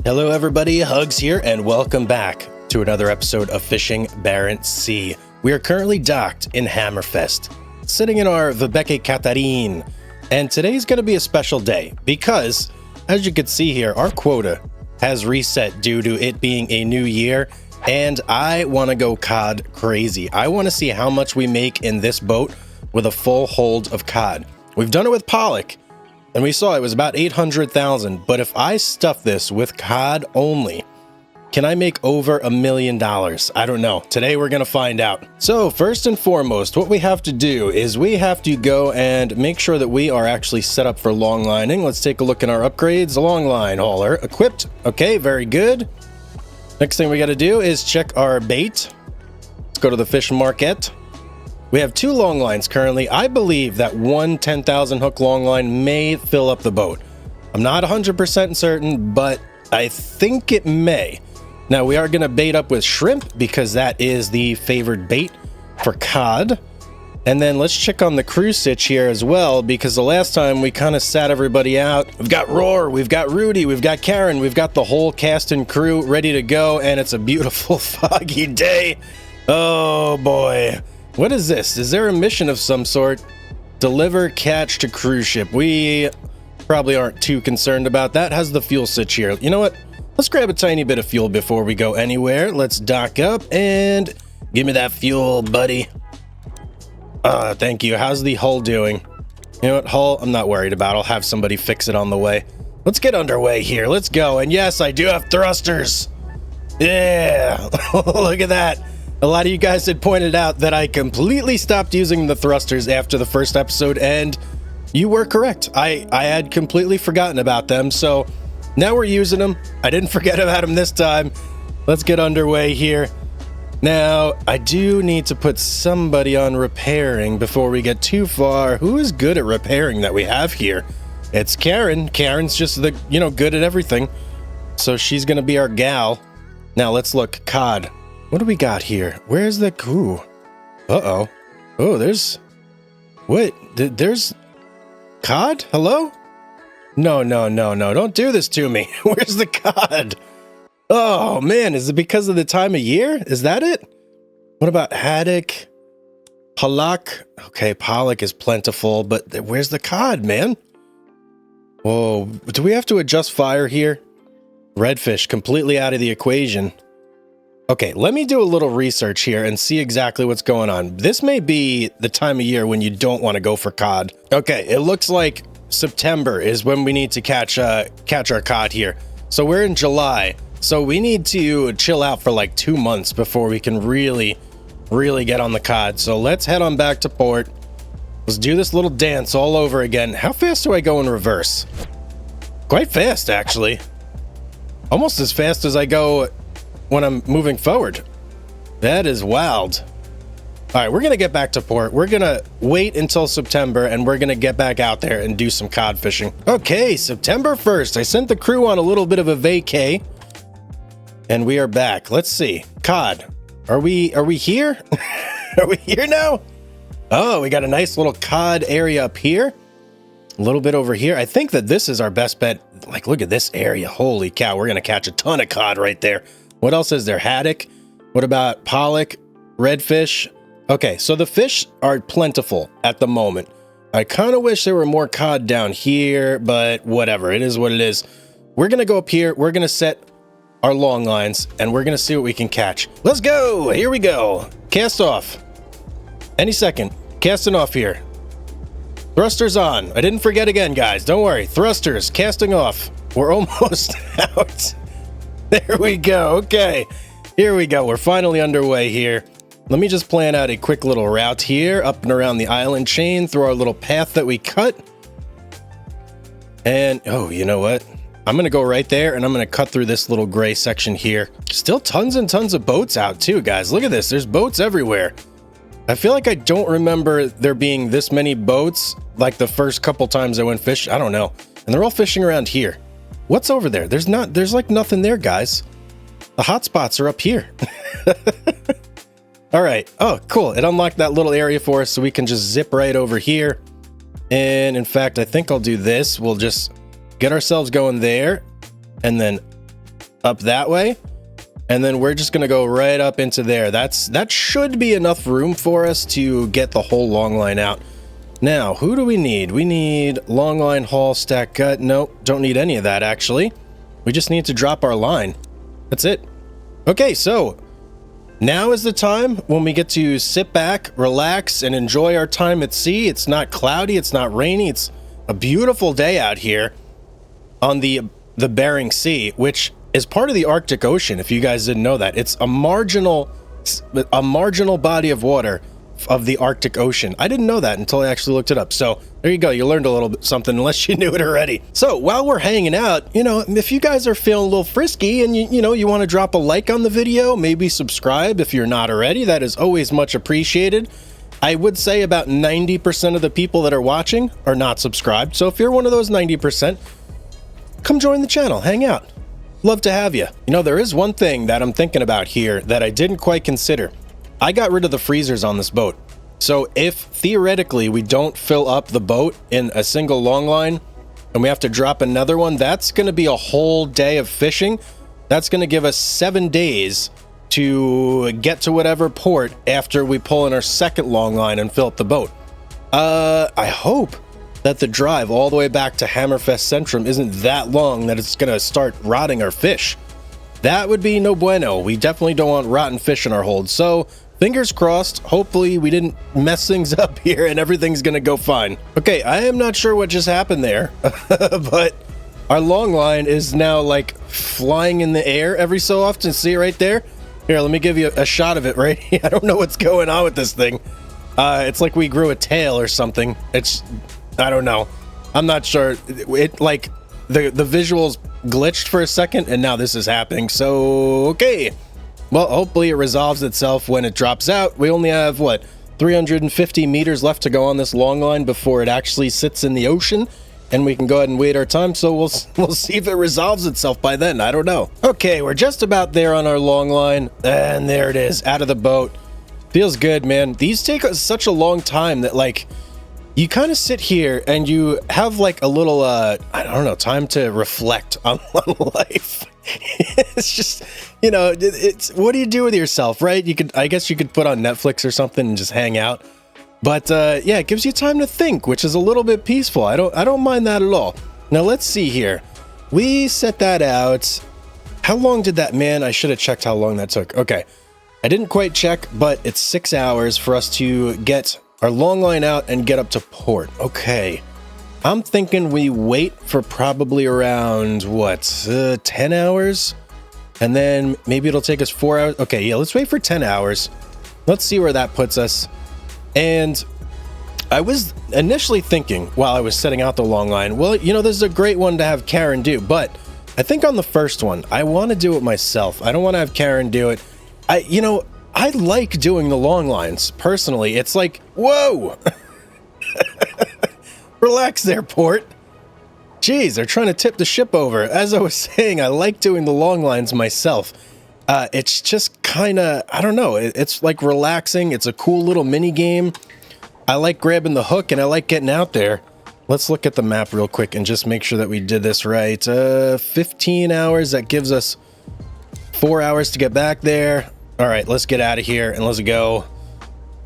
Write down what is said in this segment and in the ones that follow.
Hello everybody, Hugs here, and welcome back to another episode of Fishing Barents Sea. We are currently docked in Hammerfest, sitting in our Vibeke Katarine, and today's going to be a special day because, as you can see here, our quota has reset due to it being a new year, and I want to go cod crazy. I want to see how much we make in this boat with a full hold of cod. We've done it with pollock, and we saw it was about 800,000, but if I stuff this with cod only, can I make over $1 million? I don't know. Today we're going to find out. So first and foremost, what we have to do is we have to go and make sure that we are actually set up for long lining. Let's take a look at our upgrades. Long line hauler equipped. Okay, very good. Next thing we got to do is check our bait. Let's go to the fish market. We have two long lines currently. I believe that one 10,000 hook long line may fill up the boat. I'm not 100% certain, but I think it may. Now we are going to bait up with shrimp because that is the favored bait for cod. And then let's check on the crew sitch here as well, because the last time we kind of sat everybody out. We've got Roar, we've got Rudy, we've got Karen, we've got the whole cast and crew ready to go, and it's a beautiful foggy day. Oh boy. What is this? Is there a mission of some sort? Deliver catch to cruise ship. We probably aren't too concerned about that. How's the fuel sitch here? You know what? Let's grab a tiny bit of fuel before we go anywhere. Let's dock up and give me that fuel, buddy. Thank you. How's the hull doing? You know what, hull, I'm not worried about. I'll have somebody fix it on the way. Let's get underway here. Let's go. And yes, I do have thrusters. Yeah. Look at that. A lot of you guys had pointed out that I completely stopped using the thrusters after the first episode, and you were correct. I had completely forgotten about them, so now we're using them. I didn't forget about them this time. Let's get underway here. Now, I do need to put somebody on repairing before we get too far. Who is good at repairing that we have here? It's Karen. Karen's just the, good at everything. So she's going to be our gal. Now let's look. Cod. What do we got here? Where's the crew? Uh-oh. Oh, there's... Wait, there's... Cod? Hello? No. Don't do this to me. Where's the cod? Oh, man. Is it because of the time of year? Is that it? What about haddock? Pollock? Okay, pollock is plentiful, but where's the cod, man? Whoa. Do we have to adjust fire here? Redfish completely out of the equation. Okay, let me do a little research here and see exactly what's going on. This may be the time of year when you don't want to go for cod. Okay, it looks like September is when we need to catch our cod here. So we're in July. So we need to chill out for like 2 months before we can really get on the cod. So let's head on back to port. Let's do this little dance all over again. How fast do I go in reverse? Quite fast, actually. Almost as fast as I go when I'm moving forward. That is wild. All right, we're going to get back to port. We're going to wait until September, and we're going to get back out there and do some cod fishing. Okay, September 1st. I sent the crew on a little bit of a vacay, and we are back. Let's see. Cod. Are we here? Are we here now? Oh, we got a nice little cod area up here. A little bit over here. I think that this is our best bet. Like, look at this area. Holy cow, we're going to catch a ton of cod right there. What else is there? Haddock? What about pollock? Redfish? Okay, so the fish are plentiful at the moment. I kind of wish there were more cod down here, but whatever. It is what it is. We're going to go up here. We're going to set our long lines, and we're going to see what we can catch. Let's go! Here we go. Cast off. Any second. Casting off here. Thrusters on. I didn't forget again, guys. Don't worry. Thrusters. Casting off. We're almost out. There we go. Okay, here we go. We're finally underway here. Let me just plan out a quick little route here, up and around the island chain through our little path that we cut. And, oh, you know what? I'm going to go right there, and I'm going to cut through this little gray section here. Still tons and tons of boats out, too, guys. Look at this. There's boats everywhere. I feel like I don't remember there being this many boats like the first couple times I went fishing. I don't know. And they're all fishing around here. What's over there? There's like nothing there, guys. The hot spots are up here. All right. Oh, cool. It unlocked that little area for us so we can just zip right over here. And in fact, I think I'll do this. We'll just get ourselves going there and then up that way. And then we're just going to go right up into there. That should be enough room for us to get the whole long line out. Now, who do we need? We need long line, haul, stack, gut. Nope, don't need any of that, actually. We just need to drop our line. That's it. Okay, so now is the time when we get to sit back, relax, and enjoy our time at sea. It's not cloudy, it's not rainy. It's a beautiful day out here on the Bering Sea, which is part of the Arctic Ocean, if you guys didn't know that. It's a marginal body of water of the Arctic Ocean. I didn't know that until I actually looked it up. So there you go. You learned a little bit something, unless you knew it already. So while we're hanging out, you know, if you guys are feeling a little frisky and you want to drop a like on the video, maybe subscribe if you're not already, that is always much appreciated. I would say about 90% of the people that are watching are not subscribed. So if you're one of those 90%, come join the channel, hang out. Love to have you. You know, there is one thing that I'm thinking about here that I didn't quite consider. I got rid of the freezers on this boat. So if theoretically we don't fill up the boat in a single long line and we have to drop another one, that's going to be a whole day of fishing. That's going to give us 7 days to get to whatever port after we pull in our second long line and fill up the boat. I hope that the drive all the way back to Hammerfest Centrum isn't that long that it's going to start rotting our fish. That would be no bueno. We definitely don't want rotten fish in our hold. So fingers crossed, hopefully we didn't mess things up here and everything's gonna go fine. Okay, I am not sure what just happened there, but our long line is now like flying in the air every so often. See it right there? Here, let me give you a shot of it right here. I don't know what's going on with this thing. It's like we grew a tail or something. I don't know. I'm not sure. It like the visuals glitched for a second and now this is happening. So, okay. Well, hopefully it resolves itself when it drops out. We only have, what, 350 meters left to go on this long line before it actually sits in the ocean, and we can go ahead and wait our time, so we'll see if it resolves itself by then. I don't know. Okay, we're just about there on our long line, and there it is, out of the boat. Feels good, man. These take such a long time that, like, you kind of sit here and you have, like, a little, I don't know, time to reflect on life. It's just, you know, it's what do you do with yourself, right? I guess you could put on Netflix or something and just hang out. But yeah, it gives you time to think, which is a little bit peaceful. I don't mind that at all. Now let's see here. We set that out. How long did that, man? I should have checked how long that took. Okay. I didn't quite check, but it's 6 hours for us to get our long line out and get up to port. Okay. I'm thinking we wait for probably around, what, 10 hours? And then maybe it'll take us 4 hours. Okay, yeah, let's wait for 10 hours. Let's see where that puts us. And I was initially thinking while I was setting out the long line, well, you know, this is a great one to have Karen do. But I think on the first one, I want to do it myself. I don't want to have Karen do it. I like doing the long lines, personally. It's like, whoa! Relax there, port. Jeez, they're trying to tip the ship over. As I was saying, I like doing the long lines myself. It's just kind of, I don't know, it's like relaxing. It's a cool little mini game. I like grabbing the hook and I like getting out there. Let's look at the map real quick and just make sure that we did this right. 15 hours, that gives us 4 hours to get back there. All right, let's get out of here and let's go.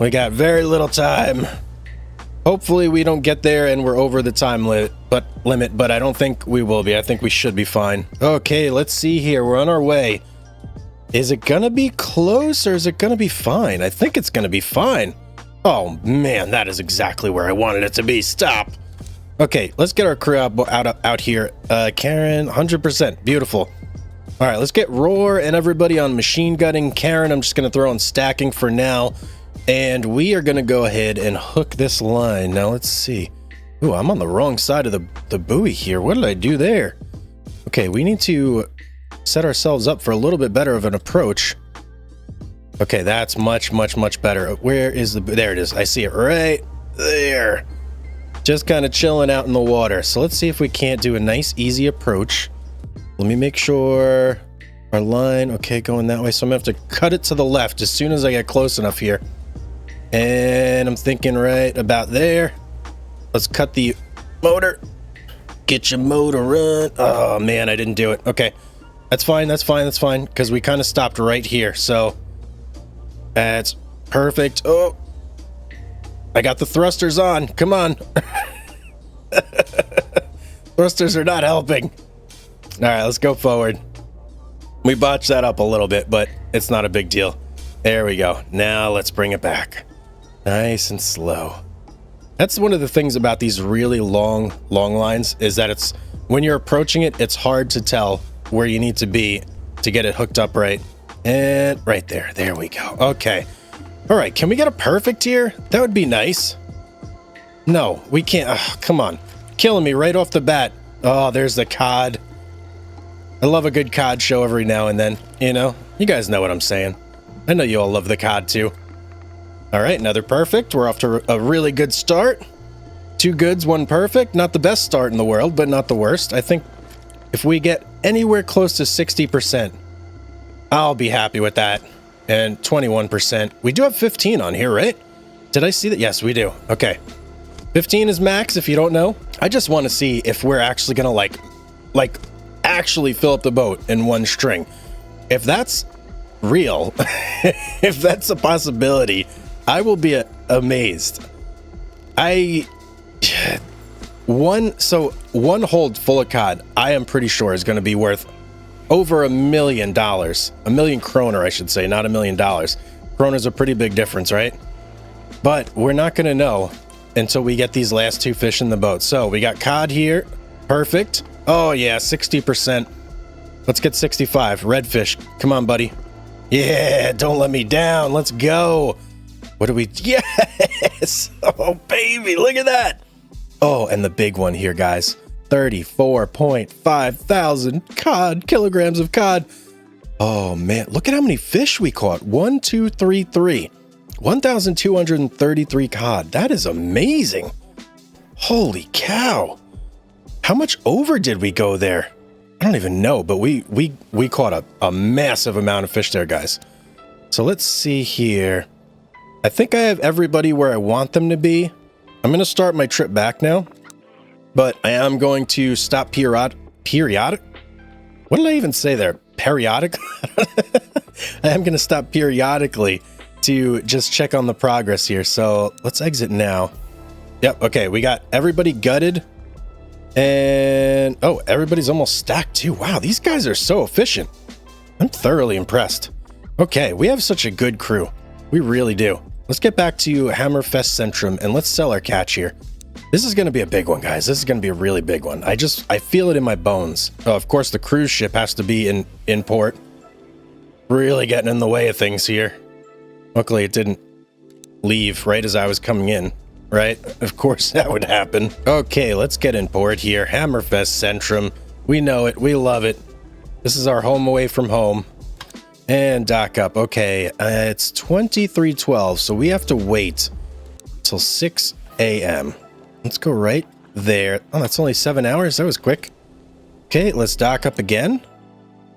We got very little time. Hopefully we don't get there and we're over the time limit, but I don't think we will be. I think we should be fine. Okay, let's see here. We're on our way. Is it gonna be close or is it gonna be fine? I think it's gonna be fine. Oh man, that is exactly where I wanted it to be. Stop. Okay, let's get our crew out here. Karen, 100%. Beautiful. All right, let's get Roar and everybody on machine gutting. Karen, I'm just gonna throw on stacking for now. And we are going to go ahead and hook this line. Now, let's see. Ooh, I'm on the wrong side of the buoy here. What did I do there? Okay, we need to set ourselves up for a little bit better of an approach. Okay, that's much, much, much better. Where is the... There it is. I see it right there. Just kind of chilling out in the water. So let's see if we can't do a nice, easy approach. Let me make sure our line... Okay, going that way. So I'm going to have to cut it to the left as soon as I get close enough here. And I'm thinking right about there. Let's cut the motor. Get your motor run. Oh, man, I didn't do it. Okay. That's fine, that's fine, that's fine, because we kind of stopped right here, so that's perfect. Oh, I got the thrusters on. Come on. Thrusters are not helping. All right, let's go forward. We botched that up a little bit, but it's not a big deal. There we go. Now let's bring it back. Nice and slow. That's one of the things about these really long lines is that it's when you're approaching it, it's hard to tell where you need to be to get it hooked up right. And right there. There we go. Okay. All right. Can we get a perfect here? That would be nice. No, we can't. Oh, come on. Killing me right off the bat. Oh, there's the cod. I love a good cod show every now and then. You know, you guys know what I'm saying. I know you all love the cod too. All right, another perfect. We're off to a really good start. 2 goods, 1 perfect. Not the best start in the world, but not the worst. I think if we get anywhere close to 60%, I'll be happy with that. And 21%. We do have 15 on here, right? Did I see that? Yes, we do. Okay. 15 is max if you don't know. I just want to see if we're actually going to like actually fill up the boat in one string. If that's real, if that's a possibility, I will be amazed. One hold full of cod, I am pretty sure is going to be worth over $1 million. $1 million kroner, I should say, not $1 million. Kroner's a pretty big difference, right? But we're not going to know until we get these last 2 fish in the boat. So we got cod here. Perfect. Oh yeah, 60%. Let's get 65. Redfish. Come on, buddy. Yeah, don't let me down. Let's go. What do we... Yes! Oh, baby, look at that. Oh, and the big one here, guys. 34.5 thousand kilograms of cod. Oh, man. Look at how many fish we caught. 1, 2, 3, 3. 1,233 cod. That is amazing. Holy cow. How much over did we go there? I don't even know, but we caught a massive amount of fish there, guys. So let's see here. I think I have everybody where I want them to be. I'm going to start my trip back now, but I am going to stop periodic. What did I even say there? Periodic? I am going to stop periodically to just check on the progress here. So let's exit now. Yep. Okay. We got everybody gutted. And oh, everybody's almost stacked too. Wow, these guys are so efficient. I'm thoroughly impressed. Okay, we have such a good crew. We really do. Let's get back to Hammerfest Centrum and let's sell our catch here. This is going to be a big one, guys. This is going to be a really big one. I feel it in my bones. Oh, of course, the cruise ship has to be in port. Really getting in the way of things here. Luckily, it didn't leave right as I was coming in. Right? Of course that would happen. Okay, let's get in port here. Hammerfest Centrum. We know it. We love it. This is our home away from home. And dock up. Okay, it's 23:12, so we have to wait till 6 a.m. Let's go right there. Oh, that's only 7 hours. That was quick. Okay, let's dock up again.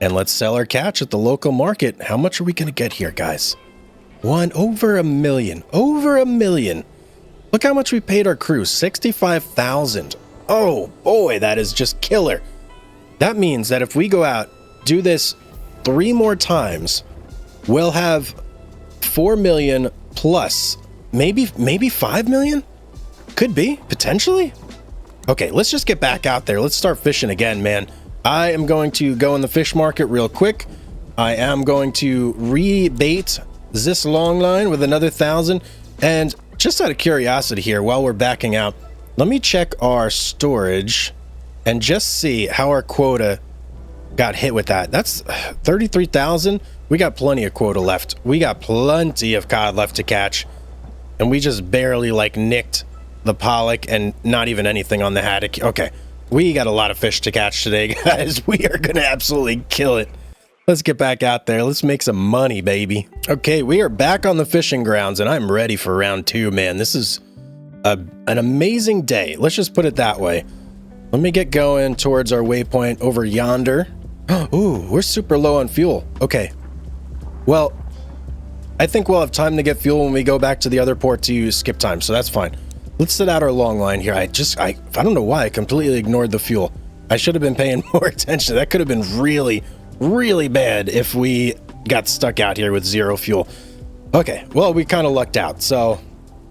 And let's sell our catch at the local market. How much are we going to get here, guys? Over $1 million. Over $1 million. Look how much we paid our crew, 65,000. Oh boy, that is just killer. That means that if we go out, do this 3 more times, we'll have 4 million plus, maybe 5 million? Could be, potentially. Okay, let's just get back out there. Let's start fishing again, man. I am going to go in the fish market real quick. I am going to rebait this long line with another 1,000. And just out of curiosity here, while we're backing out, let me check our storage and just see how our quota got hit with that. That's 33,000. We got plenty of quota left. We got plenty of cod left to catch. And we just barely nicked the pollock and not even anything on the haddock. Okay, we got a lot of fish to catch today, guys. We are going to absolutely kill it. Let's get back out there. Let's make some money, baby. Okay, we are back on the fishing grounds, and I'm ready for round 2, man. This is an amazing day. Let's just put it that way. Let me get going towards our waypoint over yonder. Ooh, we're super low on fuel. Okay. Well, I think we'll have time to get fuel when we go back to the other port to skip time, so that's fine. Let's set out our long line here. I don't know why I completely ignored the fuel. I should have been paying more attention. That could have been really, really bad if we got stuck out here with zero fuel. Okay, well, we kind of lucked out, so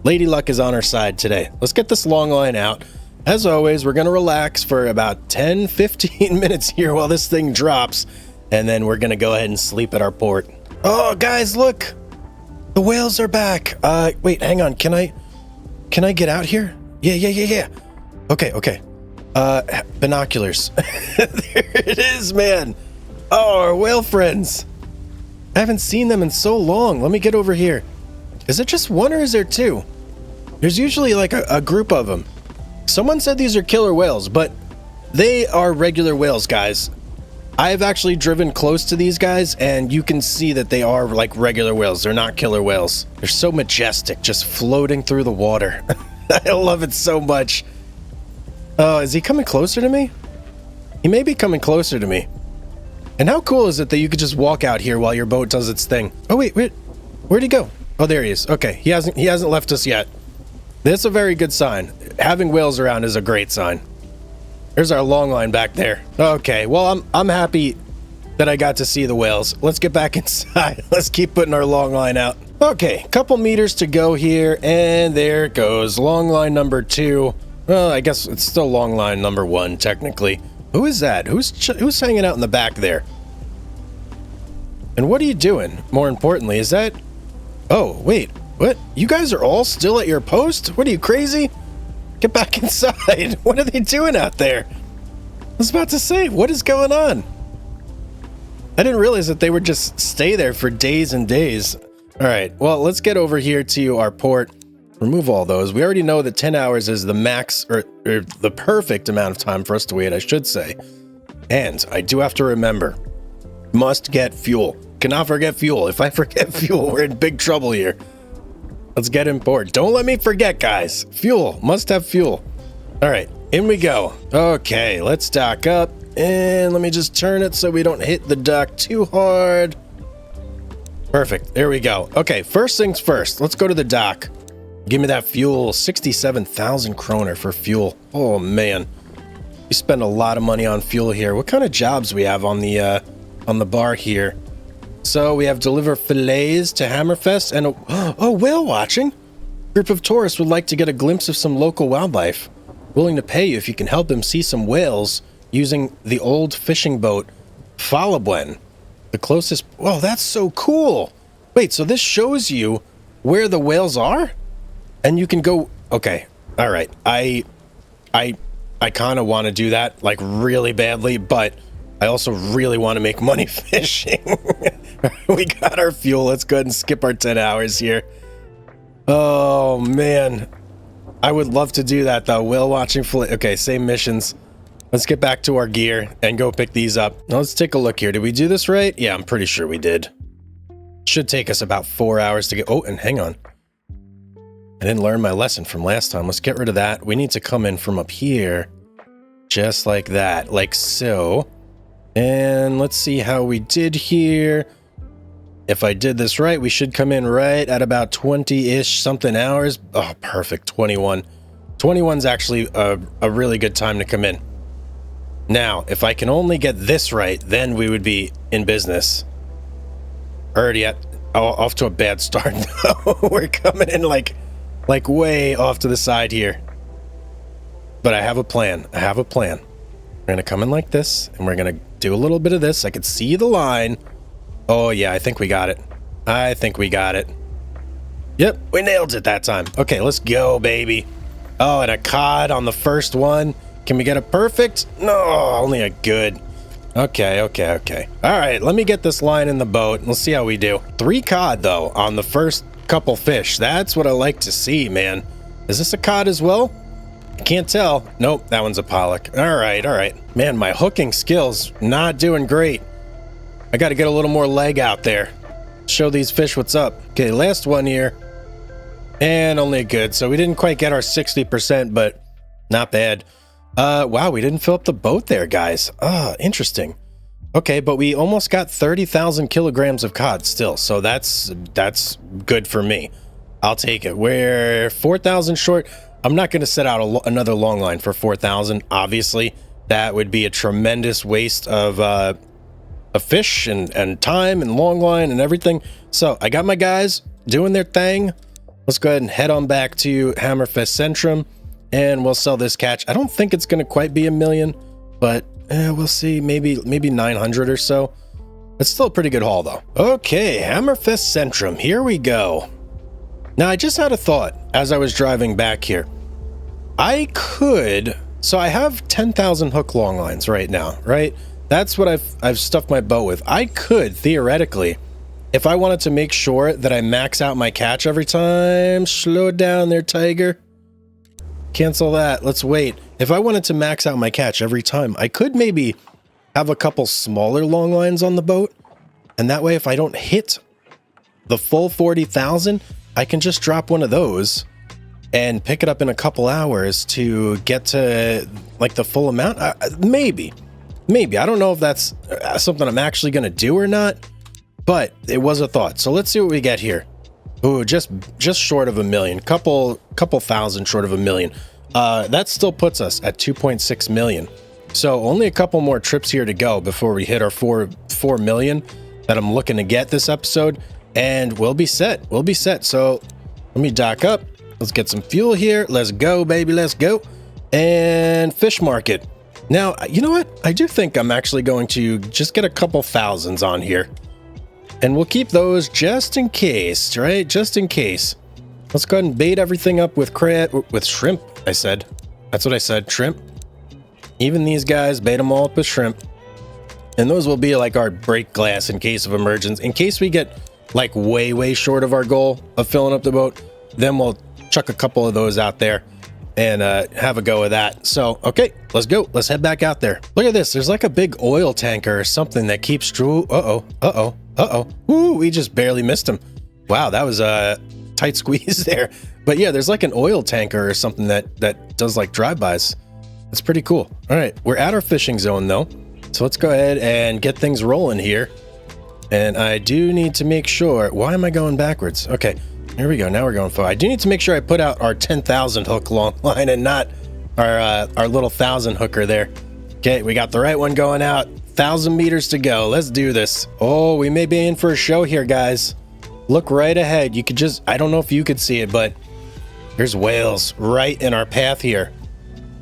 Lady Luck is on our side today. Let's get this long line out. As always, we're going to relax for about 10-15 minutes here while this thing drops, and then we're going to go ahead and sleep at our port. Oh, guys, look! The whales are back! Wait, hang on, can I get out here? Yeah. Okay. Binoculars. There it is, man! Oh, our whale friends! I haven't seen them in so long. Let me get over here. Is it just one or is there two? There's usually like a group of them. Someone said these are killer whales, but they are regular whales, guys. I've actually driven close to these guys, and you can see that they are like regular whales. They're not killer whales. They're so majestic, just floating through the water. I love it so much. Oh, is he coming closer to me? He may be coming closer to me. And how cool is it that you could just walk out here while your boat does its thing? Oh, wait. Where'd he go? Oh, there he is. Okay, he hasn't left us yet. That's a very good sign. Having whales around is a great sign. There's our long line back there. Okay, well, I'm happy that I got to see the whales. Let's get back inside. Let's keep putting our long line out. Okay, couple meters to go here, and there it goes. Long line number 2. Well, I guess it's still long line number 1, technically. Who is that? Who's hanging out in the back there? And what are you doing? More importantly, is that... Oh, wait. What? You guys are all still at your post? What are you, crazy? Get back inside. What are they doing out there? I was about to say, what is going on? I didn't realize that they would just stay there for days and days. All right, well, let's get over here to our port. Remove all those. We already know that 10 hours is the max, or the perfect amount of time for us to wait, I should say. And I do have to remember, must get fuel. Cannot forget fuel. If I forget fuel, we're in big trouble here. Let's get in port. Don't let me forget, guys. Fuel. Must have fuel. All right, in we go. Okay, let's dock up. And let me just turn it so we don't hit the dock too hard. Perfect. There we go. Okay, first things first. Let's go to the dock. Give me that fuel. 67,000 kroner for fuel. Oh, man. We spend a lot of money on fuel here. What kind of jobs we have on the bar here? So we have deliver fillets to Hammerfest and whale watching. Group of tourists would like to get a glimpse of some local wildlife. Willing to pay you if you can help them see some whales using the old fishing boat Falabwen. The closest... Whoa, that's so cool. Wait, so this shows you where the whales are? And you can go... Okay, all right. I kind of want to do that, like, really badly, but I also really want to make money fishing. We got our fuel. Let's go ahead and skip our 10 hours here. Oh, man. I would love to do that, though. Whale watching... Okay, same missions. Let's get back to our gear and go pick these up. Now, let's take a look here. Did we do this right? Yeah, I'm pretty sure we did. Should take us about 4 hours to get... Oh, and hang on. I didn't learn my lesson from last time. Let's get rid of that. We need to come in from up here. Just like that. Like so. And let's see how we did here. If I did this right, we should come in right at about 20-ish something hours. Oh, perfect. 21. 21's actually a really good time to come in. Now, if I can only get this right, then we would be in business. Already off to a bad start, though. We're coming in like way off to the side here. But I have a plan. I have a plan. We're going to come in like this, and we're going to do a little bit of this. I could see the line. Oh, yeah, I think we got it. I think we got it. Yep, we nailed it that time. Okay, let's go, baby. Oh, and a cod on the first one. Can we get a perfect? No, only a good. Okay. All right, let me get this line in the boat. Let's see how we do. 3 cod, though, on the first couple fish. That's what I like to see, man. Is this a cod as well? I can't tell. Nope, that one's a pollock. All right. Man, my hooking skills not doing great. I got to get a little more leg out there. Show these fish what's up. Okay, last one here. And only a good. So we didn't quite get our 60%, but not bad. Wow, we didn't fill up the boat there, guys. Interesting. Okay, but we almost got 30,000 kilograms of cod still. So that's good for me. I'll take it. We're 4,000 short. I'm not going to set out another long line for 4,000. Obviously, that would be a tremendous waste of fish and time and long line and everything. So I got my guys doing their thing. Let's go ahead and head on back to Hammerfest Centrum and we'll sell this catch. I don't think it's going to quite be 1 million, but we'll see. Maybe 900 or so. It's still a pretty good haul though. Okay, Hammerfest Centrum, here we go. Now I just had a thought as I was driving back here. I could, so I have 10,000 hook long lines right now, right? That's what I've stuffed my boat with. I could theoretically, if I wanted to make sure that I max out my catch every time, slow it down there, Tiger. Cancel that. Let's wait. If I wanted to max out my catch every time, I could maybe have a couple smaller long lines on the boat. And that way, if I don't hit the full 40,000, I can just drop one of those and pick it up in a couple hours to get to like the full amount. Maybe. I don't know if that's something I'm actually going to do or not, but it was a thought. So let's see what we get here. Ooh, just short of 1 million, couple thousand short of 1 million. That still puts us at 2.6 million. So only a couple more trips here to go before we hit our 4 million that I'm looking to get this episode, and we'll be set. We'll be set. So let me dock up. Let's get some fuel here. Let's go, baby. Let's go. And fish market. Now, you know what? I do think I'm actually going to just get a couple thousands on here. And we'll keep those just in case, right? Just in case. Let's go ahead and bait everything up with shrimp, I said. That's what I said, shrimp. Even these guys, bait them all up with shrimp. And those will be like our break glass in case of emergence. In case we get like way short of our goal of filling up the boat, then we'll chuck a couple of those out there and have a go with that. So, okay, let's go. Let's head back out there. Look at this. There's like a big oil tanker or something that keeps Drew. Uh-oh. Woo, we just barely missed him. Wow, that was a tight squeeze there. But yeah, there's like an oil tanker or something that does like drive-bys. It's pretty cool. All right, we're at our fishing zone though. So let's go ahead and get things rolling here. And I do need to make sure, why am I going backwards? Okay, here we go. Now we're going forward. I do need to make sure I put out our 10,000 hook long line and not our little 1,000 hooker there. Okay, we got the right one going out. 1,000 meters to go. Let's do this. Oh, we may be in for a show here, guys. Look right ahead. You could just, I don't know if you could see it, but there's whales right in our path here.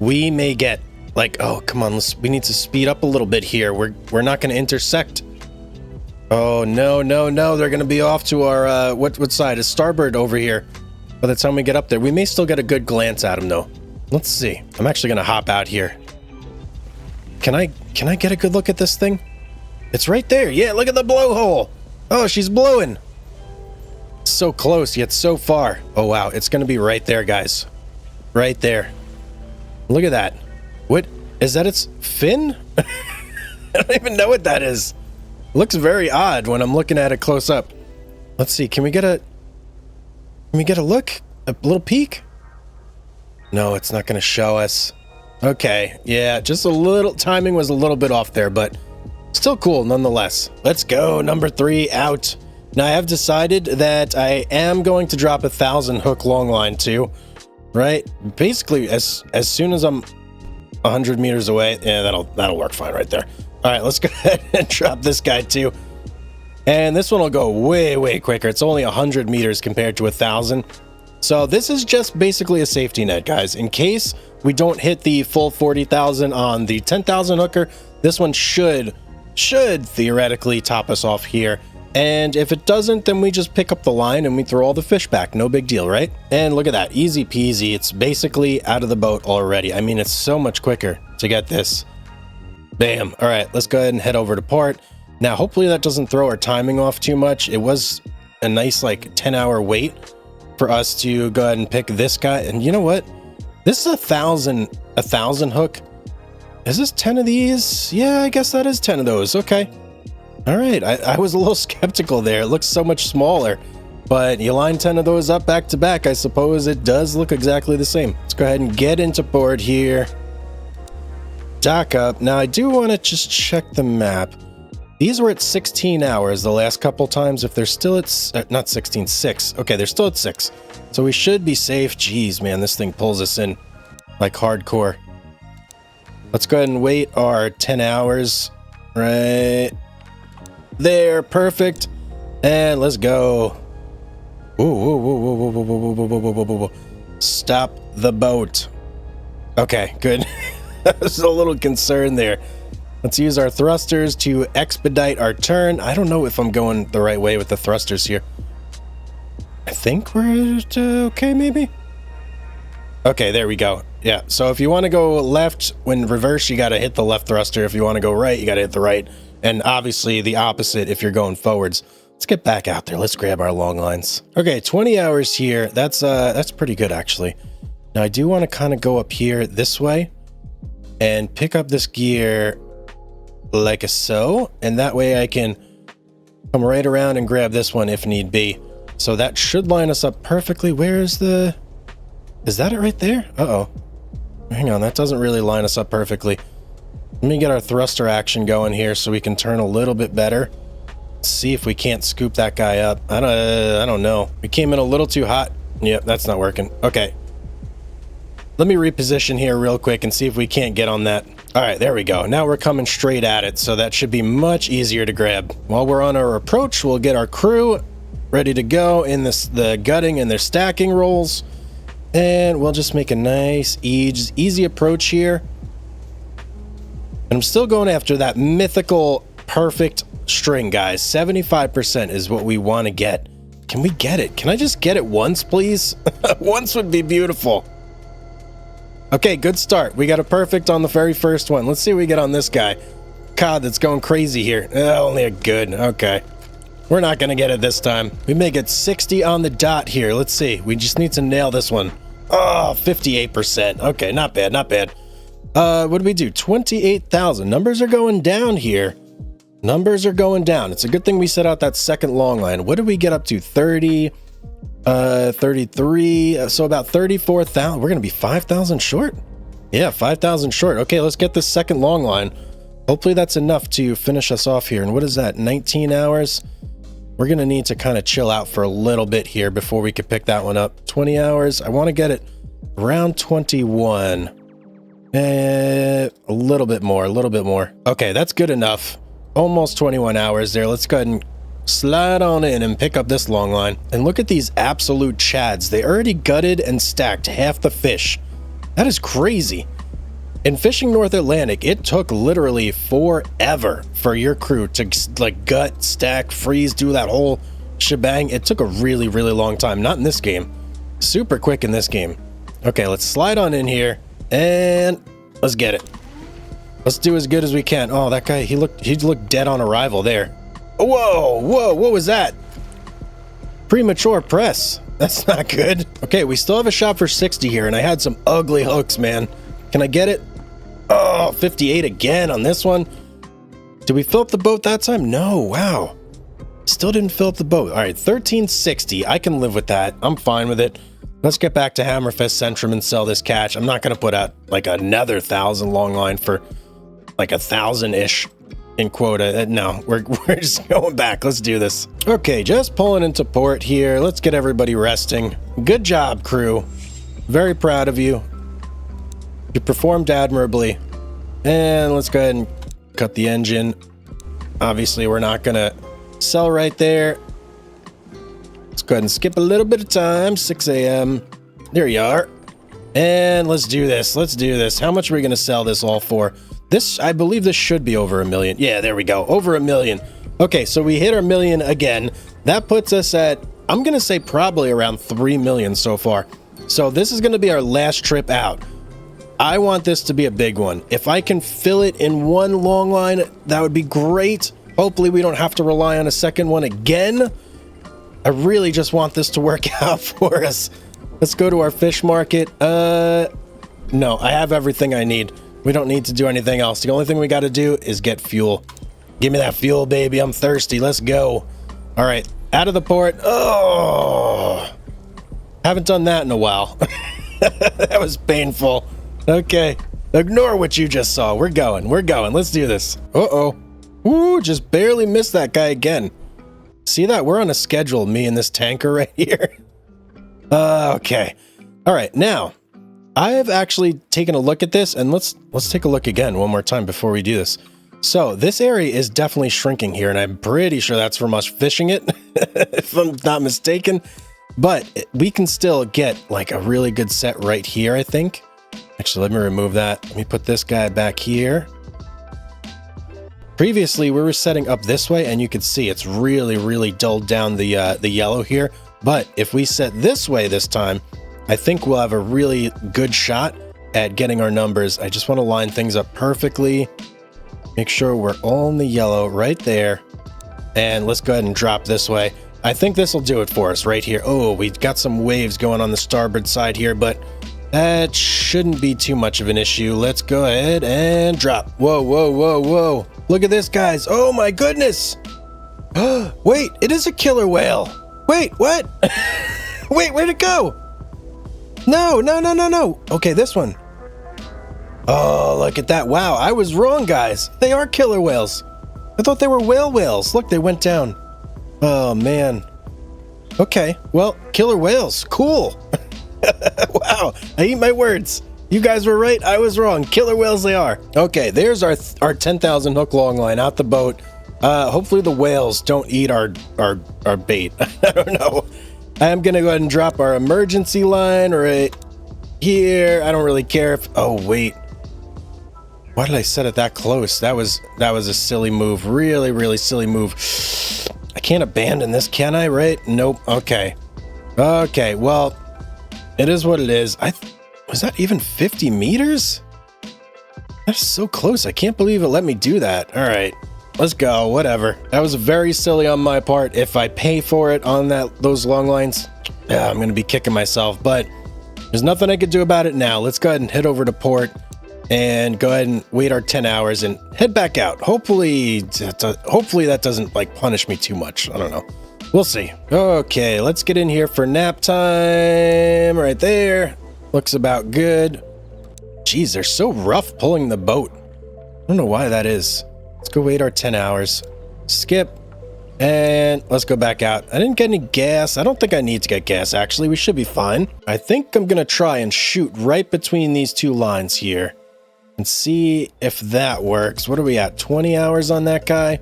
We may get like, oh, come on. We need to speed up a little bit here. We're not going to intersect. Oh, no. They're going to be off to our, what side is starboard over here by the time we get up there. We may still get a good glance at them though. Let's see. I'm actually going to hop out here. Can I get a good look at this thing? It's right there. Yeah, look at the blowhole. Oh, she's blowing. So close, yet so far. Oh, wow. It's going to be right there, guys. Right there. Look at that. What? Is that its fin? I don't even know what that is. Looks very odd when I'm looking at it close up. Let's see. Can we get a look? A little peek? No, it's not going to show us. Okay. Yeah, just a little timing was a little bit off there, but still cool nonetheless. Let's go. Number 3 out. Now I have decided that I am going to drop 1,000 hook long line too, right? Basically as soon as I'm 100 meters away. Yeah, that'll work fine right there. All right, let's go ahead and drop this guy too. And this one will go way quicker. It's only 100 meters compared to 1,000. So this is just basically a safety net, guys. In case we don't hit the full 40,000 on the 10,000 hooker, this one should theoretically top us off here. And if it doesn't, then we just pick up the line and we throw all the fish back. No big deal, right? And look at that, easy peasy. It's basically out of the boat already. I mean, it's so much quicker to get this. Bam. All right, let's go ahead and head over to port. Now, hopefully that doesn't throw our timing off too much. It was a nice like 10-hour wait for us to go ahead and pick this guy. And you know what? This is a thousand hook. Is this 10 of these? Yeah, I guess that is 10 of those. Okay. All right. I was a little skeptical there. It looks so much smaller, but you line 10 of those up back to back. I suppose it does look exactly the same. Let's go ahead and get into port here. Dock up. Now I do want to just check the map. These were at 16 hours the last couple times. If they're still at, not 16, 6. Okay, they're still at 6. So we should be safe. Jeez, man, this thing pulls us in like hardcore. Let's go ahead and wait our 10 hours. Right. there. Perfect. And let's go. Whoa, whoa, whoa, whoa, whoa, whoa, whoa, whoa, whoa, whoa, whoa. Stop the boat. Okay, good. I was a little concerned there. Let's use our thrusters to expedite our turn. I don't know if I'm going the right way with the thrusters here. I think we're okay, maybe? Okay, there we go. Yeah, so if you want to go left, when reverse, you got to hit the left thruster. If you want to go right, you got to hit the right. And obviously the opposite if you're going forwards. Let's get back out there. Let's grab our long lines. Okay, 20 hours here. That's pretty good, actually. Now, I do want to kind of go up here this way and pick up this gear like so. And that way I can come right around and grab this one if need be. So that should line us up perfectly. Where is the... Is that it right there? Uh-oh. Hang on, that doesn't really line us up perfectly. Let me get our thruster action going here so we can turn a little bit better. See if we can't scoop that guy up. I don't know. We came in a little too hot. Yep, that's not working. Okay. Let me reposition here real quick and see if we can't get on that. All right, there we go. Now we're coming straight at it, so that should be much easier to grab. While we're on our approach, we'll get our crew ready to go in the gutting and their stacking rolls. And we'll just make a nice, easy approach here. And I'm still going after that mythical, perfect string, guys. 75% is what we want to get. Can we get it? Can I just get it once, please? Once would be beautiful. Okay, good start. We got a perfect on the very first one. Let's see what we get on this guy. God, that's going crazy here. Only a good. Okay. We're not going to get it this time. We may get 60 on the dot here. Let's see. We just need to nail this one. Oh, 58%. Okay, not bad, not bad. What did we do? 28,000. Numbers are going down here. Numbers are going down. It's a good thing we set out that second long line. What did we get up to? 30, 33, so about 34,000. We're going to be 5,000 short? Yeah, 5,000 short. Okay, let's get this second long line. Hopefully that's enough to finish us off here. And what is that, 19 hours? We're going to need to kind of chill out for a little bit here before we could pick that one up. 20 hours. I want to get it around 21. A little bit more, a little bit more. Okay, that's good enough. Almost 21 hours there. Let's go ahead and slide on in and pick up this long line. And look at these absolute chads. They already gutted and stacked half the fish. That is crazy. In fishing North Atlantic, it took literally forever for your crew to like gut, stack, freeze, do that whole shebang. It took a really, really long time. Not in this game. Super quick in this game. Okay, let's slide on in here and let's get it. Let's do as good as we can. Oh, that guy, he looked dead on arrival there. Whoa, whoa, what was that? Premature press. That's not good. Okay, we still have a shot for 60 here, and I had some ugly hooks, man. Can I get it? Oh, 58 again on this one. Did we fill up the boat that time? No, wow. Still didn't fill up the boat. All right, 1360. I can live with that. I'm fine with it. Let's get back to Hammerfest Centrum and sell this catch. I'm not going to put out like another 1,000 long line for like 1,000-ish in quota. No, we're just going back. Let's do this. Okay, just pulling into port here. Let's get everybody resting. Good job, crew. Very proud of you. You performed admirably. And let's go ahead and cut the engine. Obviously, we're not going to sell right there. Let's go ahead and skip a little bit of time. 6 a.m. There you are. And let's do this. Let's do this. How much are we going to sell this all for? This, I believe this should be over $1 million. Yeah, there we go. Over $1 million. Okay, so we hit our $1 million again. That puts us at, I'm going to say probably around 3 million so far. So this is going to be our last trip out. I want this to be a big one. If I can fill it in one long line, that would be great. Hopefully we don't have to rely on a second one again. I really just want this to work out for us. Let's go to our fish market. No, I have everything I need. We don't need to do anything else. The only thing we got to do is get fuel. Give me that fuel, baby. I'm thirsty. Let's go. All right, out of the port. Oh, haven't done that in a while. That was painful. Okay, ignore what you just saw. We're going. We're going. Let's do this. Uh-oh. Ooh, just barely missed that guy again. See that? We're on a schedule, me and this tanker right here. Okay. All right, now, I have actually taken a look at this, and let's take a look again one more time before we do this. So this area is definitely shrinking here, and I'm pretty sure that's from us fishing it, if I'm not mistaken. But we can still get like a really good set right here, I think. Actually, let me remove that. Let me put this guy back here. Previously, we were setting up this way, and you can see it's really, really dulled down the yellow here. But if we set this way this time, I think we'll have a really good shot at getting our numbers. I just want to line things up perfectly. Make sure we're all in the yellow right there. And let's go ahead and drop this way. I think this will do it for us right here. Oh, we've got some waves going on the starboard side here, but that shouldn't be too much of an issue. Let's go ahead and drop. Whoa, whoa, whoa, whoa. Look at this, guys. Oh my goodness. Wait, it is a killer whale. Wait, what? Wait, where'd it go? No, no, no, no, no. Okay, this one. Oh, look at that. Wow, I was wrong, guys. They are killer whales. I thought they were whales. Look, they went down. Oh, man. Okay, well, killer whales. Cool. Wow, I eat my words. You guys were right. I was wrong. Killer whales they are. Okay, there's our 10,000 hook long line out the boat. Hopefully the whales don't eat our bait. I don't know. I'm going to go ahead and drop our emergency line right here. I don't really care if... Oh, wait. Why did I set it that close? That was a silly move. Really, really silly move. I can't abandon this, can I? Right? Nope. Okay. Okay, well, it is what it is. Was that even 50 meters? That's so close. I can't believe it let me do that. All right. Let's go. Whatever. That was very silly on my part. If I pay for it on those long lines, yeah, I'm going to be kicking myself. But there's nothing I could do about it now. Let's go ahead and head over to port and go ahead and wait our 10 hours and head back out. Hopefully that doesn't like punish me too much. I don't know. We'll see. Okay, let's get in here for nap time right there. Looks about good. Jeez, they're so rough pulling the boat. I don't know why that is. Let's go wait our 10 hours. Skip. And let's go back out. I didn't get any gas. I don't think I need to get gas, actually. We should be fine. I think I'm going to try and shoot right between these two lines here and see if that works. What are we at? 20 hours on that guy?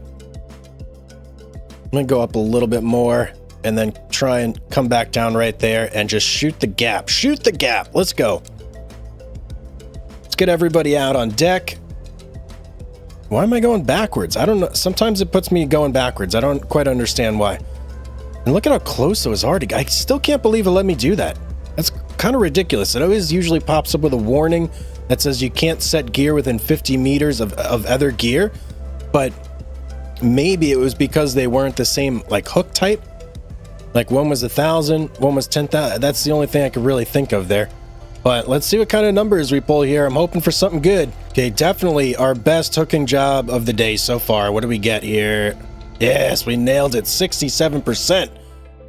I'm going to go up a little bit more and then try and come back down right there and just shoot the gap. Shoot the gap. Let's go. Let's get everybody out on deck. Why am I going backwards? I don't know. Sometimes it puts me going backwards. I don't quite understand why. And look at how close those are. I still can't believe it let me do that. That's kind of ridiculous. It always usually pops up with a warning that says you can't set gear within 50 meters of other gear. But maybe it was because they weren't the same like hook type. Like one was 1,000, one was 10,000. That's the only thing I could really think of there. But let's see what kind of numbers we pull here. I'm hoping for something good. Okay, definitely our best hooking job of the day so far. What do we get here? Yes, we nailed it. 67%.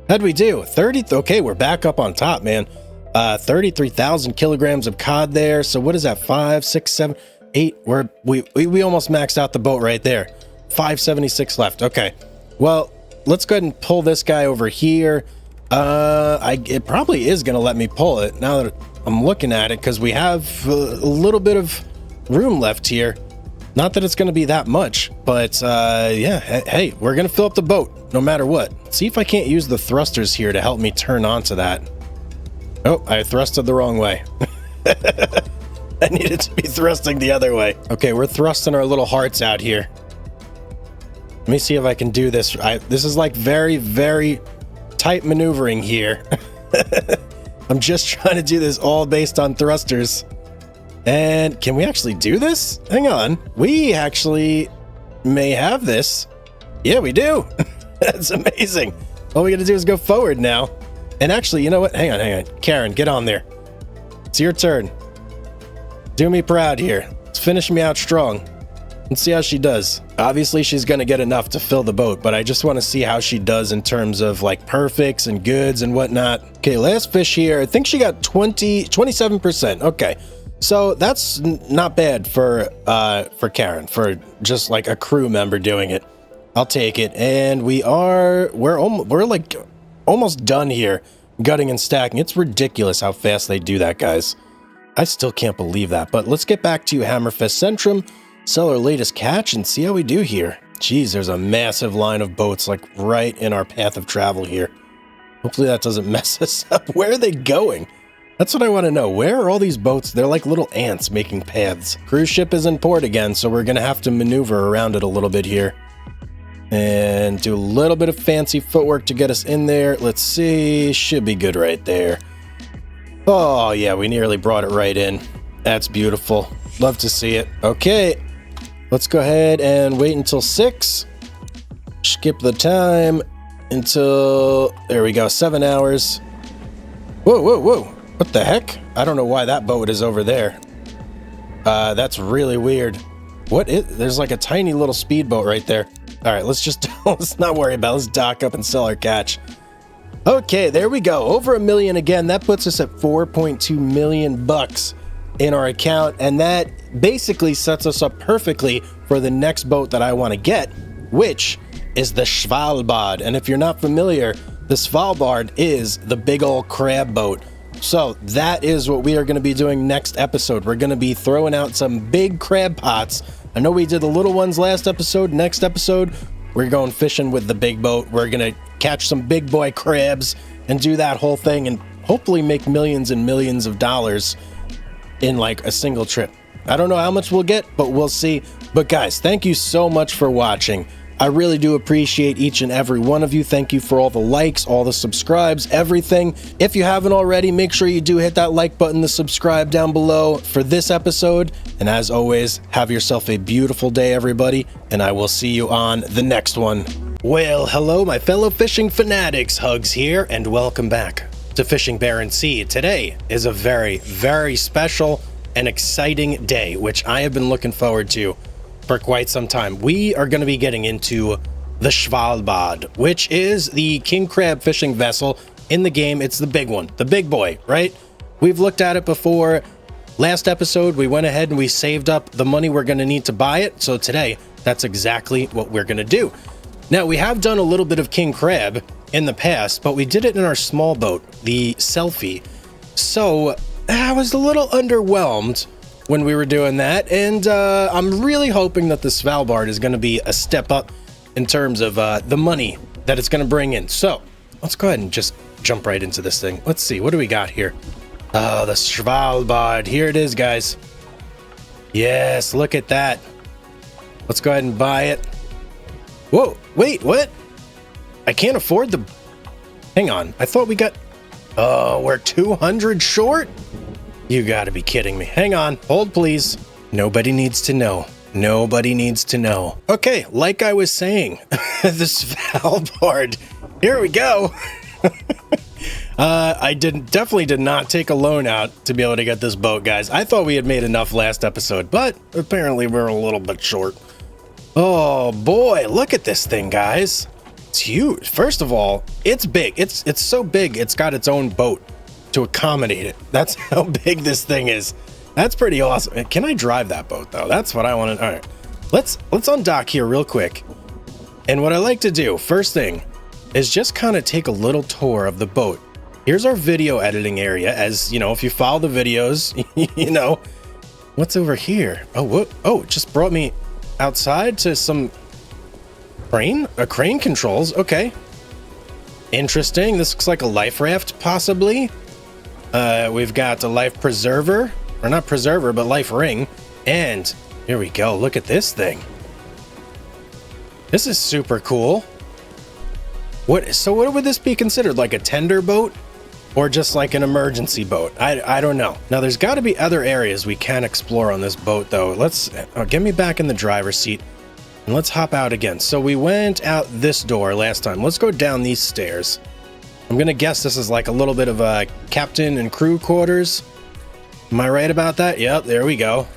How'd we do? 30. Okay, we're back up on top, man. 33,000 kilograms of cod there. So what is that? 5, 6, 7, 8. We almost maxed out the boat right there. 576 left. Okay. Well, let's go ahead and pull this guy over here. It probably is going to let me pull it now that I'm looking at it, because we have a little bit of room left here. Not that it's going to be that much, but yeah, hey, we're going to fill up the boat no matter what. See if I can't use the thrusters here to help me turn onto that. Oh, I thrusted the wrong way. I needed to be thrusting the other way. Okay, we're thrusting our little hearts out here. Let me see if I can do this. This is like very, very tight maneuvering here. I'm just trying to do this all based on thrusters. And can we actually do this? Hang on. We actually may have this. Yeah, we do. That's amazing. All we got to do is go forward now. And actually, you know what? Hang on. Karen, get on there. It's your turn. Do me proud here. Let's finish me out strong. Let's see how she does. Obviously, she's going to get enough to fill the boat, but I just want to see how she does in terms of like perfects and goods and whatnot. Okay, last fish here. I think she got 27%. Okay. So that's not bad for Karen, for just like a crew member doing it. I'll take it. And we're like almost done here, gutting and stacking. It's ridiculous how fast they do that, guys. I still can't believe that. But let's get back to Hammerfest Centrum sell our latest catch and see how we do here. Jeez, there's a massive line of boats like right in our path of travel here. Hopefully that doesn't mess us up. Where are they going? That's what I want to know. Where are all these boats? They're like little ants making paths. Cruise ship is in port again, so we're going to have to maneuver around it a little bit here. And do a little bit of fancy footwork to get us in there. Let's see. Should be good right there. Oh, yeah, we nearly brought it right in. That's beautiful. Love to see it. Okay, let's go ahead and wait until 6. Skip the time until, there we go, 7 hours. Whoa, whoa, whoa. What the heck? I don't know why that boat is over there. That's really weird. There's like a tiny little speedboat right there. All right, let's not worry about it. Let's dock up and sell our catch. Okay, there we go. Over $1 million again. That puts us at 4.2 million bucks in our account, and that basically sets us up perfectly for the next boat that I want to get, which is the Svalbard. And if you're not familiar, the Svalbard is the big old crab boat. So that is what we are going to be doing next episode. We're going to be throwing out some big crab pots. I know we did the little ones last episode. Next episode, we're going fishing with the big boat. We're going to catch some big boy crabs and do that whole thing and hopefully make millions and millions of dollars in like a single trip. I don't know how much we'll get, but we'll see. But guys, thank you so much for watching. I really do appreciate each and every one of you. Thank you for all the likes, all the subscribes, everything. If you haven't already, make sure you do hit that like button, the subscribe down below for this episode. And as always, have yourself a beautiful day, everybody, and I will see you on the next one. Well, hello, my fellow fishing fanatics. Hugs here, and welcome back to Fishing Barents Sea. Today is a very, very special and exciting day, which I have been looking forward to for quite some time. We are going to be getting into the Svalbard, which is the king crab fishing vessel in the game. It's the big one, the big boy, right? We've looked at it before. Last episode, we went ahead and we saved up the money we're going to need to buy it. So today, that's exactly what we're going to do. Now, we have done a little bit of king crab in the past, but we did it in our small boat, the Selfie. So I was a little underwhelmed when we were doing that, and I'm really hoping that the Svalbard is going to be a step up in terms of the money that it's going to bring in. So let's go ahead and just jump right into this thing. Let's see, what do we got here? Oh, the Svalbard. Here it is, guys. Yes, look at that. Let's go ahead and buy it. Whoa, wait, what? I can't afford the... Hang on, I thought we got... Oh, we're 200 short? You gotta be kidding me. Hang on, hold please. Nobody needs to know. Nobody needs to know. Okay, like I was saying, the Svalbard. Here we go. I definitely did not take a loan out to be able to get this boat, guys. I thought we had made enough last episode, but apparently we're a little bit short. Oh boy, look at this thing, guys. It's huge. First of all, it's big. It's so big, it's got its own boat to accommodate it. That's how big this thing is. That's pretty awesome. Can I drive that boat though? That's what I want to... All right, let's undock here real quick. And what I like to do, first thing, is just kind of take a little tour of the boat. Here's our video editing area. As you know, if you follow the videos, you know what's over here. Oh, what? Oh, it just brought me outside to some crane controls. Okay, interesting. This looks like a life raft, possibly. We've got a life preserver, or not preserver, but life ring. And here we go. Look at this thing. This is super cool. So what would this be considered? Like a tender boat or just like an emergency boat? I don't know. Now there's got to be other areas we can explore on this boat though. Let's get me back in the driver's seat and let's hop out again. So we went out this door last time. Let's go down these stairs. I'm gonna guess this is like a little bit of a captain and crew quarters. Am I right about that? Yep, there we go.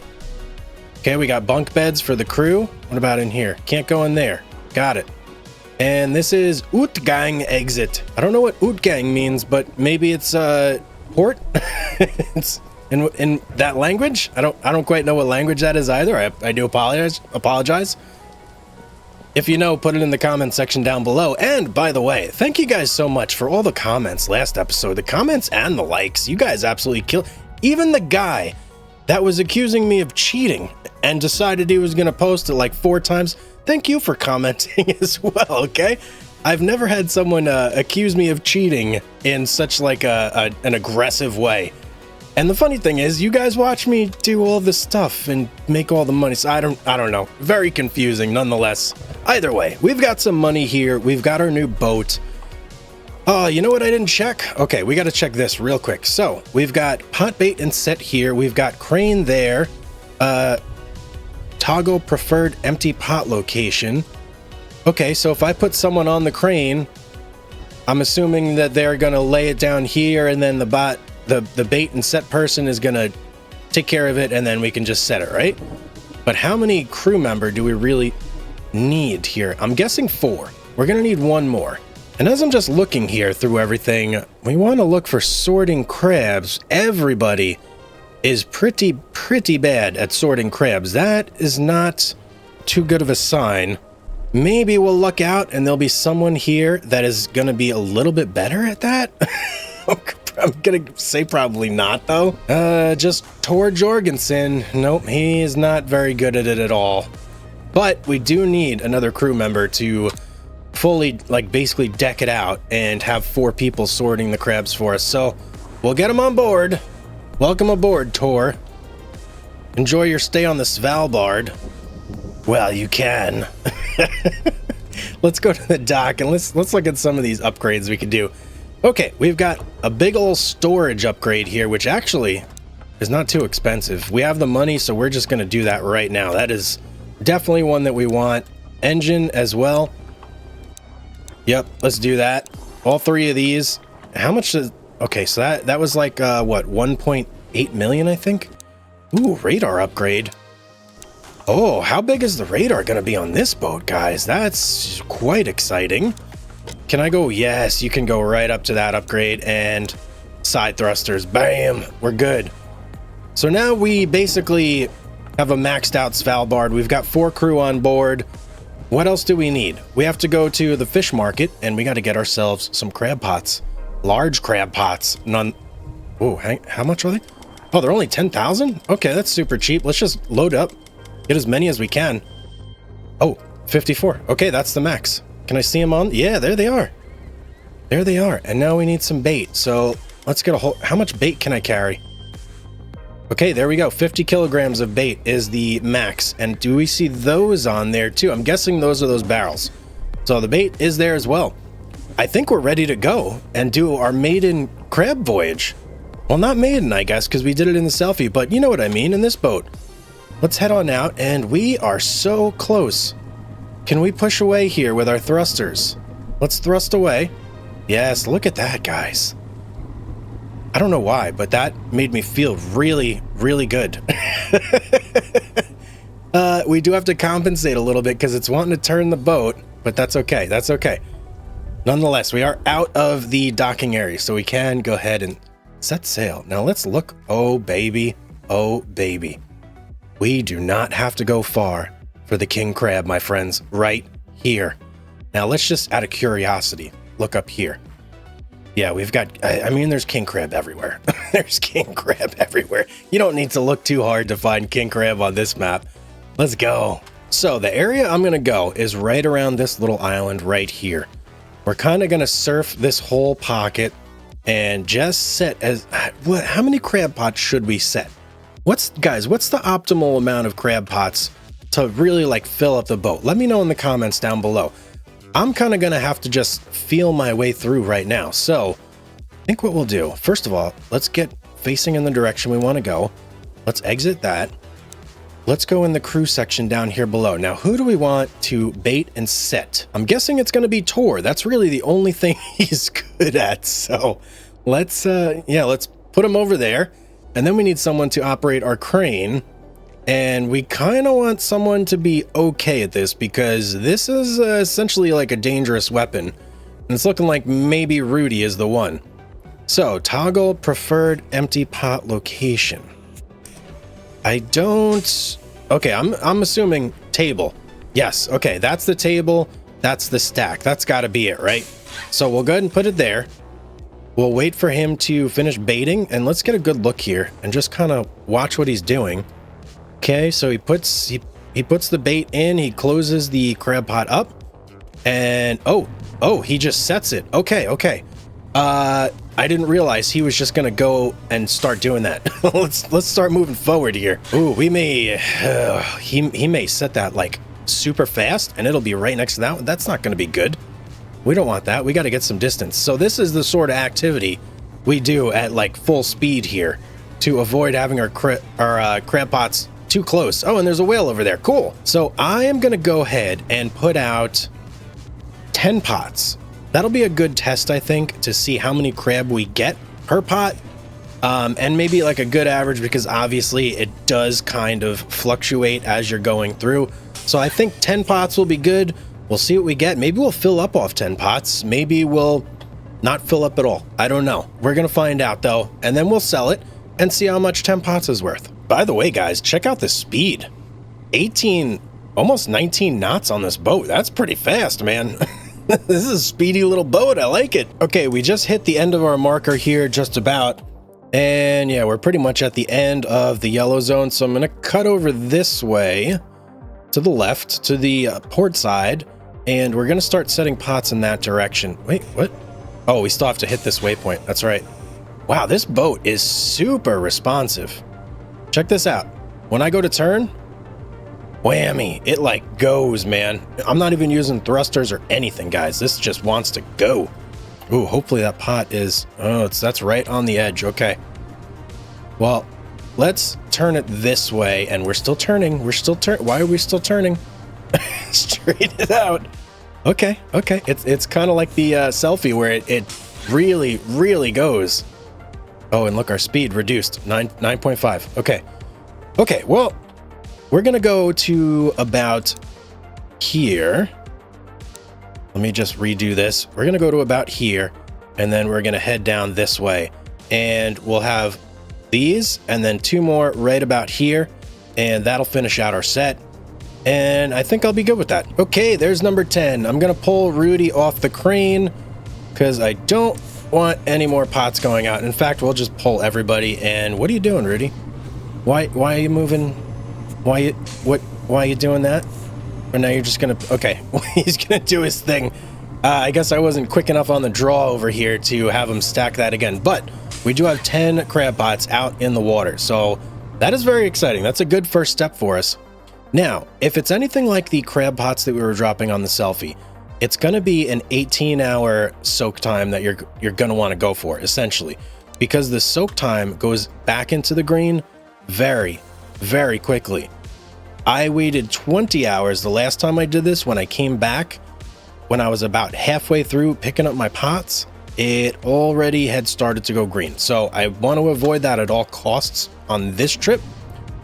Okay, we got bunk beds for the crew. What about in here? Can't go in there. Got it. And this is Utgang exit. I don't know what Utgang means, but maybe it's port. It's in that language. I don't quite know what language that is either. I do apologize. If you know, put it in the comment section down below. And by the way, thank you guys so much for all the comments last episode. The comments and the likes. You guys absolutely killed. Even the guy that was accusing me of cheating and decided he was going to post it like 4 times. Thank you for commenting as well, okay? I've never had someone accuse me of cheating in such like an aggressive way. And the funny thing is, you guys watch me do all this stuff and make all the money, so I don't know. Very confusing nonetheless. Either way, we've got some money here. We've got our new boat. Oh, you know what I didn't check? Okay, we got to check this real quick. So, we've got pot bait and set here. We've got crane there. Toggle preferred empty pot location. Okay, so if I put someone on the crane, I'm assuming that they're going to lay it down here, and then the bait and set person is going to take care of it, and then we can just set it, right? But how many crew member do we really need here? I'm guessing 4. We're going to need 1 more. And as I'm just looking here through everything, we want to look for sorting crabs. Everybody is pretty bad at sorting crabs. That is not too good of a sign. Maybe we'll luck out and there'll be someone here that is going to be a little bit better at that. I'm going to say probably not, though. Just Tor Jorgensen. Nope, he is not very good at it at all. But we do need another crew member to fully, like, basically deck it out and have 4 people sorting the crabs for us. So we'll get them on board. Welcome aboard, Tor. Enjoy your stay on the Svalbard. Well, you can. Let's go to the dock and let's look at some of these upgrades we can do. Okay, we've got a big old storage upgrade here, which actually is not too expensive. We have the money, so we're just going to do that right now. That is definitely one that we want. Engine as well. Yep, let's do that. All 3 of these. How much is... Okay, so that was like, what, 1.8 million, I think? Ooh, radar upgrade. Oh, how big is the radar going to be on this boat, guys? That's quite exciting. Can I go? Yes, you can go right up to that upgrade, and side thrusters. Bam! We're good. So now we basically have a maxed out Svalbard. We've got 4 crew on board. What else do we need? We have to go to the fish market, and we got to get ourselves some crab pots. Large crab pots. None. Oh, how much are they? Oh, they're only 10,000? Okay, that's super cheap. Let's just load up. Get as many as we can. Oh, 54. Okay, that's the max. Can I see them on? Yeah, there they are. There they are. And now we need some bait. So let's get a whole... How much bait can I carry? Okay, there we go. 50 kilograms of bait is the max. And do we see those on there too? I'm guessing those are those barrels. So the bait is there as well. I think we're ready to go and do our maiden crab voyage. Well, not maiden, I guess, because we did it in the selfie, but you know what I mean, in this boat. Let's head on out, and we are so close. Can we push away here with our thrusters? Let's thrust away. Yes, look at that, guys. I don't know why, but that made me feel really good. We do have to compensate a little bit because it's wanting to turn the boat, but that's okay. That's okay. Nonetheless, we are out of the docking area, so we can go ahead and set sail. Now let's look. Oh, baby. Oh, baby. We do not have to go far for the king crab, my friends, right here. Now let's just, out of curiosity, look up here. Yeah, we've got, I mean, there's king crab everywhere. There's king crab everywhere. You don't need to look too hard to find king crab on this map. Let's go. So the area I'm going to go is right around this little island right here. We're kind of going to surf this whole pocket and just set as, how many crab pots should we set? Guys, what's the optimal amount of crab pots to really like fill up the boat? Let me know in the comments down below. I'm kind of going to have to just feel my way through right now. So I think what we'll do, first of all, let's get facing in the direction we want to go. Let's exit that. Let's go in the crew section down here below. Now, who do we want to bait and set? I'm guessing it's going to be Tor. That's really the only thing he's good at. So let's put him over there. And then we need someone to operate our crane. And we kind of want someone to be okay at this because this is essentially like a dangerous weapon. And it's looking like maybe Rudy is the one. So toggle preferred empty pot location. I don't... Okay, I'm assuming table. Yes, okay, that's the table. That's the stack. That's got to be it, right? So we'll go ahead and put it there. We'll wait for him to finish baiting, and let's get a good look here and just kind of watch what he's doing. Okay, so he puts the bait in, he closes the crab pot up, and oh, he just sets it. Okay. I didn't realize he was just gonna go and start doing that. let's start moving forward here. Ooh, we may he may set that like super fast, and it'll be right next to that one. That's not gonna be good. We don't want that. We got to get some distance. So this is the sort of activity we do at like full speed here to avoid having our crab pots too close. Oh, and there's a whale over there. Cool. So I am going to go ahead and put out 10 pots. That'll be a good test, I think, to see how many crab we get per pot. And maybe like a good average, because obviously it does kind of fluctuate as you're going through. So I think 10 pots will be good. We'll see what we get. Maybe we'll fill up off 10 pots. Maybe we'll not fill up at all. I don't know. We're going to find out though. And then we'll sell it and see how much 10 pots is worth. By the way, guys, check out the speed. 18, almost 19 knots on this boat. That's pretty fast, man. This is a speedy little boat. I like it. Okay, we just hit the end of our marker here, just about. And yeah, we're pretty much at the end of the yellow zone. So I'm going to cut over this way to the left, to the port side. And we're going to start setting pots in that direction. Wait, what? Oh, we still have to hit this waypoint. That's right. Wow, this boat is super responsive. Check this out. When I go to turn, whammy, it like goes, man. I'm not even using thrusters or anything, guys. This just wants to go. Ooh, hopefully that pot is... Oh, that's right on the edge. Okay. Well, let's turn it this way. And we're still turning. Why are we still turning? Straight it out. Okay. It's kind of like the selfie where it really goes. Oh, and look, our speed reduced 9.5. Okay, well, we're gonna go to about here. Let me just redo this. We're gonna go to about here, and then we're gonna head down this way, and we'll have these and then 2 more right about here, and that'll finish out our set. And I think I'll be good with that. Okay, there's number 10. I'm gonna pull Rudy off the crane because I don't want any more pots going out. In fact, we'll just pull everybody. And what are you doing, Rudy? Why are you moving? Why are you doing that? Or now you're just gonna... Okay, he's gonna do his thing. I guess I wasn't quick enough on the draw over here to have him stack that again. But we do have 10 crab pots out in the water. So that is very exciting. That's a good first step for us. Now, if it's anything like the crab pots that we were dropping on the selfie, it's going to be an 18-hour soak time that you're going to want to go for, essentially, because the soak time goes back into the green very, very quickly. I waited 20 hours the last time I did this. When I came back, when I was about halfway through picking up my pots, it already had started to go green. So I want to avoid that at all costs on this trip,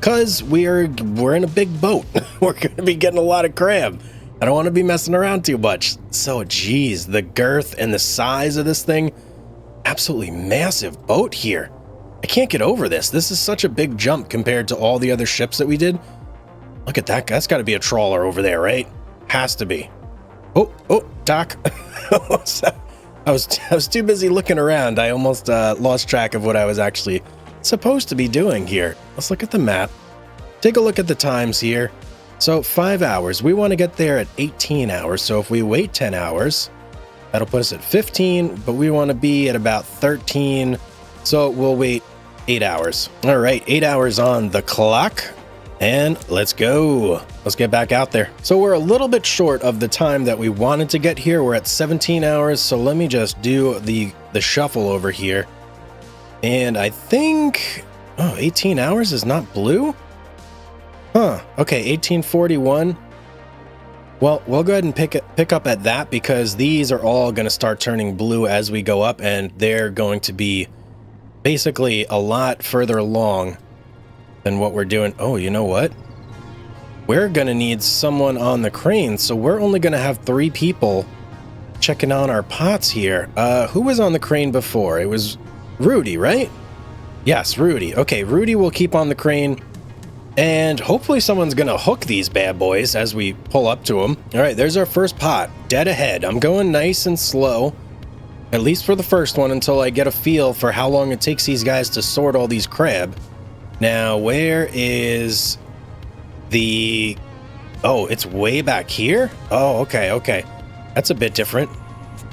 because we're in a big boat. We're going to be getting a lot of crab. I don't want to be messing around too much. So, geez, the girth and the size of this thing, absolutely massive boat here. I can't get over this. This is such a big jump compared to all the other ships that we did. Look at that. That's got to be a trawler over there, right? Has to be. Oh, Doc. I was too busy looking around. I almost lost track of what I was actually supposed to be doing here. Let's look at the map. Take a look at the times here. So 5 hours. We want to get there at 18 hours. So if we wait 10 hours, that'll put us at 15, but we want to be at about 13. So we'll wait 8 hours. All right, 8 hours on the clock. And let's go. Let's get back out there. So we're a little bit short of the time that we wanted to get here. We're at 17 hours. So let me just do the shuffle over here. And I think, 18 hours is not blue? Huh, okay, 1841. Well, we'll go ahead and pick up at that, because these are all going to start turning blue as we go up, and they're going to be basically a lot further along than what we're doing. Oh, you know what? We're going to need someone on the crane, so we're only going to have 3 people checking on our pots here. Who was on the crane before? It was Rudy, right? Yes, Rudy. Okay, Rudy will keep on the crane, and hopefully someone's gonna hook these bad boys as we pull up to them. All right, there's our first pot, dead ahead. I'm going nice and slow. at least for the first one, until I get a feel for how long it takes these guys to sort all these crab. Now, where is the... Oh, it's way back here? Oh, okay, okay. That's a bit different.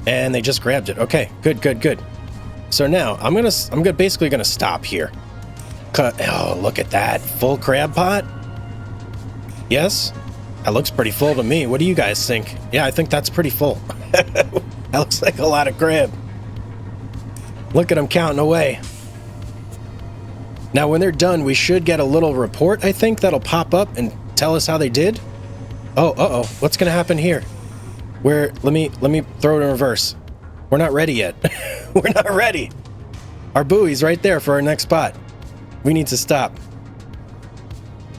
And they just grabbed it. Okay, good, good, good. So now, I'm basically gonna stop here. Oh, look at that. Full crab pot? Yes? That looks pretty full to me. What do you guys think? Yeah, I think that's pretty full. That looks like a lot of crab. Look at them counting away. Now, when they're done, we should get a little report, I think, that'll pop up and tell us how they did. Oh, uh-oh. What's going to happen here? Let me throw it in reverse. We're not ready yet. We're not ready. Our buoy's right there for our next spot. We need to stop.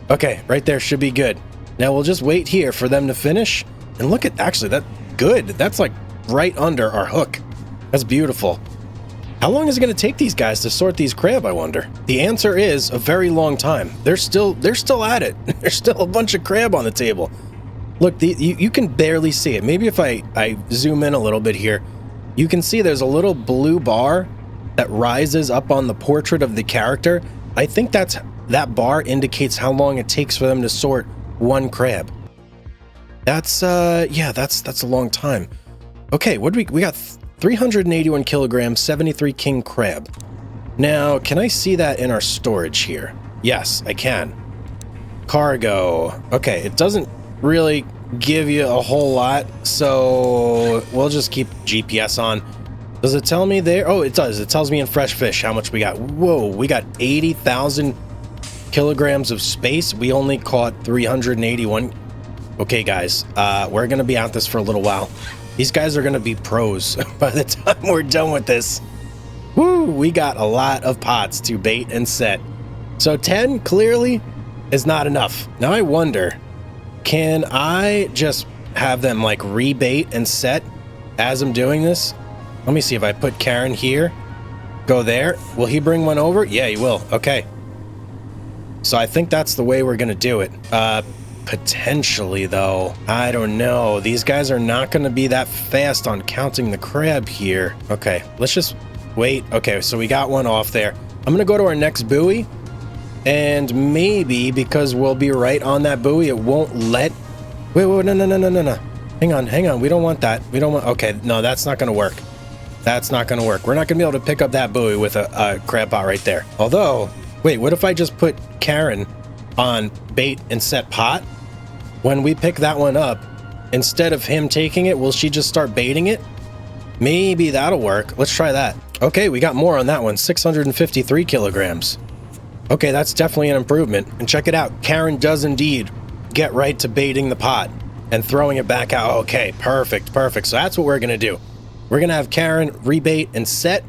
Okay, right there should be good. Now, we'll just wait here for them to finish. And look at, actually, that's good. That's like right under our hook. That's beautiful. How long is it going to take these guys to sort these crab, I wonder? The answer is a very long time. They're still at it. There's still a bunch of crab on the table. Look, you can barely see it. Maybe if I zoom in a little bit here, you can see there's a little blue bar that rises up on the portrait of the character. I think that bar indicates how long it takes for them to sort one crab. That's yeah, that's a long time. Okay, what do we got? 381 kilograms, 73 king crab. Now, can I see that in our storage here? Yes, I can. Cargo. Okay, it doesn't really give you a whole lot, so we'll just keep GPS on. Does it tell me there? Oh, it does. It tells me in fresh fish how much we got. Whoa, we got 80,000 kilograms of space. We only caught 381. Okay, guys, we're going to be at this for a little while. These guys are going to be pros by the time we're done with this. Woo, we got a lot of pots to bait and set. So 10 clearly is not enough. Now I wonder, can I just have them like rebait and set as I'm doing this? Let me see if I put Karen here, go there. Will he bring one over? Yeah, he will. Okay. So I think that's the way we're going to do it. Potentially, though, I don't know. These guys are not going to be that fast on counting the crab here. Okay, let's just wait. Okay, so we got one off there. I'm going to go to our next buoy, and maybe because we'll be right on that buoy, it won't let... Wait, no. Hang on. We don't want that. We don't want... Okay, no, that's not going to work. That's not going to work. We're not going to be able to pick up that buoy with a crab pot right there. Although, wait, what if I just put Karen on bait and set pot? When we pick that one up, instead of him taking it, will she just start baiting it? Maybe that'll work. Let's try that. Okay, we got more on that one. 653 kilograms. Okay, that's definitely an improvement. And check it out. Karen does indeed get right to baiting the pot and throwing it back out. Okay, perfect. So that's what we're going to do. We're going to have Karen rebait and set,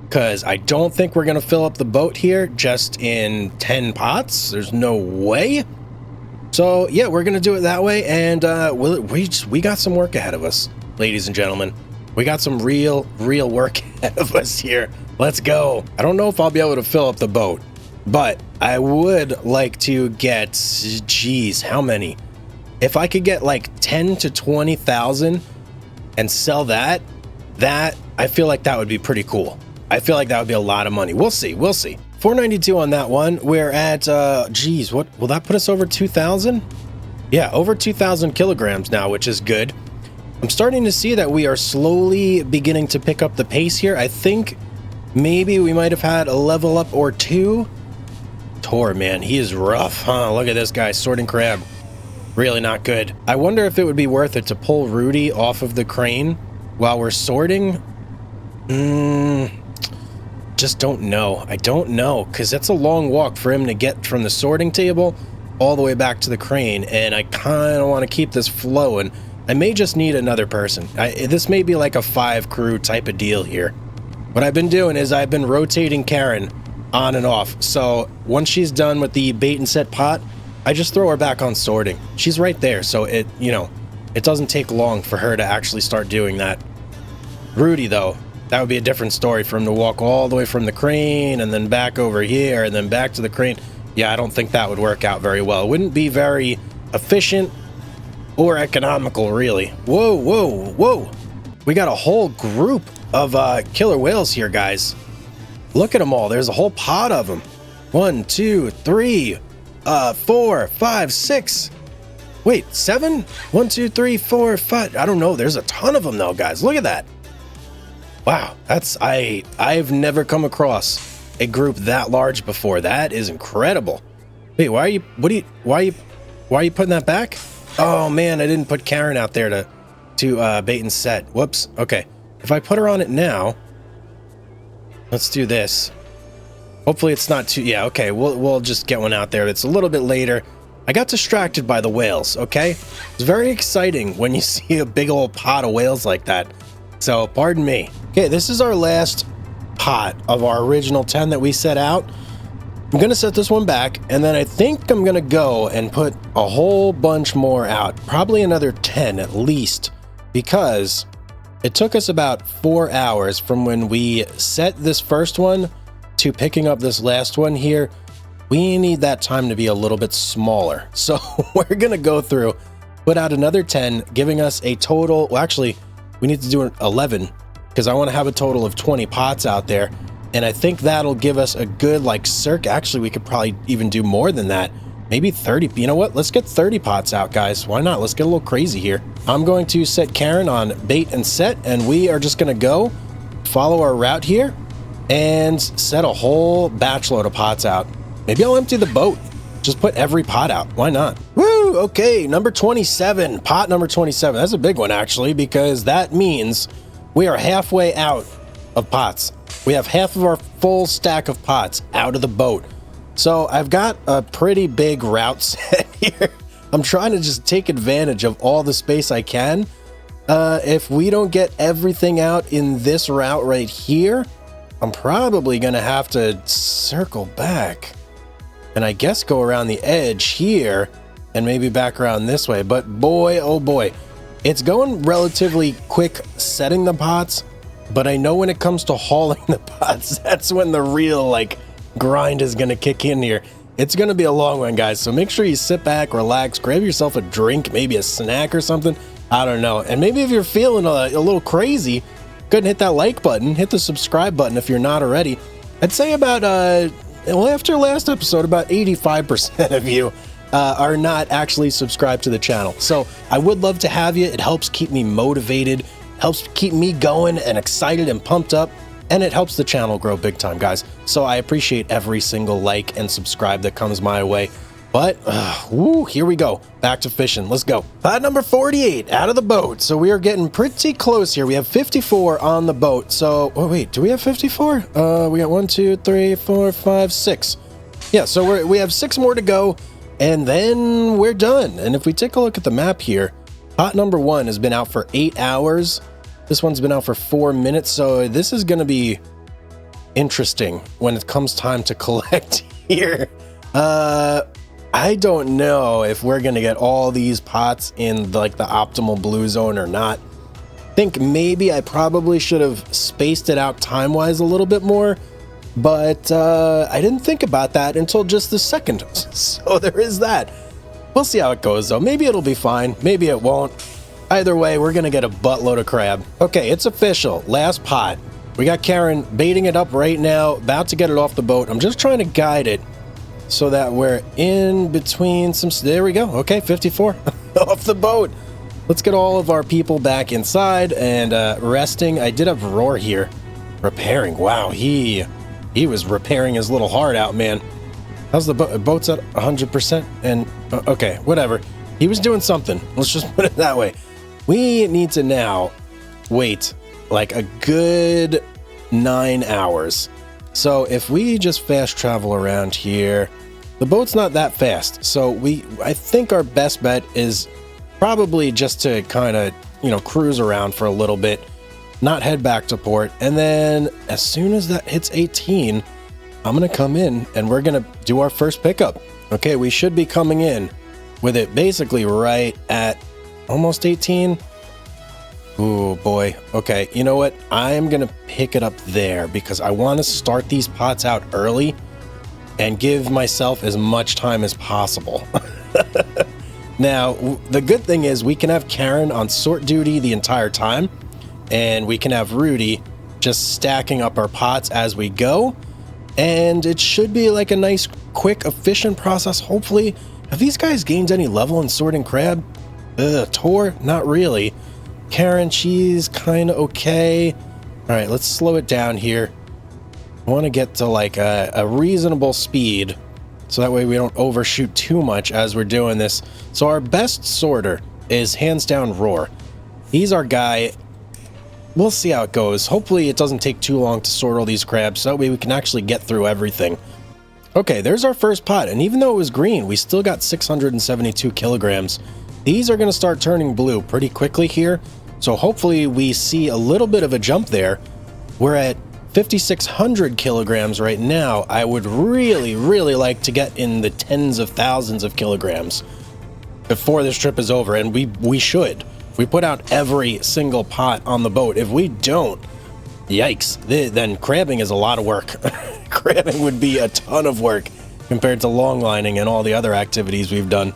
because I don't think we're going to fill up the boat here just in 10 pots. There's no way. So yeah, we're going to do it that way. And we got some work ahead of us, ladies and gentlemen. We got some real work ahead of us here. Let's go. I don't know if I'll be able to fill up the boat, but I would like to get, geez, how many? If I could get like 10 to 20,000 and sell that, I feel like that would be pretty cool. I feel like that would be a lot of money. We'll see. 492 on that one. We're at, geez, what will that put us over 2,000? Yeah, over 2,000 kilograms now, which is good. I'm starting to see that we are slowly beginning to pick up the pace here. I think maybe we might have had a level up or two. Tor, man, he is rough, huh? Look at this guy sorting crab. Really not good. I wonder if it would be worth it to pull Rudy off of the crane while we're sorting. Just don't know. I don't know, because it's a long walk for him to get from the sorting table all the way back to the crane, and I kind of want to keep this flowing. I may just need another person. This may be like a 5 crew type of deal here. What I've been doing is I've been rotating Karen on and off, so once she's done with the bait and set pot, I just throw her back on sorting. She's right there, so it doesn't take long for her to actually start doing that. Rudy, though, that would be a different story for him to walk all the way from the crane and then back over here and then back to the crane. Yeah, I don't think that would work out very well. It wouldn't be very efficient or economical, really. Whoa. We got a whole group of killer whales here, guys. Look at them all. There's a whole pod of them. 1, 2, 3, 4, 5, 6. Wait, 7? 1, 2, 3, 4, 5. I don't know. There's a ton of them though, guys. Look at that. Wow, I've never come across a group that large before. That is incredible. Wait, why are you putting that back? Oh man, I didn't put Karen out there to bait and set. Whoops. Okay. If I put her on it now, let's do this. Hopefully it's not too, yeah, okay, we'll just get one out there. It's a little bit later. I got distracted by the whales, okay? It's very exciting when you see a big old pot of whales like that. So, pardon me. Okay, this is our last pot of our original 10 that we set out. I'm gonna set this one back, and then I think I'm gonna go and put a whole bunch more out. Probably another 10 at least, because it took us about 4 hours from when we set this first one to picking up this last one here. We need that time to be a little bit smaller. So we're gonna go through, put out another 10, giving us a total, well actually, we need to do 11, because I wanna have a total of 20 pots out there. And I think that'll give us a good actually we could probably even do more than that. Maybe 30, you know what? Let's get 30 pots out, guys. Why not? Let's get a little crazy here. I'm going to set Karen on bait and set, and we are just gonna go follow our route here and set a whole batch load of pots out. Maybe I'll empty the boat. Just put every pot out. Why not? Woo! Okay, number 27. Pot number 27. That's a big one, actually, because that means we are halfway out of pots. We have half of our full stack of pots out of the boat. So I've got a pretty big route set here. I'm trying to just take advantage of all the space I can. If we don't get everything out in this route right here, I'm probably gonna have to circle back and I guess go around the edge here and maybe back around this way. But boy, oh boy, it's going relatively quick setting the pots, but I know when it comes to hauling the pots, that's when the real grind is gonna kick in here. It's gonna be a long one, guys, so make sure you sit back, relax, grab yourself a drink, maybe a snack or something. I don't know. And maybe if you're feeling a little crazy, go ahead and hit that like button, hit the subscribe button if you're not already. I'd say about well, after last episode, about 85% of you are not actually subscribed to the channel. So I would love to have you. It helps keep me motivated, helps keep me going and excited and pumped up, and it helps the channel grow big time, guys. So I appreciate every single like and subscribe that comes my way. But woo, here we go, back to fishing. Let's go. Pot number 48 out of the boat. So we are getting pretty close here. We have 54 on the boat. So oh wait, do we have 54? We got 1, 2, 3, 4, 5, 6. Yeah, so we have 6 more to go, and then we're done. And if we take a look at the map here, pot number 1 has been out for 8 hours. This one's been out for 4 minutes. So this is going to be interesting when it comes time to collect here. I don't know if we're going to get all these pots in the optimal blue zone or not. I think maybe I probably should have spaced it out time-wise a little bit more, but I didn't think about that until just the second. So there is that. We'll see how it goes, though. Maybe it'll be fine. Maybe it won't. Either way, we're going to get a buttload of crab. Okay, it's official. Last pot. We got Karen baiting it up right now, about to get it off the boat. I'm just trying to guide it so that we're in between some... There we go. Okay, 54 off the boat. Let's get all of our people back inside and resting. I did have Roar here repairing. Wow, he was repairing his little heart out, man. How's the boat? Boat's at 100%. And okay, whatever. He was doing something. Let's just put it that way. We need to now wait a good 9 hours. So if we just fast travel around here, the boat's not that fast. So I think our best bet is probably just to kind of, cruise around for a little bit, not head back to port. And then as soon as that hits 18, I'm going to come in and we're going to do our first pickup. Okay, we should be coming in with it basically right at almost 18. Ooh, boy. Okay, you know what? I'm going to pick it up there because I want to start these pots out early and give myself as much time as possible. Now, the good thing is we can have Karen on sort duty the entire time. and we can have Rudy just stacking up our pots as we go. And it should be like a nice, quick, efficient process. Hopefully, have these guys gained any level in sorting crab? Tor, not really. Karen, she's kind of okay. All right, let's slow it down here. I want to get to like a reasonable speed, so that way we don't overshoot too much as we're doing this. So our best sorter is hands down Roar. He's our guy. We'll see how it goes. Hopefully it doesn't take too long to sort all these crabs, so that way we can actually get through everything. Okay, there's our first pot, and even though it was green, we still got 672 kilograms. These are going to start turning blue pretty quickly here, so hopefully we see a little bit of a jump there. We're at 5,600 kilograms right now. I would really, really like to get in the tens of thousands of kilograms before this trip is over, and we should. We put out every single pot on the boat. If we don't, yikes, then crabbing is a lot of work. Crabbing would be a ton of work compared to long lining and all the other activities we've done.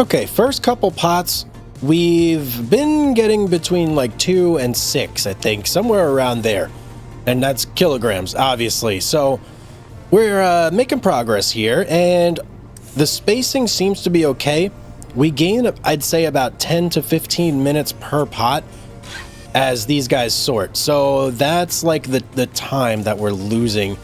Okay, first couple pots, we've been getting between like 2 and 6, I think, somewhere around there. And that's kilograms, obviously. So we're making progress here, and the spacing seems to be okay. We gain, I'd say, about 10 to 15 minutes per pot as these guys sort. So that's like the time that we're losing.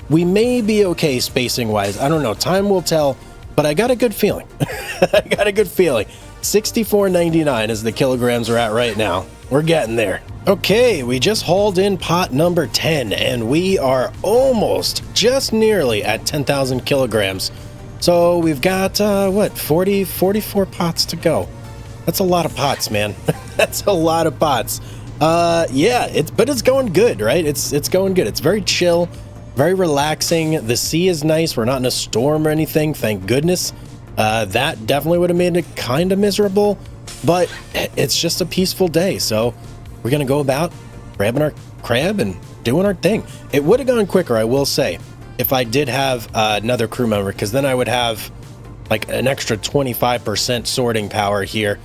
We may be okay spacing-wise. I don't know. Time will tell, but I got a good feeling. I got a good feeling. 64.99 is the kilograms we're at right now. We're getting there. Okay, we just hauled in pot number 10, and we are almost, just nearly at 10,000 kilograms. So we've got, what, 44 pots to go. That's a lot of pots, man. That's a lot of pots. Yeah, but it's going good, right? It's going good. It's very chill, very relaxing. The sea is nice. We're not in a storm or anything, thank goodness. That definitely would have made it kind of miserable, but it's just a peaceful day. So we're going to go about grabbing our crab and doing our thing. It would have gone quicker, I will say, if I did have another crew member, because then I would have like an extra 25% sorting power here.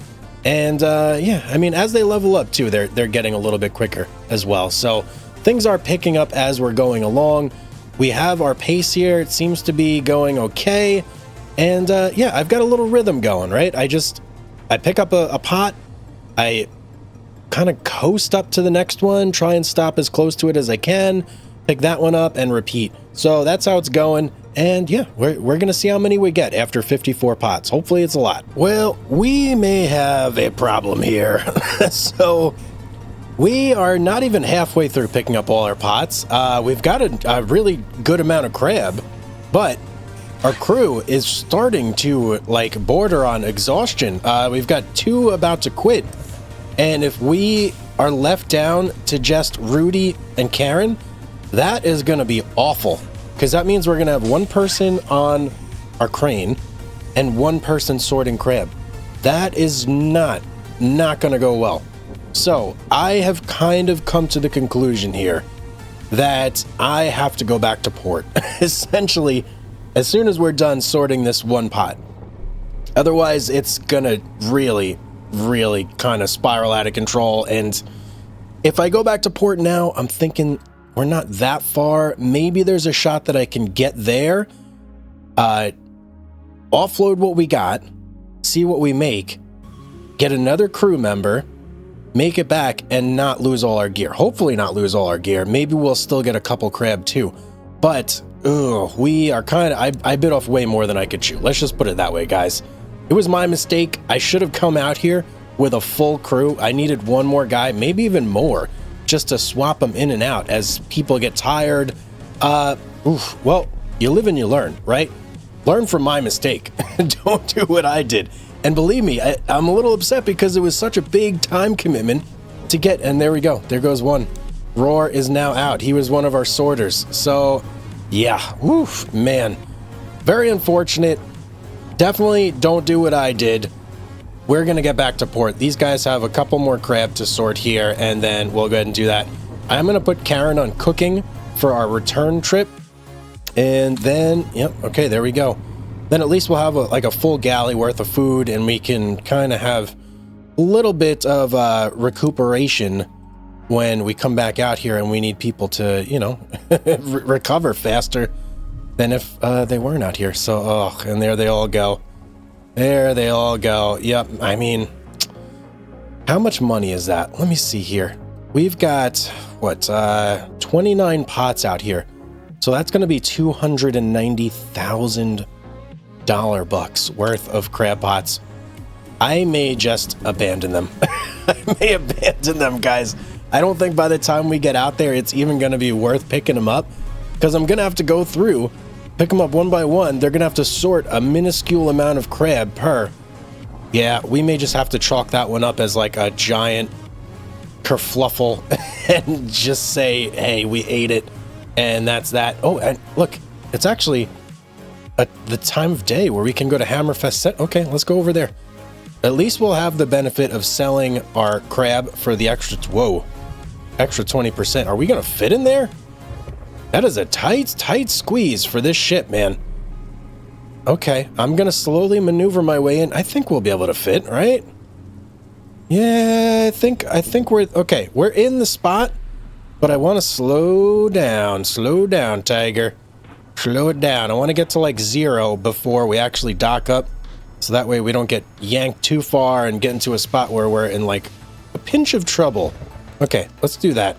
And yeah, I mean, as they level up too, they're getting a little bit quicker as well. So things are picking up as we're going along. We have our pace here. It seems to be going okay. And yeah, I've got a little rhythm going, right? I pick up a pot. I kind of coast up to the next one, try and stop as close to it as I can, pick that one up and repeat. So that's how it's going. And yeah, we're going to see how many we get after 54 pots. Hopefully it's a lot. Well, we may have a problem here. So we are not even halfway through picking up all our pots. We've got a really good amount of crab, but our crew is starting to like border on exhaustion. We've got 2 about to quit. And if we are left down to just Rudy and Karen, that is going to be awful, because that means we're going to have 1 person on our crane and 1 person sorting crab. That is not going to go well. So I have kind of come to the conclusion here that I have to go back to port, essentially, as soon as we're done sorting this 1 pot. Otherwise, it's going to really kind of spiral out of control. And if I go back to port now, I'm thinking we're not that far. Maybe there's a shot that I can get there, offload what we got, see what we make, get another crew member, make it back, and not lose all our gear. Hopefully not lose all our gear. Maybe we'll still get a couple crab too. But we are kind of, I bit off way more than I could chew. Let's just put it that way, guys. It was my mistake. I should have come out here with a full crew. I needed 1 more guy, maybe even more, just to swap them in and out as people get tired. Well, you live and you learn, right? Learn from my mistake. Don't do what I did. And believe me, I'm a little upset because it was such a big time commitment to get, and there we go. There goes 1. Roar is now out. He was one of our sorters. So yeah, woof, man, very unfortunate. Definitely don't do what I did. We're going to get back to port. These guys have a couple more crab to sort here, and then we'll go ahead and do that. I'm going to put Karen on cooking for our return trip. And then, yep, okay, there we go. Then at least we'll have a full galley worth of food, and we can kind of have a little bit of recuperation when we come back out here and we need people to, you know, recover faster than if they weren't out here. So, oh, and there they all go. There they all go. Yep, I mean, how much money is that? Let me see here. We've got, what, 29 pots out here. So that's going to be $290,000 bucks worth of crab pots. I may just abandon them. I may abandon them, guys. I don't think by the time we get out there, it's even going to be worth picking them up, because I'm going to have to go through, pick them up one by one. They're going to have to sort a minuscule amount of crab per. Yeah, we may just have to chalk that one up as like a giant kerfluffle and just say, hey, we ate it. And that's that. Oh, and look, it's actually the time of day where we can go to Hammerfest. Okay, let's go over there. At least we'll have the benefit of selling our crab for the extra, extra 20%. Are we going to fit in there? That is a tight squeeze for this ship, man. Okay, I'm going to slowly maneuver my way in. I think we'll be able to fit, right? Yeah, I think we're, okay, we're in the spot, but I want to slow down, Tiger. Slow it down. I want to get to like 0 before we actually dock up, so that way we don't get yanked too far and get into a spot where we're in like a pinch of trouble. Okay, let's do that.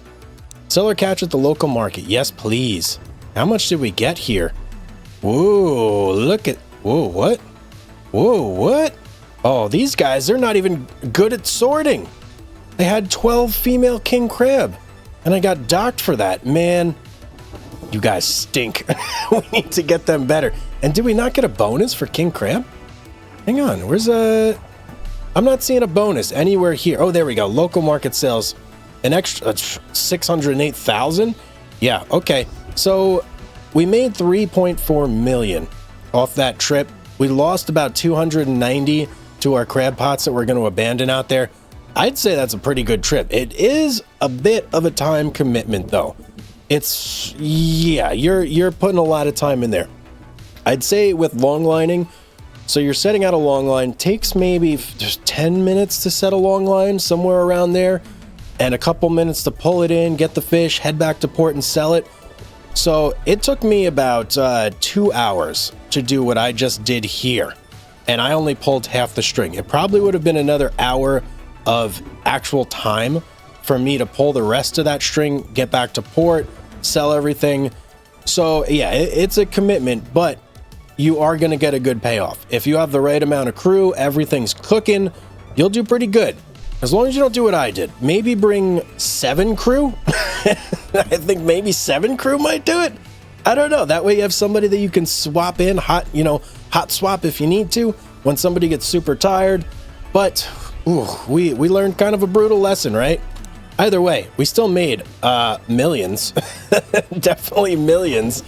Seller catch at the local market. Yes, please. How much did we get here? Whoa, look at, whoa, what? Whoa, what? Oh, these guys, they're not even good at sorting. They had 12 female king crab, and I got docked for that. Man, you guys stink. We need to get them better. And did we not get a bonus for king crab? Hang on, where's I'm not seeing a bonus anywhere here. Oh, there we go. Local market sales. An extra 608,000? Yeah, okay. So we made 3.4 million off that trip. We lost about 290 to our crab pots that we're going to abandon out there. I'd say that's a pretty good trip. It is a bit of a time commitment though. It's, yeah, you're putting a lot of time in there. I'd say with long lining, so you're setting out a long line, takes maybe just 10 minutes to set a long line, somewhere around there, and a couple minutes to pull it in, get the fish, head back to port and sell it. So it took me about 2 hours to do what I just did here, and I only pulled half the string. It probably would have been another hour of actual time for me to pull the rest of that string, get back to port, sell everything. So yeah, it's a commitment, but you are going to get a good payoff. If you have the right amount of crew, everything's cooking, you'll do pretty good. As long as you don't do what I did. Maybe bring 7 crew. I think maybe 7 crew might do it. I don't know. That way you have somebody that you can swap in, hot swap if you need to, when somebody gets super tired. But ooh, we learned kind of a brutal lesson, right? Either way, we still made millions. Definitely millions.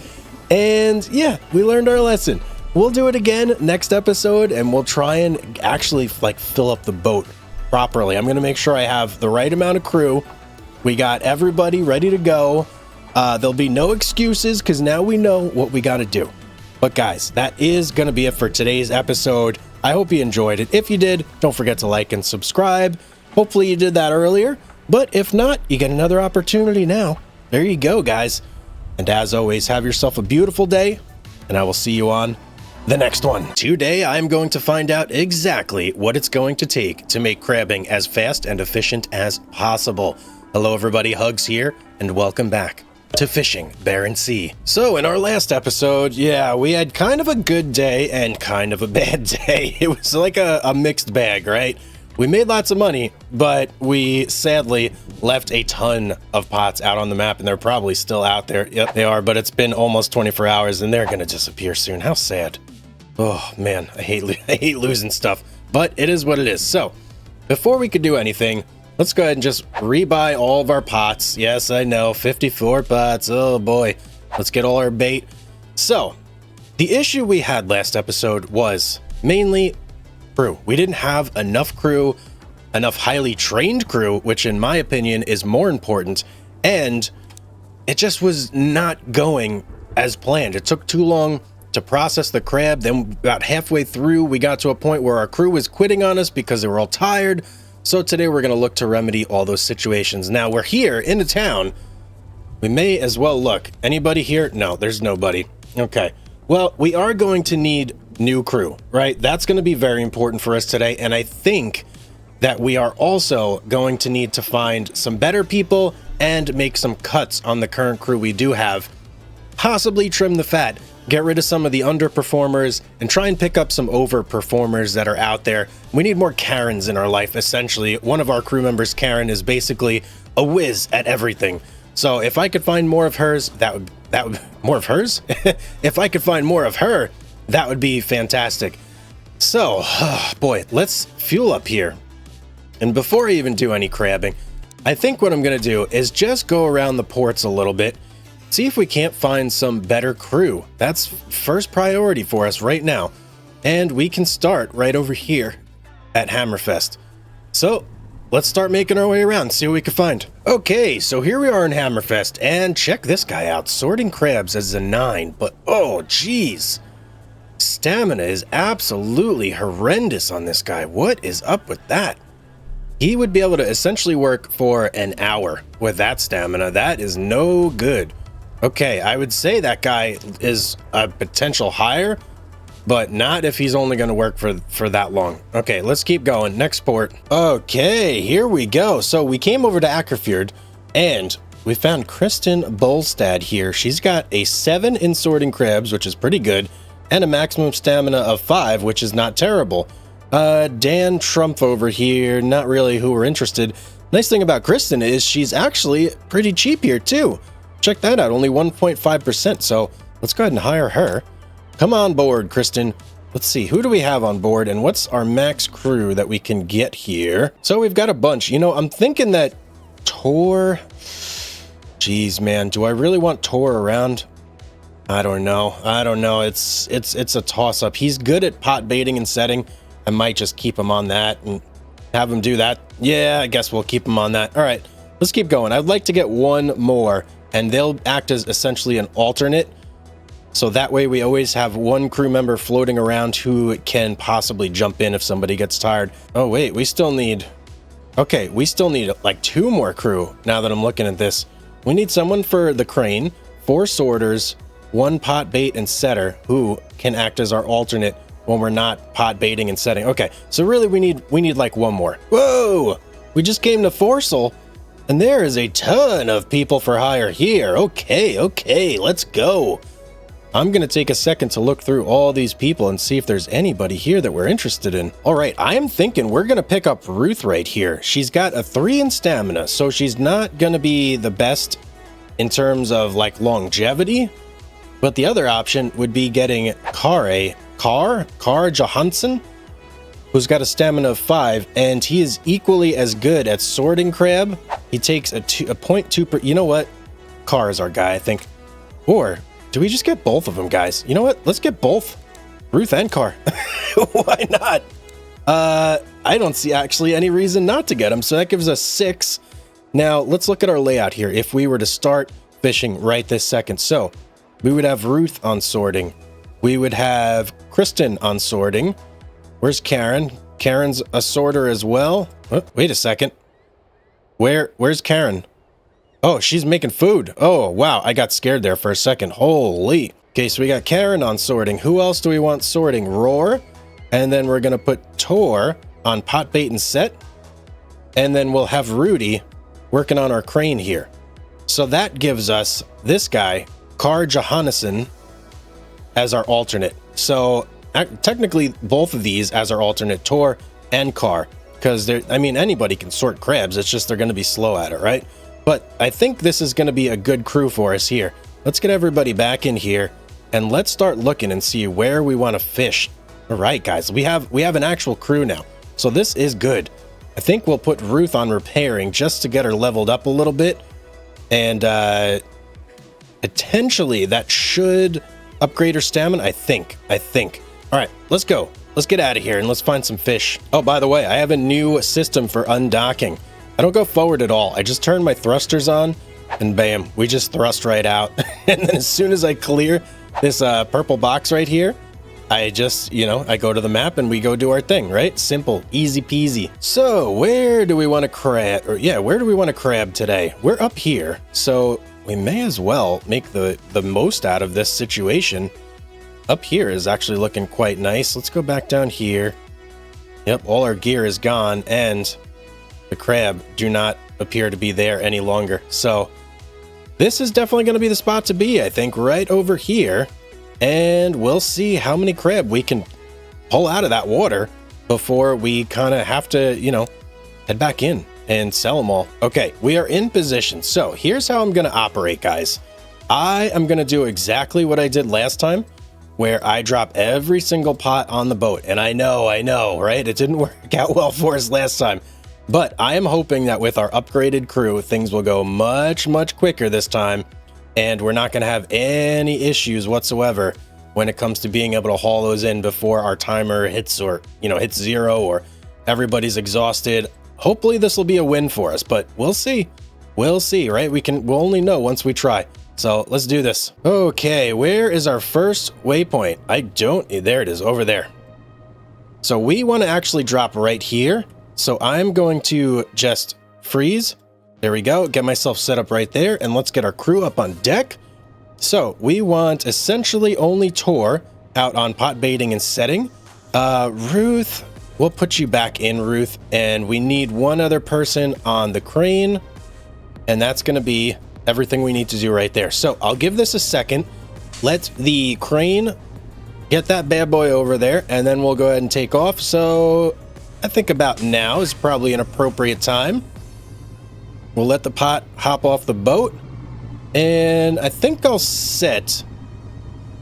And yeah, we learned our lesson. We'll do it again next episode, and we'll try and actually like fill up the boat properly. I'm going to make sure I have the right amount of crew. We got everybody ready to go. There'll be no excuses because now we know what we got to do. But guys, that is going to be it for today's episode. I hope you enjoyed it. If you did, don't forget to like and subscribe. Hopefully you did that earlier, but if not, you get another opportunity now. There you go, guys. And as always, have yourself a beautiful day, and I will see you on the next one. Today, I'm going to find out exactly what it's going to take to make crabbing as fast and efficient as possible. Hello, everybody. Hugs here, and welcome back to Fishing Barents Sea. So in our last episode, yeah, we had kind of a good day and kind of a bad day. It was like a mixed bag, right? We made lots of money, but we sadly left a ton of pots out on the map, and they're probably still out there. Yep, they are, but it's been almost 24 hours, and they're going to disappear soon. How sad. Oh, man, I hate losing stuff, but it is what it is. So, before we could do anything, let's go ahead and just rebuy all of our pots. Yes, I know, 54 pots. Oh, boy. Let's get all our bait. So, the issue we had last episode was mainly crew. We didn't have enough crew, enough highly trained crew, which in my opinion is more important, and it just was not going as planned. It took too long to process the crab. Then about halfway through, we got to a point where our crew was quitting on us because they were all tired. So today we're going to look to remedy all those situations. Now we're here in the town. We may as well look. Anybody here? No, there's nobody. Okay. Well, we are going to need new crew, right? That's going to be very important for us today. And I think that we are also going to need to find some better people and make some cuts on the current crew we do have. Possibly trim the fat, get rid of some of the underperformers, and try and pick up some overperformers that are out there. We need more Karens in our life, essentially. One of our crew members, Karen, is basically a whiz at everything. So if I could find more of hers, that would more of hers? If I could find more of her, that would be fantastic. So, boy, let's fuel up here. And before I even do any crabbing, I think what I'm going to do is just go around the ports a little bit, see if we can't find some better crew. That's first priority for us right now. And we can start right over here at Hammerfest. So let's start making our way around, see what we can find. Okay, so here we are in Hammerfest, and check this guy out. Sorting crabs as a 9, but oh geez. Stamina is absolutely horrendous on this guy. What is up with that? He would be able to essentially work for an hour with that stamina. That is no good. Okay, I would say that guy is a potential hire, but not if he's only going to work for that long. Okay, let's keep going. Next port. Okay, here we go. So we came over to Ackerfjord, and we found Kristen Bolstad here. She's got a 7 in sorting crabs, which is pretty good, and a maximum stamina of 5, which is not terrible. Dan Trump over here, not really who we're interested. Nice thing about Kristen is she's actually pretty cheap here too. Check that out, only 1.5%, so let's go ahead and hire her. Come on board, Kristen. Let's see, who do we have on board and what's our max crew that we can get here? So we've got a bunch. You know, I'm thinking that Tor... Jeez, man, do I really want Tor around? I don't know. It's a toss-up. He's good at pot baiting and setting. I might just keep him on that and have him do that. Yeah, I guess we'll keep him on that. All right, let's keep going. I'd like to get one more, and they'll act as essentially an alternate. So that way we always have one crew member floating around who can possibly jump in if somebody gets tired. Oh, wait, we still need... Okay, we still need like 2 more crew now that I'm looking at this. We need someone for the crane, 4 sorters, 1 pot bait and setter who can act as our alternate when we're not pot baiting and setting. Okay, so really we need like 1 more. Whoa! We just came to Forsel, and there is a ton of people for hire here. Okay, let's go. I'm gonna take a second to look through all these people and see if there's anybody here that we're interested in. All right, I am thinking we're gonna pick up Ruth right here. She's got a 3 in stamina, so she's not gonna be the best in terms of like longevity, but the other option would be getting Carl Johansson, who's got a stamina of 5, and he is equally as good at sorting crab. He takes a 0.2 You know what? Carr is our guy, I think. Or do we just get both of them, guys? You know what? Let's get both. Ruth and Carr. Why not? I don't see actually any reason not to get them, so that gives us 6. Now, let's look at our layout here. If we were to start fishing right this second, so we would have Ruth on sorting. We would have Kristen on sorting. Where's Karen? Karen's a sorter as well. Oh, wait a second. Where's Karen? Oh, she's making food. Oh, wow. I got scared there for a second. Holy. Okay, so we got Karen on sorting. Who else do we want sorting? Roar. And then we're going to put Tor on pot bait and set. And then we'll have Rudy working on our crane here. So that gives us this guy, Carl Johannesson, as our alternate. So technically both of these as our alternate, Tor and Carr, because I mean, anybody can sort crabs. It's just they're going to be slow at it, right? But I think this is going to be a good crew for us here. Let's get everybody back in here and let's start looking and see where we want to fish. All right, guys, we have an actual crew now. So this is good. I think we'll put Ruth on repairing just to get her leveled up a little bit. And potentially that should upgrade her stamina, I think. All right, let's go. Let's get out of here and let's find some fish. Oh, by the way, I have a new system for undocking. I don't go forward at all. I just turn my thrusters on and bam, we just thrust right out. And then as soon as I clear this purple box right here, I just, I go to the map and we go do our thing, right? Simple, easy peasy. So where do we want to crab? Where do we want to crab today? We're up here, so we may as well make the most out of this situation. Up here is actually looking quite nice. Let's go back down here. Yep, all our gear is gone, and the crab do not appear to be there any longer. So this is definitely going to be the spot to be, I think, right over here. And we'll see how many crab we can pull out of that water before we kind of have to, head back in and sell them all. Okay, we are in position. So here's how I'm going to operate, guys. I am going to do exactly what I did last time, where I drop every single pot on the boat. And I know, right? It didn't work out well for us last time. But I am hoping that with our upgraded crew, things will go much, much quicker this time. And we're not going to have any issues whatsoever when it comes to being able to haul those in before our timer hits or, hits 0 or everybody's exhausted. Hopefully this will be a win for us, but we'll see. We'll see, right? We'll only know once we try. So let's do this. Okay, where is our first waypoint? There it is, over there. So we want to actually drop right here. So I'm going to just freeze. There we go. Get myself set up right there, and let's get our crew up on deck. So we want essentially only Tor out on pot baiting and setting. Ruth, we'll put you back in, Ruth, and we need one other person on the crane, and that's going to be everything we need to do right there. So I'll give this a second. Let the crane get that bad boy over there, and then we'll go ahead and take off. So I think about now is probably an appropriate time. We'll let the pot hop off the boat, and I think I'll set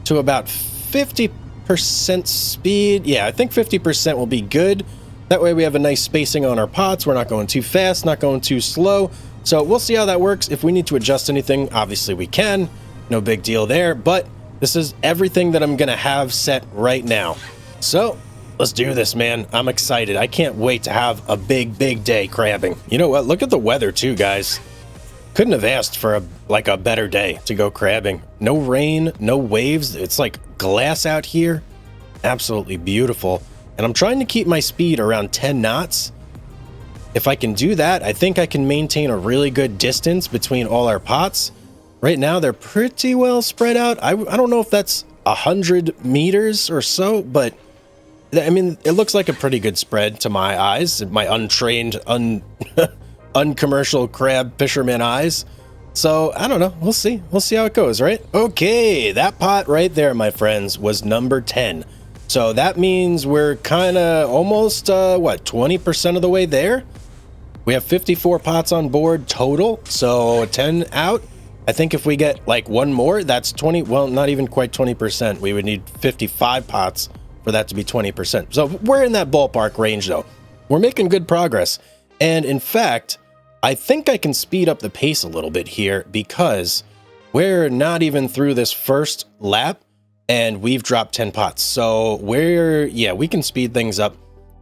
to about 50% speed. Yeah, I think 50% will be good. That way we have a nice spacing on our pots. We're not going too fast, not going too slow. So we'll see how that works. If we need to adjust anything, obviously we can. No big deal there, but this is everything that I'm going to have set right now. So let's do this, man. I'm excited. I can't wait to have a big day crabbing. You know what? Look at the weather too, guys. Couldn't have asked for a better day to go crabbing. No rain, no waves. It's like glass out here. Absolutely beautiful. And I'm trying to keep my speed around 10 knots. If I can do that, I think I can maintain a really good distance between all our pots. Right now, they're pretty well spread out. I don't know if that's 100 meters or so, but I mean, it looks like a pretty good spread to my eyes, my untrained, uncommercial crab fisherman eyes. So I don't know. We'll see. We'll see how it goes, right? Okay, that pot right there, my friends, was number 10. So that means we're kind of almost, 20% of the way there? We have 54 pots on board total, so 10 out. I think if we get like one more, that's 20, well, not even quite 20%. We would need 55 pots for that to be 20%. So we're in that ballpark range though. We're making good progress. And in fact, I think I can speed up the pace a little bit here because we're not even through this first lap and we've dropped 10 pots. So we can speed things up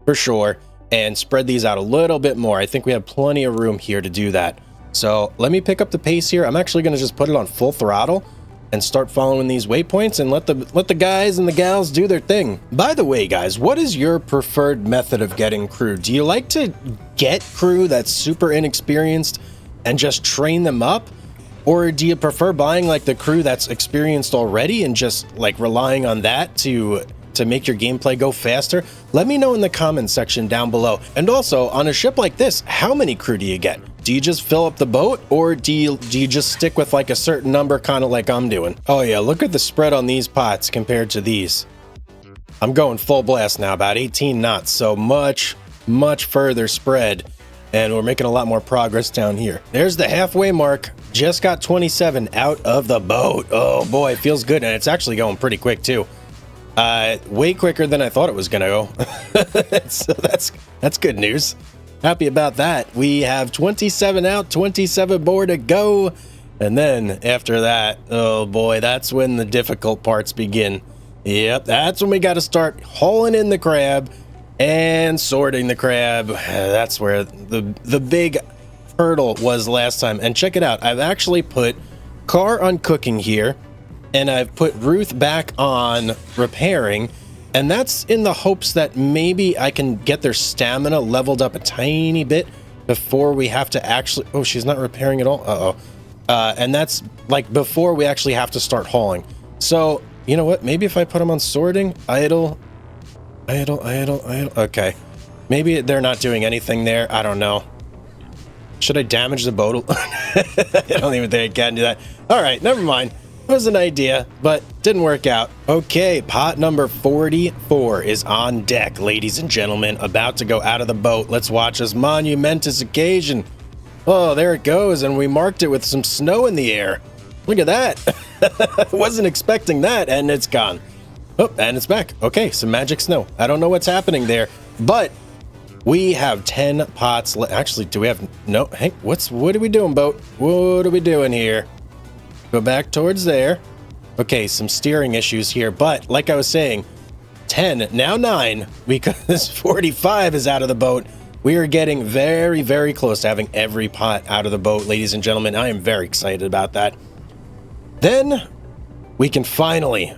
for sure and spread these out a little bit more. I think we have plenty of room here to do that. So let me pick up the pace here. I'm actually going to just put it on full throttle and start following these waypoints and let the guys and the gals do their thing. By the way, guys, what is your preferred method of getting crew? Do you like to get crew that's super inexperienced and just train them up? Or do you prefer buying like the crew that's experienced already and just like relying on that to make your gameplay go faster? Let me know in the comments section down below. And also, on a ship like this, how many crew do you get? Do you just fill up the boat, or do you just stick with like a certain number, kind of like I'm doing? Oh yeah, look at the spread on these pots compared to these. I'm going full blast now, about 18 knots, so much further spread, and we're making a lot more progress down here. There's the halfway mark. Just got 27 out of the boat. Oh boy, it feels good, and it's actually going pretty quick too. Way quicker than I thought it was gonna go. So that's good news. Happy about that. We have 27 out, 27 more to go. And then after that, oh boy, that's when the difficult parts begin. Yep, that's when we got to start hauling in the crab and sorting the crab. That's where the big hurdle was last time. And check it out. I've actually put Car on cooking here, and I've put Ruth back on repairing, And that's in the hopes that maybe I can get their stamina leveled up a tiny bit before we have to actually... Oh, she's not repairing at all? Uh-oh. And that's like before we actually have to start hauling. So, you know what? Maybe if I put them on sorting, idle. Okay. Maybe they're not doing anything there. I don't know. Should I damage the boat? I don't even think I can do that. All right, never mind. It was an idea, but didn't work out. Okay, pot number 44 is on deck, ladies and gentlemen. About to go out of the boat. Let's watch this monumentous occasion. Oh, there it goes, and we marked it with some snow in the air. Look at that. Wasn't expecting that, and it's gone. Oh, and it's back. Okay, some magic snow. I don't know what's happening there, but we have 10 pots. Actually, do we have... No, hey, what are we doing, boat? What are we doing here? Go back towards there. Okay, some steering issues here, but like I was saying, 10, now 9, because 45 is out of the boat. We are getting very, very close to having every pot out of the boat, ladies and gentlemen. I am very excited about that. Then we can finally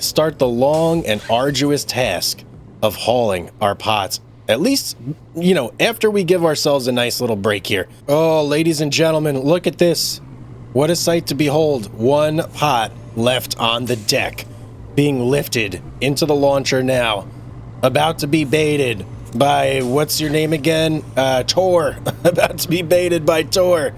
start the long and arduous task of hauling our pots. At least, you know, after we give ourselves a nice little break here. Oh, ladies and gentlemen, look at this. What a sight to behold. One pot left on the deck, being lifted into the launcher now, about to be baited by, what's your name again? Tor. About to be baited by Tor,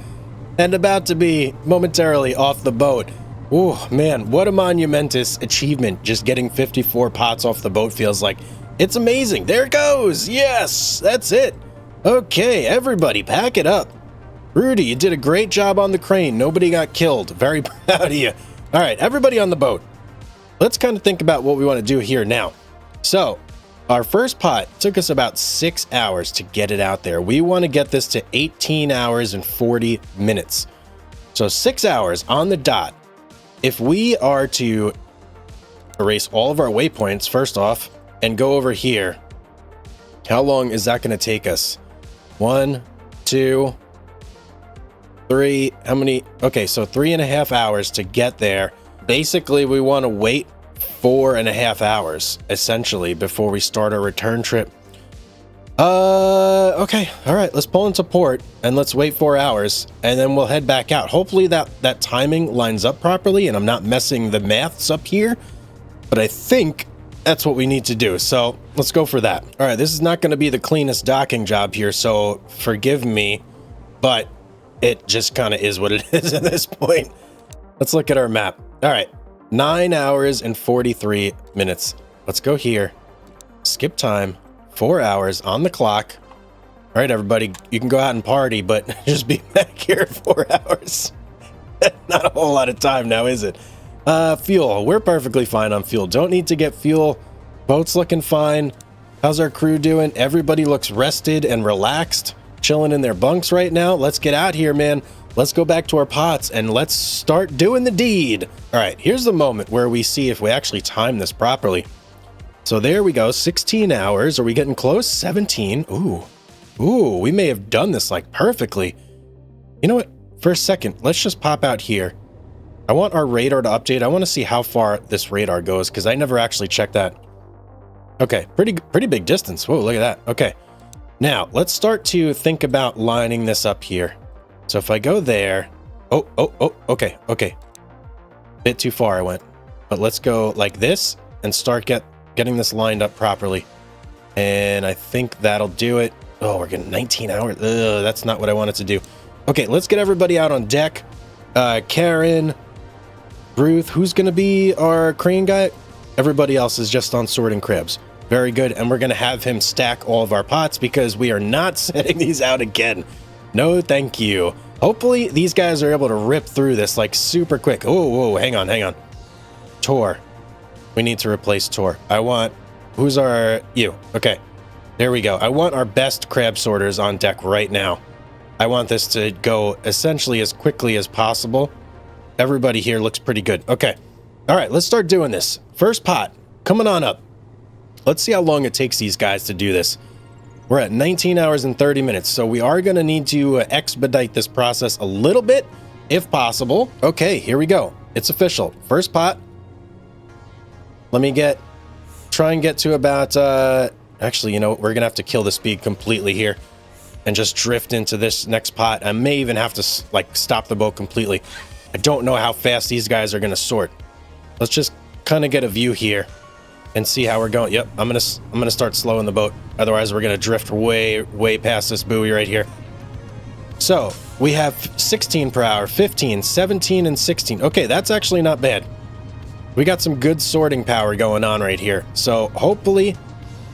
and about to be momentarily off the boat. Oh man, what a monumentous achievement just getting 54 pots off the boat feels like. It's amazing. There it goes. Yes, that's it. Okay, everybody, pack it up. Rudy, you did a great job on the crane. Nobody got killed. Very proud of you. All right, everybody on the boat. Let's kind of think about what we want to do here now. So, our first pot took us about 6 hours to get it out there. We want to get this to 18 hours and 40 minutes. So 6 hours on the dot. If we are to erase all of our waypoints, first off, and go over here, how long is that going to take us? 1, 2... 3, how many? Okay, so 3.5 hours to get there. Basically, we want to wait 4.5 hours, essentially, before we start our return trip. Okay, all right, let's pull into port, and let's wait 4 hours, and then we'll head back out. Hopefully that timing lines up properly, and I'm not messing the maths up here, but I think that's what we need to do, so let's go for that. All right, this is not going to be the cleanest docking job here, so forgive me, but it just kind of is what it is at this point. Let's look at our map. All right, 9 hours and 43 minutes. Let's go here. Skip time. 4 hours on the clock. All right, everybody, you can go out and party, but just be back here 4 hours. Not a whole lot of time now, is it? Fuel. We're perfectly fine on fuel. Don't need to get fuel. Boat's looking fine. How's our crew doing? Everybody looks rested and relaxed. Chilling in their bunks right now. Let's get out here, man. Let's go back to our pots and let's start doing the deed. All right, here's the moment where we see if we actually time this properly. So there we go, 16 hours. Are we getting close? 17. Ooh, we may have done this like perfectly. You know what? For a second, let's just pop out here. I want our radar to update. I want to see how far this radar goes because I never actually checked that. Okay, pretty big distance. Whoa, look at that. Okay. Now, let's start to think about lining this up here. So if I go there... okay. Bit too far I went. But let's go like this and start getting this lined up properly. And I think that'll do it. Oh, we're getting 19 hours. Ugh, that's not what I wanted to do. Okay, let's get everybody out on deck. Karen, Ruth, who's going to be our crane guy? Everybody else is just on sorting cribs. Very good, and we're going to have him stack all of our pots because we are not setting these out again. No, thank you. Hopefully, these guys are able to rip through this like super quick. Whoa, hang on. Tor. We need to replace Tor. I want... Who's our... You. Okay, there we go. I want our best crab sorters on deck right now. I want this to go essentially as quickly as possible. Everybody here looks pretty good. Okay. All right, let's start doing this. First pot. Coming on up. Let's see how long it takes these guys to do this. We're at 19 hours and 30 minutes, so we are going to need to expedite this process a little bit, if possible. Okay, here we go. It's official. First pot. Let me get try and get to about, actually, you know, we're gonna have to kill the speed completely here and just drift into this next pot. I may even have to, like, stop the boat completely. I don't know how fast these guys are gonna sort. Let's just kind of get a view here and see how we're going. Yep, I'm gonna start slowing the boat. Otherwise, we're gonna drift way past this buoy right here. So we have 16 per hour, 15, 17, and 16. Okay, that's actually not bad. We got some good sorting power going on right here. So hopefully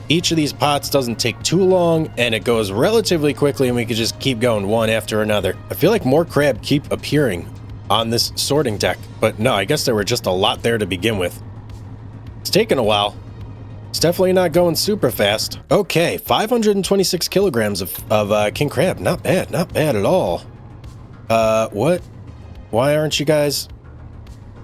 each of these pots doesn't take too long and it goes relatively quickly and we can just keep going one after another. I feel like more crab keep appearing on this sorting deck, but no, I guess there were just a lot there to begin with. It's taken a while. It's definitely not going super fast. Okay, 526 kilograms of king crab. Not bad at all. What? Why aren't you guys...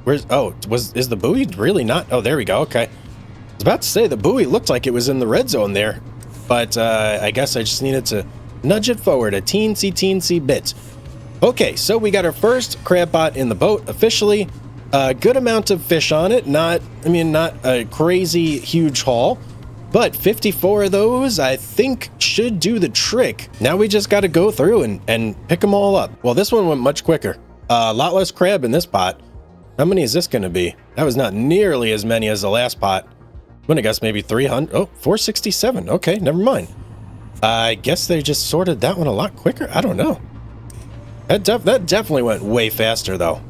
Where's... Oh, is the buoy really not... Oh, there we go, okay. I was about to say, the buoy looked like it was in the red zone there, but I guess I just needed to nudge it forward a teensy bit. Okay, so we got our first crab pot in the boat officially. A good amount of fish on it, not a crazy huge haul, but 54 of those I think should do the trick. Now we just got to go through and pick them all up. Well, this one went much quicker. A lot less crab in this pot. How many is this going to be? That was not nearly as many as the last pot. I'm going to guess maybe 300. Oh, 467. Okay, never mind. I guess they just sorted that one a lot quicker. I don't know. That definitely went way faster, though.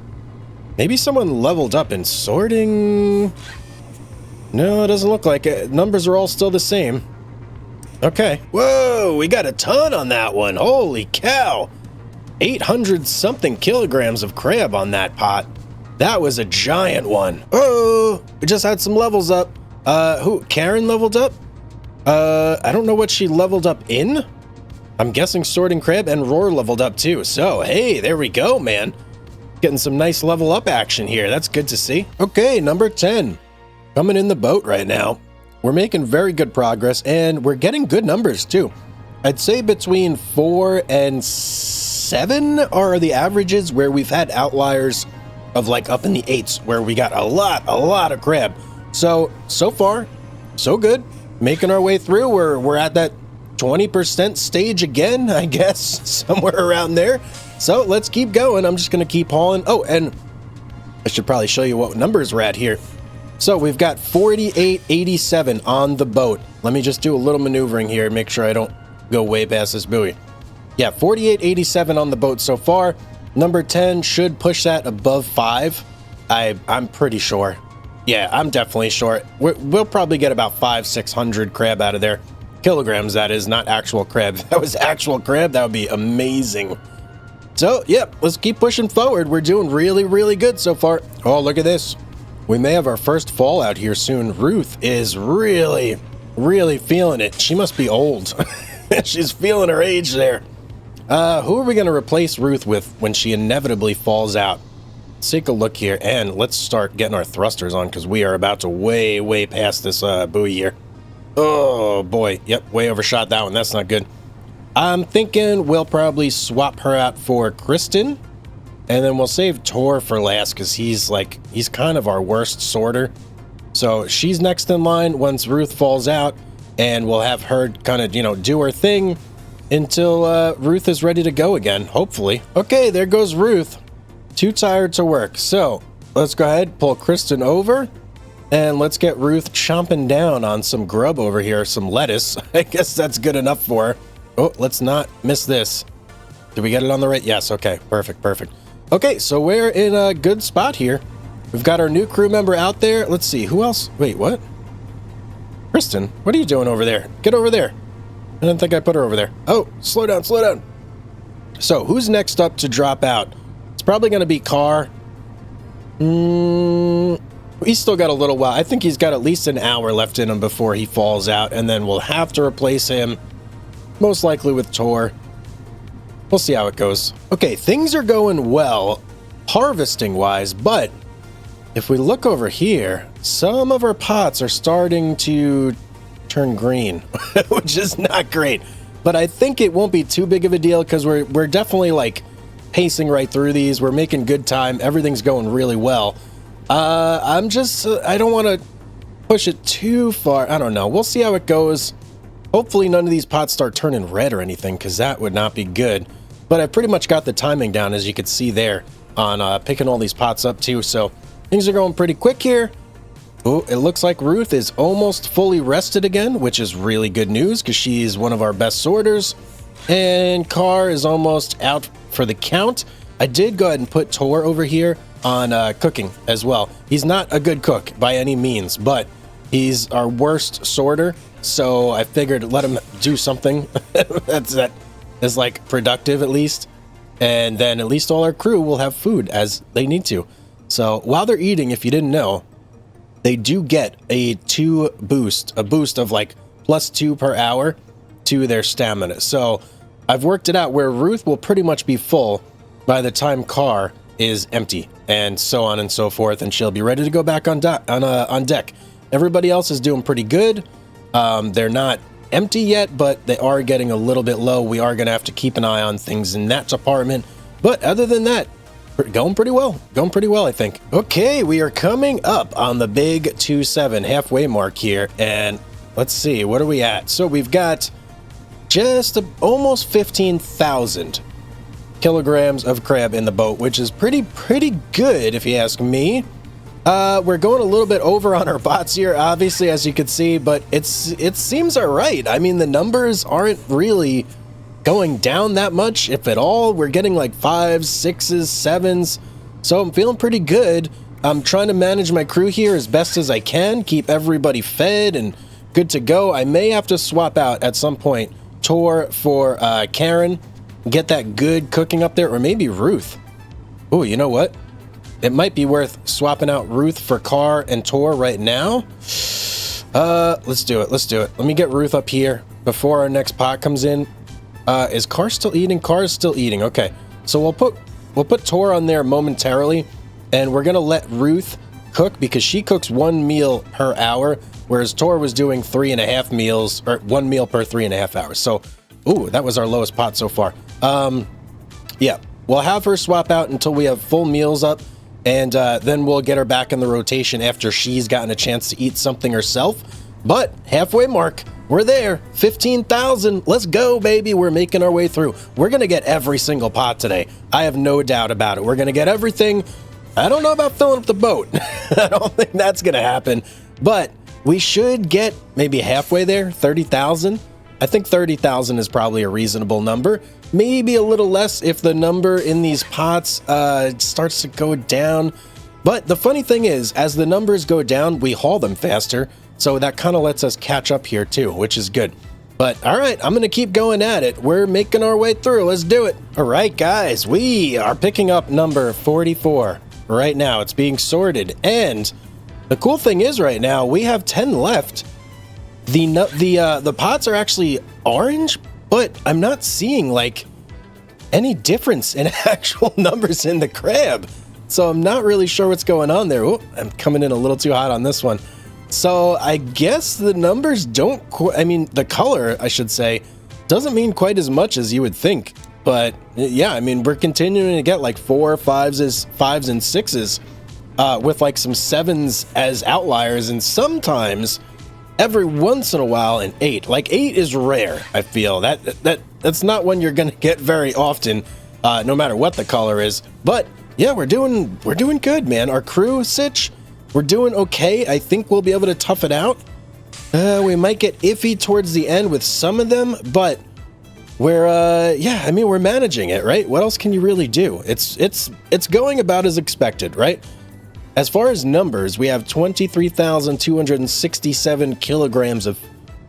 Maybe someone leveled up in sorting. No, it doesn't look like it. Numbers are all still the same. Okay. Whoa, we got a ton on that one. Holy cow. 800 something kilograms of crab on that pot. That was a giant one. Oh, we just had some levels up. Who? Karen leveled up? I don't know what she leveled up in. I'm guessing sorting crab, and Roar leveled up too. So, hey, there we go, man. Getting some nice level up action here. That's good to see. Okay, number 10. Coming in the boat right now. We're making very good progress, and we're getting good numbers too. I'd say between 4 and 7 are the averages where we've had outliers of like up in the 8s where we got a lot of crab. So far, so good. Making our way through. We're at that 20% stage again, I guess, somewhere around there. So let's keep going. I'm just going to keep hauling. Oh, and I should probably show you what numbers we're at here. So we've got 4887 on the boat. Let me just do a little maneuvering here, make sure I don't go way past this buoy. Yeah, 4887 on the boat so far. Number 10 should push that above 5. I'm pretty sure. Yeah, I'm definitely sure. We'll probably get about 500-600 crab out of there. Kilograms, that is, not actual crab. If that was actual crab, that would be amazing. So, yep, let's keep pushing forward. We're doing really good so far. Oh, look at this. We may have our first fallout here soon. Ruth is really feeling it. She must be old. She's feeling her age there. Who are we going to replace Ruth with when she inevitably falls out? Let's take a look here, and let's start getting our thrusters on because we are about to way past this buoy here. Oh, boy. Yep, way overshot that one. That's not good. I'm thinking we'll probably swap her out for Kristen, and then we'll save Tor for last because he's kind of our worst sorter. So she's next in line once Ruth falls out, and we'll have her kind of, do her thing until Ruth is ready to go again, hopefully. Okay, there goes Ruth. Too tired to work. So let's go ahead, pull Kristen over, and let's get Ruth chomping down on some grub over here, some lettuce. I guess that's good enough for her. Oh, let's not miss this. Did we get it on the right? Yes, okay, perfect. Okay, so we're in a good spot here. We've got our new crew member out there. Let's see, who else? Wait, what? Kristen, what are you doing over there? Get over there. I didn't think I put her over there. Oh, slow down. So, who's next up to drop out? It's probably going to be Carr. He's still got a little while. I think he's got at least an hour left in him before he falls out, and then we'll have to replace him, most likely with Tor. We'll see how it goes. Okay, things are going well, harvesting-wise, but if we look over here, some of our pots are starting to turn green, which is not great. But I think it won't be too big of a deal because we're definitely like pacing right through these. We're making good time. Everything's going really well. I don't want to push it too far. I don't know. We'll see how it goes. Hopefully none of these pots start turning red or anything, because that would not be good. But I pretty much got the timing down, as you can see there, on picking all these pots up too. So things are going pretty quick here. Oh, it looks like Ruth is almost fully rested again, which is really good news because she's one of our best sorters. And Carr is almost out for the count. I did go ahead and put Tor over here on cooking as well. He's not a good cook by any means, but he's our worst sorter. So I figured let him do something that is like productive at least. And then at least all our crew will have food as they need to. So while they're eating, if you didn't know, they do get a boost of like +2 per hour to their stamina. So I've worked it out where Ruth will pretty much be full by the time Carr is empty, and so on and so forth, and she'll be ready to go back on deck. Everybody else is doing pretty good. They're not empty yet, but they are getting a little bit low. We are going to have to keep an eye on things in that department. But other than that, going pretty well. I think. Okay, we are coming up on the big 2-7 halfway mark here, and let's see, what are we at? So we've got just almost 15,000 kilograms of crab in the boat, which is pretty good if you ask me. We're going a little bit over on our bots here, obviously, as you can see, but it seems all right. I mean, the numbers aren't really going down that much, if at all. We're getting like 5s, 6s, 7s, so I'm feeling pretty good. I'm trying to manage my crew here as best as I can, keep everybody fed and good to go. I may have to swap out at some point Tor for Karen, get that good cooking up there, or maybe Ruth. Oh, you know what? It might be worth swapping out Ruth for Carr and Tor right now. Let's do it. Let me get Ruth up here before our next pot comes in. Is Carr still eating? Carr is still eating. Okay, so we'll put Tor on there momentarily, and we're gonna let Ruth cook because she cooks 1 meal per hour, whereas Tor was doing 3.5 meals, or 1 meal per 3.5 hours. So, ooh, that was our lowest pot so far. Yeah, we'll have her swap out until we have full meals up, and then we'll get her back in the rotation after she's gotten a chance to eat something herself. But halfway mark, we're there. 15,000. Let's go, baby. We're making our way through. We're going to get every single pot today. I have no doubt about it. We're going to get everything. I don't know about filling up the boat. I don't think that's going to happen. But we should get maybe halfway there, 30,000. I think 30,000 is probably a reasonable number. Maybe a little less if the number in these pots starts to go down. But the funny thing is, as the numbers go down, we haul them faster. So that kind of lets us catch up here too, which is good. But all right, I'm going to keep going at it. We're making our way through. Let's do it. All right, guys, we are picking up number 44 right now. It's being sorted. And the cool thing is right now, we have 10 left. The pots are actually orange, but I'm not seeing like any difference in actual numbers in the crab. So I'm not really sure what's going on there. Oh, I'm coming in a little too hot on this one. So I guess the numbers don't, I mean, the color, I should say, doesn't mean quite as much as you would think. But yeah, I mean, we're continuing to get like 4, 5s, and 6s with like some 7s as outliers, and sometimes every once in a while an 8. Like 8 is rare, I feel. That's not one you're gonna get very often, no matter what the color is. But yeah, we're doing good, man. Our crew, Sitch, we're doing okay. I think we'll be able to tough it out. We might get iffy towards the end with some of them, but we're yeah, I mean, we're managing it, right? What else can you really do? It's going about as expected, right? As far as numbers, we have 23,267 kilograms of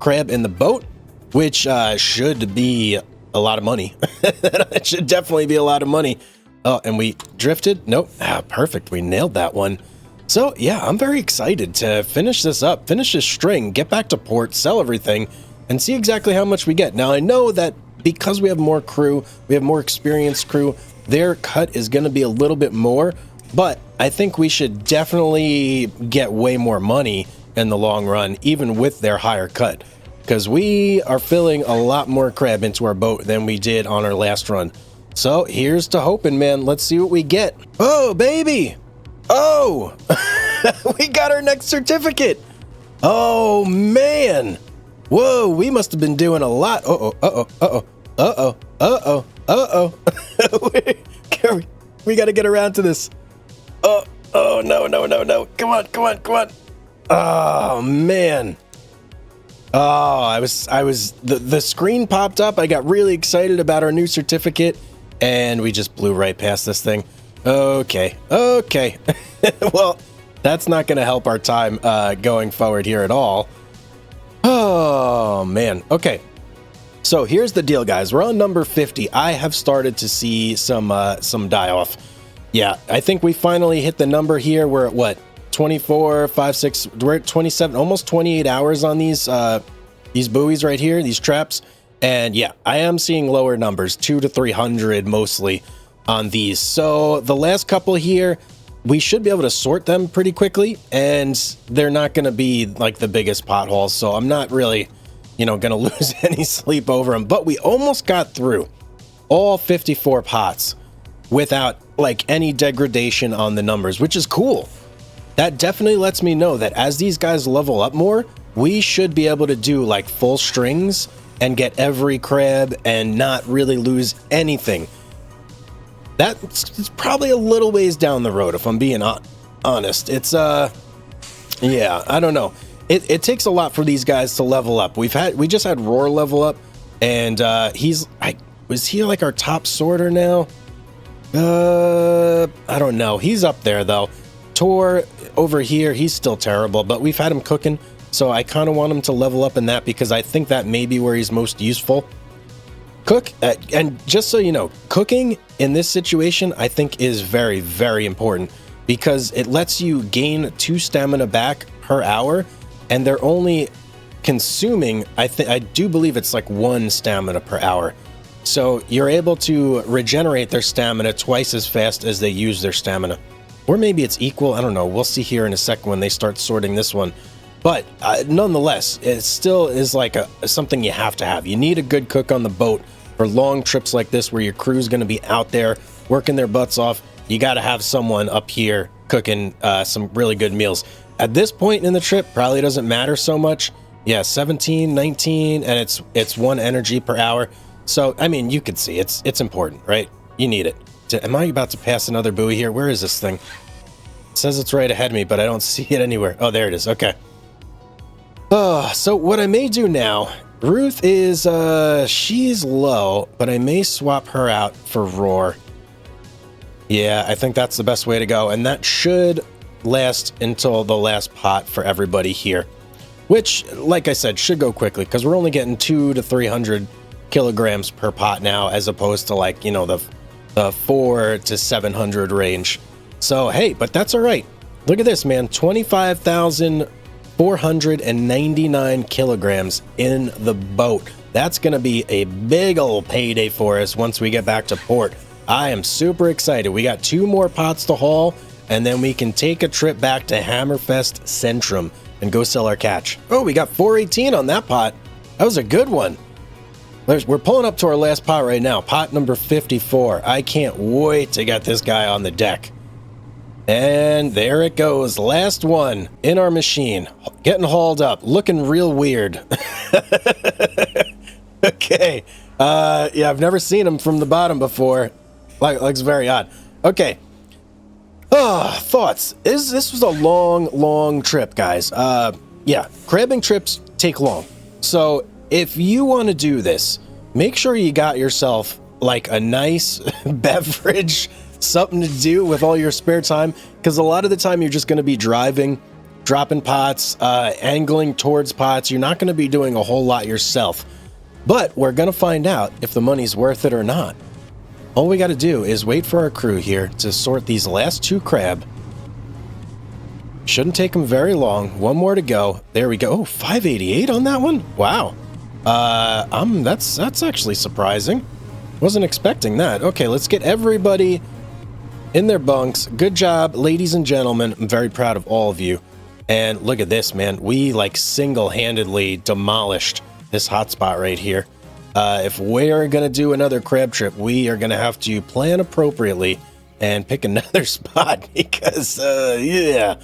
crab in the boat, which should be a lot of money. It should definitely be a lot of money. Oh, and we drifted? Nope. Perfect. We nailed that one. So, yeah, I'm very excited to finish this up, finish this string, get back to port, sell everything, and see exactly how much we get. Now, I know that because we have more crew, we have more experienced crew, their cut is going to be a little bit more, but I think we should definitely get way more money in the long run, even with their higher cut, because we are filling a lot more crab into our boat than we did on our last run. So here's to hoping, man. Let's see what we get. Oh, baby. Oh, we got our next certificate. Oh, man. Whoa, we must have been doing a lot. Uh-oh, uh-oh, uh-oh, uh-oh, uh-oh, uh-oh. We got to get around to this. Oh, no, no, no, no. Come on, come on, come on. Oh, man. Oh, the screen popped up. I got really excited about our new certificate, and we just blew right past this thing. Okay. Well, that's not going to help our time going forward here at all. Oh, man. Okay. So here's the deal, guys. We're on number 50. I have started to see some die-off. Yeah, I think we finally hit the number here. We're at what? 24, 5, 6, we're at 27, almost 28 hours on these buoys right here, these traps. And yeah, I am seeing lower numbers, 200 to 300 mostly on these. So the last couple here, we should be able to sort them pretty quickly, and they're not going to be like the biggest potholes. So I'm not really, going to lose any sleep over them. But we almost got through all 54 pots without like any degradation on the numbers, which is cool. That definitely lets me know that as these guys level up more, we should be able to do like full strings and get every crab and not really lose anything. That's probably a little ways down the road, if I'm being honest. It's yeah, I don't know. It takes a lot for these guys to level up. We just had Roar level up, and was he like our top sorter now? I don't know. He's up there though. Tor over here, he's still terrible, but we've had him cooking, so I kind of want him to level up in that because I think that may be where he's most useful. And just so you know, cooking in this situation I think is very, very important because it lets you gain 2 stamina back per hour, and they're only consuming, I do believe it's like 1 stamina per hour. So you're able to regenerate their stamina twice as fast as they use their stamina. Or maybe it's equal, I don't know. We'll see here in a second when they start sorting this one. But nonetheless, it still is like something you have to have. You need a good cook on the boat for long trips like this where your crew's going to be out there working their butts off. You got to have someone up here cooking some really good meals. At this point in the trip, probably doesn't matter so much. Yeah, 17, 19, and it's 1 energy per hour. So, I mean, you can see it's important, right? You need it. Am I about to pass another buoy here? Where is this thing? It says it's right ahead of me, but I don't see it anywhere. Oh, there it is. Okay. So what I may do now, Ruth is, she's low, but I may swap her out for Roar. Yeah, I think that's the best way to go. And that should last until the last pot for everybody here, which, like I said, should go quickly because we're only getting 200 to 300 kilograms per pot now, as opposed to like, the 400 to 700 range. So, hey, but that's all right. Look at this, man. 25,499 kilograms in the boat. That's going to be a big old payday for us once we get back to port. I am super excited. We got 2 more pots to haul, and then we can take a trip back to Hammerfest Centrum and go sell our catch. Oh, we got 418 on that pot. That was a good one. We're pulling up to our last pot right now, pot number 54. I can't wait to get this guy on the deck. And there it goes, last one in our machine, getting hauled up, looking real weird. Okay, yeah, I've never seen him from the bottom before. Looks very odd. Okay. Thoughts. This was a long trip, guys. Yeah, crabbing trips take long. So if you want to do this, make sure you got yourself like a nice beverage, something to do with all your spare time, because a lot of the time you're just going to be driving, dropping pots, angling towards pots. You're not going to be doing a whole lot yourself. But we're going to find out if the money's worth it or not. All we got to do is wait for our crew here to sort these last 2 crab. Shouldn't take them very long. 1 more to go. There we go. Oh, 588 on that one? Wow. That's actually surprising. Wasn't expecting that. Okay, let's get everybody in their bunks. Good job, ladies and gentlemen. I'm very proud of all of you. And look at this, man. We like single-handedly demolished this hotspot right here. If we're gonna do another crab trip, we are gonna have to plan appropriately and pick another spot because, yeah,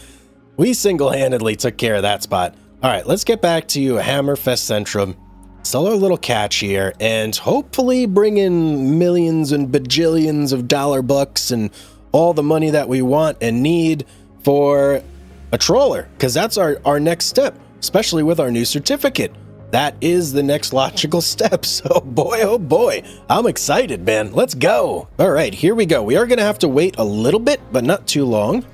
we single-handedly took care of that spot. All right, let's get back to Hammerfest Centrum, sell our little catch here, and hopefully bring in millions and bajillions of dollar bucks and all the money that we want and need for a trawler, because that's our next step, especially with our new certificate. That is the next logical step. So boy, oh boy, I'm excited, man. Let's go. All right, here we go. We are going to have to wait a little bit, but not too long.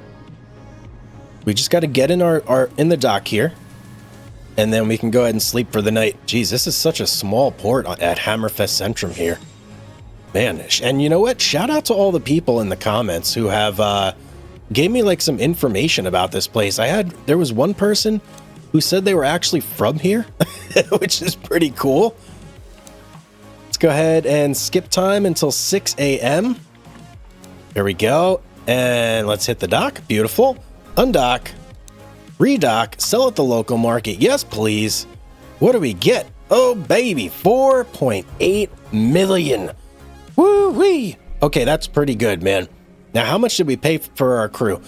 We just got to get in in the dock here, and then we can go ahead and sleep for the night. Geez, this is such a small port at Hammerfest Centrum here. Man, and you know what? Shout out to all the people in the comments who have gave me like some information about this place. There was one person who said they were actually from here, which is pretty cool. Let's go ahead and skip time until 6 a.m. There we go. And let's hit the dock. Beautiful. Undock. Redock. Sell at the local market. Yes, please. What do we get? Oh, baby. 4.8 million. Woo-wee. Okay, that's pretty good, man. Now, how much did we pay for our crew?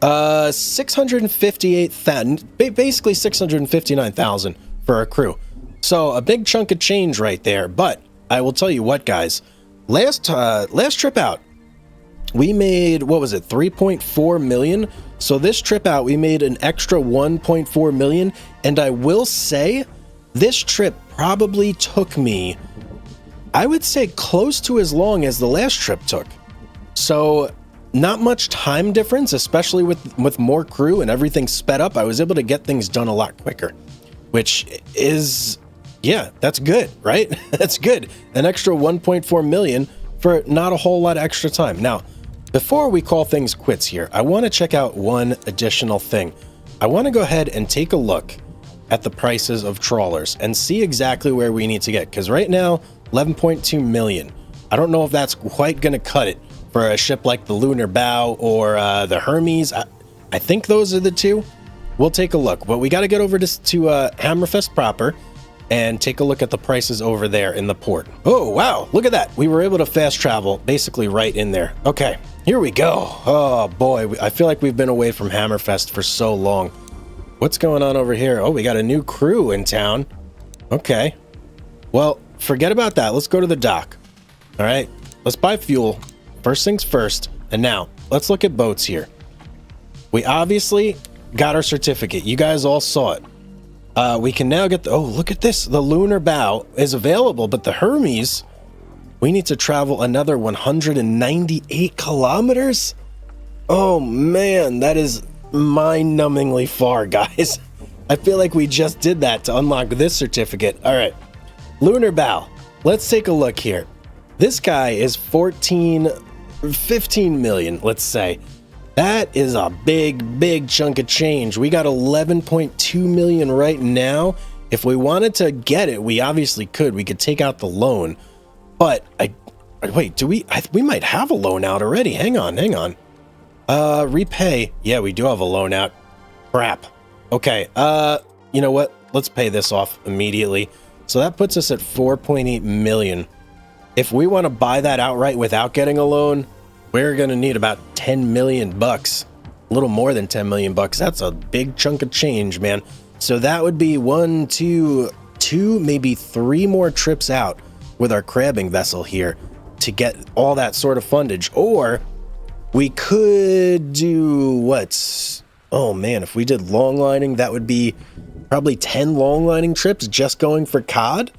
658,000, basically 659,000 for our crew. So a big chunk of change right there. But I will tell you what, guys, last trip out, we made, what was it, 3.4 million. So this trip out, we made an extra 1.4 million. And I will say this trip probably took me, I would say, close to as long as the last trip took. So not much time difference, especially with more crew and everything sped up. I was able to get things done a lot quicker, which is, yeah, that's good, right? That's good. An extra 1.4 million for not a whole lot of extra time. Now, before we call things quits here, I want to check out one additional thing. I want to go ahead and take a look at the prices of trawlers and see exactly where we need to get, because right now, 11.2 million. I don't know if that's quite going to cut it for a ship like the Lunar Bow or the Hermes. I think those are the two. We'll take a look, but we got to get over to Hammerfest proper and take a look at the prices over there in the port. Oh, wow. Look at that. We were able to fast travel basically right in there. Okay, here we go. Oh, boy. I feel like we've been away from Hammerfest for so long. What's going on over here? Oh, we got a new crew in town. Okay. Well, forget about that. Let's go to the dock. All right. Let's buy fuel. First things first. And now, let's look at boats here. We obviously got our certificate. You guys all saw it. We can now get the... Oh, look at this. The Lunar Bow is available, but the Hermes, we need to travel another 198 kilometers? Oh, man. That is mind-numbingly far, guys. I feel like we just did that to unlock this certificate. All right. Lunar Bow. Let's take a look here. This guy is 15 million, let's say. That is a big chunk of change. We got 11.2 million right now. If we wanted to get it, we obviously could. We could take out the loan. But wait, we might have a loan out already. Hang on. Repay. Yeah, we do have a loan out. Crap. Okay. You know what? Let's pay this off immediately. So that puts us at 4.8 million. If we want to buy that outright without getting a loan, we're going to need about 10 million bucks. A little more than 10 million bucks. That's a big chunk of change, man. So that would be 1, 2, maybe 3 more trips out with our crabbing vessel here to get all that sort of fundage. Or we could do what? Oh man, if we did long lining, that would be probably 10 long lining trips just going for cod.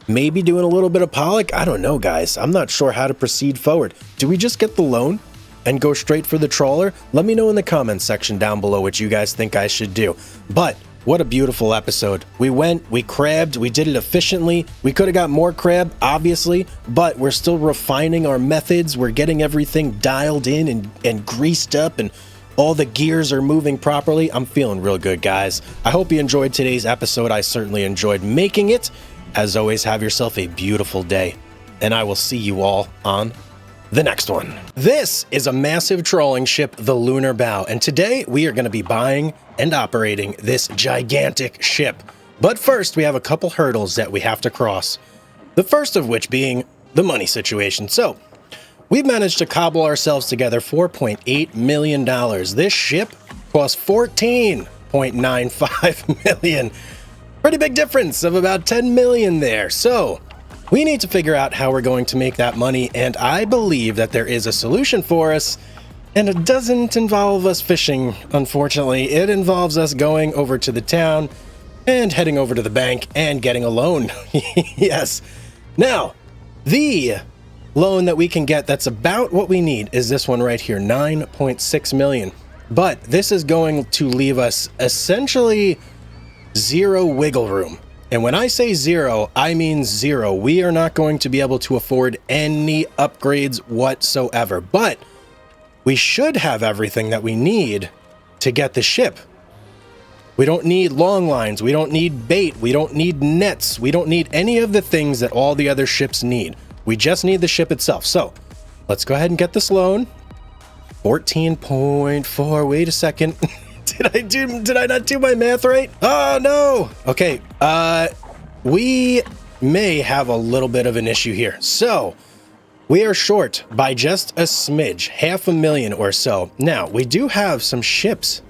Maybe doing a little bit of pollock. I don't know, guys. I'm not sure how to proceed forward. Do we just get the loan and go straight for the trawler? Let me know in the comments section down below what you guys think I should do. But what a beautiful episode. We went, we crabbed, we did it efficiently. We could have got more crab, obviously, but we're still refining our methods. We're getting everything dialed in and greased up, and all the gears are moving properly. I'm feeling real good, guys. I hope you enjoyed today's episode. I certainly enjoyed making it. As always, have yourself a beautiful day, and I will see you all on the next one. This is a massive trawling ship, the Lunar Bow, and today we are going to be buying and operating this gigantic ship. But first, we have a couple hurdles that we have to cross. The first of which being the money situation. So, we've managed to cobble ourselves together $4.8 million. This ship cost 14. 9.95 million. Pretty big difference of about 10 million there. So we need to figure out how we're going to make that money, and I believe that there is a solution for us, and it doesn't involve us fishing, unfortunately. It involves us going over to the town and heading over to the bank and getting a loan. Yes. Now, the loan that we can get that's about what we need is this one right here, 9.6 million. But this is going to leave us essentially zero wiggle room. And when I say zero, I mean zero. We are not going to be able to afford any upgrades whatsoever. But we should have everything that we need to get the ship. We don't need long lines. We don't need bait. We don't need nets. We don't need any of the things that all the other ships need. We just need the ship itself. So let's go ahead and get this loan. 14.4. Wait a second. Did I not do my math right? Oh no. Okay. We may have a little bit of an issue here. So we are short by just a smidge, 500,000 or so. Now we do have some ships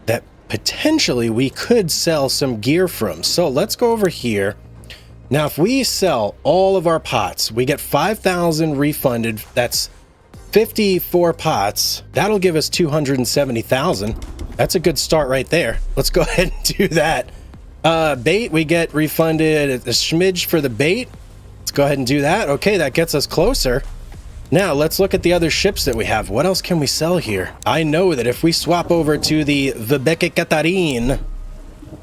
that potentially we could sell some gear from. So let's go over here. Now, if we sell all of our pots, we get 5,000 refunded. That's 54 pots. That'll give us 270,000. That's a good start right there. Let's go ahead and do that. Bait, we get refunded a smidge for the bait. Let's go ahead and do that. Okay, that gets us closer. Now, let's look at the other ships that we have. What else can we sell here? I know that if we swap over to the Vibeke Katarine,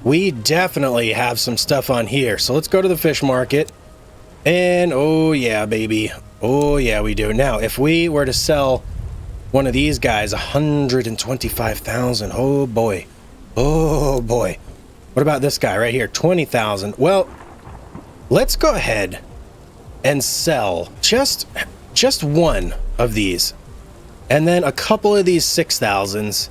we definitely have some stuff on here. So let's go to the fish market. And oh yeah, baby. Oh yeah, we do. Now, if we were to sell one of these guys, 125,000. Oh boy. Oh boy. What about this guy right here? 20,000. Well, let's go ahead and sell just one of these. And then a couple of these 6,000s.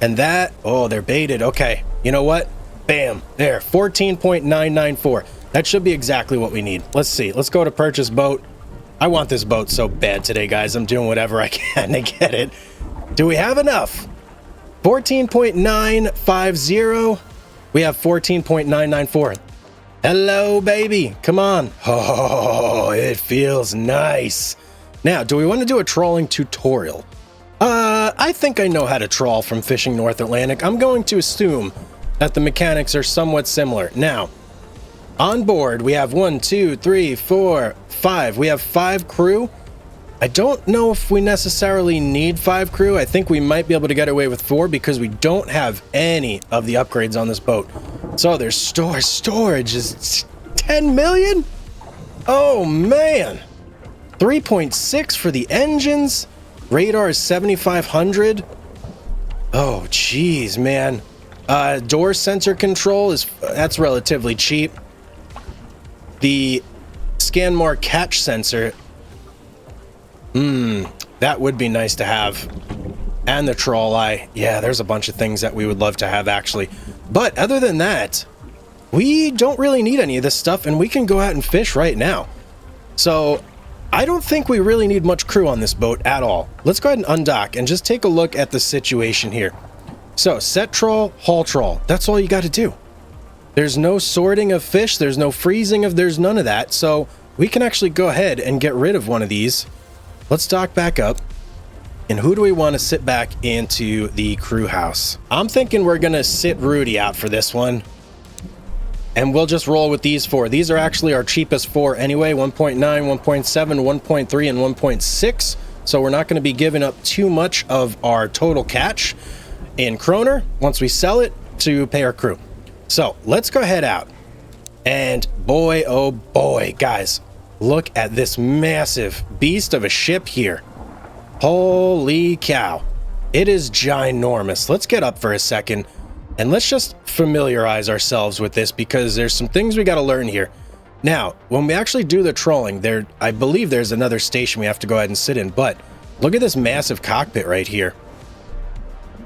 And that, oh, they're baited. Okay. You know what? Bam. There. 14.994. That should be exactly what we need. Let's see. Let's go to purchase boat. I want this boat so bad today, guys. I'm doing whatever I can to get it. Do we have enough? 14.950. We have 14.994. Hello, baby. Come on. Oh, it feels nice. Now, do we want to do a trawling tutorial? I think I know how to trawl from fishing North Atlantic. I'm going to assume that the mechanics are somewhat similar. Now, on board, we have 1, 2, 3, 4, 5. We have 5 crew. I don't know if we necessarily need 5 crew. I think we might be able to get away with 4 because we don't have any of the upgrades on this boat. So there's storage is 10 million? Oh man. 3.6 for the engines. Radar is 7,500. Oh geez, man. Door sensor control that's relatively cheap. The Scanmar catch sensor, that would be nice to have. And the trawl eye. Yeah, there's a bunch of things that we would love to have actually. But other than that, we don't really need any of this stuff and we can go out and fish right now. So I don't think we really need much crew on this boat at all. Let's go ahead and undock and just take a look at the situation here. So set trawl, haul trawl. That's all you got to do. There's no sorting of fish. There's no freezing of, there's none of that. So we can actually go ahead and get rid of one of these. Let's dock back up. And who do we want to sit back into the crew house? I'm thinking we're going to sit Rudy out for this one. And we'll just roll with these 4. These are actually our cheapest 4 anyway. 1.9, 1.7, 1.3, and 1.6. So we're not going to be giving up too much of our total catch in kroner once we sell it to pay our crew. So let's go head out. And boy, oh boy, guys, look at this massive beast of a ship here. Holy cow. It is ginormous. Let's get up for a second and let's just familiarize ourselves with this because there's some things we got to learn here. Now, when we actually do the trawling, I believe there's another station we have to go ahead and sit in, but look at this massive cockpit right here.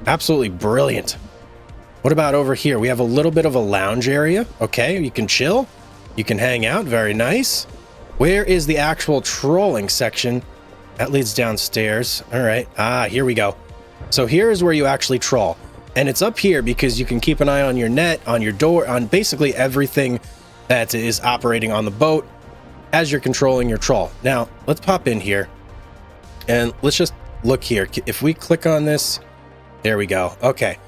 Absolutely brilliant. What about over here? We have a little bit of a lounge area. Okay, you can chill. You can hang out. Very nice. Where is the actual trawling section? That leads downstairs. All right. Ah, here we go. So here is where you actually trawl. And it's up here because you can keep an eye on your net, on your door, on basically everything that is operating on the boat as you're controlling your trawl. Now, let's pop in here and let's just look here. If we click on this, there we go. Okay,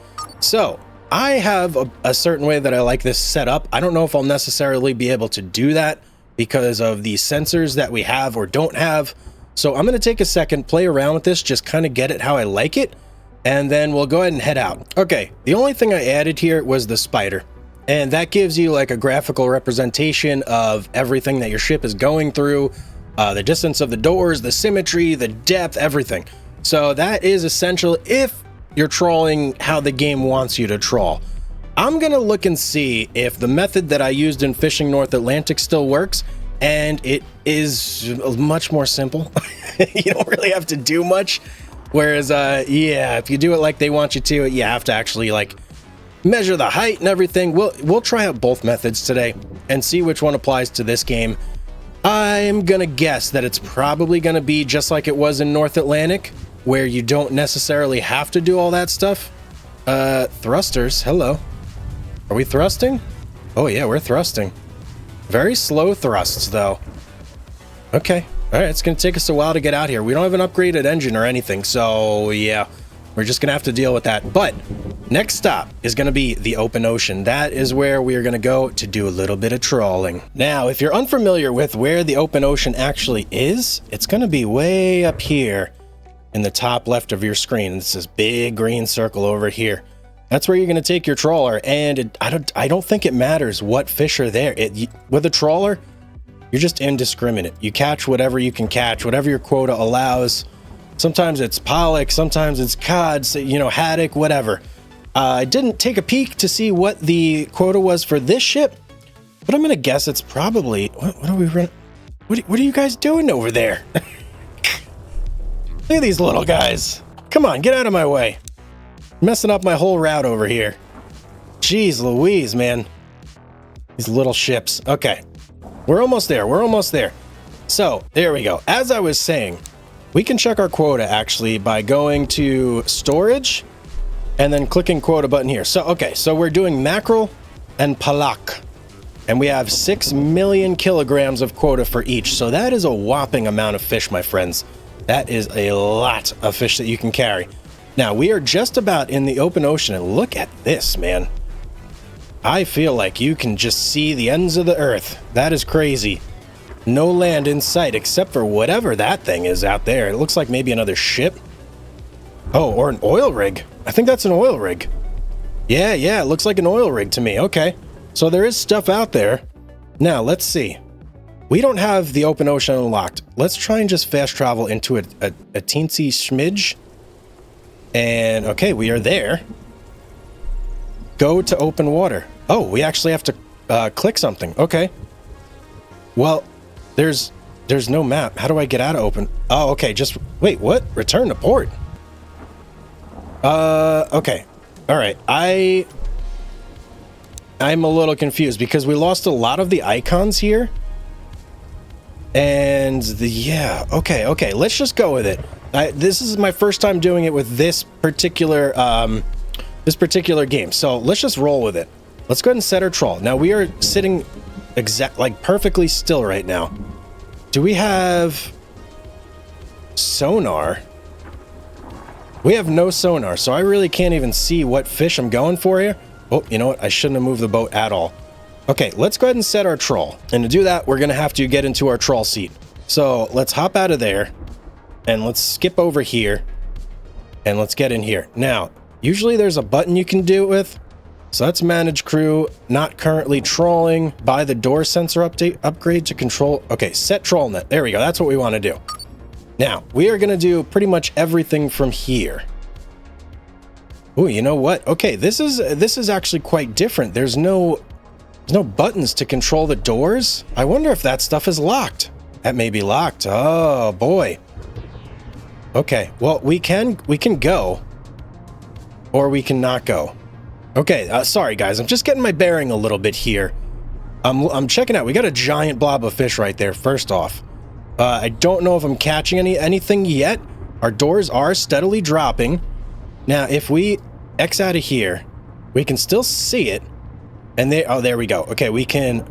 so I have a certain way that I like this set up. I don't know if I'll necessarily be able to do that because of the sensors that we have or don't have. So I'm going to take a second, play around with this, just kind of get it how I like it, and then we'll go ahead and head out. Okay, the only thing I added here was the spider, and that gives you like a graphical representation of everything that your ship is going through, the distance of the doors, the symmetry, the depth, everything. So that is essential if you're trawling how the game wants you to trawl. I'm gonna look and see if the method that I used in Fishing North Atlantic still works, and it is much more simple. You don't really have to do much. Whereas, yeah, if you do it like they want you to, you have to actually like measure the height and everything. We'll try out both methods today and see which one applies to this game. I'm gonna guess that it's probably gonna be just like it was in North Atlantic, where you don't necessarily have to do all that stuff. Thrusters, hello. Are we thrusting? Oh yeah, we're thrusting. Very slow thrusts though. Okay, all right, it's gonna take us a while to get out here. We don't have an upgraded engine or anything, so yeah, we're just gonna have to deal with that. But next stop is gonna be the open ocean. That is where we are gonna go to do a little bit of trawling. Now, if you're unfamiliar with where the open ocean actually is, it's gonna be way up here in the top left of your screen. It's this big green circle over here. That's where you're going to take your trawler, and I don't think it matters what fish are there. With a trawler, you're just indiscriminate. You catch whatever you can catch, whatever your quota allows. Sometimes it's pollock, sometimes it's cod, you know, haddock, whatever. I didn't take a peek to see what the quota was for this ship, but I'm going to guess it's probably... What are we running? What are you guys doing over there? Look at these little guys. Come on, get out of my way. Messing up my whole route over here. Jeez Louise, man. These little ships. Okay. We're almost there. We're almost there. So, there we go. As I was saying, we can check our quota actually by going to storage and then clicking quota button here. So, okay. So we're doing mackerel and pollock. And we have 6 million kilograms of quota for each. So that is a whopping amount of fish, my friends. That is a lot of fish that you can carry. Now, we are just about in the open ocean, and look at this, man. I feel like you can just see the ends of the earth. That is crazy. No land in sight, except for whatever that thing is out there. It looks like maybe another ship. Oh, or an oil rig. I think that's an oil rig. Yeah, it looks like an oil rig to me. Okay, so there is stuff out there. Now, let's see. We don't have the open ocean unlocked. Let's try and just fast travel into a teensy smidge. And okay, we are there. Go to open water. Oh, we actually have to click something. Okay. Well, there's no map. How do I get out of open? Oh, okay. Just wait. What? Return to port. Okay. All right. I'm a little confused because we lost a lot of the icons here. And yeah, okay, let's just go with it. This is my first time doing it with this particular game, so let's just roll with it. Let's go ahead and set our trawl. Now we are sitting perfectly still right now. Do we have sonar? We have no sonar, so I really can't even see what fish I'm going for here. Oh, you know what? I shouldn't have moved the boat at all. Okay, let's go ahead and set our trawl. And to do that, we're going to have to get into our trawl seat. So let's hop out of there and let's skip over here and let's get in here. Now, usually there's a button you can do it with. So that's manage crew, not currently trawling, buy the door sensor upgrade to control. Okay, set trawl net. There we go. That's what we want to do. Now, we are going to do pretty much everything from here. Oh, you know what? Okay, this is actually quite different. There's no buttons to control the doors. I wonder if that stuff is locked. That may be locked. Oh boy. Okay, well, we can go, or we can not go. Okay, sorry guys, I'm just getting my bearing a little bit here. I'm checking out. We got a giant blob of fish right there. First off, I don't know if I'm catching anything yet. Our doors are steadily dropping. Now, if we X out of here. We can still see it. And there we go. Okay, we can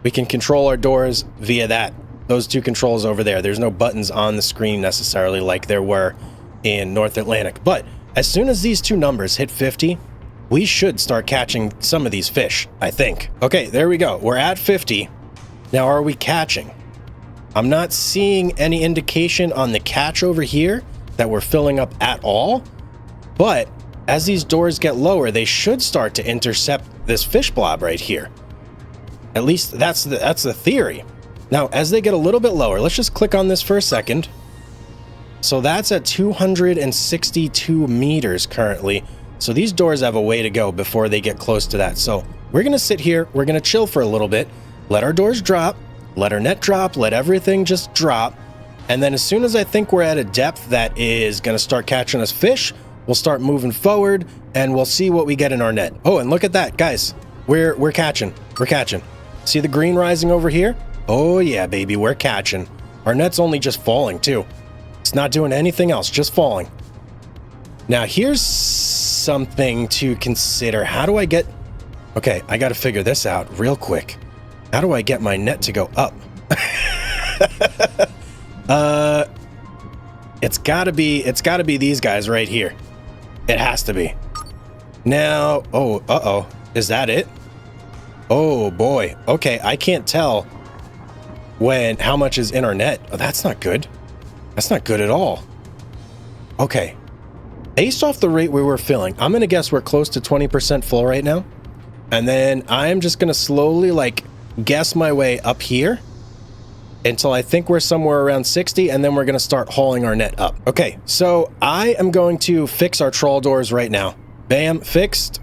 control our doors via those two controls over there. There's no buttons on the screen necessarily like there were in North Atlantic. But as soon as these two numbers hit 50, we should start catching some of these fish, I think. Okay, there we go. We're at 50. Now, are we catching? I'm not seeing any indication on the catch over here that we're filling up at all. But as these doors get lower, they should start to intercept this fish blob right here. At least that's the theory. Now, as they get a little bit lower, let's just click on this for a second. So that's at 262 meters currently. So these doors have a way to go before they get close to that. So we're going to sit here. We're going to chill for a little bit. Let our doors drop. Let our net drop. Let everything just drop. And then as soon as I think we're at a depth that is going to start catching us fish, we'll start moving forward and we'll see what we get in our net. Oh, and look at that, guys. We're catching. We're catching. See the green rising over here? Oh yeah, baby, we're catching. Our net's only just falling too. It's not doing anything else, just falling. Now here's something to consider. How do I get... Okay, I got to figure this out real quick. How do I get my net to go up? It's gotta be these guys right here. It has to be. Now, oh, is that it? Oh boy. Okay, I can't tell how much is in our net. Oh, that's not good. That's not good at all. Okay. Based off the rate we were filling, I'm gonna guess we're close to 20% full right now. And then I'm just gonna slowly guess my way up here until I think we're somewhere around 60, and then we're going to start hauling our net up. Okay, so I am going to fix our trawl doors right now. Bam, fixed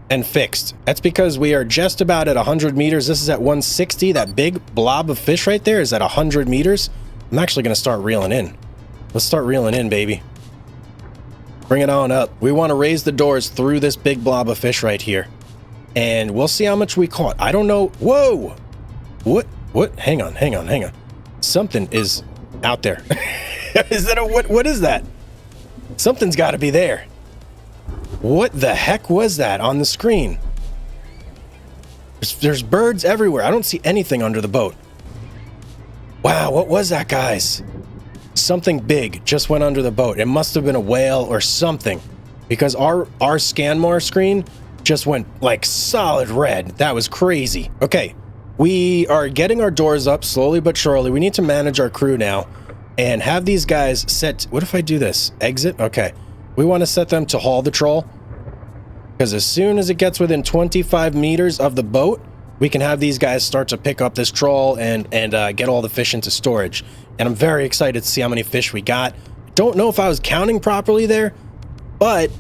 and fixed. That's because we are just about at 100 meters. This is at 160. That big blob of fish right there is at 100 meters. I'm actually going to start reeling in. Let's start reeling in, baby. Bring it on up. We want to raise the doors through this big blob of fish right here. And we'll see how much we caught. I don't know. Whoa! What? Hang on. Something is out there. Is that what is that? Something's got to be there. What the heck was that on the screen? There's birds everywhere. I don't see anything under the boat. Wow, what was that, guys? Something big just went under the boat. It must have been a whale or something, because our ScanMar screen just went solid red. That was crazy. Okay. We are getting our doors up slowly but surely. We need to manage our crew now and have these guys set... What if I do this? Exit? Okay. We want to set them to haul the trawl, because as soon as it gets within 25 meters of the boat, we can have these guys start to pick up this trawl and get all the fish into storage. And I'm very excited to see how many fish we got. Don't know if I was counting properly there, but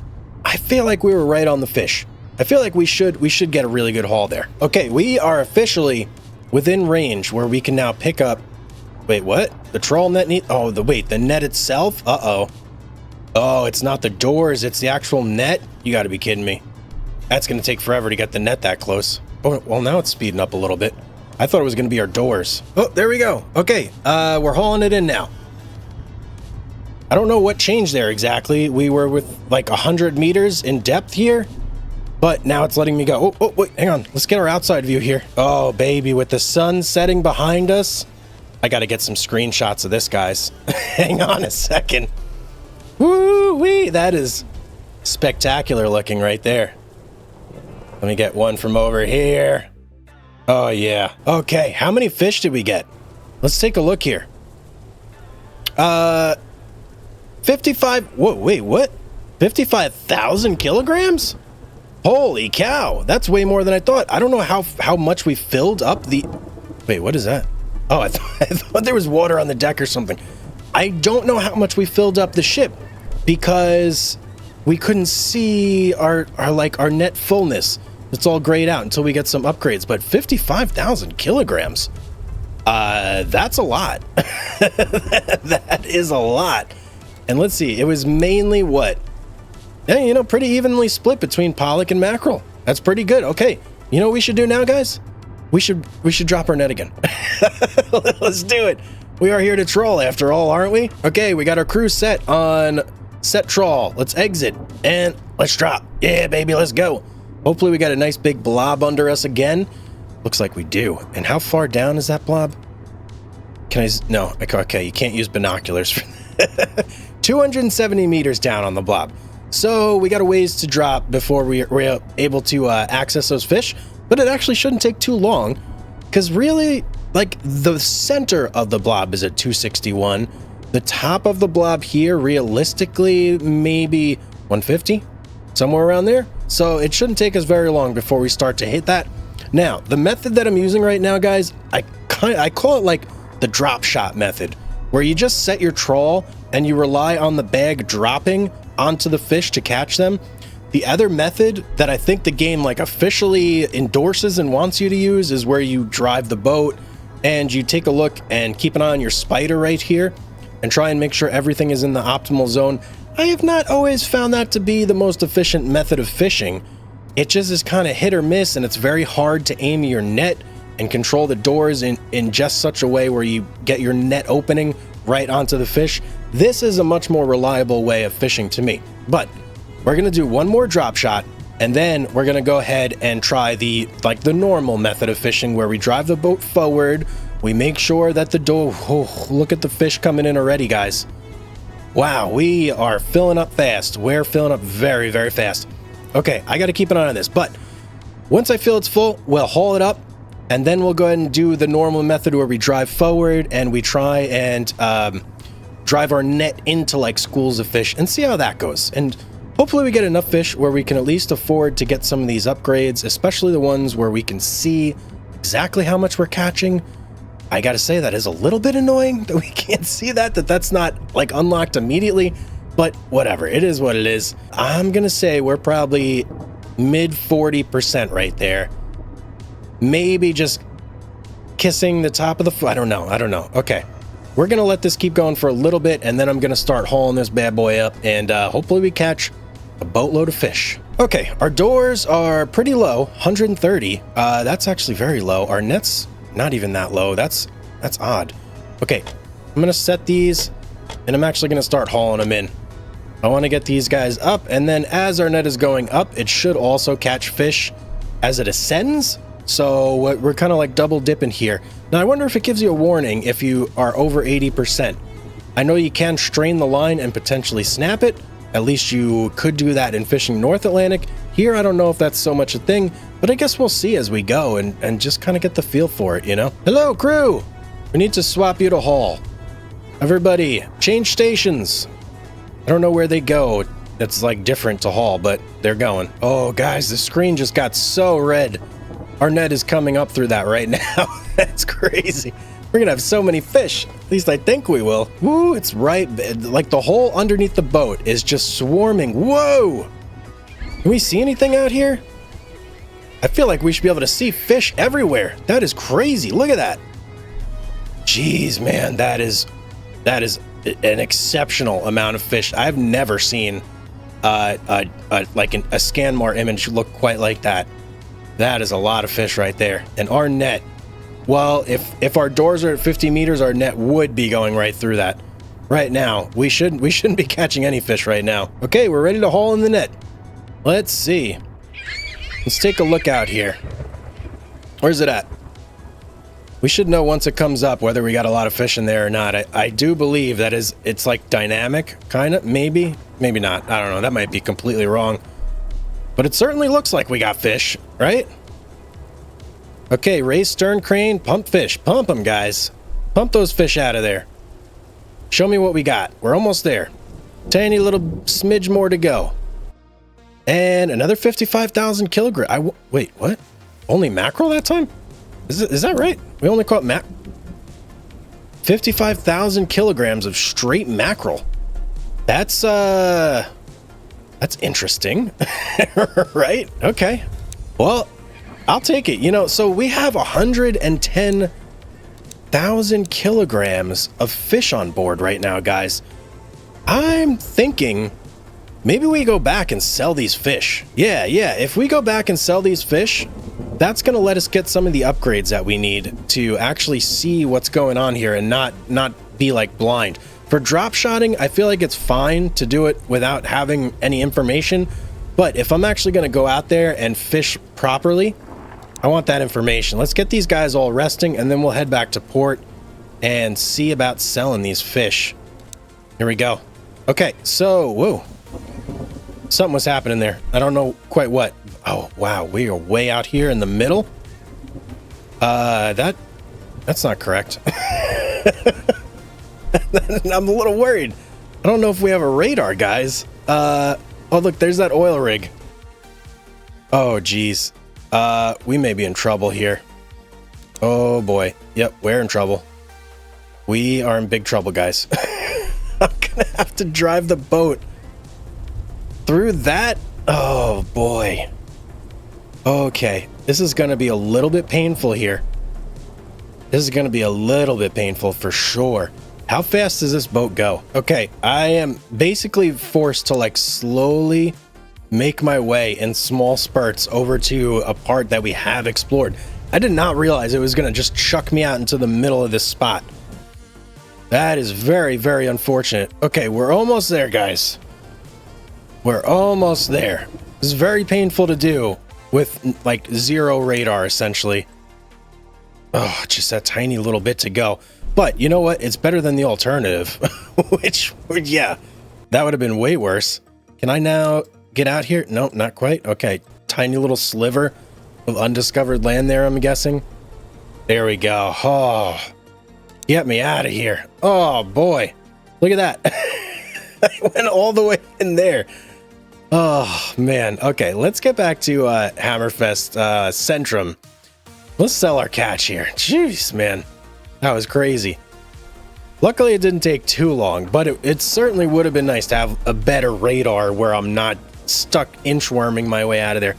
I feel like we were right on the fish. I feel like we should get a really good haul there. Okay, we are officially within range where we can now pick up... Wait, what? The trawl net need... Oh, the net itself? Uh-oh. Oh, it's not the doors, it's the actual net? You gotta be kidding me. That's gonna take forever to get the net that close. Oh, well, now it's speeding up a little bit. I thought it was gonna be our doors. Oh, there we go. Okay, we're hauling it in now. I don't know what changed there exactly. We were with 100 meters in depth here. But now it's letting me go. Oh, wait, hang on. Let's get our outside view here. Oh, baby, with the sun setting behind us. I got to get some screenshots of this, guys. Hang on a second. Woo-wee, that is spectacular looking right there. Let me get one from over here. Oh, yeah. Okay, how many fish did we get? Let's take a look here. 55... Whoa, wait, what? 55,000 kilograms? Holy cow, that's way more than I thought. I don't know how much we filled up the... Wait, what is that? Oh, I thought there was water on the deck or something. I don't know how much we filled up the ship because we couldn't see our net fullness. It's all grayed out until we get some upgrades, but 55,000 kilograms. That's a lot. That is a lot. And let's see, it was mainly what? Yeah, pretty evenly split between pollock and mackerel. That's pretty good. Okay, you know what we should do now, guys? We should drop our net again. Let's do it. We are here to troll after all, aren't we? Okay, we got our crew set on set trawl. Let's exit and let's drop. Yeah, baby, let's go. Hopefully we got a nice big blob under us again. Looks like we do. And how far down is that blob? Can I? No, okay, you can't use binoculars for that. 270 meters down on the blob. So we got a ways to drop before we're able to access those fish, but it actually shouldn't take too long, because really, like, the center of the blob is at 261. The top of the blob here, realistically, maybe 150, somewhere around there. So it shouldn't take us very long before we start to hit that. Now, the method that I'm using right now, guys, I call it like the drop shot method, where you just set your trawl and you rely on the bag dropping onto the fish to catch them. The other method that I think the game like officially endorses and wants you to use is where you drive the boat and you take a look and keep an eye on your spider right here and try and make sure everything is in the optimal zone. I have not always found that to be the most efficient method of fishing. It just is kind of hit or miss, and it's very hard to aim your net and control the doors in just such a way where you get your net opening right onto the fish. This is a much more reliable way of fishing to me. But we're gonna do one more drop shot, and then we're gonna go ahead and try the normal method of fishing, where we drive the boat forward. We make sure that the door, oh, look at the fish coming in already, guys. Wow, we are filling up fast. We're filling up very, very fast. Okay, I got to keep an eye on this, but once I feel it's full, we'll haul it up, and then we'll go ahead and do the normal method where we drive forward and we try and drive our net into like schools of fish and see how that goes. And hopefully we get enough fish where we can at least afford to get some of these upgrades, especially the ones where we can see exactly how much we're catching. I gotta say, that is a little bit annoying that we can't see that's not like unlocked immediately, but whatever, it is what it is. I'm gonna say we're probably mid 40% right there. Maybe just kissing the top of the I don't know. Okay, we're gonna let this keep going for a little bit, and then I'm gonna start hauling this bad boy up, and hopefully we catch a boatload of fish. Okay, our doors are pretty low, 130. That's actually very low. Our net's not even that low. That's odd. Okay, I'm gonna set these, and I'm actually gonna start hauling them in. I want to get these guys up, and then as our net is going up, it should also catch fish as it ascends. So we're kind of like double dipping here. Now I wonder if it gives you a warning if you are over 80%. I know you can strain the line and potentially snap it. At least you could do that in fishing North Atlantic. Here, I don't know if that's so much a thing, but I guess we'll see as we go and just kind of get the feel for it, you know? Hello, crew! We need to swap you to haul. Everybody, change stations. I don't know where they go. It's like different to haul, but they're going. Oh, guys, the screen just got so red. Our net is coming up through that right now. That's crazy. We're gonna have so many fish. At least I think we will. Woo, it's right. Like the hole underneath the boat is just swarming. Whoa! Can we see anything out here? I feel like we should be able to see fish everywhere. That is crazy. Look at that. Jeez, man, that is an exceptional amount of fish. I've never seen like a ScanMar image look quite like that. That is a lot of fish right there. And our net, well, if our doors are at 50 meters, our net would be going right through that. Right now, we shouldn't be catching any fish right now. Okay, we're ready to haul in the net. Let's see. Let's take a look out here. Where's it at? We should know once it comes up whether we got a lot of fish in there or not. I do believe that it's like dynamic, kind of, maybe not. I don't know. That might be completely wrong. But it certainly looks like we got fish, right? Okay, raise stern crane, pump fish. Pump them, guys. Pump those fish out of there. Show me what we got. We're almost there. Tiny little smidge more to go. And another 55,000 kilograms. Wait, what? Only mackerel that time? Is that right? We only caught 55,000 kilograms of straight mackerel. That's interesting. Right? Okay. Well, I'll take it. You know, so we have 110,000 kilograms of fish on board right now, guys. I'm thinking maybe we go back and sell these fish. Yeah. If we go back and sell these fish, that's going to let us get some of the upgrades that we need to actually see what's going on here and not be like blind. For drop shotting, I feel like it's fine to do it without having any information. But if I'm actually going to go out there and fish properly, I want that information. Let's get these guys all resting, and then we'll head back to port and see about selling these fish. Here we go. Okay, so, whoa. Something was happening there. I don't know quite what. Oh, wow, we are way out here in the middle. That's not correct. I'm a little worried. I don't know if we have a radar, guys. Oh, look, there's that oil rig. Oh, geez. We may be in trouble here. Oh, boy. Yep, we're in trouble. We are in big trouble, guys. I'm gonna have to drive the boat through that. Oh, boy. Okay, this is gonna be a little bit painful here. This is gonna be a little bit painful for sure. How fast does this boat go? Okay, I am basically forced to like slowly make my way in small spurts over to a part that we have explored. I did not realize it was gonna just chuck me out into the middle of this spot. That is very, very unfortunate. Okay, we're almost there, guys. We're almost there. This is very painful to do with like zero radar, essentially. Oh, just that tiny little bit to go. But you know what? It's better than the alternative, which, yeah, that would have been way worse. Can I now get out here? No, not quite. Okay, tiny little sliver of undiscovered land there, I'm guessing. There we go. Oh, get me out of here. Oh, boy. Look at that. I went all the way in there. Oh, man. Okay, let's get back to Hammerfest Centrum. Let's sell our catch here. Jeez, man. That was crazy. Luckily, it didn't take too long, but it certainly would have been nice to have a better radar where I'm not stuck inchworming my way out of there.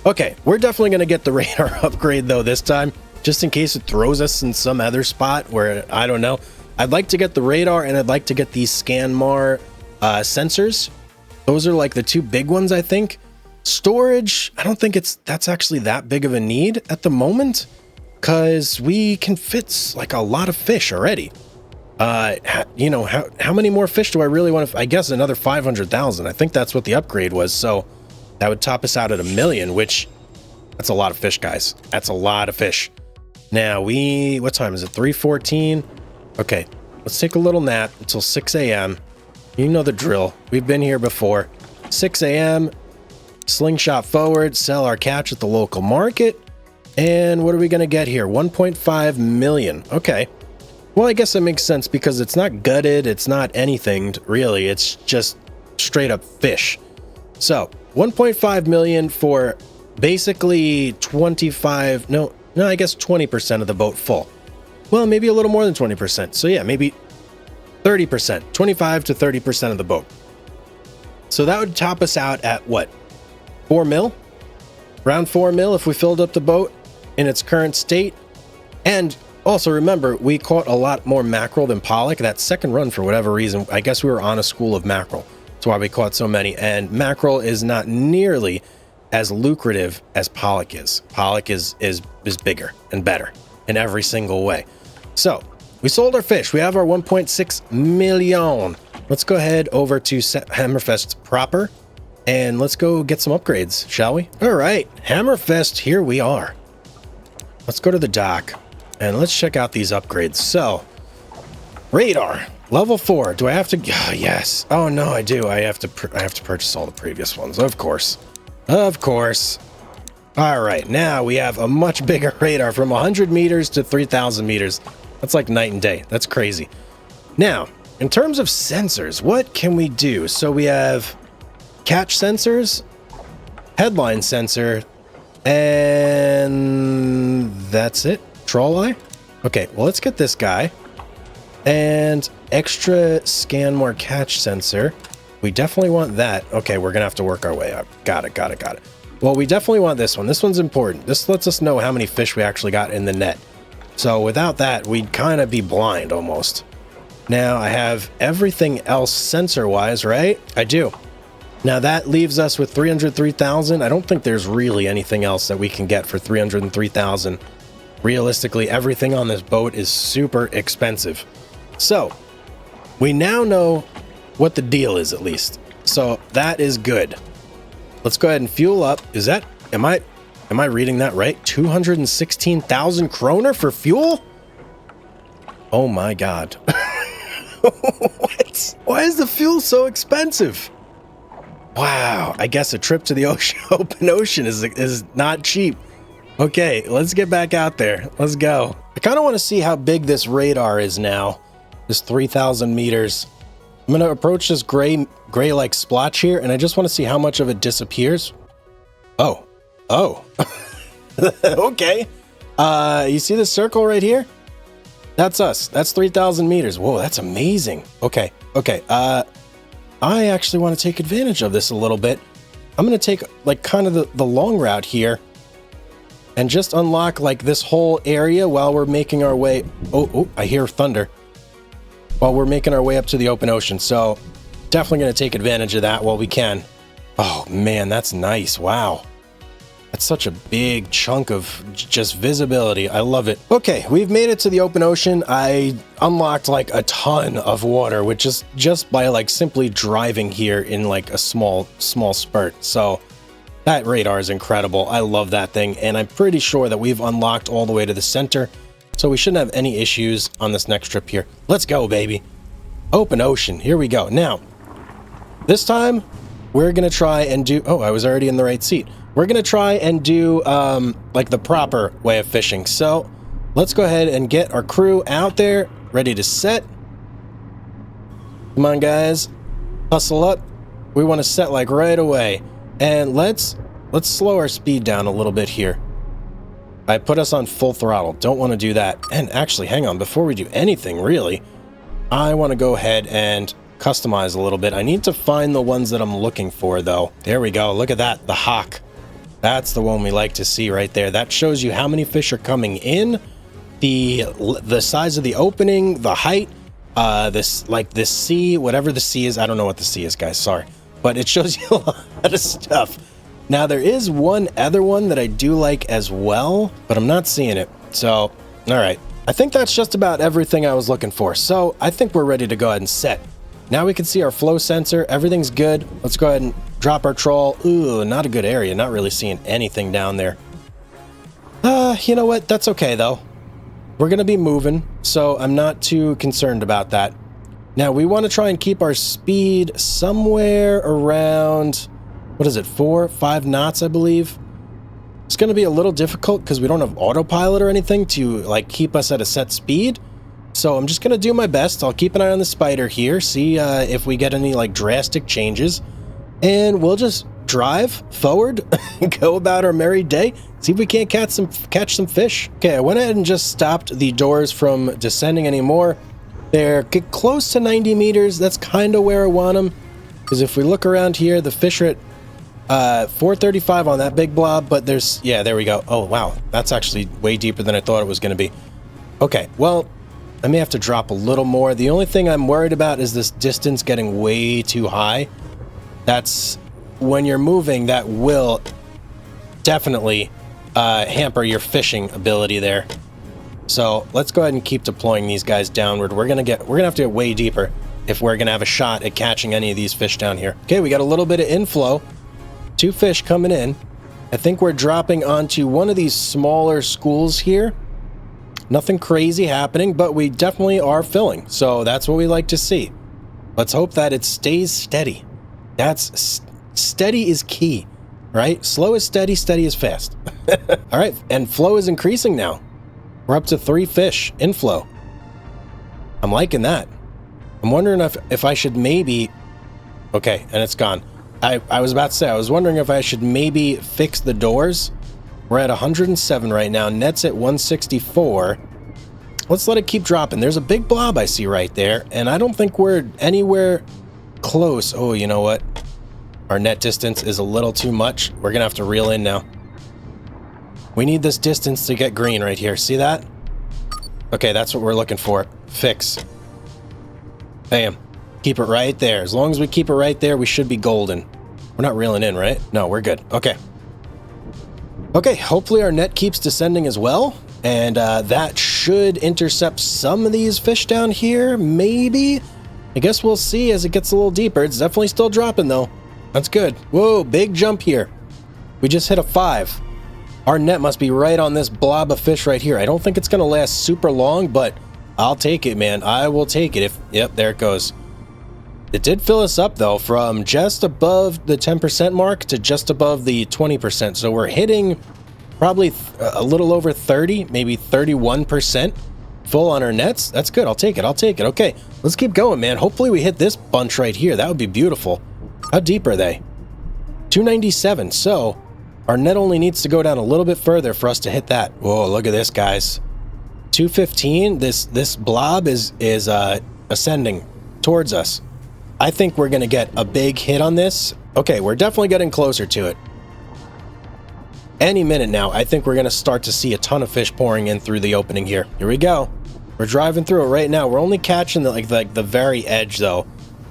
Okay, we're definitely going to get the radar upgrade, though, this time, just in case it throws us in some other spot where, I don't know. I'd like to get the radar, and I'd like to get these ScanMar sensors. Those are like the two big ones, I think. Storage, I don't think that's actually that big of a need at the moment, because we can fit like a lot of fish already. You know, how many more fish do I really want to? I guess another 500,000. I think that's what the upgrade was. So that would top us out at 1 million, which that's a lot of fish, guys. That's a lot of fish. Now what time is it? 3:14. Okay, let's take a little nap until 6 a.m. You know the drill. We've been here before. 6 a.m. Slingshot forward, sell our catch at the local market. And what are we going to get here? 1.5 million. Okay. Well, I guess that makes sense because it's not gutted. It's not anything really. It's just straight up fish. So 1.5 million for basically 25. No, I guess 20% of the boat full. Well, maybe a little more than 20%. So yeah, maybe 30%, 25 to 30% of the boat. So that would top us out at what? 4 mil? Around 4 mil if we filled up the boat in its current state. And also remember, we caught a lot more mackerel than pollock. That second run, for whatever reason, I guess we were on a school of mackerel. That's why we caught so many. And mackerel is not nearly as lucrative as pollock is. Pollock is bigger and better in every single way. So we sold our fish. We have our 1.6 million. Let's go ahead over to Hammerfest proper. And let's go get some upgrades, shall we? All right, Hammerfest, here we are. Let's go to the dock and let's check out these upgrades. So, radar, level 4. Do I have to? Oh, yes. Oh no, I do. I have to purchase all the previous ones, of course. Of course. All right, now we have a much bigger radar from 100 meters to 3,000 meters. That's like night and day. That's crazy. Now, in terms of sensors, what can we do? So we have catch sensors, headline sensor, and that's it. Troll eye. Okay, well, let's get this guy. And extra ScanMar catch sensor. We definitely want that. Okay, we're gonna have to work our way up. Got it. Well, we definitely want this one. This one's important. This lets us know how many fish we actually got in the net. So without that, we'd kind of be blind almost. Now I have everything else sensor-wise, right? I do. Now that leaves us with 303,000. I don't think there's really anything else that we can get for 303,000. Realistically, everything on this boat is super expensive. So We now know what the deal is, at least. So that is good. Let's go ahead and fuel up. Is that, am I reading that right? 216,000 kroner for fuel? Oh my God. What? Why is the fuel so expensive? Wow, I guess a trip to the ocean, open ocean is not cheap. Okay, let's get back out there. Let's go. I kind of want to see how big this radar is now. This 3,000 meters. I'm going to approach this gray-like splotch here, and I just want to see how much of it disappears. Oh. Okay. You see this circle right here? That's us. That's 3,000 meters. Whoa, that's amazing. Okay. I actually want to take advantage of this a little bit. I'm going to take like kind of the long route here and just unlock like this whole area while we're making our way. Oh, I hear thunder. While we're making our way up to the open ocean. So definitely going to take advantage of that while we can. Oh man, that's nice. Wow. That's such a big chunk of just visibility. I love it. Okay, we've made it to the open ocean. I unlocked like a ton of water, which is just by like simply driving here in like a small spurt. So that radar is incredible. I love that thing. And I'm pretty sure that we've unlocked all the way to the center. So we shouldn't have any issues on this next trip here. Let's go, baby. Open ocean. Here we go. Now, this time we're going to try and do... Oh, I was already in the right seat. We're going to try and do like the proper way of fishing. So let's go ahead and get our crew out there, ready to set. Come on, guys. Hustle up. We want to set like right away. And let's slow our speed down a little bit here. I put us on full throttle. Don't want to do that. And actually, hang on. Before we do anything, really, I want to go ahead and customize a little bit. I need to find the ones that I'm looking for, though. There we go. Look at that. The hawk. That's the one we like to see right there. That shows you how many fish are coming in, the size of the opening, the height, this sea, whatever the sea is. I don't know what the sea is, guys. Sorry. But it shows you a lot of stuff. Now, there is one other one that I do like as well, but I'm not seeing it. So, all right. I think that's just about everything I was looking for. So I think we're ready to go ahead and set. Now we can see our flow sensor. Everything's good. Let's go ahead and drop our trawl. Ooh, not a good area. Not really seeing anything down there. You know what? That's okay, though. We're going to be moving, so I'm not too concerned about that. Now, we want to try and keep our speed somewhere around, what is it, 4-5 knots, I believe. It's going to be a little difficult because we don't have autopilot or anything to, like, keep us at a set speed. So I'm just going to do my best. I'll keep an eye on the spider here, see if we get any, like, drastic changes. And we'll just drive forward and go about our merry day. See if we can't catch some fish. Okay, I went ahead and just stopped the doors from descending anymore. They're close to 90 meters. That's kind of where I want them. Because if we look around here, the fish are at 435 on that big blob. But there's, yeah, there we go. Oh, wow. That's actually way deeper than I thought it was going to be. Okay, well, I may have to drop a little more. The only thing I'm worried about is this distance getting way too high. That's when you're moving, that will definitely hamper your fishing ability there. So let's go ahead and keep deploying these guys downward. We're gonna have to get way deeper if we're gonna have a shot at catching any of these fish down here. Okay, we got a little bit of inflow. 2 fish coming in. I think we're dropping onto one of these smaller schools here. Nothing crazy happening, but we definitely are filling. So that's what we like to see. Let's hope that it stays steady. That's steady is key, right? Slow is steady, steady is fast. All right, and flow is increasing now. We're up to 3 fish inflow. I'm liking that. I'm wondering if I should maybe... Okay, and it's gone. I was about to say, I was wondering if I should maybe fix the doors. We're at 107 right now. Net's at 164. Let's let it keep dropping. There's a big blob I see right there, and I don't think we're anywhere close. Oh, you know what? Our net distance is a little too much. We're going to have to reel in now. We need this distance to get green right here. See that? Okay, that's what we're looking for. Fix. Bam. Keep it right there. As long as we keep it right there, we should be golden. We're not reeling in, right? No, we're good. Okay. Okay, hopefully our net keeps descending as well. And that should intercept some of these fish down here, maybe. I guess we'll see as it gets a little deeper. It's definitely still dropping though. That's good. Whoa, big jump here. We just hit a 5. Our net must be right on this blob of fish right here. I don't think it's going to last super long, but I'll take it, man. I will take it. Yep, there it goes. It did fill us up though, from just above the 10% mark to just above the 20%. So we're hitting probably a little over 30, maybe 31% full on our nets. That's good. I'll take it. I'll take it. Okay, let's keep going, man. Hopefully we hit this bunch right here. That would be beautiful. How deep are they? 297. So our net only needs to go down a little bit further for us to hit that. Whoa, look at this, guys. 215. This blob is ascending towards us. I think we're going to get a big hit on this. Okay, we're definitely getting closer to it. Any minute now, I think we're going to start to see a ton of fish pouring in through the opening here. Here we go. We're driving through it right now. We're only catching the very edge though,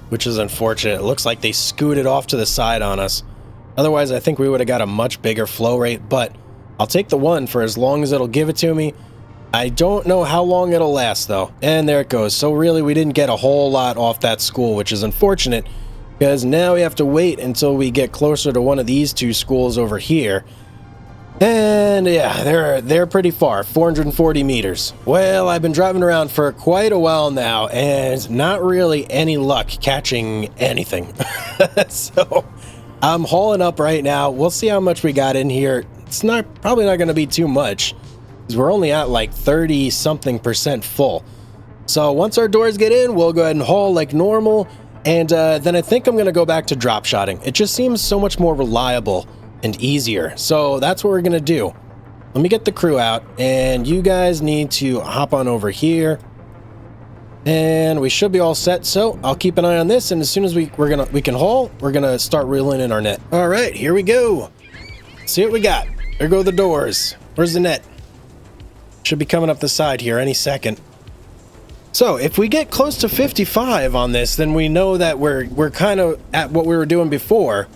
which is unfortunate. It looks like they scooted off to the side on us. Otherwise, I think we would have got a much bigger flow rate, but I'll take the one for as long as it'll give it to me. I don't know how long it'll last though. And there it goes. So really, we didn't get a whole lot off that school, which is unfortunate because now we have to wait until we get closer to one of these two schools over here. And yeah, they're pretty far, 440 meters. Well, I've been driving around for quite a while now and not really any luck catching anything. So I'm hauling up right now. We'll see how much we got in here. It's probably not going to be too much because we're only at like 30 something percent full. So once our doors get in, we'll go ahead and haul like normal. And then I think I'm going to go back to drop shotting. It just seems so much more reliable and easier. So that's what we're going to do. Let me get the crew out and you guys need to hop on over here. And we should be all set. So I'll keep an eye on this. And as soon as we can haul, we're going to start reeling in our net. All right, here we go. See what we got. There go the doors. Where's the net? Should be coming up the side here any second. So if we get close to 55 on this, then we know that we're kind of at what we were doing before.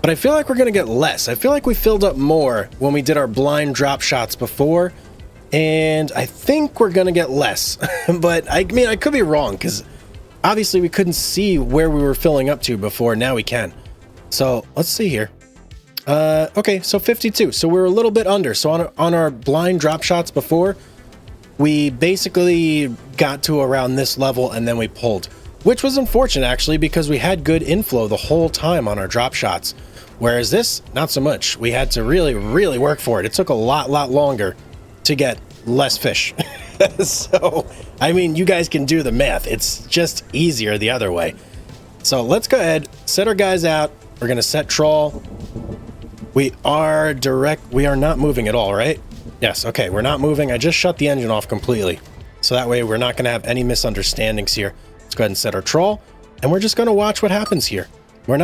But I feel like we're going to get less. I feel like we filled up more when we did our blind drop shots before. And I think we're going to get less. But I mean, I could be wrong because obviously we couldn't see where we were filling up to before. Now we can. So let's see here. Okay, so 52. So we're a little bit under. So on our blind drop shots before, we basically got to around this level and then we pulled. Which was unfortunate actually because we had good inflow the whole time on our drop shots. Whereas this, not so much. We had to really, really work for it. It took a lot longer to get less fish. So, I mean, you guys can do the math. It's just easier the other way. So let's go ahead, set our guys out. We're going to set trawl. We are not moving at all, right? Yes, okay, we're not moving. I just shut the engine off completely. So that way we're not going to have any misunderstandings here. Let's go ahead and set our trawl. And we're just going to watch what happens here. We're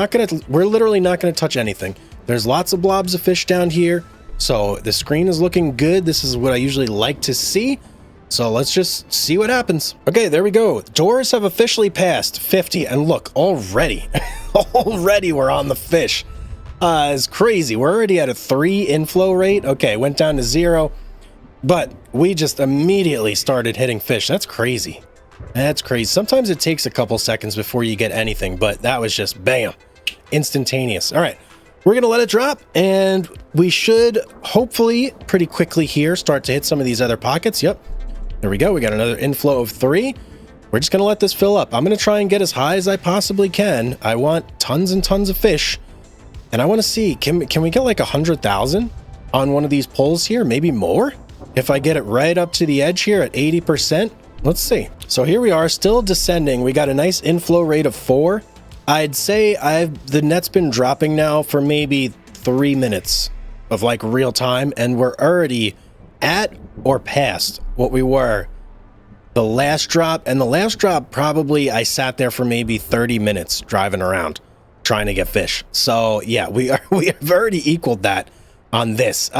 literally not going to touch anything. There's lots of blobs of fish down here. So the screen is looking good. This is what I usually like to see. So let's just see what happens. Okay, there we go. Doors have officially passed 50. And look, already we're on the fish. It's crazy. We're already at a 3 inflow rate. Okay, went down to 0. But we just immediately started hitting fish. That's crazy. That's crazy. Sometimes it takes a couple seconds before you get anything, but that was just bam, instantaneous. All right, we're going to let it drop and we should hopefully pretty quickly here start to hit some of these other pockets. Yep. There we go. We got another inflow of 3. We're just going to let this fill up. I'm going to try and get as high as I possibly can. I want tons and tons of fish and I want to see, can we get like 100,000 on one of these pulls here? Maybe more if I get it right up to the edge here at 80%. Let's see. So here we are still descending. We got a nice inflow rate of 4. I'd say the net's been dropping now for maybe 3 minutes of like real time. And we're already at or past what we were the last drop. And the last drop, probably I sat there for maybe 30 minutes driving around trying to get fish. So yeah, we have already equaled that on this.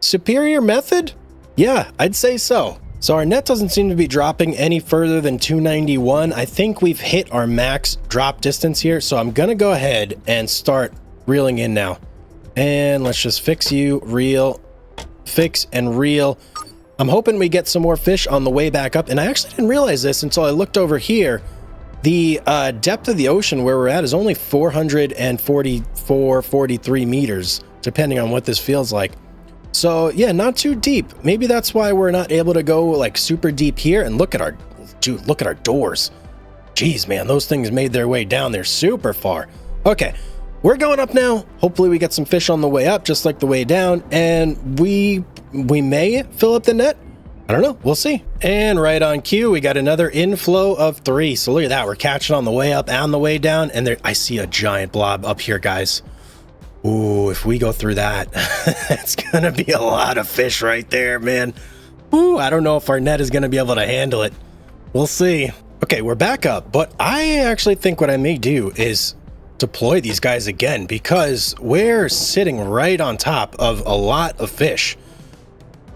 Superior method? Yeah, I'd say so. So our net doesn't seem to be dropping any further than 291. I think we've hit our max drop distance here. So I'm going to go ahead and start reeling in now. And let's just fix you, reel, fix and reel. I'm hoping we get some more fish on the way back up. And I actually didn't realize this until I looked over here. The depth of the ocean where we're at is only 444, 43 meters, depending on what this feels like. So yeah, not too deep. Maybe that's why we're not able to go like super deep here. And look at our, dude, look at our doors. Jeez, man, those things made their way down there super far. Okay, we're going up now. Hopefully we get some fish on the way up, just like the way down. And we may fill up the net. I don't know. We'll see. And right on cue, we got another inflow of 3. So look at that. We're catching on the way up and the way down. And there, I see a giant blob up here, guys. Ooh, if we go through that, it's going to be a lot of fish right there, man. Ooh, I don't know if our net is going to be able to handle it. We'll see. Okay, we're back up. But I actually think what I may do is deploy these guys again, because we're sitting right on top of a lot of fish.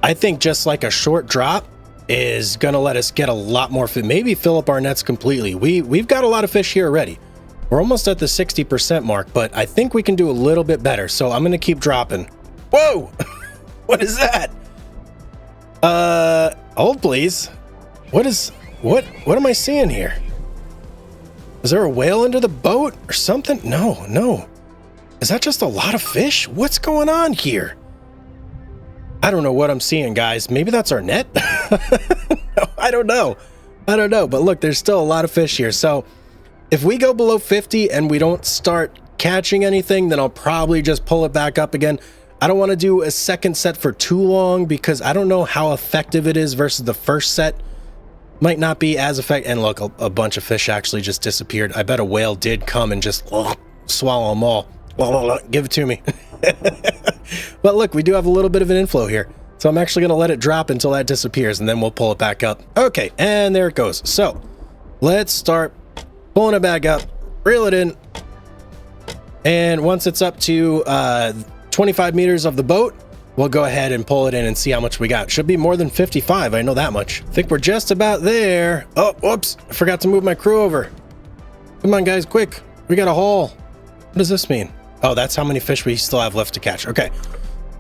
I think just like a short drop is going to let us get a lot more fish, maybe fill up our nets completely. We've got a lot of fish here already. We're almost at the 60% mark, but I think we can do a little bit better. So I'm going to keep dropping. Whoa! What is that? Hold please. What am I seeing here? Is there a whale under the boat or something? No. Is that just a lot of fish? What's going on here? I don't know what I'm seeing, guys. Maybe that's our net? No, I don't know. But look, there's still a lot of fish here. So if we go below 50 and we don't start catching anything, then I'll probably just pull it back up again. I don't want to do a second set for too long because I don't know how effective it is versus the first set. Might not be as effective. And look, a bunch of fish actually just disappeared. I bet a whale did come and just swallow them all. Give it to me. But look, we do have a little bit of an inflow here. So I'm actually going to let it drop until that disappears, and then we'll pull it back up. Okay, and there it goes. So let's start pulling it back up, reel it in. And once it's up to 25 meters of the boat, we'll go ahead and pull it in and see how much we got. Should be more than 55, I know that much. I think we're just about there. Oh, whoops, I forgot to move my crew over. Come on, guys, quick. We got a haul. What does this mean? Oh, that's how many fish we still have left to catch. Okay,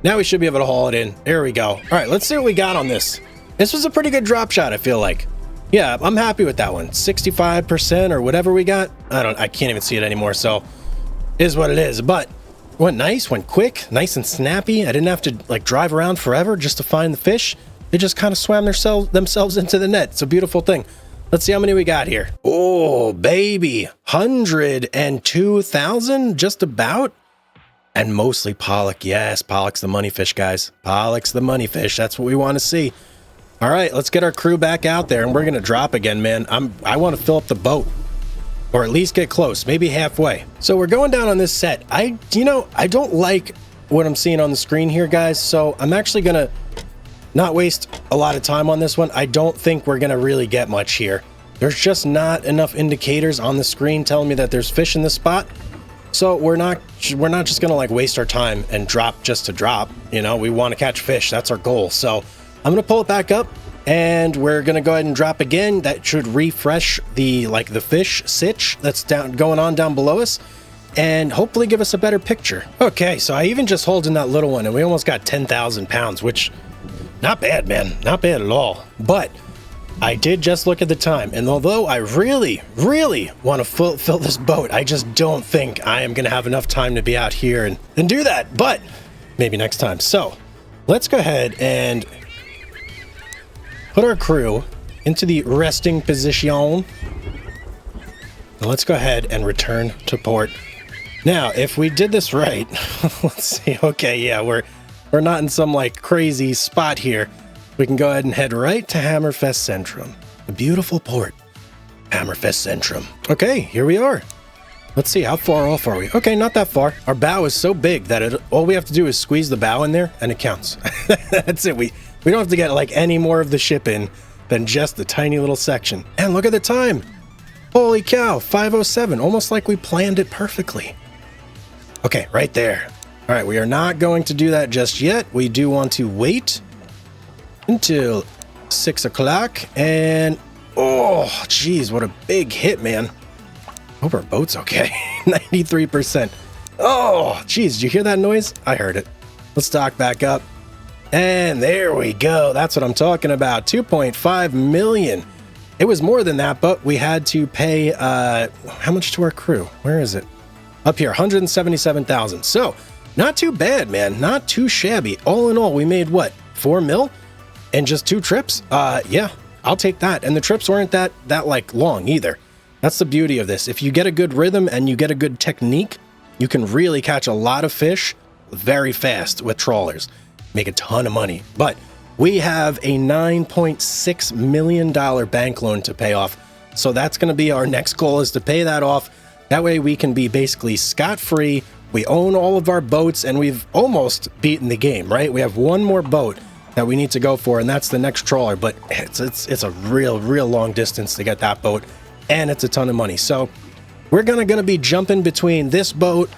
now we should be able to haul it in. There we go. All right, let's see what we got on this. This was a pretty good drop shot, I feel like. Yeah, I'm happy with that one. 65% or whatever we got. I can't even see it anymore, so it is what it is. But went nice, went quick, nice and snappy. I didn't have to like drive around forever just to find the fish. They just kind of swam themselves into the net. It's a beautiful thing. Let's see how many we got here. Oh, baby. 102,000, just about. And mostly pollock. Yes, pollock's the money fish, guys. Pollock's the money fish. That's what we want to see. All right, let's get our crew back out there, and we're going to drop again, man. I want to fill up the boat, or at least get close, maybe halfway. So we're going down on this set. I don't like what I'm seeing on the screen here, guys, so I'm actually going to not waste a lot of time on this one. I don't think we're going to really get much here. There's just not enough indicators on the screen telling me that there's fish in this spot. So we're not just going to like waste our time and drop just to drop. You know, we want to catch fish. That's our goal. So I'm going to pull it back up, and we're going to go ahead and drop again. That should refresh the fish sitch that's going on down below us, and hopefully give us a better picture. Okay, so I even just hauled in that little one, and we almost got 10,000 pounds, which not bad, man. Not bad at all. But I did just look at the time, and although I really, really want to fill this boat, I just don't think I am going to have enough time to be out here and do that, but maybe next time. So let's go ahead and put our crew into the resting position. Now let's go ahead and return to port. Now, if we did this right, let's see. Okay, yeah, we're not in some like crazy spot here. We can go ahead and head right to Hammerfest Centrum, the beautiful port, Hammerfest Centrum. Okay, here we are. Let's see, how far off are we? Okay, not that far. Our bow is so big that all we have to do is squeeze the bow in there and it counts. That's it. We don't have to get like any more of the ship in than just the tiny little section. And look at the time. Holy cow, 5:07, almost like we planned it perfectly. Okay, right there. All right, we are not going to do that just yet. We do want to wait until 6 o'clock, and oh geez, what a big hit, man. Hope our boat's okay. 93%. Oh geez, did you hear that noise? I heard it. Let's dock back up, and there we go. That's what I'm talking about. 2.5 million It was more than that, but we had to pay, how much to our crew? Where is it? Up here, 177,000. So not too bad, man. Not too shabby. All in all, we made what? 4 mil in just 2 trips? Yeah, I'll take that. And the trips weren't that like long either. That's the beauty of this. If you get a good rhythm and you get a good technique, you can really catch a lot of fish very fast with trawlers. Make a ton of money. But we have a $9.6 million bank loan to pay off. So that's going to be our next goal, is to pay that off. That way we can be basically scot-free. We own all of our boats and we've almost beaten the game, right? We have one more boat that we need to go for, and that's the next trawler. But it's a real long distance to get that boat, and it's a ton of money. So we're gonna be jumping between this boat,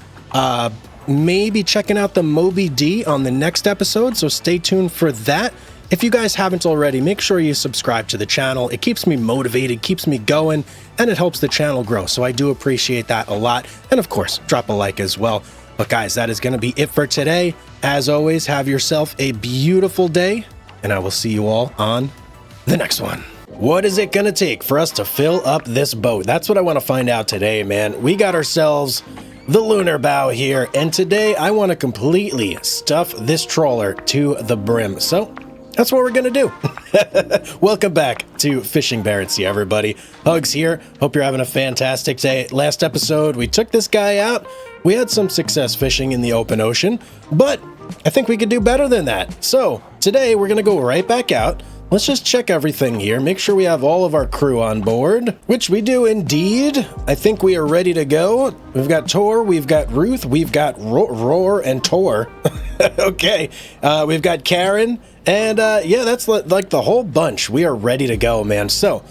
maybe checking out the Moby D on the next episode, so stay tuned for that. If you guys haven't already, make sure you subscribe to the channel. It keeps me motivated, keeps me going, and it helps the channel grow, so I do appreciate that a lot. And of course, drop a like as well. But guys, that is going to be it for today. As always, have yourself a beautiful day, and I will see you all on the next one. What is it going to take for us to fill up this boat? That's what I want to find out today, man. We got ourselves the lunar bow here, and today I want to completely stuff this trawler to the brim. So that's what we're gonna do. Welcome back to Fishing Barents, everybody. Hugs here. Hope you're having a fantastic day. Last episode, we took this guy out. We had some success fishing in the open ocean, but I think we could do better than that. So today we're gonna go right back out. Let's just check everything here. Make sure we have all of our crew on board, which we do indeed. I think we are ready to go. We've got Tor, we've got Ruth, we've got Roar and Tor. Okay, we've got Karen. And yeah, that's like the whole bunch. We are ready to go, man. So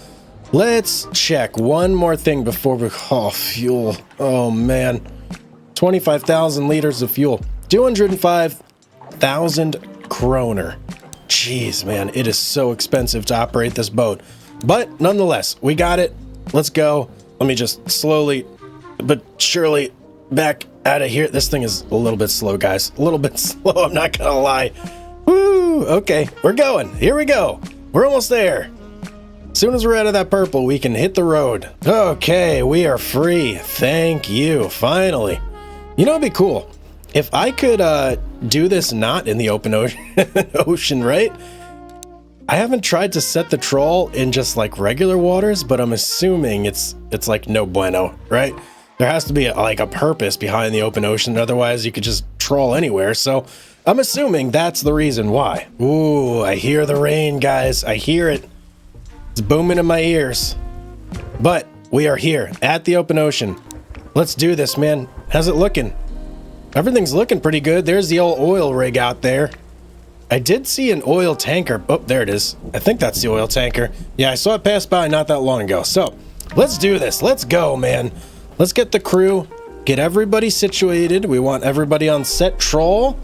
let's check one more thing before we... Oh, fuel. Oh, man. 25,000 liters of fuel. 205,000 kroner. Jeez, man. It is so expensive to operate this boat. But nonetheless, we got it. Let's go. Let me just slowly but surely back out of here. This thing is a little bit slow, guys. A little bit slow, I'm not gonna lie. Woo! Okay, we're going. Here we go. We're almost there. As soon as we're out of that purple, we can hit the road. Okay, we are free. Thank you. Finally. You know, it'd be cool if I could do this not in the open ocean, right? I haven't tried to set the trawl in just like regular waters, but I'm assuming it's like no bueno, right? There has to be like a purpose behind the open ocean. Otherwise, you could just trawl anywhere. So I'm assuming that's the reason why. Ooh, I hear the rain, guys. I hear it. It's booming in my ears. But we are here at the open ocean. Let's do this, man. How's it looking? Everything's looking pretty good. There's the old oil rig out there. I did see an oil tanker. Oh, there it is. I think that's the oil tanker. Yeah, I saw it pass by not that long ago. So let's do this. Let's go, man. Let's get the crew, get everybody situated. We want everybody on set trawl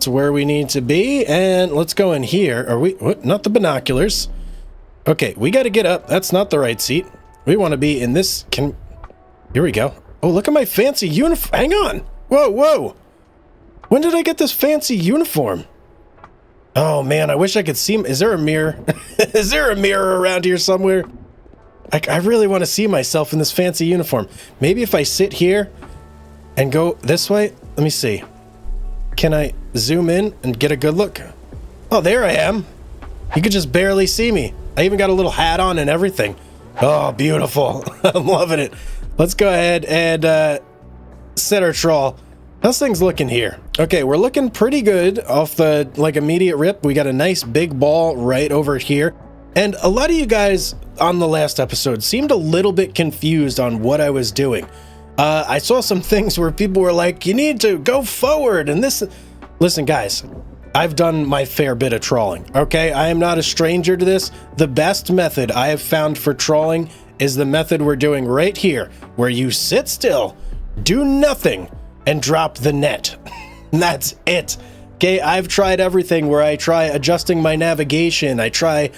to where we need to be. And let's go in here. Are we, what? Not the binoculars. Okay, we got to get up. That's not the right seat. We want to be in this. Here we go. Oh, look at my fancy uniform. Hang on. Whoa, whoa. When did I get this fancy uniform? Oh, man, I wish I could see. Is there a mirror? Is there a mirror around here somewhere? I really want to see myself in this fancy uniform. Maybe if I sit here and go this way. Let me see. Can I zoom in and get a good look? Oh, there I am. You could just barely see me. I even got a little hat on and everything. Oh, beautiful. I'm loving it. Let's go ahead and set our trawl. How's things looking here? Okay, we're looking pretty good off the like immediate rip. We got a nice big ball right over here. And a lot of you guys on the last episode seemed a little bit confused on what I was doing. I saw some things where people were like, you need to go forward and this. Listen, guys, I've done my fair bit of trawling, okay? I am not a stranger to this. The best method I have found for trawling is the method we're doing right here, where you sit still, do nothing, and drop the net. And that's it. Okay, I've tried everything where I try adjusting my navigation. I try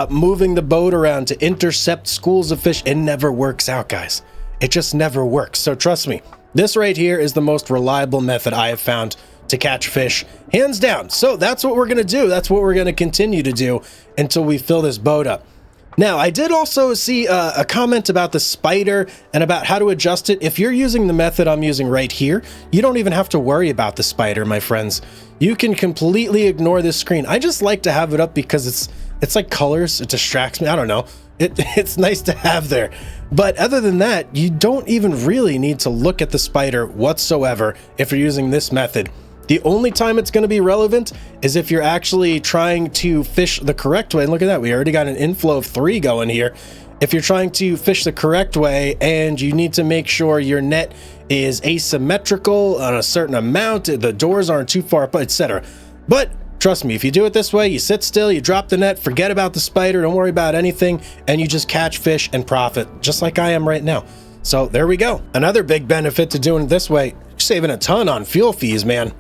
moving the boat around to intercept schools of fish. It never works out, guys. It just never works. So trust me, this right here is the most reliable method I have found to catch fish, hands down. So that's what we're going to do. That's what we're going to continue to do until we fill this boat up. Now, I did also see a comment about the spider and about how to adjust it. If you're using the method I'm using right here, you don't even have to worry about the spider, my friends. You can completely ignore this screen. I just like to have it up because it's like colors. It distracts me. I don't know. It's nice to have there. But other than that, you don't even really need to look at the spider whatsoever if you're using this method. The only time it's going to be relevant is if you're actually trying to fish the correct way. And look at that, we already got an inflow of 3 going here. If you're trying to fish the correct way and you need to make sure your net is asymmetrical on a certain amount, the doors aren't too far apart, etc. But trust me, if you do it this way, you sit still, you drop the net, forget about the spider, don't worry about anything, and you just catch fish and profit, just like I am right now. So there we go. Another big benefit to doing it this way, you're saving a ton on fuel fees, man.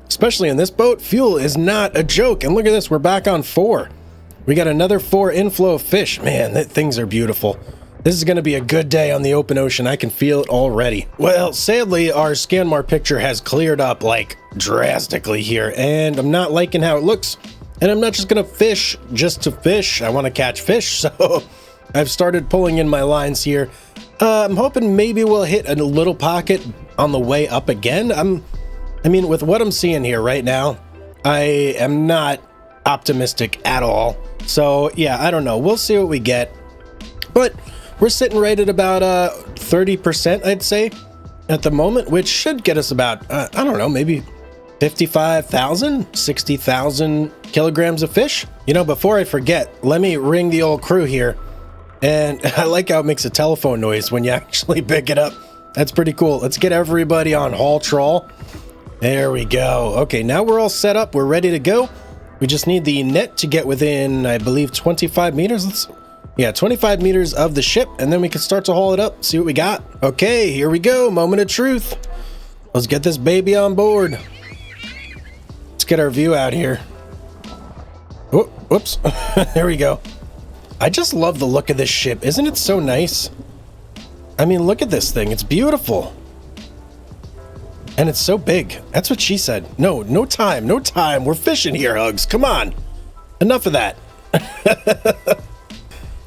Especially in this boat, fuel is not a joke. And look at this, we're back on 4. We got another 4 inflow of fish. Man, things are beautiful. This is going to be a good day on the open ocean. I can feel it already. Well, sadly, our Scanmar picture has cleared up like drastically here, and I'm not liking how it looks. And I'm not just going to fish just to fish. I want to catch fish, so I've started pulling in my lines here. I'm hoping maybe we'll hit a little pocket on the way up again. I mean, with what I'm seeing here right now, I am not optimistic at all. So yeah, I don't know. We'll see what we get. But we're sitting right at about 30%, I'd say, at the moment, which should get us about, I don't know, maybe 55,000, 60,000 kilograms of fish. You know, before I forget, let me ring the old crew here. And I like how it makes a telephone noise when you actually pick it up. That's pretty cool. Let's get everybody on haul trawl. There we go. Okay, now we're all set up. We're ready to go. We just need the net to get within, I believe, 25 meters. 25 meters of the ship, and then we can start to haul it up, see what we got. Okay, here we go. Moment of truth. Let's get this baby on board. Let's get our view out here. Oh, whoops. There we go. I just love the look of this ship. Isn't it so nice? I mean, look at this thing. It's beautiful. And it's so big. That's what she said. No time. We're fishing here, Hugs. Come on. Enough of that.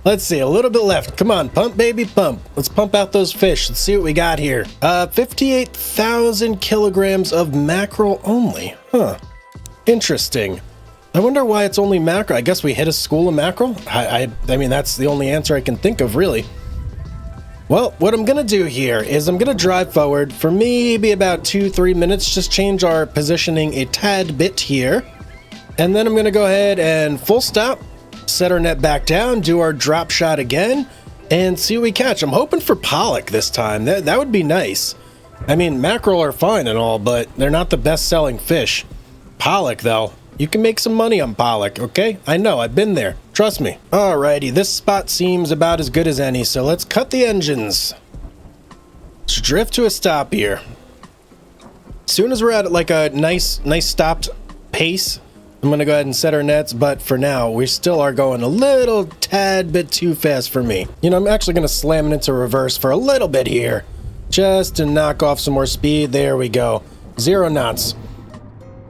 Let's see, a little bit left. Come on, pump, baby, pump. Let's pump out those fish. Let's see what we got here. 58,000 kilograms of mackerel only. Huh. Interesting. I wonder why it's only mackerel. I guess we hit a school of mackerel. I mean, that's the only answer I can think of, really. Well, what I'm going to do here is I'm going to drive forward for maybe about 2-3 minutes, just change our positioning a tad bit here. And then I'm going to go ahead and full stop, set our net back down, do our drop shot again, and see what we catch. I'm hoping for pollock this time. That would be nice. I mean, mackerel are fine and all, but they're not the best-selling fish. Pollock, though, you can make some money on pollock, okay? I know, I've been there. Trust me. Alrighty, this spot seems about as good as any, so let's cut the engines. Let's drift to a stop here. As soon as we're at like a nice stopped pace, I'm gonna go ahead and set our nets, but for now, we still are going a little tad bit too fast for me. You know, I'm actually gonna slam it into reverse for a little bit here, just to knock off some more speed. There we go. 0 knots.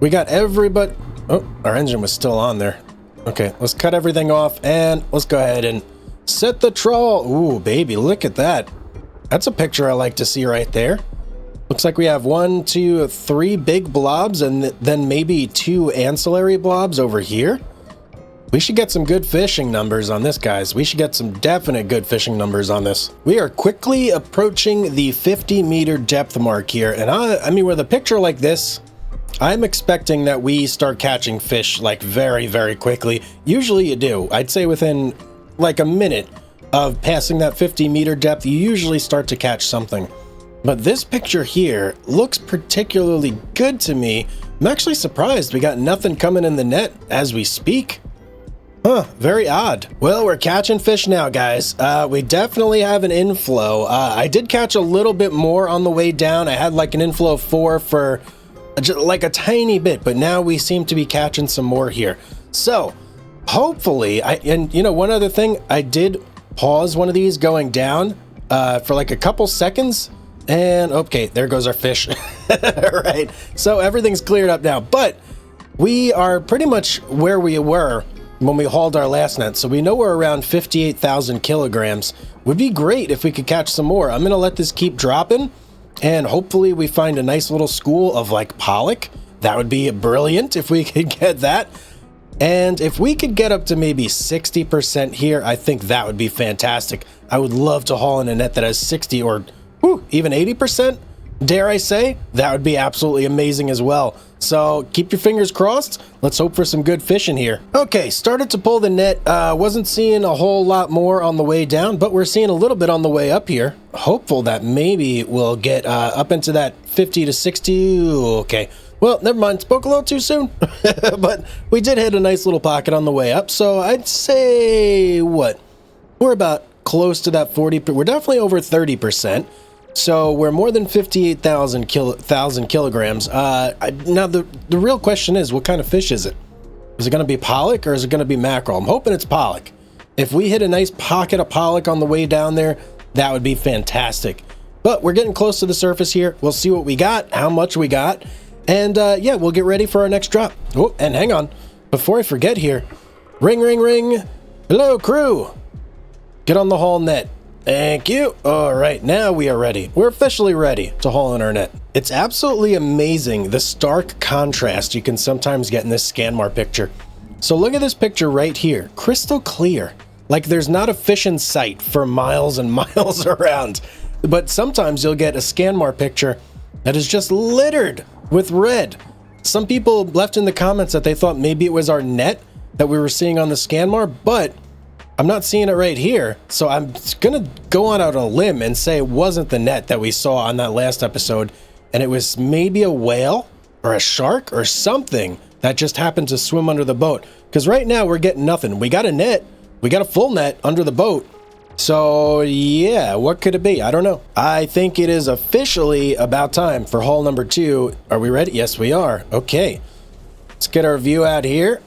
We got everybody. Oh, our engine was still on there. Okay, let's cut everything off and let's go ahead and set the trawl. Ooh, baby, look at that. That's a picture I like to see right there. Looks like we have 1, 2, 3 big blobs and then maybe 2 ancillary blobs over here. We should get some good fishing numbers on this, guys. We should get some definite good fishing numbers on this. We are quickly approaching the 50-meter depth mark here. And I mean, with a picture like this, I'm expecting that we start catching fish like very, very quickly. Usually you do. I'd say within like a minute of passing that 50-meter depth, you usually start to catch something. But this picture here looks particularly good to me. I'm actually surprised we got nothing coming in the net as we speak. Huh, very odd. Well, we're catching fish now, guys. We definitely have an inflow. I did catch a little bit more on the way down. I had like an inflow of 4 for just like a tiny bit, but now we seem to be catching some more here. So hopefully, and you know, one other thing, I did pause one of these going down for like a couple seconds, and okay, there goes our fish. Right, so everything's cleared up now, but we are pretty much where we were when we hauled our last net. So we know we're around 58,000 kilograms. Would be great if we could catch some more. I'm going to let this keep dropping, and hopefully we find a nice little school of like pollock. That would be brilliant if we could get that. And if we could get up to maybe 60% here, I think that would be fantastic. I would love to haul in a net that has 60 or even 80%. Dare I say, that would be absolutely amazing as well. So keep your fingers crossed. Let's hope for some good fish in here. Okay, started to pull the net. Wasn't seeing a whole lot more on the way down, but we're seeing a little bit on the way up here. Hopeful that maybe we'll get up into that 50 to 60. Okay, well, never mind. Spoke a little too soon. But we did hit a nice little pocket on the way up. So I'd say, what? We're about close to that 40. We're definitely over 30%. So we're more than 58,000 kilograms. Now the real question is, what kind of fish is it? Is it going to be pollock or is it going to be mackerel? I'm hoping it's pollock. If we hit a nice pocket of pollock on the way down there, that would be fantastic. But we're getting close to the surface here. We'll see what we got, how much we got, and yeah, we'll get ready for our next drop. Oh, and hang on, before I forget here, ring, ring, ring. Hello, crew. Get on the haul net. Thank you. All right, now we are ready. We're officially ready to haul in our net. It's absolutely amazing the stark contrast you can sometimes get in this ScanMar picture. So look at this picture right here, crystal clear. Like there's not a fish in sight for miles and miles around. But sometimes you'll get a ScanMar picture that is just littered with red. Some people left in the comments that they thought maybe it was our net that we were seeing on the ScanMar, but I'm not seeing it right here, so I'm gonna go out on a limb and say it wasn't the net that we saw on that last episode, and it was maybe a whale or a shark or something that just happened to swim under the boat. Because right now we're getting nothing. We got a net, we got a full net under the boat. So yeah, what could it be? I don't know. I think it is officially about time for haul number 2. Are we ready? Yes, we are. Okay, let's get our view out here.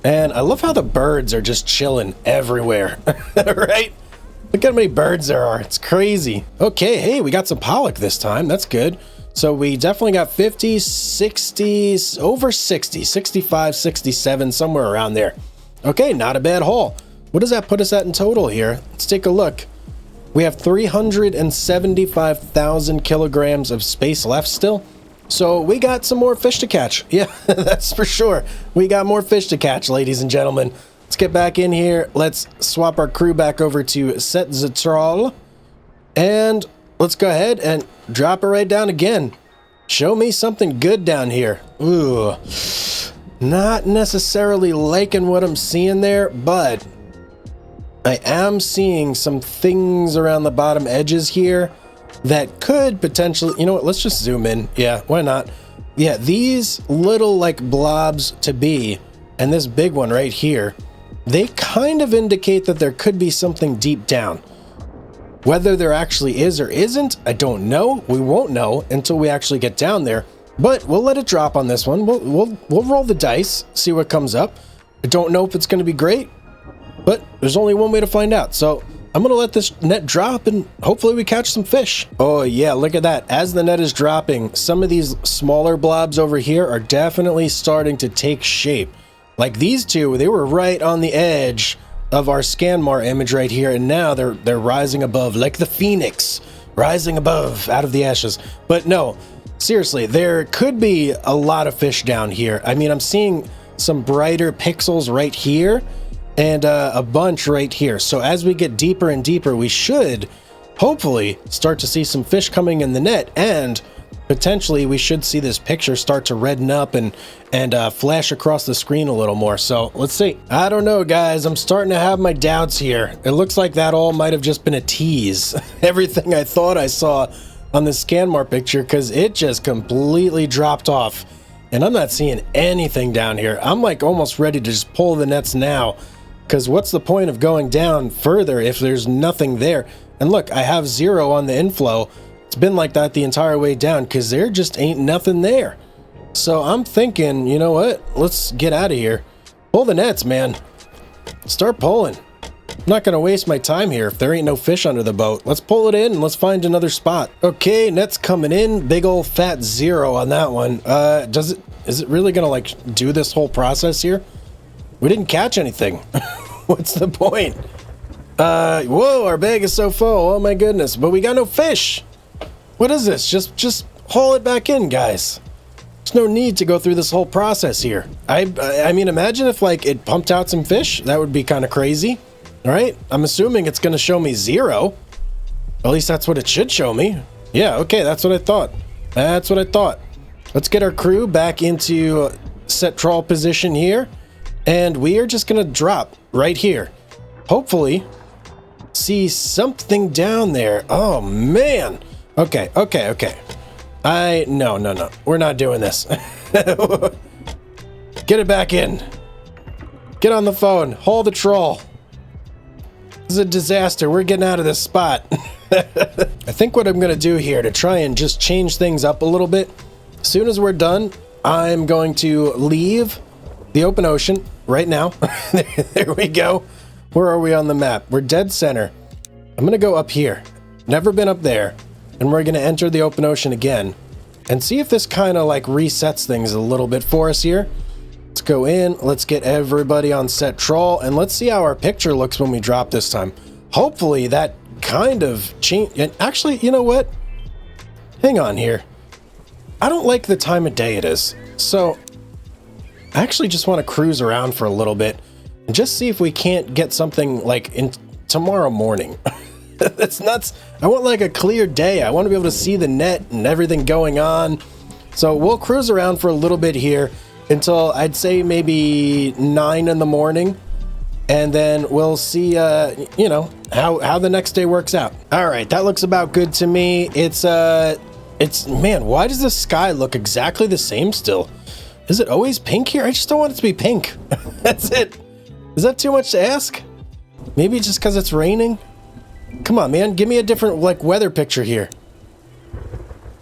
And I love how the birds are just chilling everywhere, right? Look how many birds there are. It's crazy. Okay, hey, we got some pollock this time. That's good. So we definitely got 50, 60, over 60, 65, 67, somewhere around there. Okay, not a bad haul. What does that put us at in total here? Let's take a look. We have 375,000 kilograms of space left still. So we got some more fish to catch. Yeah, that's for sure. We got more fish to catch, ladies and gentlemen. Let's get back in here. Let's swap our crew back over to set the trawl. And let's go ahead and drop it right down again. Show me something good down here. Ooh, not necessarily liking what I'm seeing there, but I am seeing some things around the bottom edges here that could potentially, you know what, let's just zoom in. Yeah, why not? Yeah, these little like blobs to be, and this big one right here, they kind of indicate that there could be something deep down. Whether there actually is or isn't, I don't know. We won't know until we actually get down there, but we'll let it drop on this one. We'll roll the dice, see what comes up. I don't know if it's going to be great, but there's only one way to find out. So I'm going to let this net drop and hopefully we catch some fish. Oh yeah, look at that. As the net is dropping, some of these smaller blobs over here are definitely starting to take shape. Like these two, they were right on the edge of our ScanMar image right here, and now they're rising above, like the phoenix, rising above out of the ashes. But no, seriously, there could be a lot of fish down here. I mean, I'm seeing some brighter pixels right here, and a bunch right here. So as we get deeper and deeper, we should hopefully start to see some fish coming in the net, and potentially we should see this picture start to redden up and flash across the screen a little more. So let's see. I don't know, guys. I'm starting to have my doubts here. It looks like that all might have just been a tease. Everything I thought I saw on the ScanMar picture, because it just completely dropped off, and I'm not seeing anything down here. I'm like almost ready to just pull the nets now. Because what's the point of going down further if there's nothing there? And look, I have 0 on the inflow. It's been like that the entire way down because there just ain't nothing there. So I'm thinking, you know what? Let's get out of here. Pull the nets, man. Start pulling. I'm not going to waste my time here if there ain't no fish under the boat. Let's pull it in and let's find another spot. Okay, net's coming in. Big old fat 0 on that one. Is it really going to like do this whole process here? We didn't catch anything. What's the point? Whoa, our bag is so full. Oh my goodness. But we got no fish. What is this? Just haul it back in, guys. There's no need to go through this whole process here. I mean, imagine if like it pumped out some fish. That would be kind of crazy. All right. I'm assuming it's going to show me 0. At least that's what it should show me. Yeah, okay, that's what I thought. That's what I thought. Let's get our crew back into set trawl position here. And we are just going to drop right here. Hopefully, see something down there. Oh, man. Okay. No. We're not doing this. Get it back in. Get on the phone. Hold the trawl. This is a disaster. We're getting out of this spot. I think what I'm going to do here to try and just change things up a little bit, as soon as we're done, I'm going to leave the open ocean right now. There we go. Where are we on the map? We're dead center. I'm going to go up here. Never been up there. And we're going to enter the open ocean again and see if this kind of like resets things a little bit for us here. Let's go in. Let's get everybody on set trawl and let's see how our picture looks when we drop this time. Hopefully that kind of change. And actually, you know what? Hang on here. I don't like the time of day it is. So I actually just want to cruise around for a little bit and just see if we can't get something like in tomorrow morning. That's nuts. I want like a clear day. I want to be able to see the net and everything going on. So we'll cruise around for a little bit here until I'd say maybe 9 in the morning. And then we'll see, you know, how the next day works out. All right, that looks about good to me. It's man, why does the sky look exactly the same still? Is it always pink here? I just don't want it to be pink. That's it. Is that too much to ask? Maybe just because it's raining? Come on, man. Give me a different, like, weather picture here.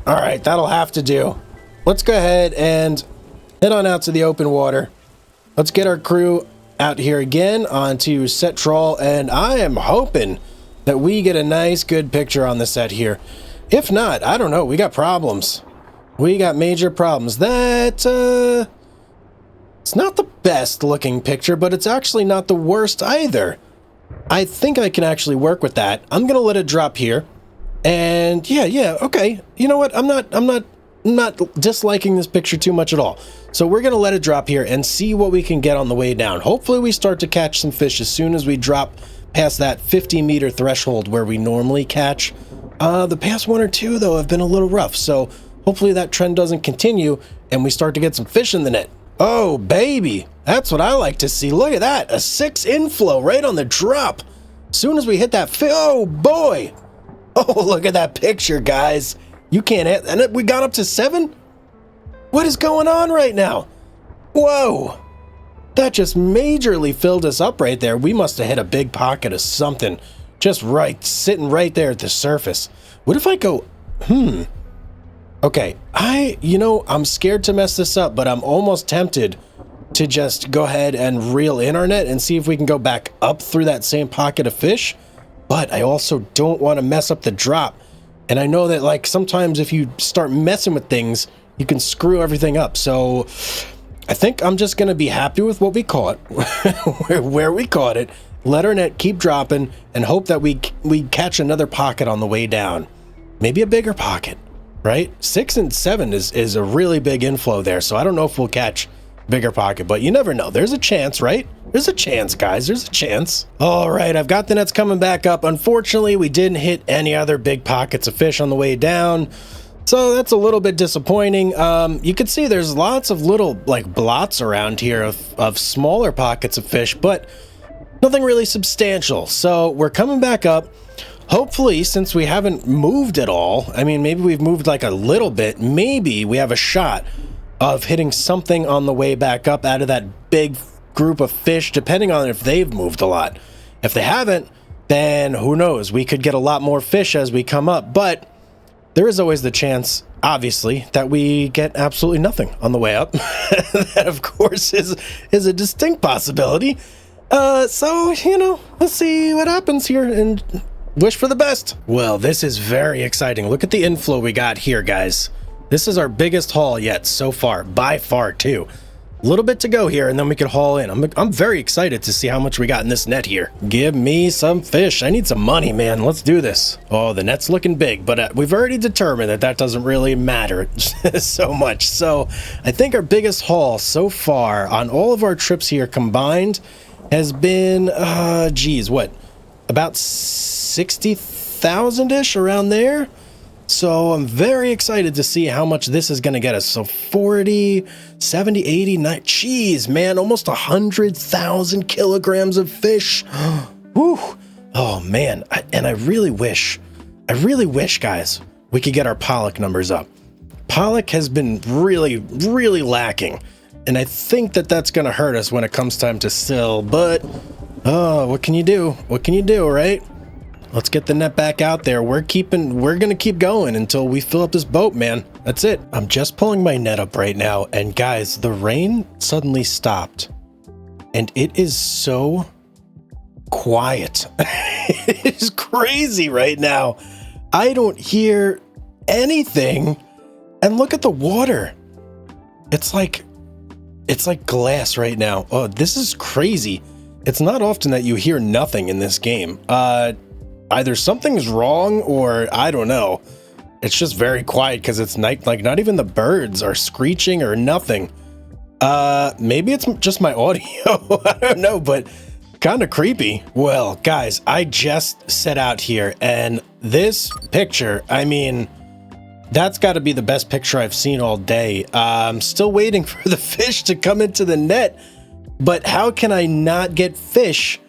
All right, that'll have to do. Let's go ahead and head on out to the open water. Let's get our crew out here again onto set trawl, and I am hoping that we get a nice, good picture on the set here. If not, I don't know. We got problems. We got major problems. That, it's not the best looking picture, but it's actually not the worst either. I think I can actually work with that. I'm going to let it drop here. And yeah, okay. You know what? I'm not disliking this picture too much at all. So we're going to let it drop here and see what we can get on the way down. Hopefully we start to catch some fish as soon as we drop past that 50-meter threshold where we normally catch. The past 1 or 2, though, have been a little rough. So hopefully that trend doesn't continue and we start to get some fish in the net. Oh, baby. That's what I like to see. Look at that. A 6 inflow right on the drop. As soon as we hit that fish. Oh, boy. Oh, look at that picture, guys. You can't hit. And we got up to 7? What is going on right now? Whoa. That just majorly filled us up right there. We must have hit a big pocket of something. Just right, sitting right there at the surface. What if I go, Okay, I'm scared to mess this up, but I'm almost tempted to just go ahead and reel in our net and see if we can go back up through that same pocket of fish. But I also don't want to mess up the drop. And I know that, like, sometimes if you start messing with things, you can screw everything up. So I think I'm just going to be happy with what we caught, where we caught it, let our net keep dropping, and hope that we catch another pocket on the way down. Maybe a bigger pocket, right? 6 and 7 is a really big inflow there. So I don't know if we'll catch bigger pocket, but you never know. There's a chance, right? There's a chance, guys. There's a chance. All right, I've got the nets coming back up. Unfortunately, we didn't hit any other big pockets of fish on the way down, so that's a little bit disappointing. You can see there's lots of little, like, blots around here of smaller pockets of fish, but nothing really substantial. So we're coming back up. Hopefully, since we haven't moved at all, I mean, maybe we've moved like a little bit, maybe we have a shot of hitting something on the way back up out of that big group of fish, depending on if they've moved a lot. If they haven't, then who knows? We could get a lot more fish as we come up, but there is always the chance, obviously, that we get absolutely nothing on the way up. That, of course, is a distinct possibility. So, let's see what happens here and wish for the best. Well, this is very exciting. Look at the inflow we got here, guys. This is our biggest haul yet so far, by far, too. A little bit to go here, and then we can haul in. I'm very excited to see how much we got in this net here. Give me some fish. I need some money, man. Let's do this. Oh, the net's looking big, but we've already determined that that doesn't really matter so much. So I think our biggest haul so far on all of our trips here combined has been, geez, what? About 60,000-ish around there? So I'm very excited to see how much this is going to get us. So 40, 70, 80, 90, geez, man, almost 100,000 kilograms of fish. Whew. Oh, man. I really wish, guys, we could get our pollock numbers up. Pollock has been really, really lacking. And I think that that's going to hurt us when it comes time to sell. But, oh, what can you do? What can you do, right? Let's get the net back out there. We're gonna keep going until we fill up this boat, man. That's it. I'm just pulling my net up right now, and guys, the rain suddenly stopped. And it is so quiet. It is crazy right now. I don't hear anything. And look at the water. It's like glass right now. Oh, this is crazy. It's not often that you hear nothing in this game. Either something's wrong or I don't know. It's just very quiet because it's night. Like not even the birds are screeching or nothing. Maybe it's just my audio. I don't know, but kind of creepy. Well, guys, I just set out here and this picture, I mean, that's got to be the best picture I've seen all day. I'm still waiting for the fish to come into the net, but how can I not get fish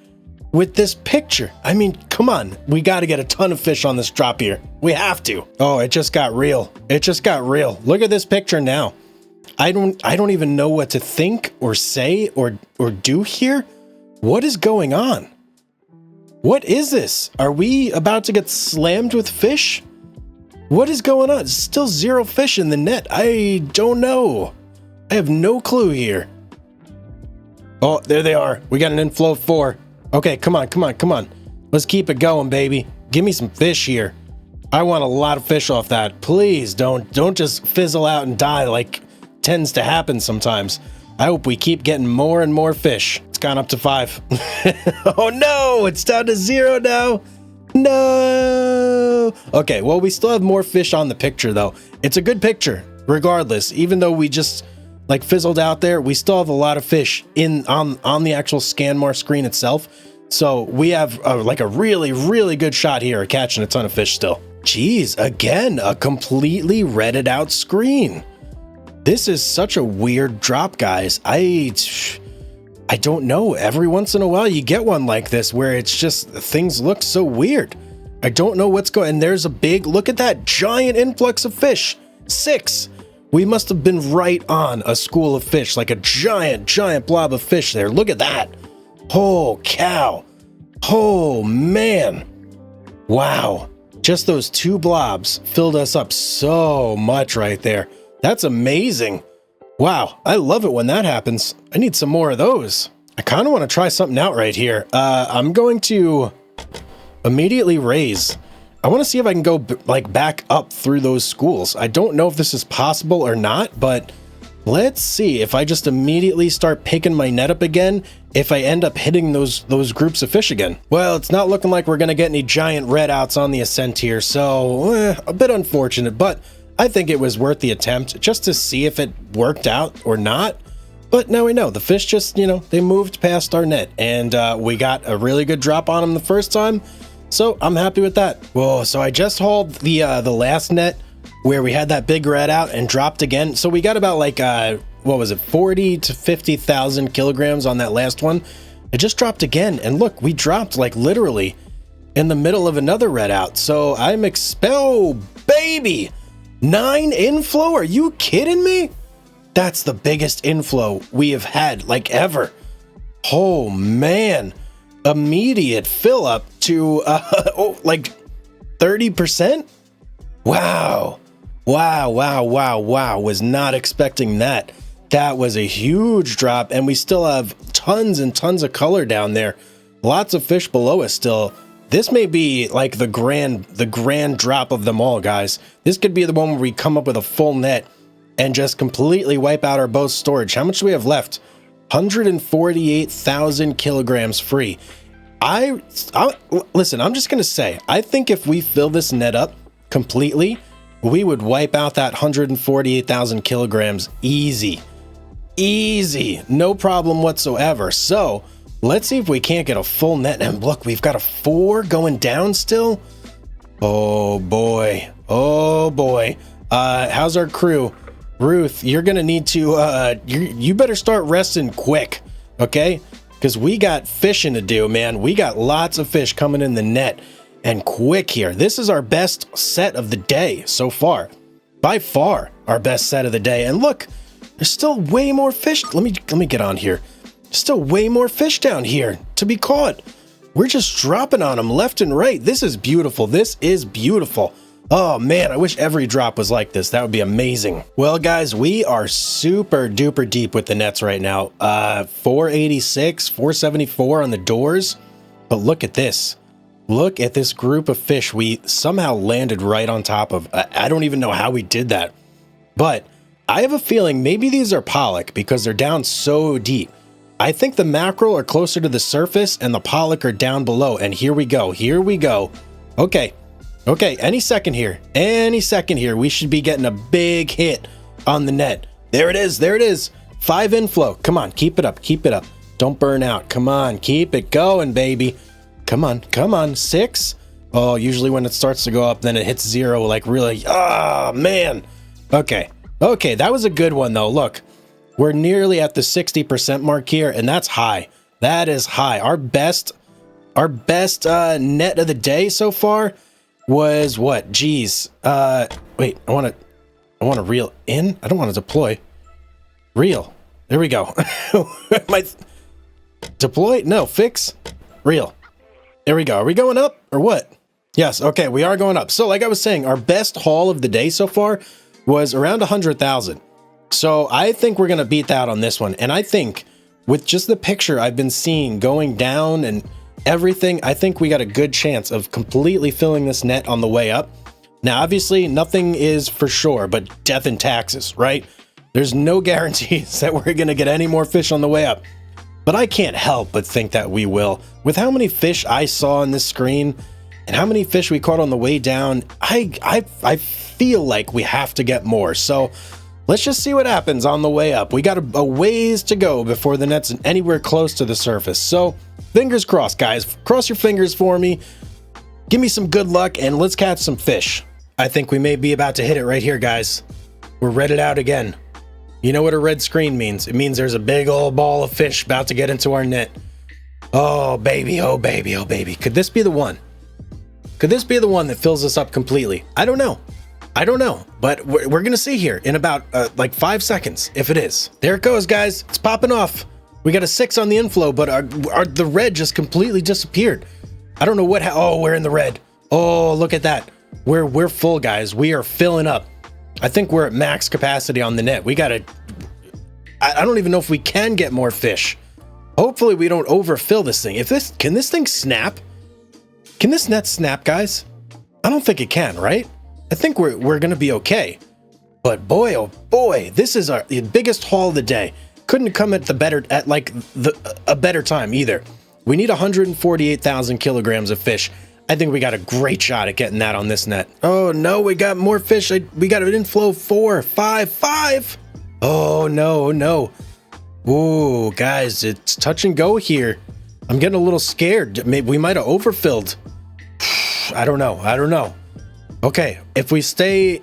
with this picture? I mean, come on. We got to get a ton of fish on this drop here. We have to. Oh, it just got real. It just got real. Look at this picture now. I don't even know what to think or say or do here. What is going on? What is this? Are we about to get slammed with fish? What is going on? Still zero fish in the net. I don't know. I have no clue here. Oh, there they are. We got an inflow of 4. Okay, come on. Let's keep it going, baby. Give me some fish here. I want a lot of fish off that. Please don't just fizzle out and die like tends to happen sometimes. I hope we keep getting more and more fish. It's gone up to 5. Oh no, it's down to 0 now. No. Okay, well, we still have more fish on the picture though. It's a good picture regardless. Even though we just like fizzled out there, we still have a lot of fish on the actual Scanmar screen itself. So we have like a really, really good shot here at catching a ton of fish still. Jeez, again, a completely redded out screen. This is such a weird drop, guys. I don't know. Every once in a while you get one like this where it's just things look so weird. I don't know what's going on. And there's a big, look at that giant influx of fish. 6. We must have been right on a school of fish, like a giant, giant blob of fish there. Look at that. Oh, cow. Oh, man. Wow. Just those 2 blobs filled us up so much right there. That's amazing. Wow. I love it when that happens. I need some more of those. I kind of want to try something out right here. I'm going to immediately raise. I want to see if I can go like back up through those schools. I don't know if this is possible or not, but let's see if I just immediately start picking my net up again, if I end up hitting those groups of fish again. Well, it's not looking like we're going to get any giant red outs on the ascent here, so a bit unfortunate, but I think it was worth the attempt just to see if it worked out or not. But now we know the fish just, they moved past our net and we got a really good drop on them the first time. So I'm happy with that. Whoa, so I just hauled the last net where we had that big red out and dropped again. So we got about like, what was it, 40 to 50,000 kilograms on that last one. It just dropped again. And look, we dropped like literally in the middle of another red out. So I'm baby, 9 inflow. Are you kidding me? That's the biggest inflow we have had like ever. Oh man. Immediate fill up to like 30%. Wow. Was not expecting that. That was a huge drop, and we still have tons and tons of color down there. Lots of fish below us still. This may be like the grand drop of them all, guys. This could be the one where we come up with a full net and just completely wipe out our boat's storage. How much do we have left? 148,000 kilograms free. Listen, I'm just going to say, I think if we fill this net up completely, we would wipe out that 148,000 kilograms easy. Easy. No problem whatsoever. So let's see if we can't get a full net. And look, we've got a 4 going down still. Oh boy. Oh boy. How's our crew? Ruth, you're gonna need to you better start resting quick, okay? Because we got fishing to do, man. We got lots of fish coming in the net, and quick here. This is our best set of the day so far, by far our best set of the day. And look, there's still way more fish. Let me get on here. Still way more fish down here to be caught. We're just dropping on them left and right. This is beautiful. This is beautiful. Oh man, I wish every drop was like this. That would be amazing. Well guys, we are super duper deep with the nets right now. 486, 474 on the doors. But look at this. Look at this group of fish we somehow landed right on top of. I don't even know how we did that. But I have a feeling maybe these are pollock because they're down so deep. I think the mackerel are closer to the surface and the pollock are down below. And here we go. Here we go. Okay. Okay, any second here, we should be getting a big hit on the net. There it is, there it is. 5 inflow. Come on, keep it up, keep it up. Don't burn out. Come on, keep it going, baby. Come on, come on. 6. Oh, usually when it starts to go up, then it hits 0, like really, man. Okay, okay, that was a good one though. Look, we're nearly at the 60% mark here, and that's high. That is high. Our best net of the day so far was what? Geez. Wait, I want to reel in. I don't want to deploy. Reel. There we go. My deploy? No, fix. Reel. There we go. Are we going up or what? Yes. Okay, we are going up. So like I was saying, our best haul of the day so far was around 100,000. So I think we're going to beat that on this one. And I think with just the picture I've been seeing going down and everything, I think we got a good chance of completely filling this net on the way up. Now, obviously, nothing is for sure, but death and taxes, right? There's no guarantees that we're going to get any more fish on the way up. But I can't help but think that we will. With how many fish I saw on this screen and how many fish we caught on the way down, I feel like we have to get more. So let's just see what happens on the way up. We got a ways to go before the net's anywhere close to the surface. So fingers crossed, guys. Cross your fingers for me. Give me some good luck and let's catch some fish. I think we may be about to hit it right here, guys. We're redded out again. You know what a red screen means? It means there's a big old ball of fish about to get into our net. Oh, baby. Oh, baby. Oh, baby. Could this be the one? Could this be the one that fills us up completely? I don't know. I don't know, but we're going to see here in about like 5 seconds if it is. There it goes, guys. It's popping off. We got a 6 on the inflow, but the red just completely disappeared. I don't know what. Oh, we're in the red. Oh, look at that. We're full, guys. We are filling up. I think we're at max capacity on the net. We got to. I don't even know if we can get more fish. Hopefully, we don't overfill this thing. Can this thing snap? Can this net snap, guys? I don't think it can, right? I think we're gonna be okay. But boy, oh boy, this is our biggest haul of the day. Couldn't come at a better time either. We need 148,000 kilograms of fish. I think we got a great shot at getting that on this net. Oh no, we got more fish. We got an inflow 4, 5. Oh no. Ooh, guys, it's touch and go here. I'm getting a little scared. Maybe we might have overfilled. I don't know. Okay, if we stay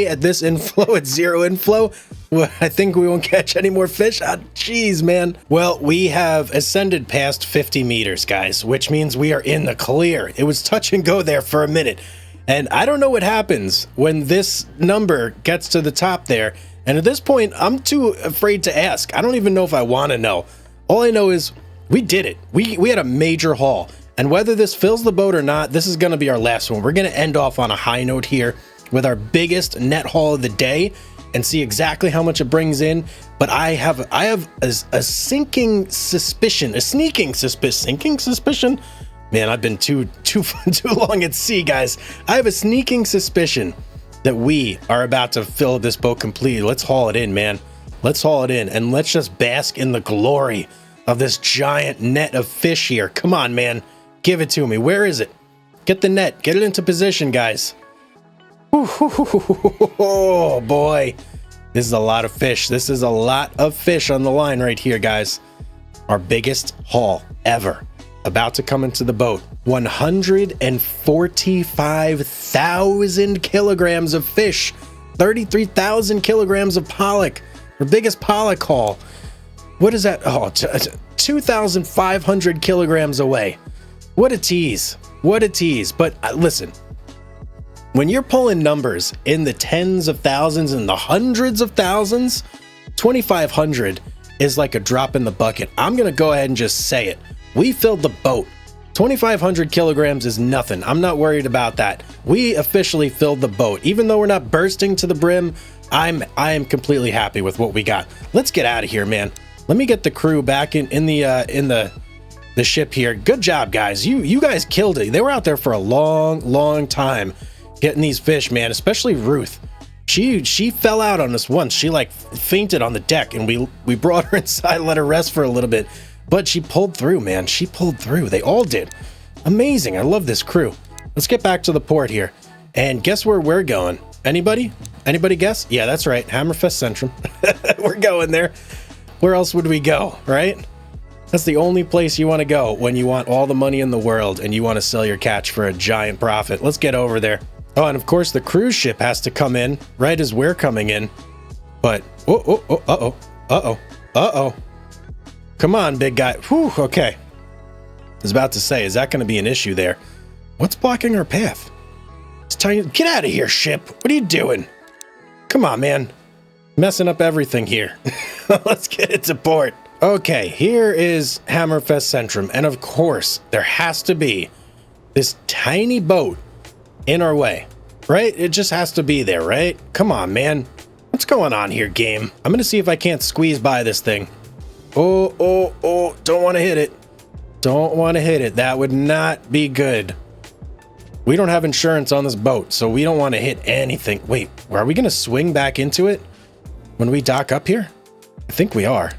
at this inflow at 0 inflow, well, I think we won't catch any more fish. Ah, jeez, man. Well, we have ascended past 50 meters, guys, which means we are in the clear. It was touch and go there for a minute. And I don't know what happens when this number gets to the top there. And at this point, I'm too afraid to ask. I don't even know if I want to know. All I know is we did it. We had a major haul. And whether this fills the boat or not, this is going to be our last one. We're going to end off on a high note here with our biggest net haul of the day and see exactly how much it brings in. But I have a sinking suspicion, sinking suspicion. Man, I've been too long at sea, guys. I have a sneaking suspicion that we are about to fill this boat completely. Let's haul it in, man. Let's haul it in, and let's just bask in the glory of this giant net of fish here. Come on, man. Give it to me. Where is it? Get the net. Get it into position, guys. Oh, boy. This is a lot of fish. This is a lot of fish on the line right here, guys. Our biggest haul ever. About to come into the boat. 145,000 kilograms of fish. 33,000 kilograms of pollock. Our biggest pollock haul. What is that? Oh, 2,500 kilograms away. What a tease. What a tease. But listen, when you're pulling numbers in the tens of thousands and the hundreds of thousands, 2,500 is like a drop in the bucket. I'm going to go ahead and just say it. We filled the boat. 2,500 kilograms is nothing. I'm not worried about that. We officially filled the boat. Even though we're not bursting to the brim, I am completely happy with what we got. Let's get out of here, man. Let me get the crew back in the ship here. Good job, guys. You guys killed it. They were out there for a long time getting these fish, man. Especially Ruth. She fell out on us once. She like fainted on the deck, and we brought her inside, let her rest for a little bit. But she pulled through, man. She pulled through. They all did. Amazing. I love this crew. Let's get back to the port here. And guess where we're going? Anybody? Anybody guess? Yeah, that's right. Hammerfest Centrum. We're going there. Where else would we go, right? That's the only place you want to go when you want all the money in the world and you want to sell your catch for a giant profit. Let's get over there. Oh, and of course the cruise ship has to come in right as we're coming in. But, uh-oh. Come on, big guy. Whew, okay. I was about to say, is that going to be an issue there? What's blocking our path? It's tiny. Get out of here, ship. What are you doing? Come on, man. Messing up everything here. Let's get it to port. Okay, here is Hammerfest Centrum. And of course, there has to be this tiny boat in our way, right? It just has to be there, right? Come on, man. What's going on here, game? I'm going to see if I can't squeeze by this thing. Oh, don't want to hit it. Don't want to hit it. That would not be good. We don't have insurance on this boat, so we don't want to hit anything. Wait, are we going to swing back into it when we dock up here? I think we are.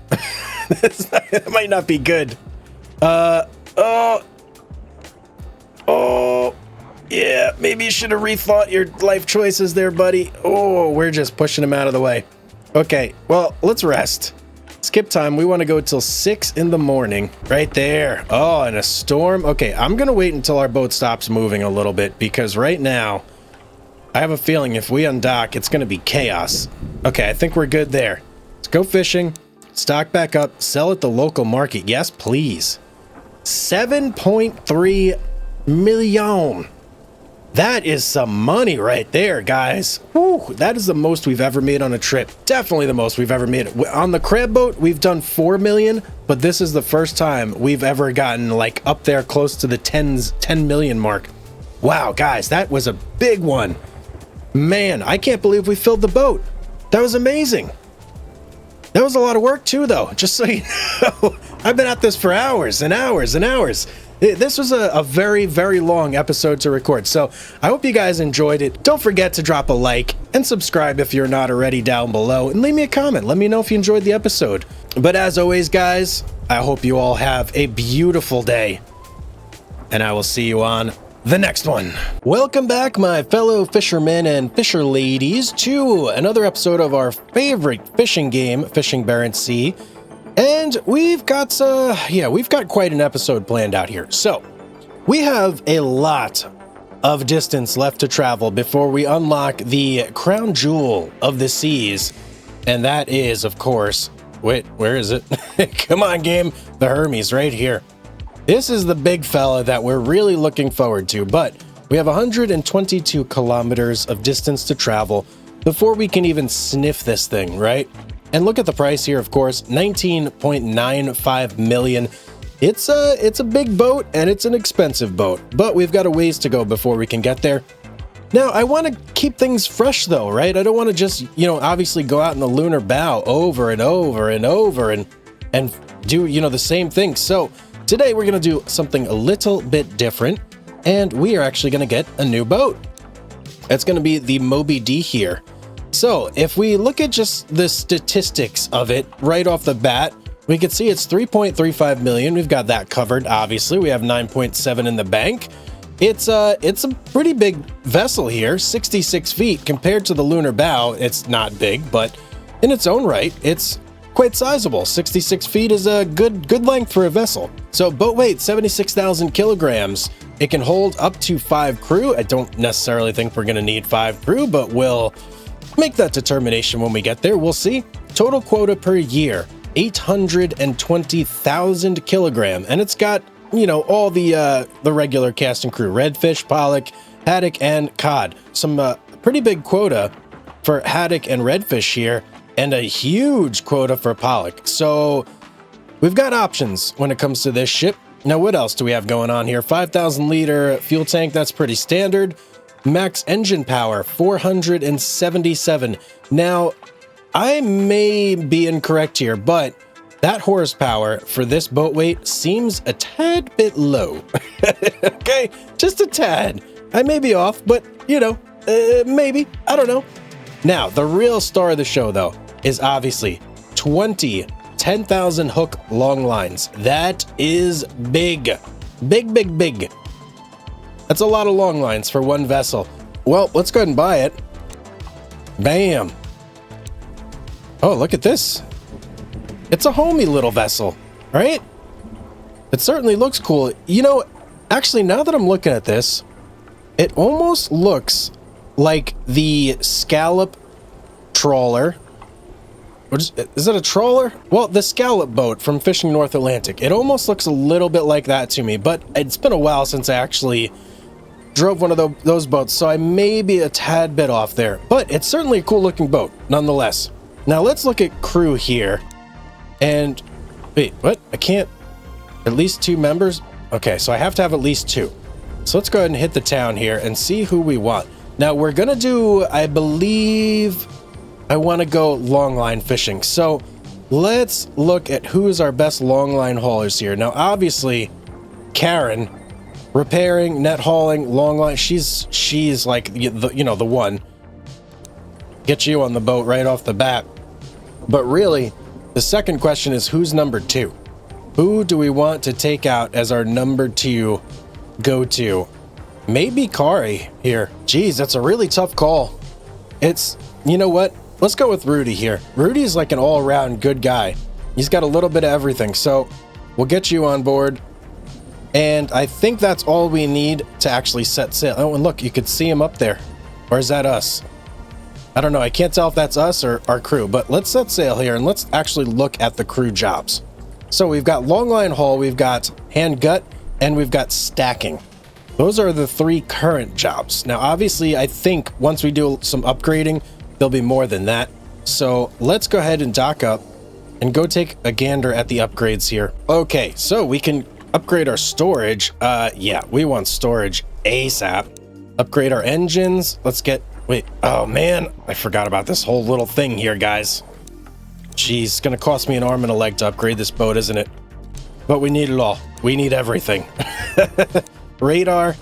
That might not be good. Yeah, maybe you should have rethought your life choices there, buddy. Oh, we're just pushing him out of the way. Okay, well, let's rest. Skip time. We want to go till 6 in the morning. Right there. Oh, and a storm. Okay, I'm going to wait until our boat stops moving a little bit, because right now, I have a feeling if we undock, it's going to be chaos. Okay, I think we're good there. Let's go fishing, stock back up, sell at the local market. Yes, please. 7.3 million. That is some money right there, guys. Woo, that is the most we've ever made on a trip. Definitely the most we've ever made. On the crab boat, we've done 4 million, but this is the first time we've ever gotten like up there close to the 10 million mark. Wow, guys, that was a big one. Man, I can't believe we filled the boat. That was amazing. That was a lot of work too, though. Just so you know, I've been at this for hours and hours and hours. This was a very, very long episode to record, so I hope you guys enjoyed it. Don't forget to drop a like and subscribe if you're not already down below, and leave me a comment. Let me know if you enjoyed the episode. But as always, guys, I hope you all have a beautiful day, and I will see you on the next one. Welcome back, my fellow fishermen and fisher ladies, to another episode of our favorite fishing game, Fishing Barents Sea. And we've got quite an episode planned out here. So we have a lot of distance left to travel before we unlock the crown jewel of the seas. And that is, of course, wait, where is it? Come on, game. The Hermes right here. This is the big fella that we're really looking forward to, but we have 122 kilometers of distance to travel before we can even sniff this thing, right? And look at the price here, of course, 19.95 million. It's a big boat and it's an expensive boat, but we've got a ways to go before we can get there. Now, I want to keep things fresh though, right? I don't want to just, obviously go out in the lunar bow over and over and over and do, the same thing. So today we're going to do something a little bit different, and we are actually going to get a new boat. That's going to be the Moby D here. So if we look at just the statistics of it right off the bat, we can see it's 3.35 million. We've got that covered. Obviously, we have 9.7 in the bank. It's a pretty big vessel here, 66 feet. Compared to the lunar bow, it's not big, but in its own right, it's quite sizable. 66 feet is a good length for a vessel. So boat weight, 76,000 kilograms. It can hold up to 5 crew. I don't necessarily think we're going to need 5 crew, but we'll make that determination when we get there. We'll see. Total quota per year, 820,000 kilogram. And it's got, you know, all the regular cast and crew, redfish, pollock, haddock, and cod. Some pretty big quota for haddock and redfish here, and a huge quota for pollock. So we've got options when it comes to this ship. Now, what else do we have going on here? 5,000 liter fuel tank, that's pretty standard. Max engine power, 477. Now, I may be incorrect here, but that horsepower for this boat weight seems a tad bit low. Okay, just a tad. I may be off, but, you know, maybe. I don't know. Now, the real star of the show, though, is obviously 10,000 hook long lines. That is big. Big. That's a lot of long lines for one vessel. Well, let's go ahead and buy it. Bam. Oh, look at this. It's a homey little vessel, right? It certainly looks cool. You know, actually, now that I'm looking at this, it almost looks like the scallop trawler. Is it a trawler? Well, the scallop boat from Fishing North Atlantic. It almost looks a little bit like that to me, but it's been a while since I actually drove one of those boats, so I may be a tad bit off there. But it's certainly a cool looking boat, nonetheless. Now let's look at crew here. And wait, what? I can't. At least 2 members? Okay, so I have to have at least 2. So let's go ahead and hit the town here and see who we want. Now we're gonna do, I believe, I want to go longline fishing. So let's look at who is our best longline haulers here. Now, obviously, Karen, repairing, net hauling, longline. She's like the one. Get you on the boat right off the bat. But really, the second question is who's number 2? Who do we want to take out as our number 2 go-to? Maybe Kari here. Geez, that's a really tough call. It's, you know what? Let's go with Rudy here. Rudy's like an all-around good guy. He's got a little bit of everything, so we'll get you on board. And I think that's all we need to actually set sail. Oh, and look, you could see him up there. Or is that us? I don't know. I can't tell if that's us or our crew, but let's set sail here and let's actually look at the crew jobs. So we've got longline haul, we've got hand gut, and we've got stacking. Those are the 3 current jobs. Now, obviously, I think once we do some upgrading, there'll be more than that. So let's go ahead and dock up and go take a gander at the upgrades here. Okay, so we can upgrade our storage. Yeah, we want storage ASAP. Upgrade our engines. Let's get, wait, oh man, I forgot about this whole little thing here, guys. Jeez, it's gonna cost me an arm and a leg to upgrade this boat, isn't it? But we need it all. We need everything. Radar,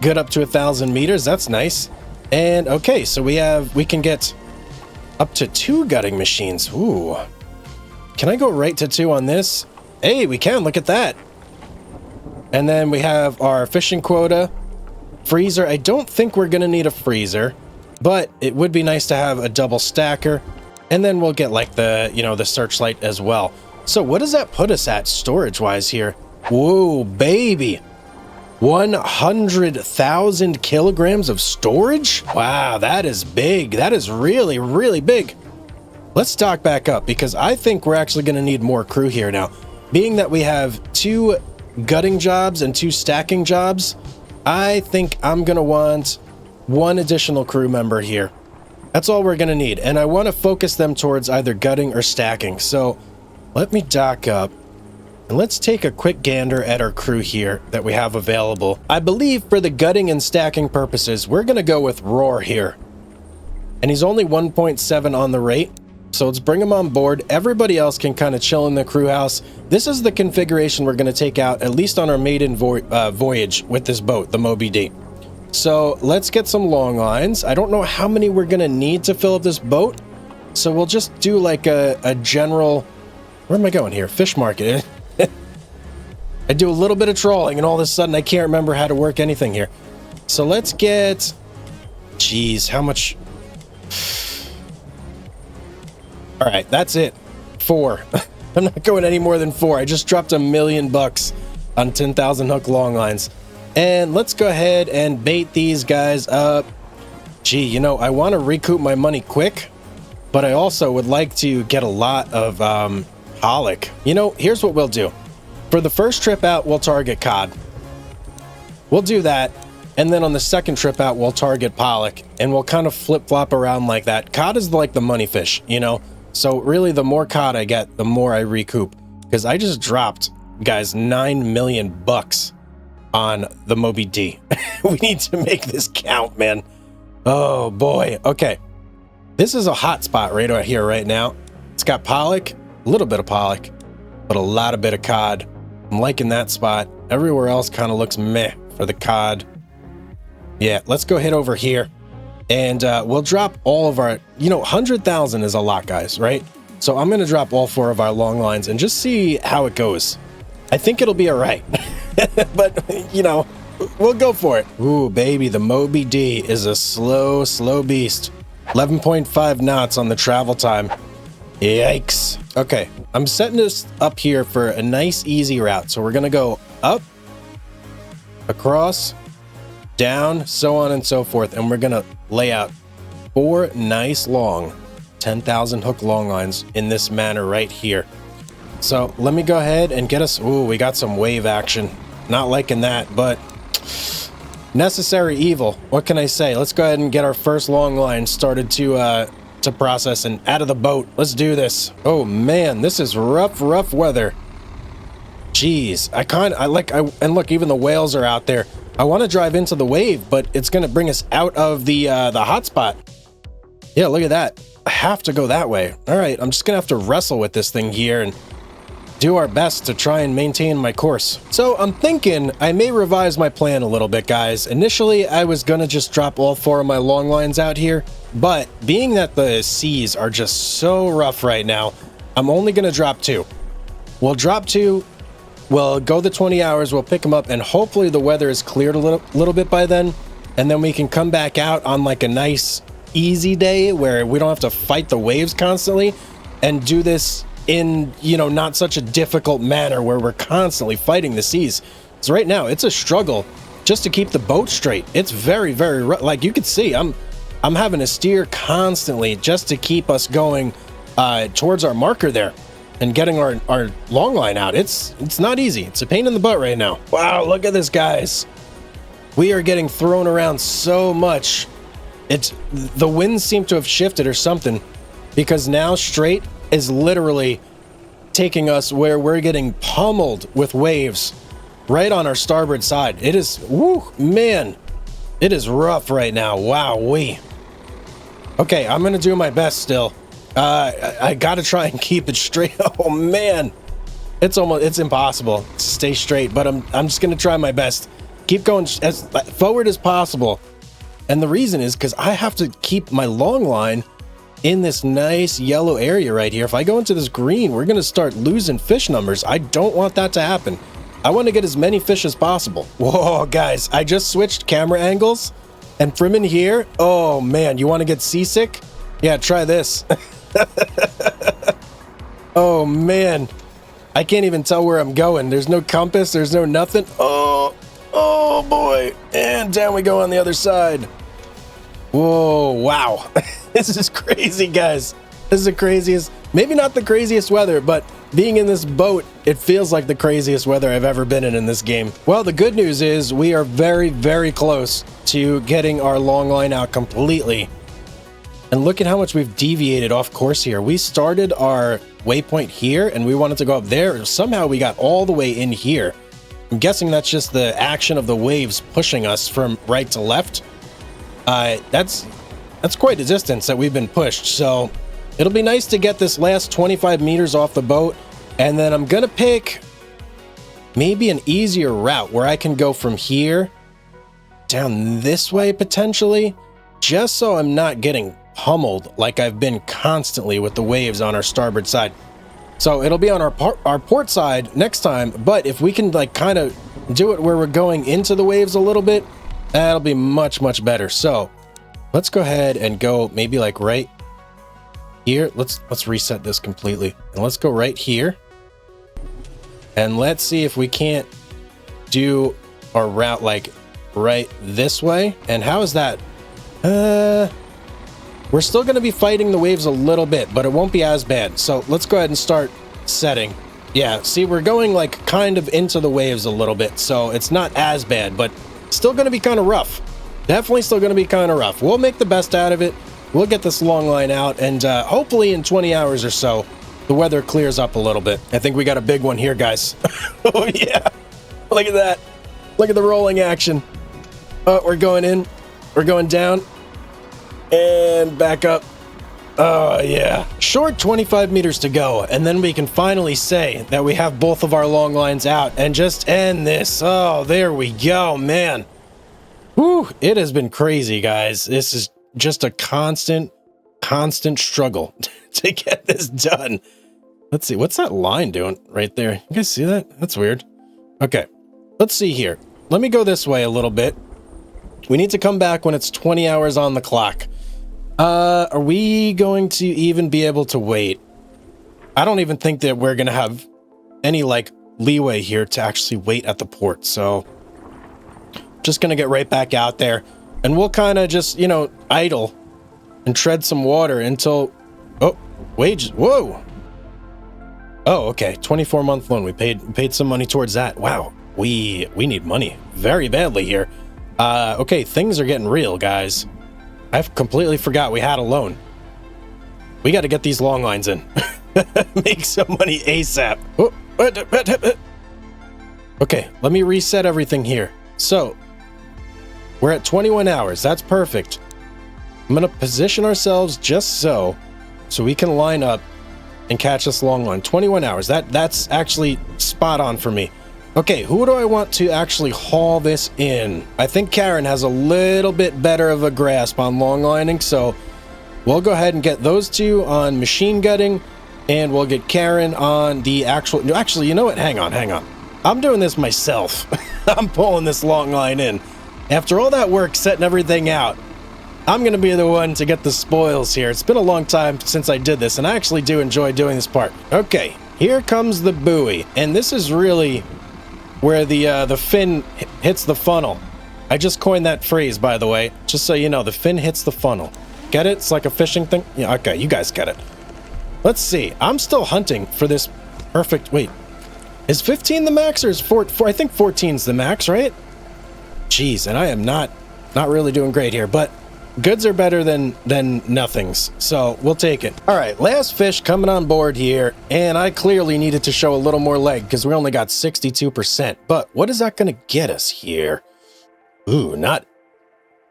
good up to 1,000 meters. That's nice. And okay, so we can get up to 2 gutting machines. Ooh. Can I go right to 2 on this? Hey, we can. Look at that. And then we have our fishing quota. Freezer. I don't think we're going to need a freezer, but it would be nice to have a double stacker. And then we'll get like the, the searchlight as well. So what does that put us at storage-wise here? Whoa, baby. 100,000 kilograms of storage? Wow, that is big. That is really, really big. Let's dock back up because I think we're actually going to need more crew here now. Being that we have 2 gutting jobs and 2 stacking jobs, I think I'm going to want 1 additional crew member here. That's all we're going to need. And I want to focus them towards either gutting or stacking. So let me dock up. And let's take a quick gander at our crew here that we have available. I believe for the gutting and stacking purposes, we're going to go with Roar here. And he's only 1.7 on the rate. So let's bring him on board. Everybody else can kind of chill in the crew house. This is the configuration we're going to take out, at least on our maiden voyage with this boat, the Moby D. So let's get some long lines. I don't know how many we're gonna need to fill up this boat, so we'll just do like a general, where am I going here? Fish market. I do a little bit of trawling and all of a sudden I can't remember how to work anything here. So let's get, geez, how much? All right, that's it. 4. I'm not going any more than 4. I just dropped $1 million on 10,000 hook long lines. And let's go ahead and bait these guys up. Gee, you know, I want to recoup my money quick, but I also would like to get a lot of pollock. You know, here's what we'll do. For the first trip out, we'll target cod. We'll do that. And then on the second trip out, we'll target pollock. And we'll kind of flip-flop around like that. Cod is like the money fish, you know? So really, the more cod I get, the more I recoup. Because I just dropped, guys, $9 million on the Moby D. We need to make this count, man. Oh, boy. Okay. This is a hot spot right here, right now. It's got pollock, a little bit of pollock, but a lot of bit of cod. I'm liking that spot. Everywhere else kind of looks meh for the cod. Yeah, let's go hit over here. And we'll drop all of our, you know, 100,000 is a lot, guys, right? So I'm going to drop all 4 of our long lines and just see how it goes. I think it'll be all right. But, you know, we'll go for it. Ooh, baby, the Moby D is a slow, slow beast. 11.5 knots on the travel time. Yikes. Okay, I'm setting this up here for a nice, easy route. So we're going to go up, across, down, so on and so forth. And we're going to lay out 4 nice long 10,000 hook long lines in this manner right here. So let me go ahead and get us. Ooh, we got some wave action. Not liking that, but necessary evil. What can I say? Let's go ahead and get our first long line started to process and out of the boat. Let's do this. Oh man, this is rough weather. Jeez, and look, even the whales are out there. I want to drive into the wave, but it's going to bring us out of the hot spot. Yeah, look at that. I have to go that way. All right, I'm just going to have to wrestle with this thing here and do our best to try and maintain my course. So I'm thinking I may revise my plan a little bit, guys. Initially, I was going to just drop all 4 of my long lines out here, but being that the seas are just so rough right now, I'm only going to drop 2. We'll drop 2. We'll go the 20 hours, we'll pick them up, and hopefully the weather is cleared a little bit by then, and then we can come back out on like a nice, easy day where we don't have to fight the waves constantly, and do this in, you know, not such a difficult manner where we're constantly fighting the seas. So right now, it's a struggle just to keep the boat straight. It's very, very rough. Like you can see, I'm having to steer constantly just to keep us going towards our marker there. And getting our long line out, it's not easy. It's a pain in the butt right now. Wow, look at this, guys. We are getting thrown around so much. The winds seem to have shifted or something, because now straight is literally taking us where we're getting pummeled with waves right on our starboard side. It is, woo, man, it is rough right now. Wow-wee. Okay, I'm gonna do my best still. I gotta try and keep it straight. Oh man, it's impossible to stay straight, but I'm just gonna try my best. Keep going as forward as possible. And the reason is because I have to keep my long line in this nice yellow area right here. If I go into this green, we're gonna start losing fish numbers. I don't want that to happen. I want to get as many fish as possible. Whoa, guys, I just switched camera angles, and from in here, oh man, you want to get seasick? Yeah, try this. Oh man, I can't even tell where I'm going. There's no compass, there's no nothing. Oh boy, and down we go on the other side. Whoa, wow. This is crazy, guys. This is the craziest, maybe not the craziest weather, but being in this boat, it feels like the craziest weather I've ever been in this game. Well, the good news is we are very, very close to getting our long line out completely. And look at how much we've deviated off course here. We started our waypoint here and we wanted to go up there. Somehow we got all the way in here. I'm guessing that's just the action of the waves pushing us from right to left. That's quite a distance that we've been pushed. So it'll be nice to get this last 25 meters off the boat. And then I'm going to pick maybe an easier route where I can go from here down this way potentially, just so I'm not getting pummeled like I've been constantly with the waves on our starboard side. So it'll be on our port side next time, but if we can like kind of do it where we're going into the waves a little bit, that'll be much, much better. So let's go ahead and go maybe like right here. Let's reset this completely. And let's go right here. And let's see if we can't do our route like right this way. And how is that? We're still going to be fighting the waves a little bit, but it won't be as bad. So let's go ahead and start setting. Yeah, see, we're going like kind of into the waves a little bit, so it's not as bad, but still going to be kind of rough. Definitely still going to be kind of rough. We'll make the best out of it. We'll get this long line out, and hopefully in 20 hours or so, the weather clears up a little bit. I think we got a big one here, guys. Oh, yeah. Look at that. Look at the rolling action. Oh, we're going in. We're going down. And back up. Oh, yeah. Short 25 meters to go, and then we can finally say that we have both of our long lines out and just end this. Oh, there we go, man. Whew, it has been crazy, guys. This is just a constant struggle to get this done. Let's see, what's that line doing right there? You guys see that? That's weird. Okay, let's see here. Let me go this way a little bit. We need to come back when it's 20 hours on the clock. Are we going to even be able to wait? I don't even think that we're going to have any, like, leeway here to actually wait at the port, so just going to get right back out there, and we'll kind of just, you know, idle and tread some water until... Oh, wages. Whoa. Oh, okay. 24-month loan. We paid some money towards that. Wow. We need money very badly here. Okay, things are getting real, guys. I completely forgot we had a loan. We got to get these long lines in. Make some money ASAP. Oh, okay, let me reset everything here. So, we're at 21 hours. That's perfect. I'm going to position ourselves just so we can line up and catch this long line. 21 hours. That's actually spot on for me. Okay, who do I want to actually haul this in? I think Karen has a little bit better of a grasp on long lining, so we'll go ahead and get those two on machine gutting, and we'll get Karen on the actual... Actually, you know what? Hang on. I'm doing this myself. I'm pulling this long line in. After all that work setting everything out, I'm going to be the one to get the spoils here. It's been a long time since I did this, and I actually do enjoy doing this part. Okay, here comes the buoy, and this is really where the fin hits the funnel. I just coined that phrase, by the way, just so you know. The fin hits the funnel. Get it? It's like a fishing thing. Yeah, okay, you guys get it. Let's see. I'm still hunting for this perfect... Wait, is 15 the max, or is 4? I think 14's the max, right? Jeez, and I am not really doing great here, but goods are better than nothings, so we'll take it. All right, last fish coming on board here, and I clearly needed to show a little more leg because we only got 62%. But what is that going to get us here? Ooh, not...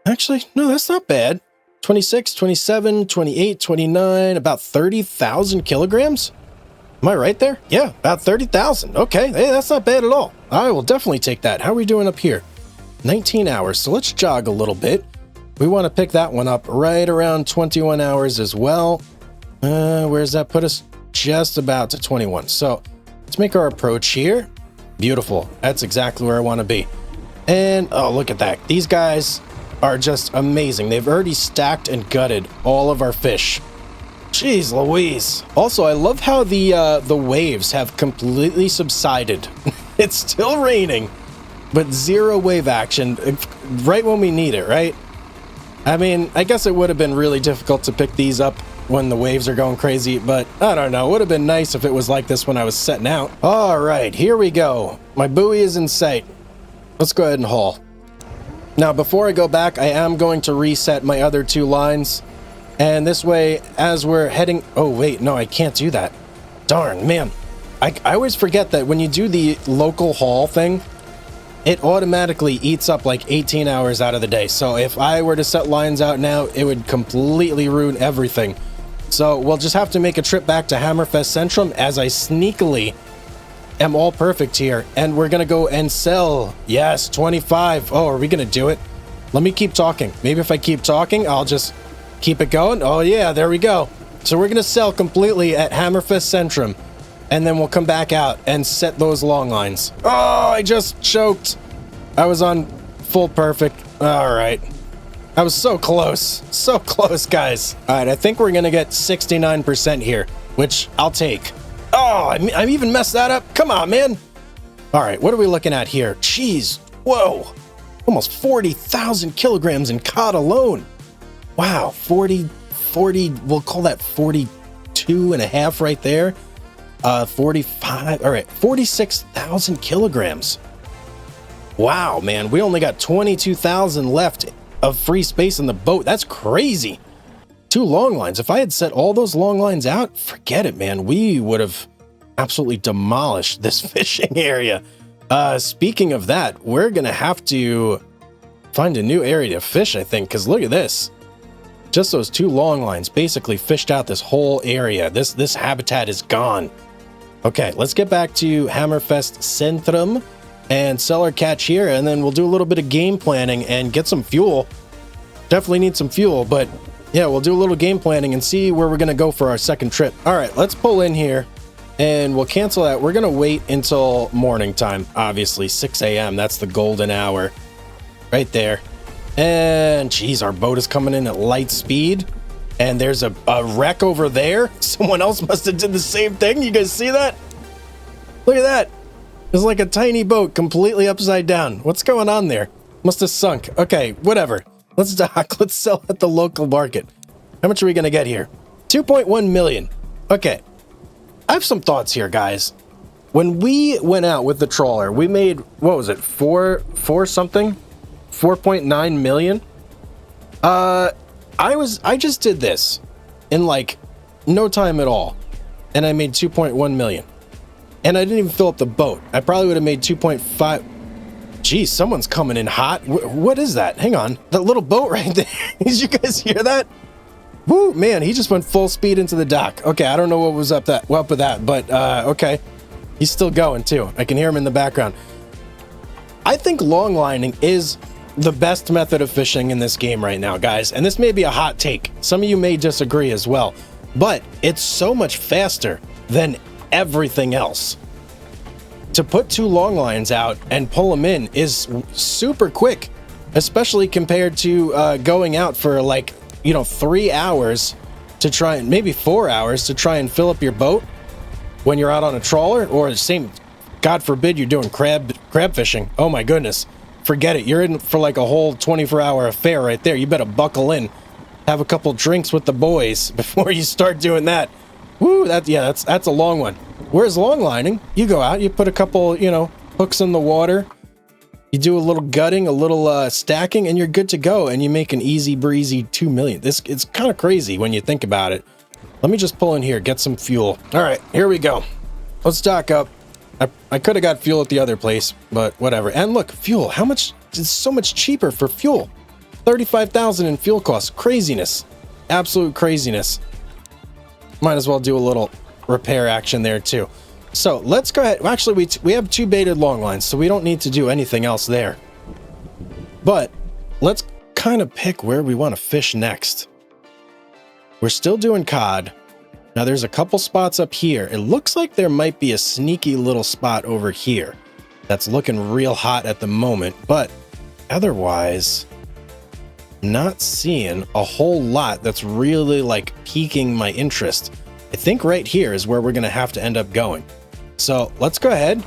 Actually, no, that's not bad. 26, 27, 28, 29, about 30,000 kilograms? Am I right there? Yeah, about 30,000. Okay, hey, that's not bad at all. I will definitely take that. How are we doing up here? 19 hours, so let's jog a little bit. We want to pick that one up right around 21 hours as well. Where does that put us? Just about to 21. So let's make our approach here. Beautiful. That's exactly where I want to be. And oh, look at that. These guys are just amazing. They've already stacked and gutted all of our fish. Jeez Louise. Also, I love how the waves have completely subsided. It's still raining, but zero wave action right when we need it, right? I mean, I guess it would have been really difficult to pick these up when the waves are going crazy, but I don't know. It would have been nice if it was like this when I was setting out. All right, here we go. My buoy is in sight. Let's go ahead and haul. Now, before I go back, I am going to reset my other two lines. And this way, as we're heading... Oh, wait, no, I can't do that. Darn, man. I always forget that when you do the local haul thing, it automatically eats up like 18 hours out of the day. So if I were to set lines out now, it would completely ruin everything. So we'll just have to make a trip back to Hammerfest Centrum as I sneakily am all perfect here. And we're going to go and sell. Yes, 25. Oh, are we going to do it? Let me keep talking. Maybe if I keep talking, I'll just keep it going. Oh yeah, there we go. So we're gonna sell completely at Hammerfest Centrum, and then we'll come back out and set those long lines. Oh, I just choked. I was on full perfect. All right. I was so close. So close, guys. All right, I think we're gonna get 69% here, which I'll take. Oh, I even messed that up. Come on, man. All right, what are we looking at here? Jeez. Whoa. Almost 40,000 kilograms in cod alone. Wow, 40, we'll call that 42 and a half right there. 45, all right, 46,000 kilograms. Wow, man, we only got 22,000 left of free space in the boat. That's crazy. 2 long lines. If I had set all those long lines out, forget it, man. We would have absolutely demolished this fishing area. Speaking of that, we're gonna have to find a new area to fish, I think, because look at this. Just those 2 long lines basically fished out this whole area. This habitat is gone. Okay, let's get back to Hammerfest Centrum and sell our catch here, and then we'll do a little bit of game planning and get some fuel. Definitely need some fuel, but yeah, we'll do a little game planning and see where we're gonna go for our second trip. All right, let's pull in here and we'll cancel that. We're gonna wait until morning time, obviously 6 a.m. That's the golden hour right there. And geez, our boat is coming in at light speed, and there's a wreck over there. Someone else must have did the same thing. You guys see that? Look at that. It's like a tiny boat completely upside down. What's going on there? Must have sunk. Okay, whatever. Let's dock. Let's sell at the local market. How much are we gonna get here? 2.1 million. Okay. I have some thoughts here, guys. When we went out with the trawler, we made, what was it, 4 something? 4.9 million. I just did this in like no time at all, and I made 2.1 million, and I didn't even fill up the boat. I probably would have made 2.5. Geez, someone's coming in hot. What is that? Hang on, that little boat right there. Did you guys hear that? Woo, man, he just went full speed into the dock. Okay, I don't know what was up with that, but okay, he's still going too. I can hear him in the background. I think long lining is the best method of fishing in this game right now, guys. And this may be a hot take. Some of you may disagree as well, but it's so much faster than everything else. To put 2 long lines out and pull them in is super quick, especially compared to going out for like, 3 hours to try, and maybe 4 hours to try and fill up your boat when you're out on a trawler, or the same, God forbid you're doing crab fishing. Oh my goodness. Forget it. You're in for like a whole 24-hour affair right there. You better buckle in, have a couple drinks with the boys before you start doing that. Woo, that's a long one. Whereas long lining, you go out, you put a couple, hooks in the water, you do a little gutting, a little stacking, and you're good to go. And you make an easy breezy 2 million. It's kind of crazy when you think about it. Let me just pull in here, get some fuel. All right, here we go. Let's dock up. I could have got fuel at the other place, but whatever. And look, fuel, how much? It's so much cheaper for fuel. 35,000 in fuel costs. Craziness. Absolute craziness. Might as well do a little repair action there too. So let's go ahead. Actually, we have 2 baited long lines, so we don't need to do anything else there. But let's kind of pick where we want to fish next. We're still doing cod. Now there's a couple spots up here. It looks like there might be a sneaky little spot over here that's looking real hot at the moment, but otherwise, not seeing a whole lot that's really like piquing my interest. I think right here is where we're gonna have to end up going. So let's go ahead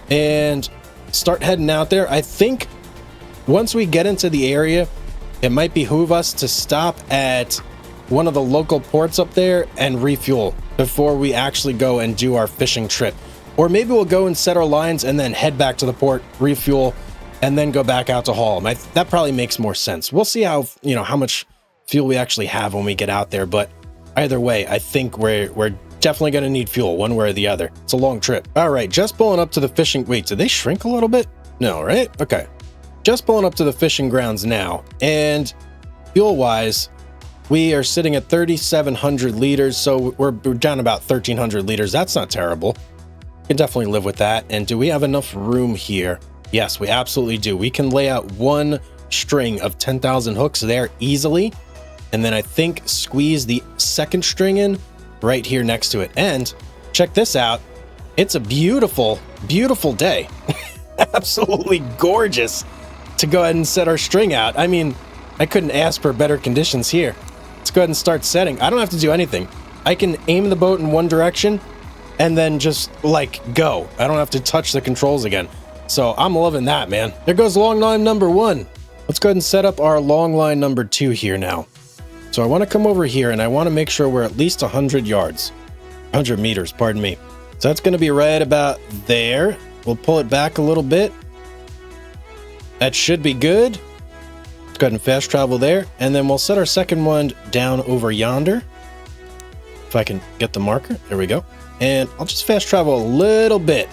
and start heading out there. I think once we get into the area, it might behoove us to stop at one of the local ports up there and refuel before we actually go and do our fishing trip. Or maybe we'll go and set our lines and then head back to the port, refuel, and then go back out to haul them. That probably makes more sense. We'll see how, how much fuel we actually have when we get out there. But either way, I think we're definitely going to need fuel one way or the other. It's a long trip. All right, just pulling up to the fishing. Wait, did they shrink a little bit? No, right? Okay. Just pulling up to the fishing grounds now. And fuel-wise, we are sitting at 3,700 liters, so we're down about 1,300 liters. That's not terrible. We can definitely live with that. And do we have enough room here? Yes, we absolutely do. We can lay out 1 string of 10,000 hooks there easily. And then I think squeeze the second string in right here next to it. And check this out. It's a beautiful, beautiful day. Absolutely gorgeous to go ahead and set our string out. I mean, I couldn't ask for better conditions here. Let's go ahead and start setting. I don't have to do anything. I can aim the boat in one direction and then just like go. I don't have to touch the controls again. So I'm loving that, man. There goes long line number 1. Let's go ahead and set up our long line number 2 here now. So I want to come over here and I want to make sure we're at least 100 yards. 100 meters, pardon me. So that's going to be right about there. We'll pull it back a little bit. That should be good. Let's go ahead and fast travel there. And then we'll set our second one down over yonder. If I can get the marker. There we go. And I'll just fast travel a little bit.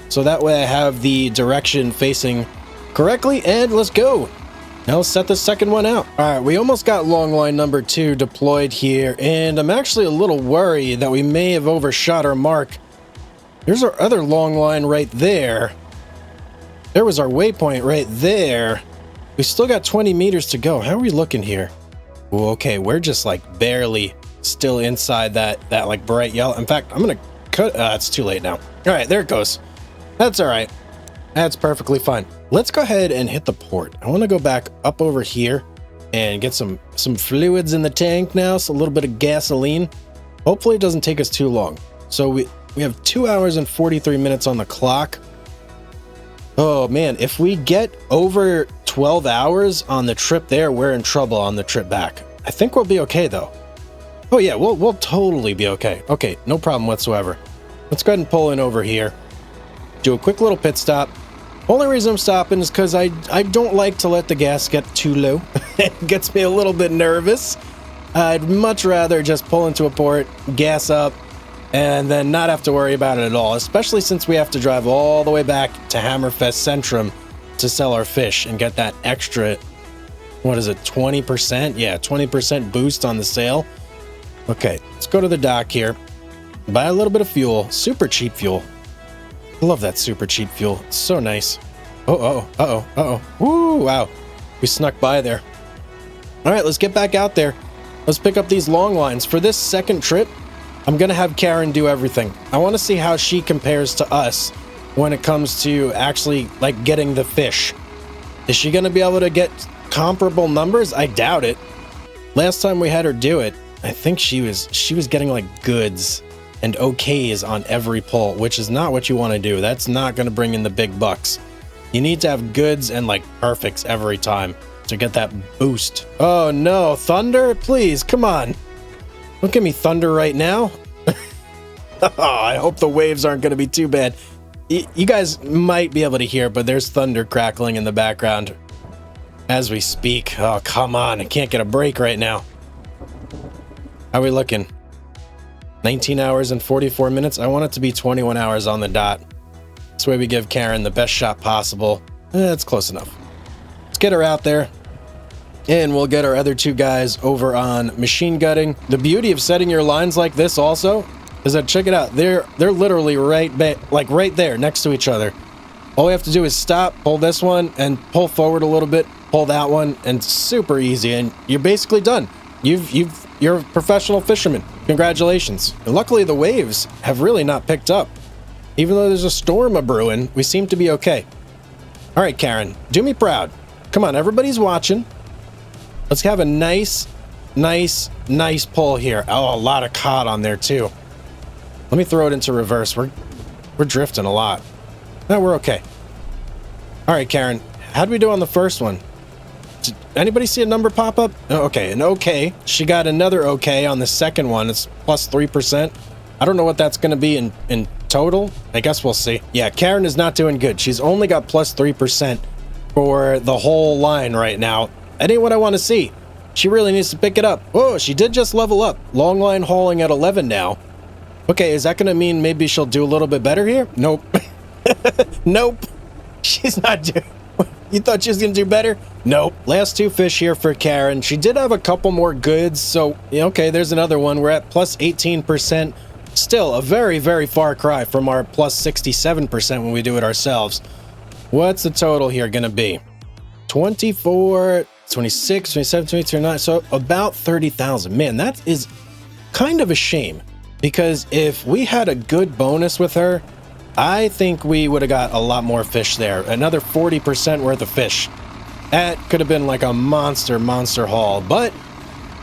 So that way I have the direction facing correctly. And let's go. Now let's set the second one out. All right, we almost got long line number 2 deployed here. And I'm actually a little worried that we may have overshot our mark. There's our other long line right there. There was our waypoint right there. We still got 20 meters to go. How are we looking here? Well, okay, we're just like barely still inside that like bright yellow. In fact, I'm gonna cut. It's too late now. All right, there it goes. That's all right. That's perfectly fine. Let's go ahead and hit the port. I want to go back up over here and get some fluids in the tank now. So a little bit of gasoline. Hopefully it doesn't take us too long. So we have 2 hours and 43 minutes on the clock. Oh man, if we get over 12 hours on the trip there, we're in trouble on the trip back. I think we'll be okay though. Oh yeah, we'll totally be okay. Okay, no problem whatsoever. Let's go ahead and pull in over here. Do a quick little pit stop. Only reason I'm stopping is because I don't like to let the gas get too low. It gets me a little bit nervous. I'd much rather just pull into a port, gas up, and then not have to worry about it at all, especially since we have to drive all the way back to Hammerfest Centrum to sell our fish and get that extra, what is it, 20%? Yeah, 20% boost on the sale. Okay, let's go to the dock here. Buy a little bit of fuel, super cheap fuel. I love that super cheap fuel. It's so nice. Woo, wow. We snuck by there. All right, let's get back out there. Let's pick up these long lines. For this second trip, I'm going to have Karen do everything. I want to see how she compares to us when it comes to actually like getting the fish. Is she going to be able to get comparable numbers? I doubt it. Last time we had her do it, I think she was getting like goods and okays on every pull, which is not what you want to do. That's not going to bring in the big bucks. You need to have goods and like perfects every time to get that boost. Oh no, thunder? Please, come on. Don't give me thunder right now. I hope the waves aren't going to be too bad. You guys might be able to hear, but there's thunder crackling in the background as we speak. Oh, come on. I can't get a break right now. How are we looking? 19 hours and 44 minutes. I want it to be 21 hours on the dot. This way we give Karen the best shot possible. That's close enough. Let's get her out there. And we'll get our other 2 guys over on machine gutting. The beauty of setting your lines like this also is that, check it out, they're literally right there next to each other. All we have to do is stop, pull this one, and pull forward a little bit, pull that one, and super easy, and you're basically done. You're a professional fisherman. Congratulations. And luckily the waves have really not picked up. Even though there's a storm a-brewing, we seem to be okay. All right, Karen, do me proud. Come on, everybody's watching. Let's have a nice pull here. Oh, a lot of cod on there too. Let me throw it into reverse. We're drifting a lot. No, we're okay. All right, Karen, how'd we do on the first one? Did anybody see a number pop up? Oh, okay, an okay. She got another okay on the second one. It's plus 3%. I don't know what that's going to be in total. I guess we'll see. Yeah, Karen is not doing good. She's only got plus 3% for the whole line right now. That ain't what I want to see. She really needs to pick it up. Oh, she did just level up. Long line hauling at 11 now. Okay, is that going to mean maybe she'll do a little bit better here? Nope. Nope. She's not doing... You thought she was going to do better? Nope. Last 2 fish here for Karen. She did have a couple more goods, so okay, there's another one. We're at plus 18%. Still a very, very far cry from our plus 67% when we do it ourselves. What's the total here going to be? 24, 26, 27, 28, 29, so about 30,000. Man, that is kind of a shame, because if we had a good bonus with her, I think we would have got a lot more fish there. Another 40% worth of fish. That could have been like a monster haul, but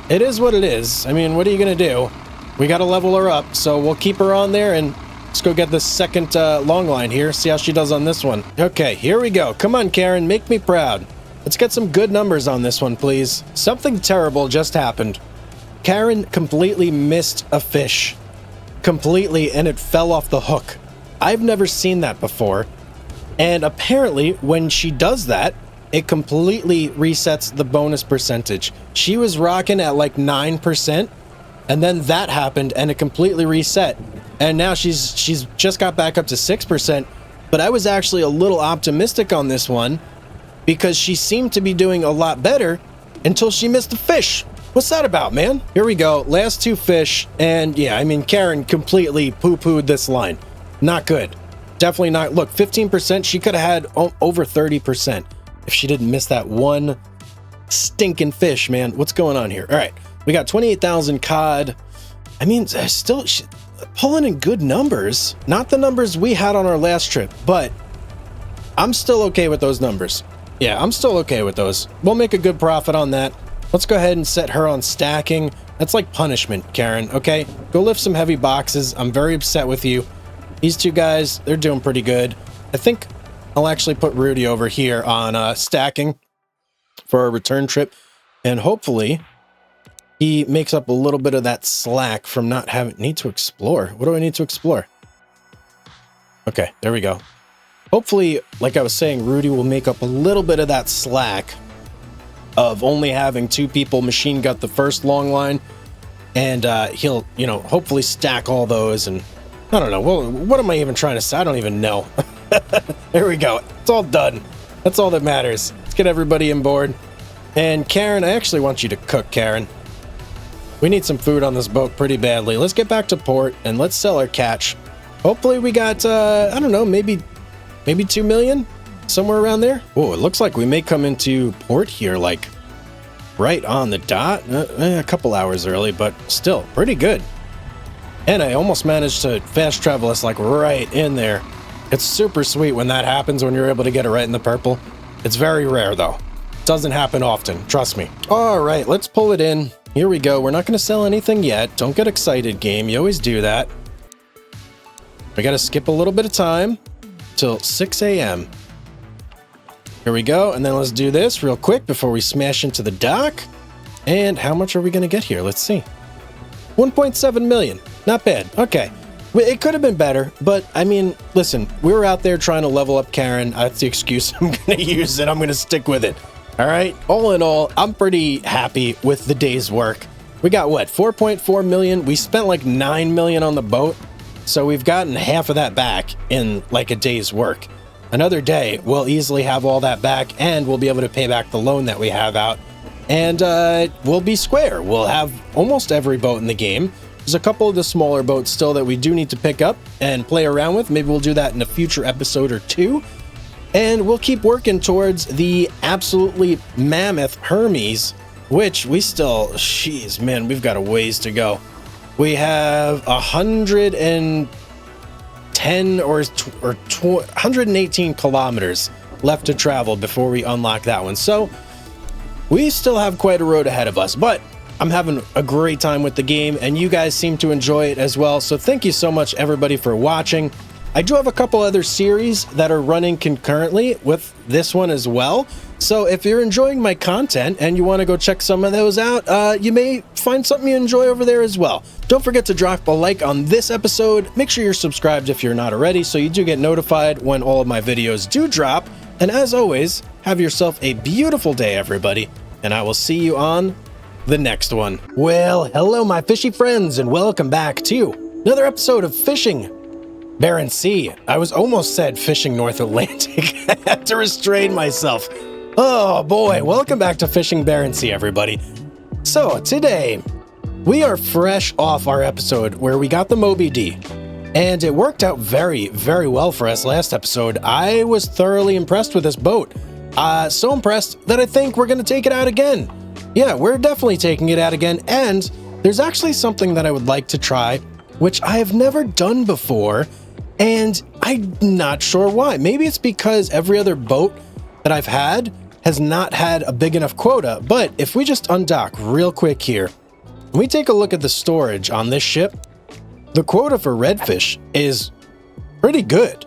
it is what it is. I mean, what are you going to do? We got to level her up, so we'll keep her on there, and let's go get the second long line here, see how she does on this one. Okay, here we go. Come on, Karen, make me proud. Let's get some good numbers on this one, please. Something terrible just happened. Karen completely missed a fish. Completely, and it fell off the hook. I've never seen that before. And apparently, when she does that, it completely resets the bonus percentage. She was rocking at like 9%, and then that happened, and it completely reset. And now she's just got back up to 6%, but I was actually a little optimistic on this one, because she seemed to be doing a lot better until she missed a fish. What's that about, man? Here we go, last two fish, and yeah, I mean, Karen completely poo-pooed this line. Not good. Definitely not. Look, 15%, she could have had over 30% if she didn't miss that one stinking fish, man. What's going on here? All right, we got 28,000 cod. I mean, still pulling in good numbers. Not the numbers we had on our last trip, but I'm still okay with those numbers. Yeah, I'm still okay with those. We'll make a good profit on that. Let's go ahead and set her on stacking. That's like punishment, Karen, okay? Go lift some heavy boxes. I'm very upset with you. These two guys, they're doing pretty good. I think I'll actually put Rudy over here on stacking for our return trip. And hopefully he makes up a little bit of that slack from not having... Need to explore. What do I need to explore? Okay, there we go. Hopefully, like I was saying, Rudy will make up a little bit of that slack of only having two people machine gut the first long line, and he'll, you know, hopefully stack all those. And I don't know, well, what am I even trying to say? I don't even know. There we go. It's all done. That's all that matters. Let's get everybody on board. And Karen, I actually want you to cook, Karen. We need some food on this boat pretty badly. Let's get back to port and let's sell our catch. Hopefully we got, I don't know, maybe 2 million? Somewhere around there? Oh, it looks like we may come into port here, like, right on the dot. A couple hours early, but still, pretty good. And I almost managed to fast travel us, like, right in there. It's super sweet when that happens, when you're able to get it right in the purple. It's very rare, though. Doesn't happen often, trust me. All right, let's pull it in. Here we go. We're not going to sell anything yet. Don't get excited, game. You always do that. We got to skip a little bit of time till 6 a.m. Here we go, and then let's do this real quick before we smash into the dock. And how much are we going to get here? Let's see. 1.7 million. Not bad. Okay. It could have been better, but I mean, listen, we were out there trying to level up Karen. That's the excuse I'm going to use, and I'm going to stick with it. All right. All in all, I'm pretty happy with the day's work. We got what? 4.4 million. We spent like 9 million on the boat. So we've gotten half of that back in like a day's work. Another day, we'll easily have all that back, and we'll be able to pay back the loan that we have out. And we'll be square. We'll have almost every boat in the game. There's a couple of the smaller boats still that we do need to pick up and play around with. Maybe we'll do that in a future episode or two. And we'll keep working towards the absolutely mammoth Hermes, which we still, jeez, man, we've got a ways to go. We have 110 or 118 kilometers left to travel before we unlock that one. So we still have quite a road ahead of us, but I'm having a great time with the game, and you guys seem to enjoy it as well. So thank you so much, everybody, for watching. I do have a couple other series that are running concurrently with this one as well. So if you're enjoying my content and you want to go check some of those out, you may find something you enjoy over there as well. Don't forget to drop a like on this episode. Make sure you're subscribed if you're not already, so you do get notified when all of my videos do drop. And as always, have yourself a beautiful day, everybody, and I will see you on the next one. Well, hello, my fishy friends, and welcome back to another episode of Fishing Barents Sea. I was almost said Fishing North Atlantic. I had to restrain myself. Oh boy, welcome back to Fishing Barents Sea, everybody. So today, we are fresh off our episode where we got the Moby D, and it worked out very, very well for us last episode. I was thoroughly impressed with this boat. So impressed that I think we're gonna take it out again. Yeah, we're definitely taking it out again, and there's actually something that I would like to try, which I have never done before, and I'm not sure why. Maybe it's because every other boat that I've had has not had a big enough quota, but if we just undock real quick here, and we take a look at the storage on this ship, the quota for redfish is pretty good.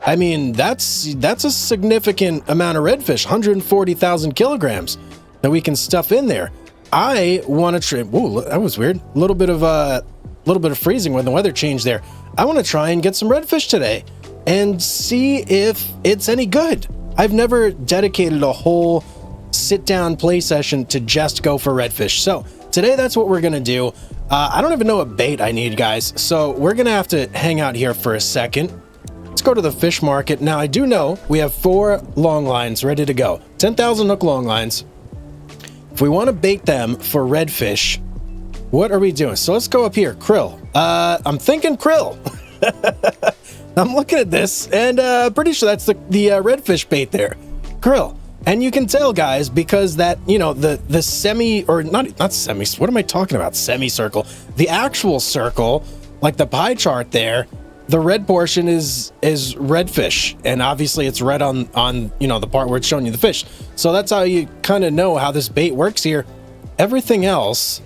I mean, that's a significant amount of redfish, 140,000 kilograms that we can stuff in there. I want to try. Whoa, that was weird. A little bit of freezing when the weather changed there. I want to try and get some redfish today and see if it's any good. I've never dedicated a whole sit-down play session to just go for redfish. So today, that's what we're gonna do. I don't even know what bait I need, guys. So we're gonna have to hang out here for a second. Let's go to the fish market. Now, I do know we have 4 long lines ready to go. 10,000 hook long lines. If we want to bait them for redfish, what are we doing? So let's go up here. Krill. I'm thinking krill. I'm looking at this and pretty sure that's the redfish bait there. Krill. And you can tell, guys, because that, you know, the semi, or not semi, what am I talking about? Semicircle. The actual circle, like the pie chart there, the red portion is redfish, and obviously it's red on you know, the part where it's showing you the fish. So that's how you kind of know how this bait works here. Everything else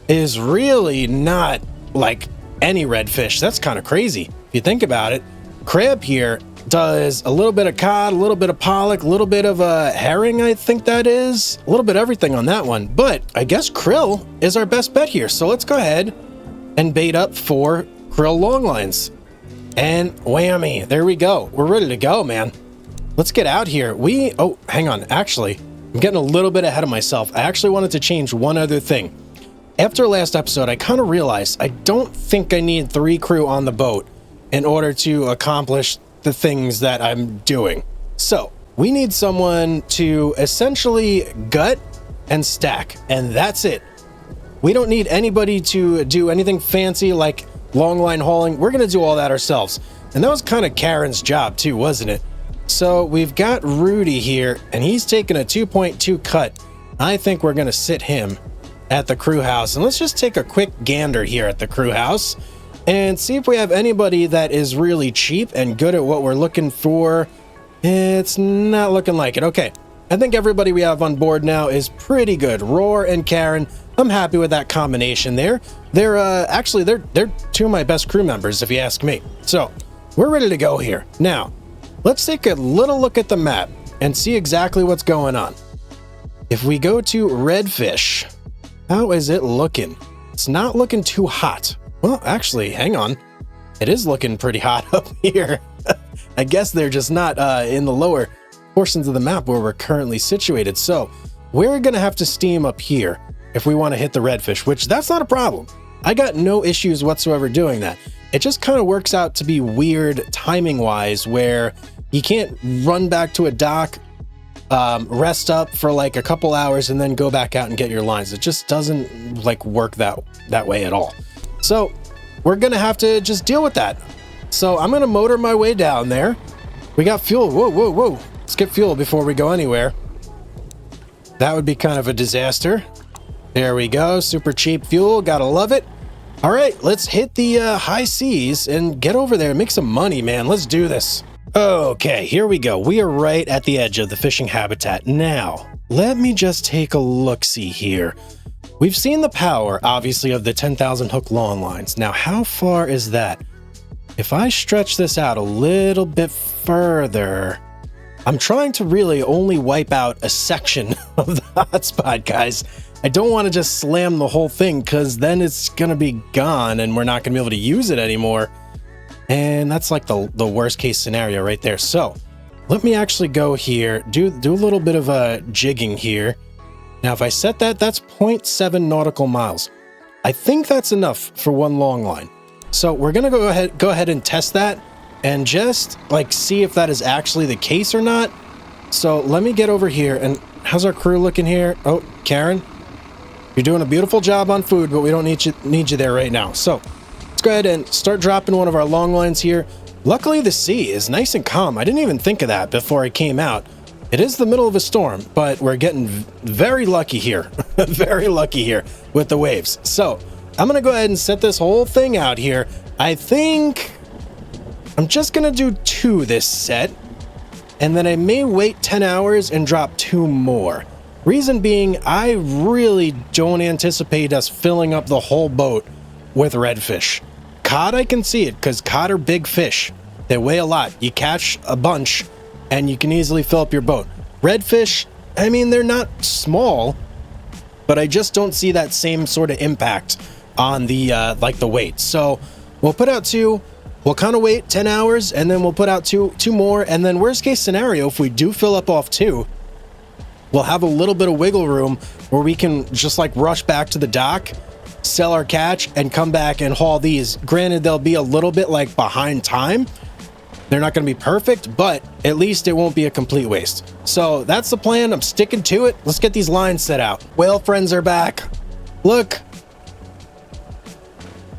is really not like any redfish. That's kind of crazy if you think about it. Crab here does a little bit of cod, a little bit of pollock, a little bit of herring, I think that is. A little bit of everything on that one. But I guess krill is our best bet here. So let's go ahead and bait up for krill long lines. And whammy, there we go. We're ready to go, man. Let's get out here. Oh, hang on. Actually, I'm getting a little bit ahead of myself. I actually wanted to change one other thing. After last episode, I kind of realized I don't think I need 3 crew on the boat in order to accomplish the things that I'm doing. So we need someone to essentially gut and stack, and that's it. We don't need anybody to do anything fancy like long line hauling. We're gonna do all that ourselves. And that was kind of Karen's job too, wasn't it? So we've got Rudy here, and he's taking a 2.2 cut. I think we're gonna sit him at the crew house, and let's just take a quick gander here at the crew house and see if we have anybody that is really cheap and good at what we're looking for. It's not looking like it. Okay, I think everybody we have on board now is pretty good. Roar and Karen, I'm happy with that combination there. They're actually they're 2 of my best crew members, if you ask me. So we're ready to go here. Now, let's take a little look at the map and see exactly what's going on. If we go to redfish, how is it looking? It's not looking too hot. Well, actually, hang on. It is looking pretty hot up here. I guess they're just not in the lower portions of the map where we're currently situated. So we're gonna have to steam up here if we want to hit the redfish, which that's not a problem. I got no issues whatsoever doing that. It just kind of works out to be weird timing wise, where you can't run back to a dock, rest up for like a couple hours and then go back out and get your lines. It just doesn't like work that way at all. So we're gonna have to just deal with that. So I'm gonna motor my way down there. We got fuel. Whoa. Let's get fuel before we go anywhere. That would be kind of a disaster. There we go. Super cheap fuel. Gotta love it. All right, let's hit the high seas and get over there and make some money, man. Let's do this. Okay, here we go. We are right at the edge of the fishing habitat. Now, let me just take a look-see here. We've seen the power, obviously, of the 10,000 hook long lines. Now, how far is that? If I stretch this out a little bit further, I'm trying to really only wipe out a section of the hotspot, guys. I don't want to just slam the whole thing, because then it's going to be gone and we're not going to be able to use it anymore. And that's like the worst case scenario right there. So let me actually go here, do a little bit of a jigging here. Now, if I set that, that's 0.7 nautical miles. I think that's enough for one long line. So we're going to go ahead and test that and just like see if that is actually the case or not. So let me get over here. And how's our crew looking here? Oh, Karen, you're doing a beautiful job on food, but we don't need you there right now. So let's go ahead and start dropping one of our long lines here. Luckily, the sea is nice and calm. I didn't even think of that before I came out. It is the middle of a storm, but we're getting very lucky here. Very lucky here with the waves. So I'm going to go ahead and set this whole thing out here. I think I'm just going to do 2 this set. And then I may wait 10 hours and drop 2 more. Reason being, I really don't anticipate us filling up the whole boat with redfish. Cod, I can see it, because cod are big fish. They weigh a lot. You catch a bunch, and you can easily fill up your boat. Redfish, I mean, they're not small, but I just don't see that same sort of impact on the, like the weight. So we'll put out 2. We'll kind of wait 10 hours, and then we'll put out two more. And then worst case scenario, if we do fill up off 2, we'll have a little bit of wiggle room where we can just like rush back to the dock, sell our catch, and come back and haul these. Granted, they'll be a little bit like behind time. They're not going to be perfect, but at least it won't be a complete waste. So that's the plan. I'm sticking to it. Let's get these lines set out. Whale friends are back. Look.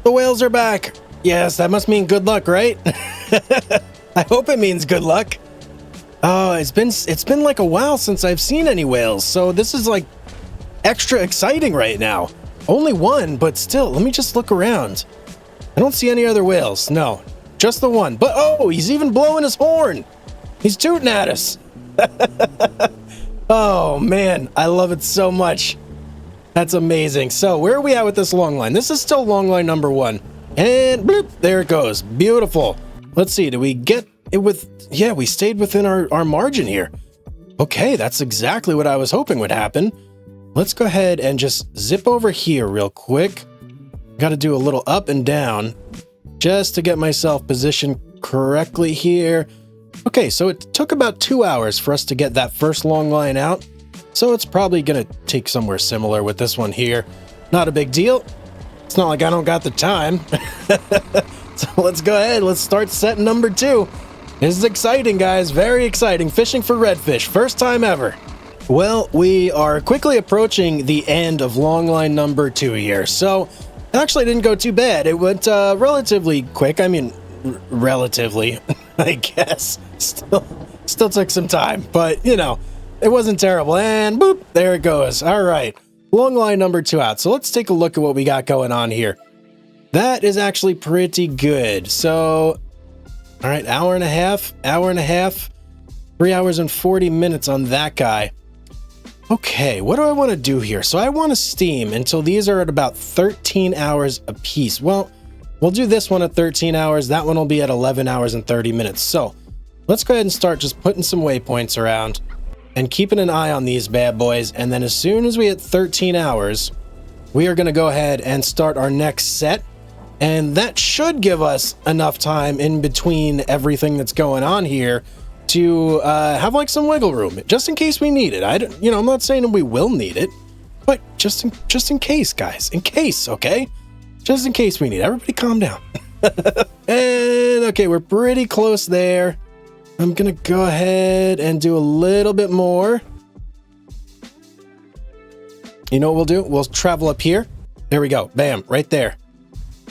The whales are back. Yes, that must mean good luck, right? I hope it means good luck. Oh, it's been like a while since I've seen any whales, so this is like extra exciting right now. Only one, but still, let me just look around. I don't see any other whales. No, just the one. But oh, he's even blowing his horn. He's tooting at us. Oh man, I love it so much. That's amazing. So where are we at with this long line? This is still long line number 1. And bloop, there it goes. Beautiful. Let's see, did we get it with... Yeah, we stayed within our margin here. Okay, that's exactly what I was hoping would happen. Let's go ahead and just zip over here real quick. Got to do a little up and down just to get myself positioned correctly here. Okay, so it took about 2 hours for us to get that first long line out. So it's probably going to take somewhere similar with this one here. Not a big deal. It's not like I don't got the time. So let's go ahead. Let's start set number 2. This is exciting, guys. Very exciting. Fishing for redfish. First time ever. Well, we are quickly approaching the end of long line number 2 here. So it actually didn't go too bad. It went relatively quick. I mean, relatively, I guess. Still took some time, but you know, it wasn't terrible. And boop, there it goes. All right. Long line number 2 out. So let's take a look at what we got going on here. That is actually pretty good. So, all right, hour and a half, 3 hours and 40 minutes on that guy. Okay, what do I want to do here? So I want to steam until these are at about 13 hours a piece. Well, we'll do this one at 13 hours. That one will be at 11 hours and 30 minutes. So let's go ahead and start just putting some waypoints around and keeping an eye on these bad boys. And then as soon as we hit 13 hours, we are going to go ahead and start our next set. And that should give us enough time in between everything that's going on here to have like some wiggle room, just in case we need it. I'm not saying that we will need it, but just in case, guys, in case, okay? Just in case we need it. Everybody calm down. And okay, we're pretty close there. I'm gonna go ahead and do a little bit more. You know what we'll do? We'll travel up here. There we go. Bam, right there.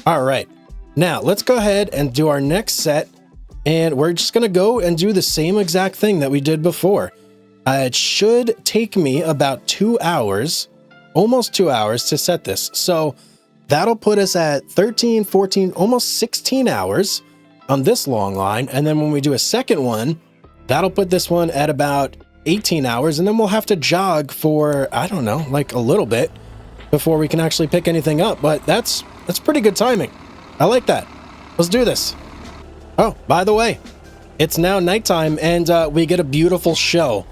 All right. Now let's go ahead and do our next set. And we're just going to go and do the same exact thing that we did before. It should take me about 2 hours, almost 2 hours to set this. So that'll put us at 13, 14, almost 16 hours on this long line. And then when we do a second one, that'll put this one at about 18 hours. And then we'll have to jog for, I don't know, like a little bit before we can actually pick anything up. But that's pretty good timing. I like that. Let's do this. Oh, by the way, it's now nighttime and we get a beautiful show.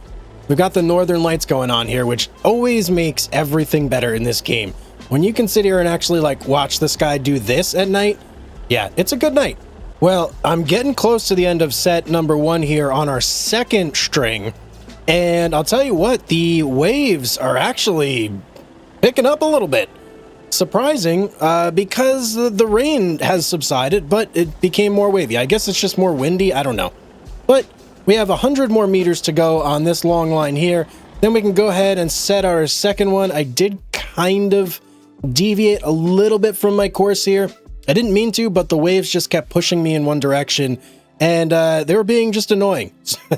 We've got the northern lights going on here, which always makes everything better in this game. When you can sit here and actually like watch the sky do this at night, yeah, it's a good night. Well, I'm getting close to the end of set number 1 here on our second string. And I'll tell you what, the waves are actually picking up a little bit. Surprising, because the rain has subsided, but it became more wavy. I guess it's just more windy. I don't know. But we have 100 more meters to go on this long line here. Then we can go ahead and set our second one. I did kind of deviate a little bit from my course here. I didn't mean to, but the waves just kept pushing me in one direction. and they were being just annoying.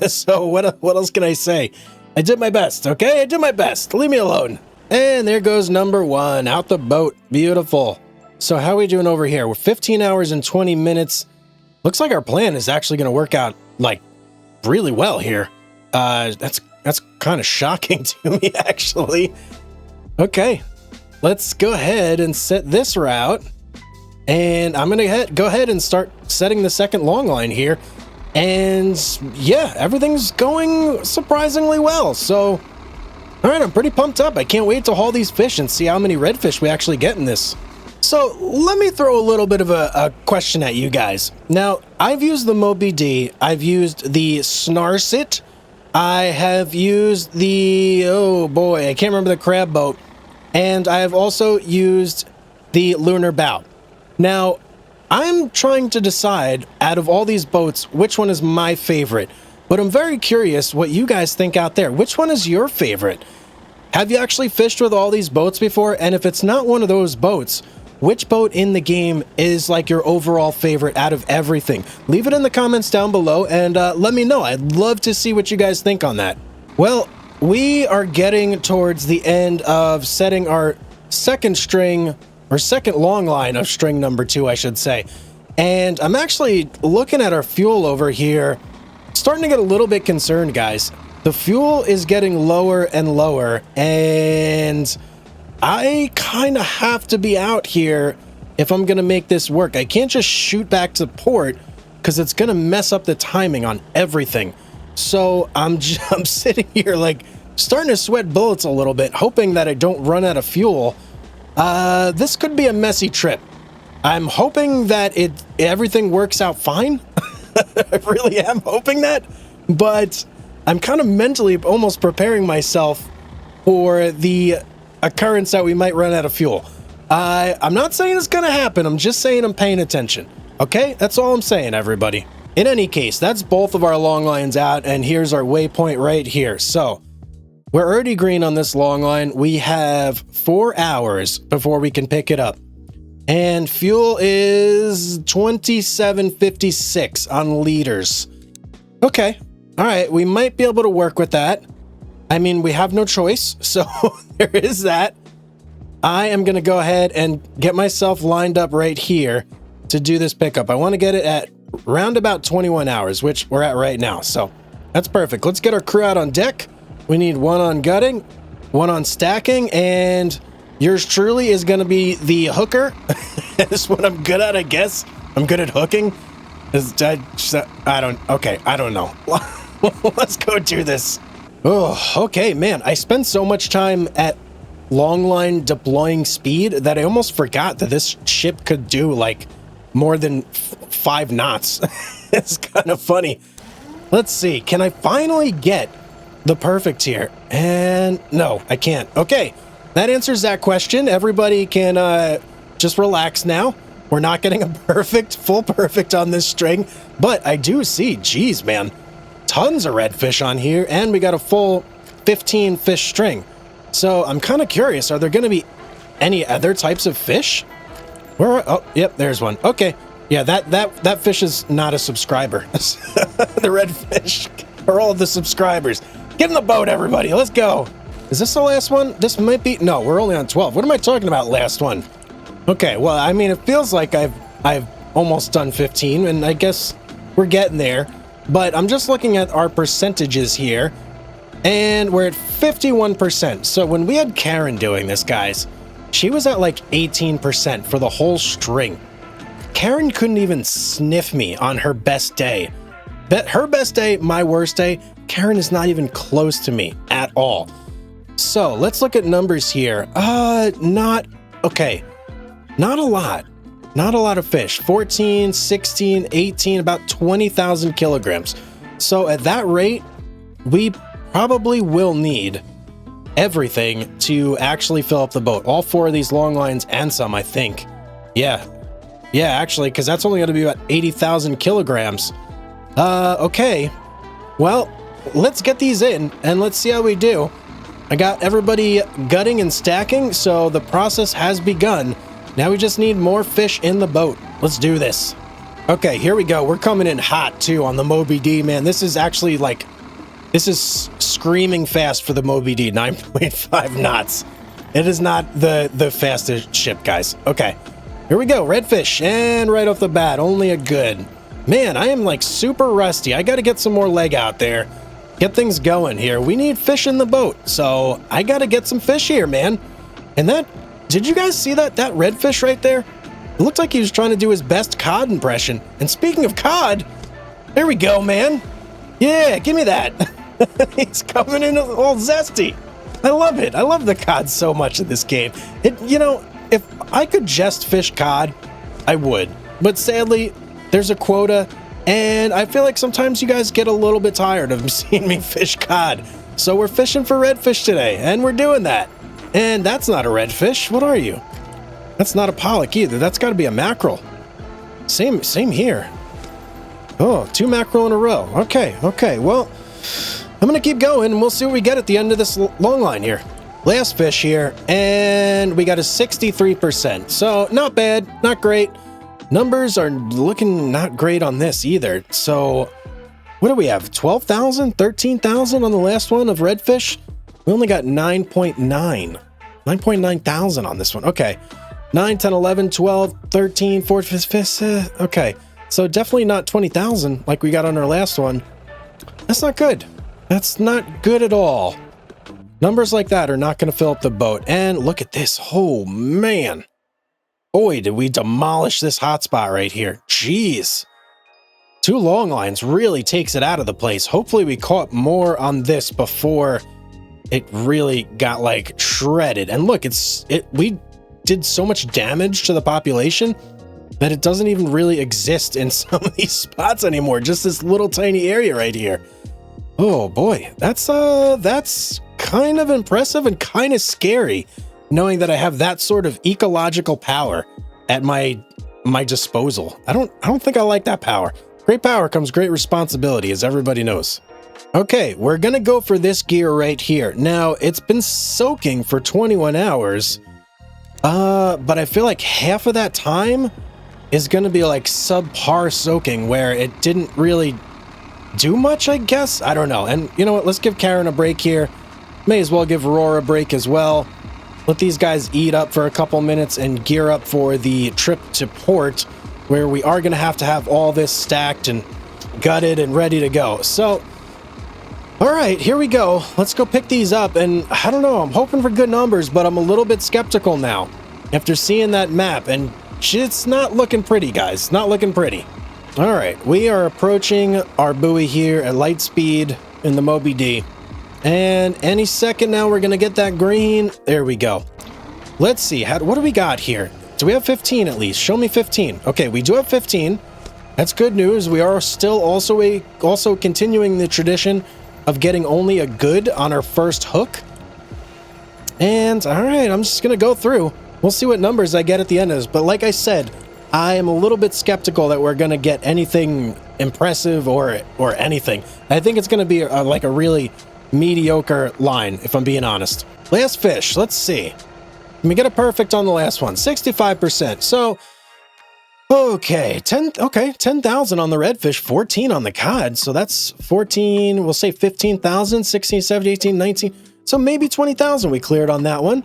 So what else can I say? I did my best, okay? I did my best. Leave me alone. And there goes number 1 out the boat. Beautiful. So how are we doing over here? We're 15 hours and 20 minutes. Looks like our plan is actually going to work out like really well here. That's kind of shocking to me, actually. Okay, let's go ahead and set this route. And I'm going to go ahead and start setting the second long line here. And yeah, everything's going surprisingly well. So, all right, I'm pretty pumped up. I can't wait to haul these fish and see how many redfish we actually get in this. So let me throw a little bit of a question at you guys. Now, I've used the Moby D. I've used the Snarset. I have used the, oh boy, I can't remember the crab boat. And I have also used the Lunar Bow. Now, I'm trying to decide out of all these boats, which one is my favorite. But I'm very curious what you guys think out there. Which one is your favorite? Have you actually fished with all these boats before? And if it's not one of those boats, which boat in the game is like your overall favorite out of everything? Leave it in the comments down below and let me know. I'd love to see what you guys think on that. Well, we are getting towards the end of setting our second string, or second long line of string number 2, I should say. And I'm actually looking at our fuel over here, starting to get a little bit concerned, guys. The fuel is getting lower and lower, and I kind of have to be out here if I'm going to make this work. I can't just shoot back to port because it's going to mess up the timing on everything. So I'm sitting here like starting to sweat bullets a little bit, hoping that I don't run out of fuel. This could be a messy trip. I'm hoping that everything works out fine. I really am hoping that, but I'm kind of mentally almost preparing myself for the occurrence that we might run out of fuel. I'm not saying it's gonna happen. I'm just saying I'm paying attention. Okay, that's all I'm saying, everybody. In any case, that's both of our long lines out, and here's our waypoint right here. So we're already green on this long line. We have 4 hours before we can pick it up. And fuel is 27.56 on liters. Okay. All right. We might be able to work with that. I mean, we have no choice. So there is that. I am going to go ahead and get myself lined up right here to do this pickup. I want to get it at round about 21 hours, which we're at right now. So that's perfect. Let's get our crew out on deck. We need 1 on gutting, 1 on stacking, and yours truly is going to be the hooker. That's what I'm good at, I guess. I'm good at hooking. I don't know. Let's go do this. Oh, okay, man. I spend so much time at long line deploying speed that I almost forgot that this ship could do like more than 5 knots. It's kind of funny. Let's see. Can I finally get the perfect here? And no, I can't. Okay, that answers that question. Everybody can just relax now. We're not getting a full perfect on this string, but I do see, geez, man, tons of redfish on here, and we got a full 15 fish string. So I'm kind of curious, are there going to be any other types of fish? Oh, yep, there's one. Okay, yeah, that fish is not a subscriber. The redfish are all the subscribers. Get in the boat, everybody. Let's go. Is this the last one? This might be. No, we're only on 12. What am I talking about? Last one. Okay. Well, I mean, it feels like I've almost done 15, and I guess we're getting there. But I'm just looking at our percentages here, and we're at 51%. So when we had Karen doing this, guys, she was at like 18% for the whole string. Karen couldn't even sniff me on her best day. Her best day, my worst day, Karen is not even close to me at all. So let's look at numbers here. Okay. Not a lot. Not a lot of fish. 14, 16, 18, about 20,000 kilograms. So at that rate, we probably will need everything to actually fill up the boat. All 4 of these long lines and some, I think. Yeah, actually, because that's only going to be about 80,000 kilograms. Okay. Well, let's get these in and let's see how we do. I got everybody gutting and stacking, so the process has begun. Now we just need more fish in the boat. Let's do this. Okay, here we go. We're coming in hot too on the Moby D, man. This is actually like, this is screaming fast for the Moby D, 9.5 knots. It is not the fastest ship, guys. Okay, here we go. Redfish, and right off the bat, only a good. Man, I am like super rusty. I got to get some more leg out there. Get things going here. We need fish in the boat, so I got to get some fish here, man. And that, did you guys see that redfish right there? It looked like he was trying to do his best cod impression. And speaking of cod, there we go, man. Yeah, give me that. He's coming in all zesty. I love it. I love the cod so much in this game. You know, if I could just fish cod, I would. But sadly, there's a quota, and I feel like sometimes you guys get a little bit tired of seeing me fish cod. So we're fishing for redfish today, and we're doing that. And that's not a redfish. What are you? That's not a pollock either. That's got to be a mackerel. Same here. Oh, 2 mackerel in a row. Okay. Well, I'm going to keep going, and we'll see what we get at the end of this long line here. Last fish here, and we got a 63%. So not bad, not great. Numbers are looking not great on this either. So what do we have? 12,000, 13,000 on the last one of redfish? We only got 9.9 thousand on this one. Okay. 9, 10, 11, 12, 13, 14, 15, okay. So definitely not 20,000 like we got on our last one. That's not good. That's not good at all. Numbers like that are not going to fill up the boat. And look at this. Oh, man. Boy, did we demolish this hotspot right here. Jeez. 2 long lines really takes it out of the place. Hopefully we caught more on this before it really got like shredded. And look, we did so much damage to the population that it doesn't even really exist in some of these spots anymore. Just this little tiny area right here. Oh boy, that's kind of impressive and kind of scary, knowing that I have that sort of ecological power at my disposal. I don't think I like that power. Great power comes great responsibility, as everybody knows. Okay, we're gonna go for this gear right here. Now, it's been soaking for 21 hours. But I feel like half of that time is going to be like subpar soaking, where it didn't really do much, I guess. I don't know. And you know what? Let's give Karen a break here. May as well give Aurora a break as well. Let these guys eat up for a couple minutes and gear up for the trip to port, where we are going to have all this stacked and gutted and ready to go. So, all right, here we go. Let's go pick these up. And I don't know, I'm hoping for good numbers, but I'm a little bit skeptical now after seeing that map. And it's not looking pretty, guys. Not looking pretty. All right, we are approaching our buoy here at light speed in the Moby D. And any second now, we're going to get that green. There we go. Let's see. What do we got here? Do we have 15 at least? Show me 15. Okay, we do have 15. That's good news. We are still also continuing the tradition of getting only a good on our first hook. And all right, I'm just gonna go through. We'll see what numbers I get at the end of this. But like I said, I am a little bit skeptical that we're gonna get anything impressive or anything. I think it's gonna be like a really mediocre line, if I'm being honest. Last fish, let's see. Let me get a perfect on the last one, 65%. So okay, 10,000 on the redfish, 14 on the cod. So that's 14, we'll say 15,000, 16, 17, 18, 19. So maybe 20,000 we cleared on that one.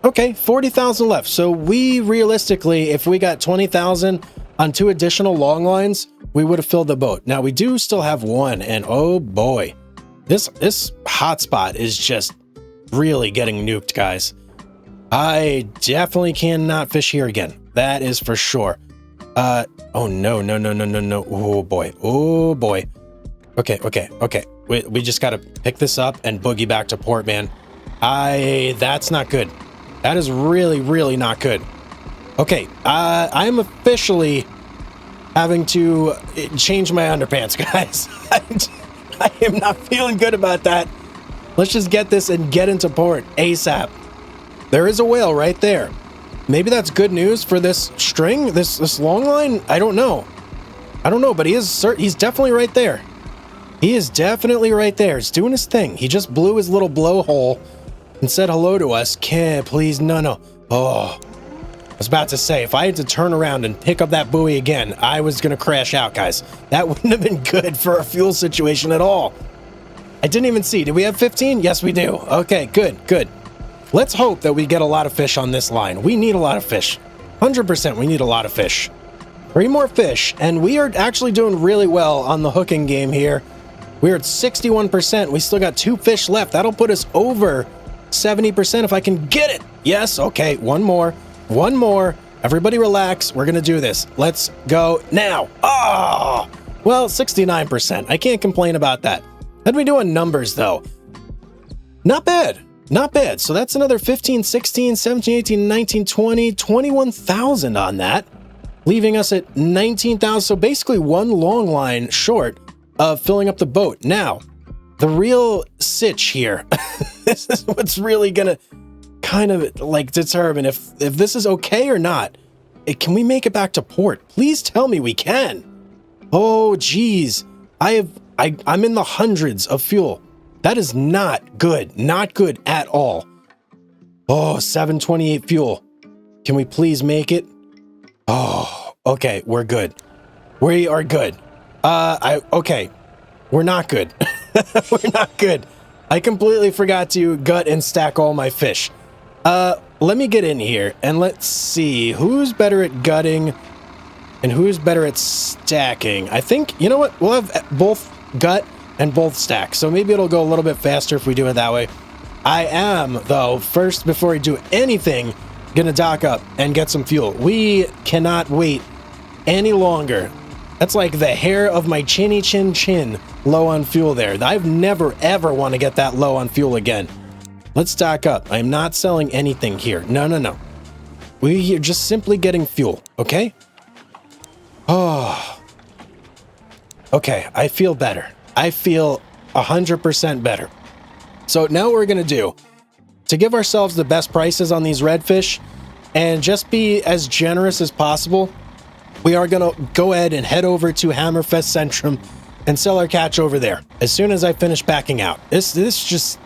Okay, 40,000 left. So we realistically, if we got 20,000 on 2 additional long lines, we would have filled the boat. Now we do still have 1, and oh boy, this hotspot is just really getting nuked, guys. I definitely cannot fish here again. That is for sure. Oh no. Oh boy. Okay. We just gotta pick this up and boogie back to port, man. That's not good. That is really not good. Okay, I am officially having to change my underpants, guys. I am not feeling good about that. Let's just get this and get into port ASAP. There is a whale right there. Maybe that's good news for this string, this long line. I don't know, but he's definitely right there. He is definitely right there. He's doing his thing. He just blew his little blowhole and said hello to us. Can please, no. Oh, was about to say, if I had to turn around and pick up that buoy again, I was going to crash out, guys. That wouldn't have been good for a fuel situation at all. I didn't even see. Did we have 15? Yes, we do. Okay, good, good. Let's hope that we get a lot of fish on this line. We need a lot of fish. 100% we need a lot of fish. 3 more fish, and we are actually doing really well on the hooking game here. We're at 61%. We still got 2 fish left. That'll put us over 70% if I can get it. Yes, okay, one more. One more. Everybody relax. We're going to do this. Let's go now. Ah! Well, 69%. I can't complain about that. How'd we do on numbers, though? Not bad. Not bad. So that's another 15, 16, 17, 18, 19, 20, 21,000 on that, leaving us at 19,000. So basically 1 long line short of filling up the boat. Now, the real sitch here, this is what's really going to kind of like determine if this is okay or not. Can we make it back to port? Please tell me we can. Oh, geez. I'm in the hundreds of fuel. That is not good. Not good at all. Oh, 728 fuel. Can we please make it? Oh, okay. We're good. We are good. Okay. We're not good. We're not good. I completely forgot to gut and stack all my fish. Let me get in here and let's see who's better at gutting and who's better at stacking. I think, you know what? We'll have both gut and both stack. So maybe it'll go a little bit faster if we do it that way. I am, though, first, before I do anything, gonna dock up and get some fuel. We cannot wait any longer. That's like the hair of my chinny chin low on fuel there. I've never, ever want to get that low on fuel again. Let's dock up. I'm not selling anything here. No, no, no. We're just simply getting fuel, okay? Oh. Okay, I feel better. I feel 100% better. So now what we're going to do, to give ourselves the best prices on these redfish and just be as generous as possible, we are going to go ahead and head over to Hammerfest Centrum and sell our catch over there as soon as I finish backing out. This is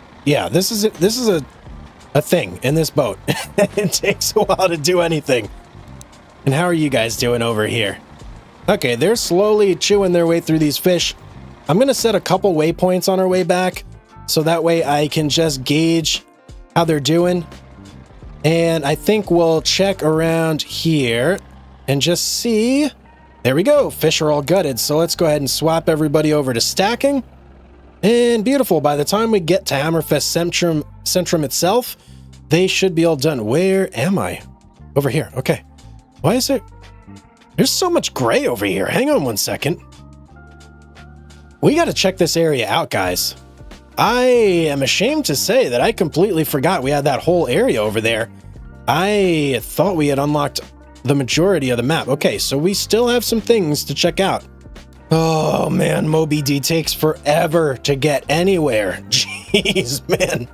a thing in this boat. It takes a while to do anything. And how are you guys doing over here? Okay, they're slowly chewing their way through these fish. I'm going to set a couple waypoints on our way back, so that way I can just gauge how they're doing. And I think we'll check around here and just see. There we go. Fish are all gutted. So let's go ahead and swap everybody over to stacking. And beautiful. By the time we get to Hammerfest Centrum itself, they should be all done. Where am I? Over here. Okay. Why is it? There's so much gray over here. Hang on one second. We got to check this area out, guys. I am ashamed to say that I completely forgot we had that whole area over there. I thought we had unlocked the majority of the map. Okay, so we still have some things to check out. Oh, man, Moby D takes forever to get anywhere. Jeez, man.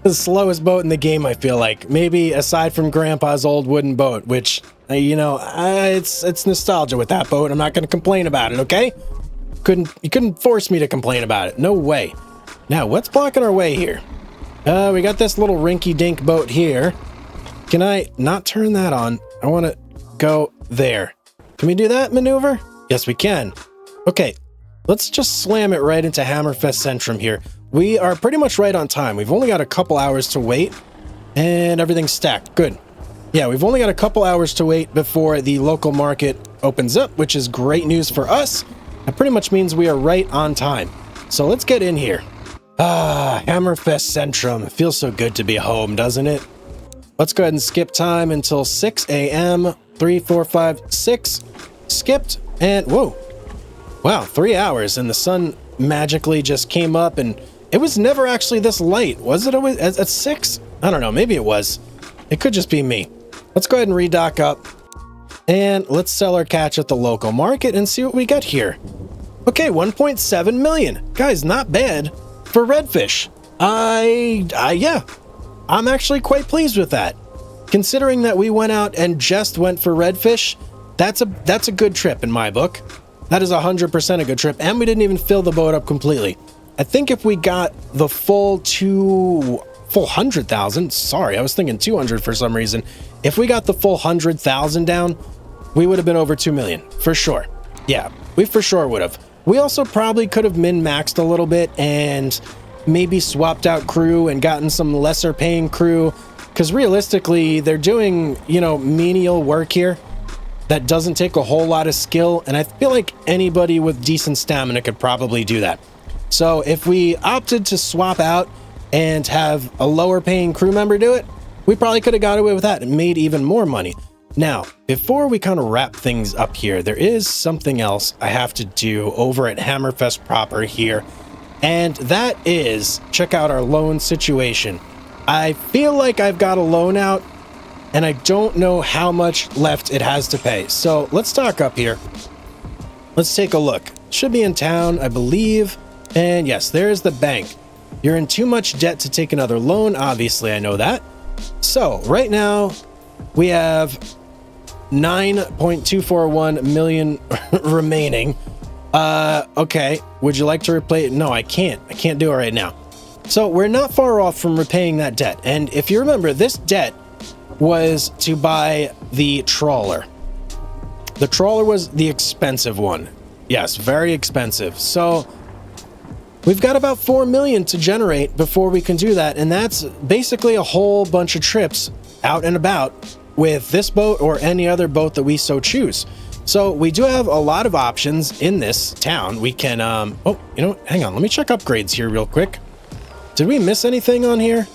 The slowest boat in the game, I feel like. Maybe aside from Grandpa's old wooden boat, which, you know, it's nostalgia with that boat. I'm not going to complain about it, okay? You couldn't force me to complain about it. No way. Now, what's blocking our way here? We got this little rinky-dink boat here. Can I not turn that on? I want to go there. Can we do that maneuver? Yes, we can. Okay, let's just slam it right into Hammerfest Centrum here. We are pretty much right on time. We've only got a couple hours to wait, and everything's stacked. Good. Yeah, we've only got a couple hours to wait before the local market opens up, which is great news for us. That pretty much means we are right on time. So let's get in here. Ah, Hammerfest Centrum. It feels so good to be home, doesn't it? Let's go ahead and skip time until 6 a.m. 3, 4, 5, 6. Skipped, and whoa. Wow, 3 hours, and the sun magically just came up, and it was never actually this light. Was it always at 6? I don't know, maybe it was. It could just be me. Let's go ahead and redock up. And let's sell our catch at the local market and see what we got here. Okay, 1.7 million. Guys, not bad for redfish. Yeah, I'm actually quite pleased with that. Considering that we went out and just went for redfish, that's a good trip in my book. That is 100% a good trip, and we didn't even fill the boat up completely. I think if we got the full full 100,000. Sorry, I was thinking 200 for some reason. If we got the full 100,000 down, we would have been over 2 million for sure. Yeah, we for sure would have. We also probably could have min-maxed a little bit and maybe swapped out crew and gotten some lesser paying crew, because realistically they're doing, you know, menial work here that doesn't take a whole lot of skill, and I feel like anybody with decent stamina could probably do that. So if we opted to swap out and have a lower paying crew member do it, we probably could have got away with that and made even more money. Now, before we kind of wrap things up here, there is something else I have to do over at Hammerfest proper here, and that is check out our loan situation. I feel like I've got a loan out, and I don't know how much left it has to pay. So let's talk up here. Let's take a look. Should be in town, I believe. And yes, there's the bank. You're in too much debt to take another loan. Obviously, I know that. So right now we have 9.241 million remaining. Okay. Would you like to repay it? No, I can't. I can't do it right now. So we're not far off from repaying that debt. And if you remember, this debt was to buy the Trawler. The Trawler was the expensive one. Yes, very expensive. So we've got about 4 million to generate before we can do that. And that's basically a whole bunch of trips out and about with this boat or any other boat that we so choose. So we do have a lot of options in this town. We can, oh, you know what? Hang on. Let me check upgrades here real quick. Did we miss anything on here?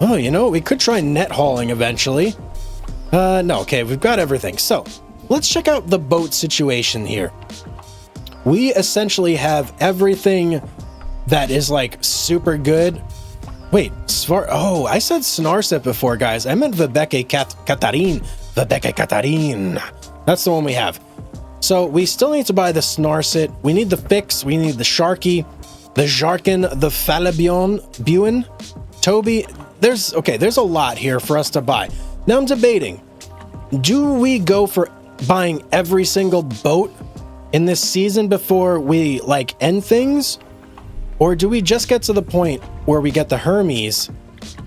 Oh, you know, we could try net hauling eventually. No, okay, we've got everything. So let's check out the boat situation here. We essentially have everything that is like super good. Wait, oh, I said Snarset before, guys. I meant Vebeke Katarin. Vebeke Katarin. That's the one we have. So we still need to buy the Snarset. We need the Fix. We need the Sharky, the Jarkin, the Falabion, Buin, Toby. There's a lot here for us to buy. Now I'm debating, do we go for buying every single boat in this season before we like end things? Or do we just get to the point where we get the Hermes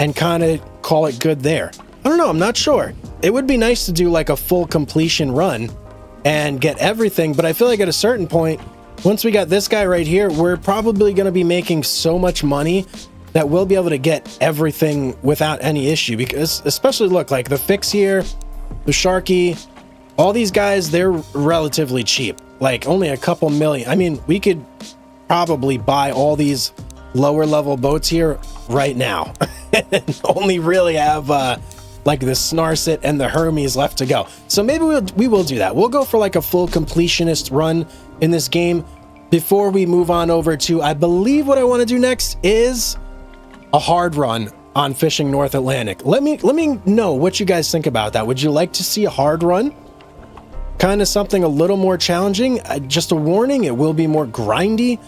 and kind of call it good there? I don't know, I'm not sure. It would be nice to do like a full completion run and get everything, but I feel like at a certain point, once we got this guy right here, we're probably going to be making so much money that we'll be able to get everything without any issue. Because especially look, like the Fix here, the Sharky, all these guys, they're relatively cheap, like only a couple million. I mean, we could probably buy all these lower level boats here right now and only really have like the Snarset and the Hermes left to go. So maybe we will do that. We'll go for like a full completionist run in this game before we move on over to, I believe what I want to do next is a hard run on Fishing North Atlantic. Let me know what you guys think about that. Would you like to see a hard run? Kind of something a little more challenging. Just a warning, it will be more grindy.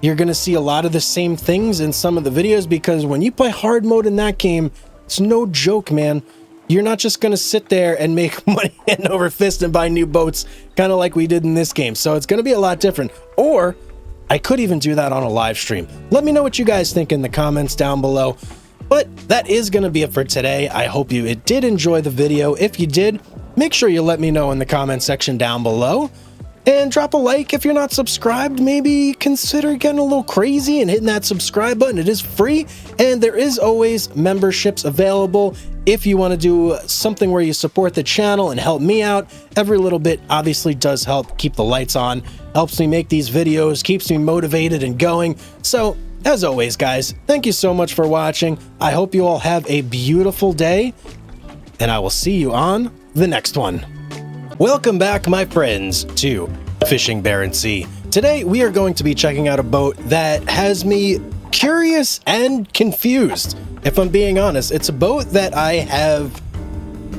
You're going to see a lot of the same things in some of the videos, because when you play hard mode in that game, it's no joke, man. You're not just going to sit there and make money hand over fist and buy new boats, kind of like we did in this game. So it's going to be a lot different. Or I could even do that on a live stream. Let me know what you guys think in the comments down below. But that is going to be it for today. I hope you did enjoy the video. If you did, make sure you let me know in the comment section down below. And drop a like. If you're not subscribed, maybe consider getting a little crazy and hitting that subscribe button. It is free, and there is always memberships available if you want to do something where you support the channel and help me out. Every little bit obviously does help keep the lights on, helps me make these videos, keeps me motivated and going. So as always, guys, thank you so much for watching. I hope you all have a beautiful day, and I will see you on the next one. Welcome back, my friends, to Fishing Barents Sea. Today, we are going to be checking out a boat that has me curious and confused. If I'm being honest, it's a boat that I have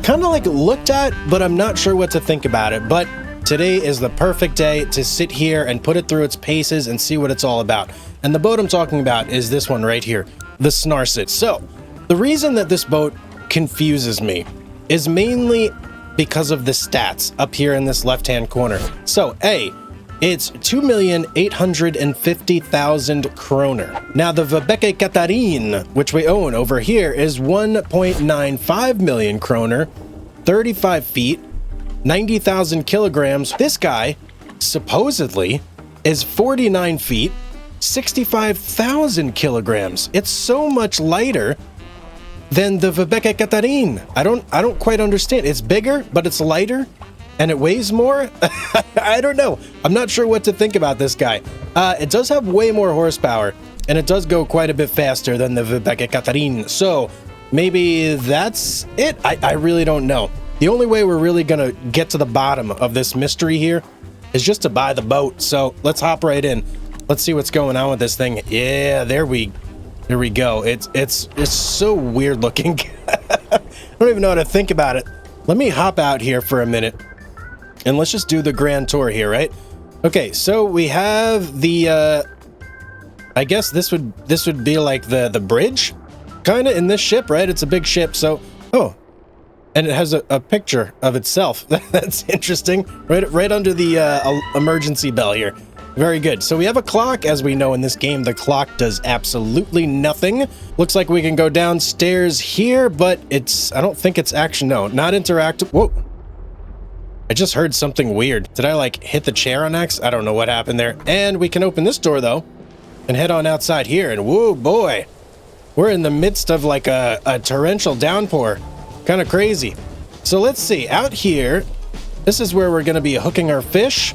kind of like looked at, but I'm not sure what to think about it. But today is the perfect day to sit here and put it through its paces and see what it's all about. And the boat I'm talking about is this one right here, the Snarset. So, the reason that this boat confuses me is mainly because of the stats up here in this left-hand corner. So A, It's 2,850,000 kroner. Now the Vibeke Katarine, which we own over here, is 1.95 million kroner, 35 feet, 90,000 kilograms. This guy, supposedly, is 49 feet, 65,000 kilograms. It's so much lighter than the Vibeke Katarine. I don't quite understand. It's bigger, but it's lighter, and it weighs more. I don't know. I'm not sure what to think about this guy. It does have way more horsepower, and it does go quite a bit faster than the Vibeke Katarine. So maybe that's it. I really don't know. The only way we're really gonna get to the bottom of this mystery here is just to buy the boat. So let's hop right in. Let's see what's going on with this thing. Yeah, there we go. It's so weird looking. I don't even know how to think about it. Let me hop out here for a minute and let's just do the grand tour here, right? Okay, so we have the I guess this would be like the bridge kind of in this ship, right? It's a big ship. So and it has a picture of itself. That's interesting. Right under the emergency bell here. Very good. So we have a clock. As we know in this game, the clock does absolutely nothing. Looks like we can go downstairs here, but I don't think it's action. No, not interactive. Whoa. I just heard something weird. Did I like hit the chair on X? I don't know what happened there. And we can open this door though and head on outside here. And whoa, boy, we're in the midst of like a torrential downpour. Kind of crazy. So let's see. Out here, this is where we're going to be hooking our fish.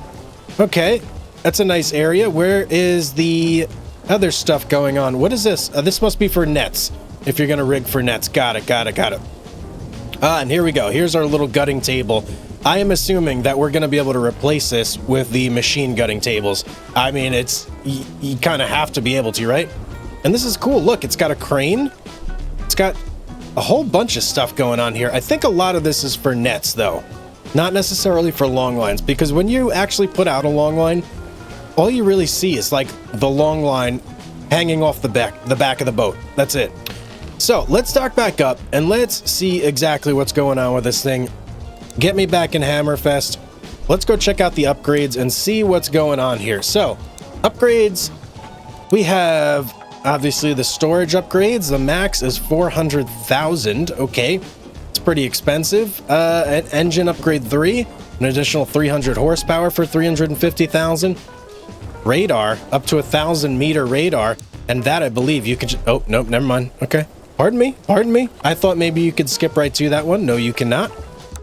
Okay. That's a nice area. Where is the other stuff going on? What is this? This must be for nets. If you're going to rig for nets. Got it. And here we go. Here's our little gutting table. I am assuming that we're going to be able to replace this with the machine gutting tables. I mean, you kind of have to be able to, right? And this is cool. Look, it's got a crane. It's got a whole bunch of stuff going on here. I think a lot of this is for nets, though. Not necessarily for long lines, because when you actually put out a long line, all you really see is like the long line hanging off the back of the boat. That's it. So let's dock back up and let's see exactly what's going on with this thing. Get me back in Hammerfest. Let's go check out the upgrades and see what's going on here. So upgrades, we have obviously the storage upgrades. The max is 400,000. Okay, it's pretty expensive. An engine upgrade 3, an additional 300 horsepower for 350,000. Radar, up to 1,000 meter radar, and that I believe you could oh, nope, never mind. Okay, pardon me. I thought maybe you could skip right to that one. No, you cannot.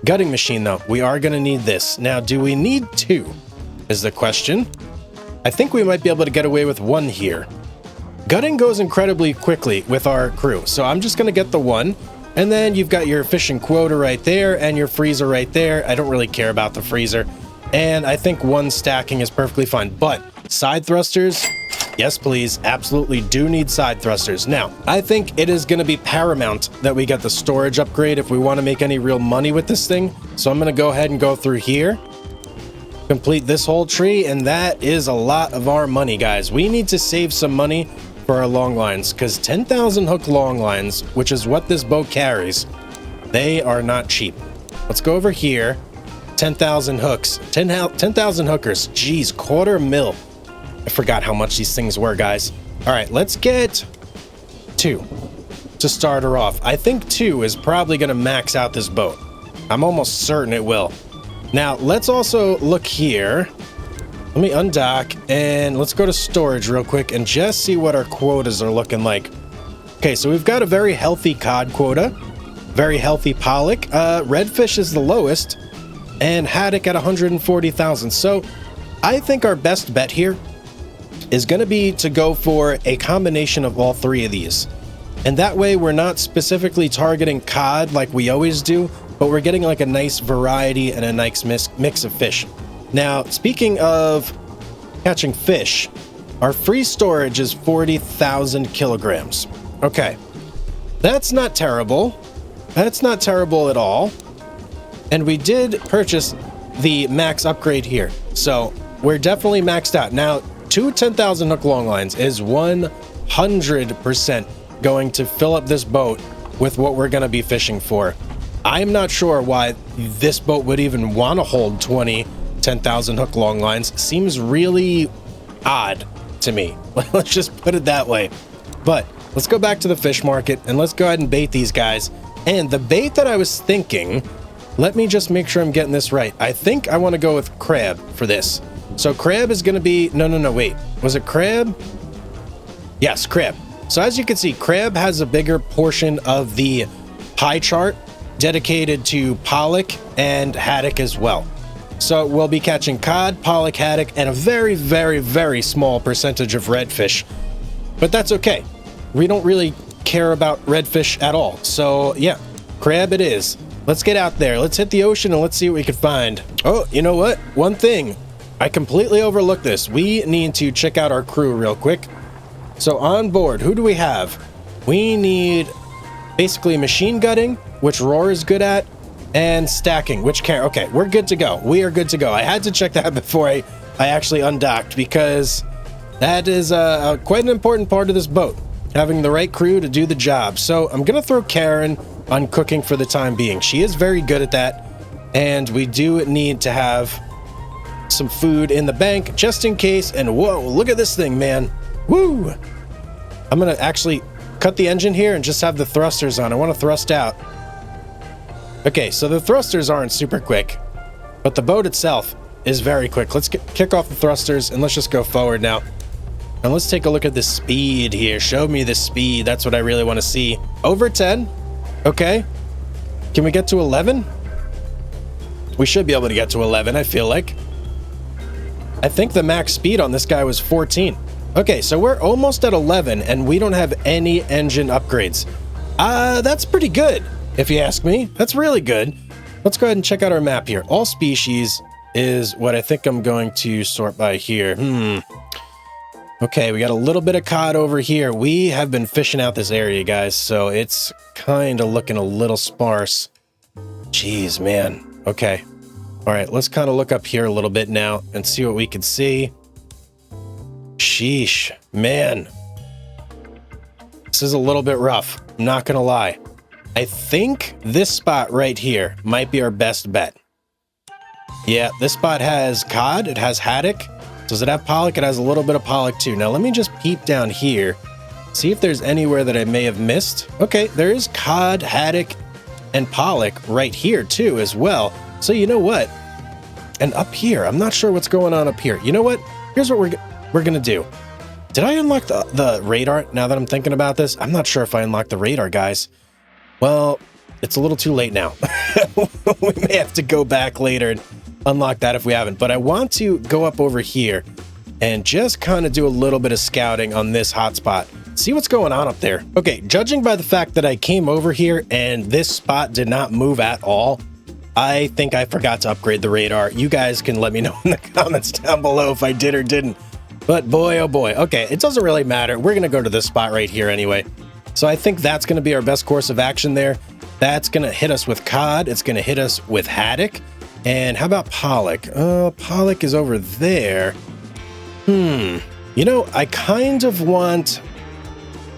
Gutting machine, though, we are going to need this. Now, do we need 2 is the question. I think we might be able to get away with 1 here. Gutting goes incredibly quickly with our crew, so I'm just going to get the 1, and then you've got your fishing quota right there and your freezer right there. I don't really care about the freezer, and I think 1 stacking is perfectly fine, but side thrusters, yes please, absolutely do need side thrusters. Now, I think it is going to be paramount that we get the storage upgrade if we want to make any real money with this thing. So I'm going to go ahead and go through here, complete this whole tree, and that is a lot of our money, guys. We need to save some money for our long lines, because 10,000 hook long lines, which is what this boat carries, they are not cheap. Let's go over here. 10,000 hooks, 10,000 hookers. Geez, $250,000. I forgot how much these things were, guys. All right, let's get 2 to start her off. I think 2 is probably going to max out this boat. I'm almost certain it will. Now, let's also look here. Let me undock and let's go to storage real quick and just see what our quotas are looking like. Okay, so we've got a very healthy cod quota, very healthy pollock. Redfish is the lowest, and haddock at 140,000. So I think our best bet here is going to be to go for a combination of all 3 of these. And that way we're not specifically targeting cod like we always do, but we're getting like a nice variety and a nice mix of fish. Now, speaking of catching fish, our free storage is 40,000 kilograms. Okay, that's not terrible. That's not terrible at all. And we did purchase the max upgrade here, so we're definitely maxed out. Now, 2 10,000 hook long lines is 100% going to fill up this boat with what we're going to be fishing for. I'm not sure why this boat would even want to hold 20 10,000 hook long lines seems really odd to me. Let's just put it that way. But let's go back to the fish market and let's go ahead and bait these guys. And the bait that I was thinking, let me just make sure I'm getting this right. I think I want to go with crab for this. So crab is going to be, no, wait. Was it crab? Yes, crab. So as you can see, crab has a bigger portion of the pie chart dedicated to pollock and haddock as well. So we'll be catching cod, pollock, haddock, and a very, very, very small percentage of redfish. But that's okay. We don't really care about redfish at all. So yeah, crab it is. Let's get out there. Let's hit the ocean and let's see what we can find. Oh, you know what? One thing. I completely overlooked this. We need to check out our crew real quick. So on board, who do we have? We need basically machine gutting, which Roar is good at, and stacking, which can. Okay, we're good to go. We are good to go. I had to check that before I actually undocked because that is quite an important part of this boat, having the right crew to do the job. So I'm going to throw Karen on cooking for the time being. She is very good at that, and we do need to have some food in the bank just in case. And whoa, look at this thing, man. Woo! I'm going to actually cut the engine here and just have the thrusters on. I want to thrust out. Okay, so the thrusters aren't super quick, but the boat itself is very quick. Let's kick off the thrusters and let's just go forward now. And let's take a look at the speed here. Show me the speed. That's what I really want to see. Over 10. Okay. Can we get to 11? We should be able to get to 11, I feel like. I think the max speed on this guy was 14. Okay, so we're almost at 11 and we don't have any engine upgrades. That's pretty good, if you ask me. That's really good. Let's go ahead and check out our map here. All species is what I think I'm going to sort by here. Okay, we got a little bit of cod over here. We have been fishing out this area, guys, so it's kind of looking a little sparse. Jeez, man. Okay. All right, let's kind of look up here a little bit now and see what we can see. Sheesh, man. This is a little bit rough. I'm not going to lie. I think this spot right here might be our best bet. Yeah, this spot has cod. It has haddock. Does it have pollock? It has a little bit of pollock too. Now let me just peep down here. See if there's anywhere that I may have missed. Okay, there is cod, haddock, and pollock right here too as well. So you know what? And up here, I'm not sure what's going on up here. You know what? Here's what we're gonna do. Did I unlock the radar now that I'm thinking about this? I'm not sure if I unlocked the radar, guys. Well, it's a little too late now. We may have to go back later and unlock that if we haven't. But I want to go up over here and just kind of do a little bit of scouting on this hotspot. See what's going on up there. Okay, judging by the fact that I came over here and this spot did not move at all, I think I forgot to upgrade the radar. You guys can let me know in the comments down below if I did or didn't. But boy, oh boy. Okay, it doesn't really matter. We're going to go to this spot right here anyway. So I think that's going to be our best course of action there. That's going to hit us with cod. It's going to hit us with haddock. And how about pollock? Pollock is over there. You know, I kind of want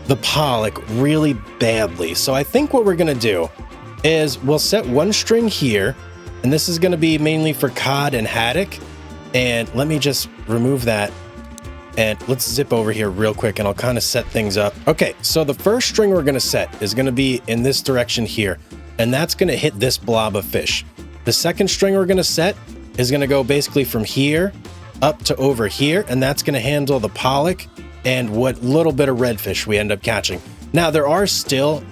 the pollock really badly. So I think what we're going to do is we'll set one string here. And this is going to be mainly for cod and haddock. And let me just remove that. And let's zip over here real quick and I'll kind of set things up. Okay, so the first string we're going to set is going to be in this direction here. And that's going to hit this blob of fish. The second string we're going to set is going to go basically from here up to over here. And that's going to handle the pollock and what little bit of redfish we end up catching. Now, there are still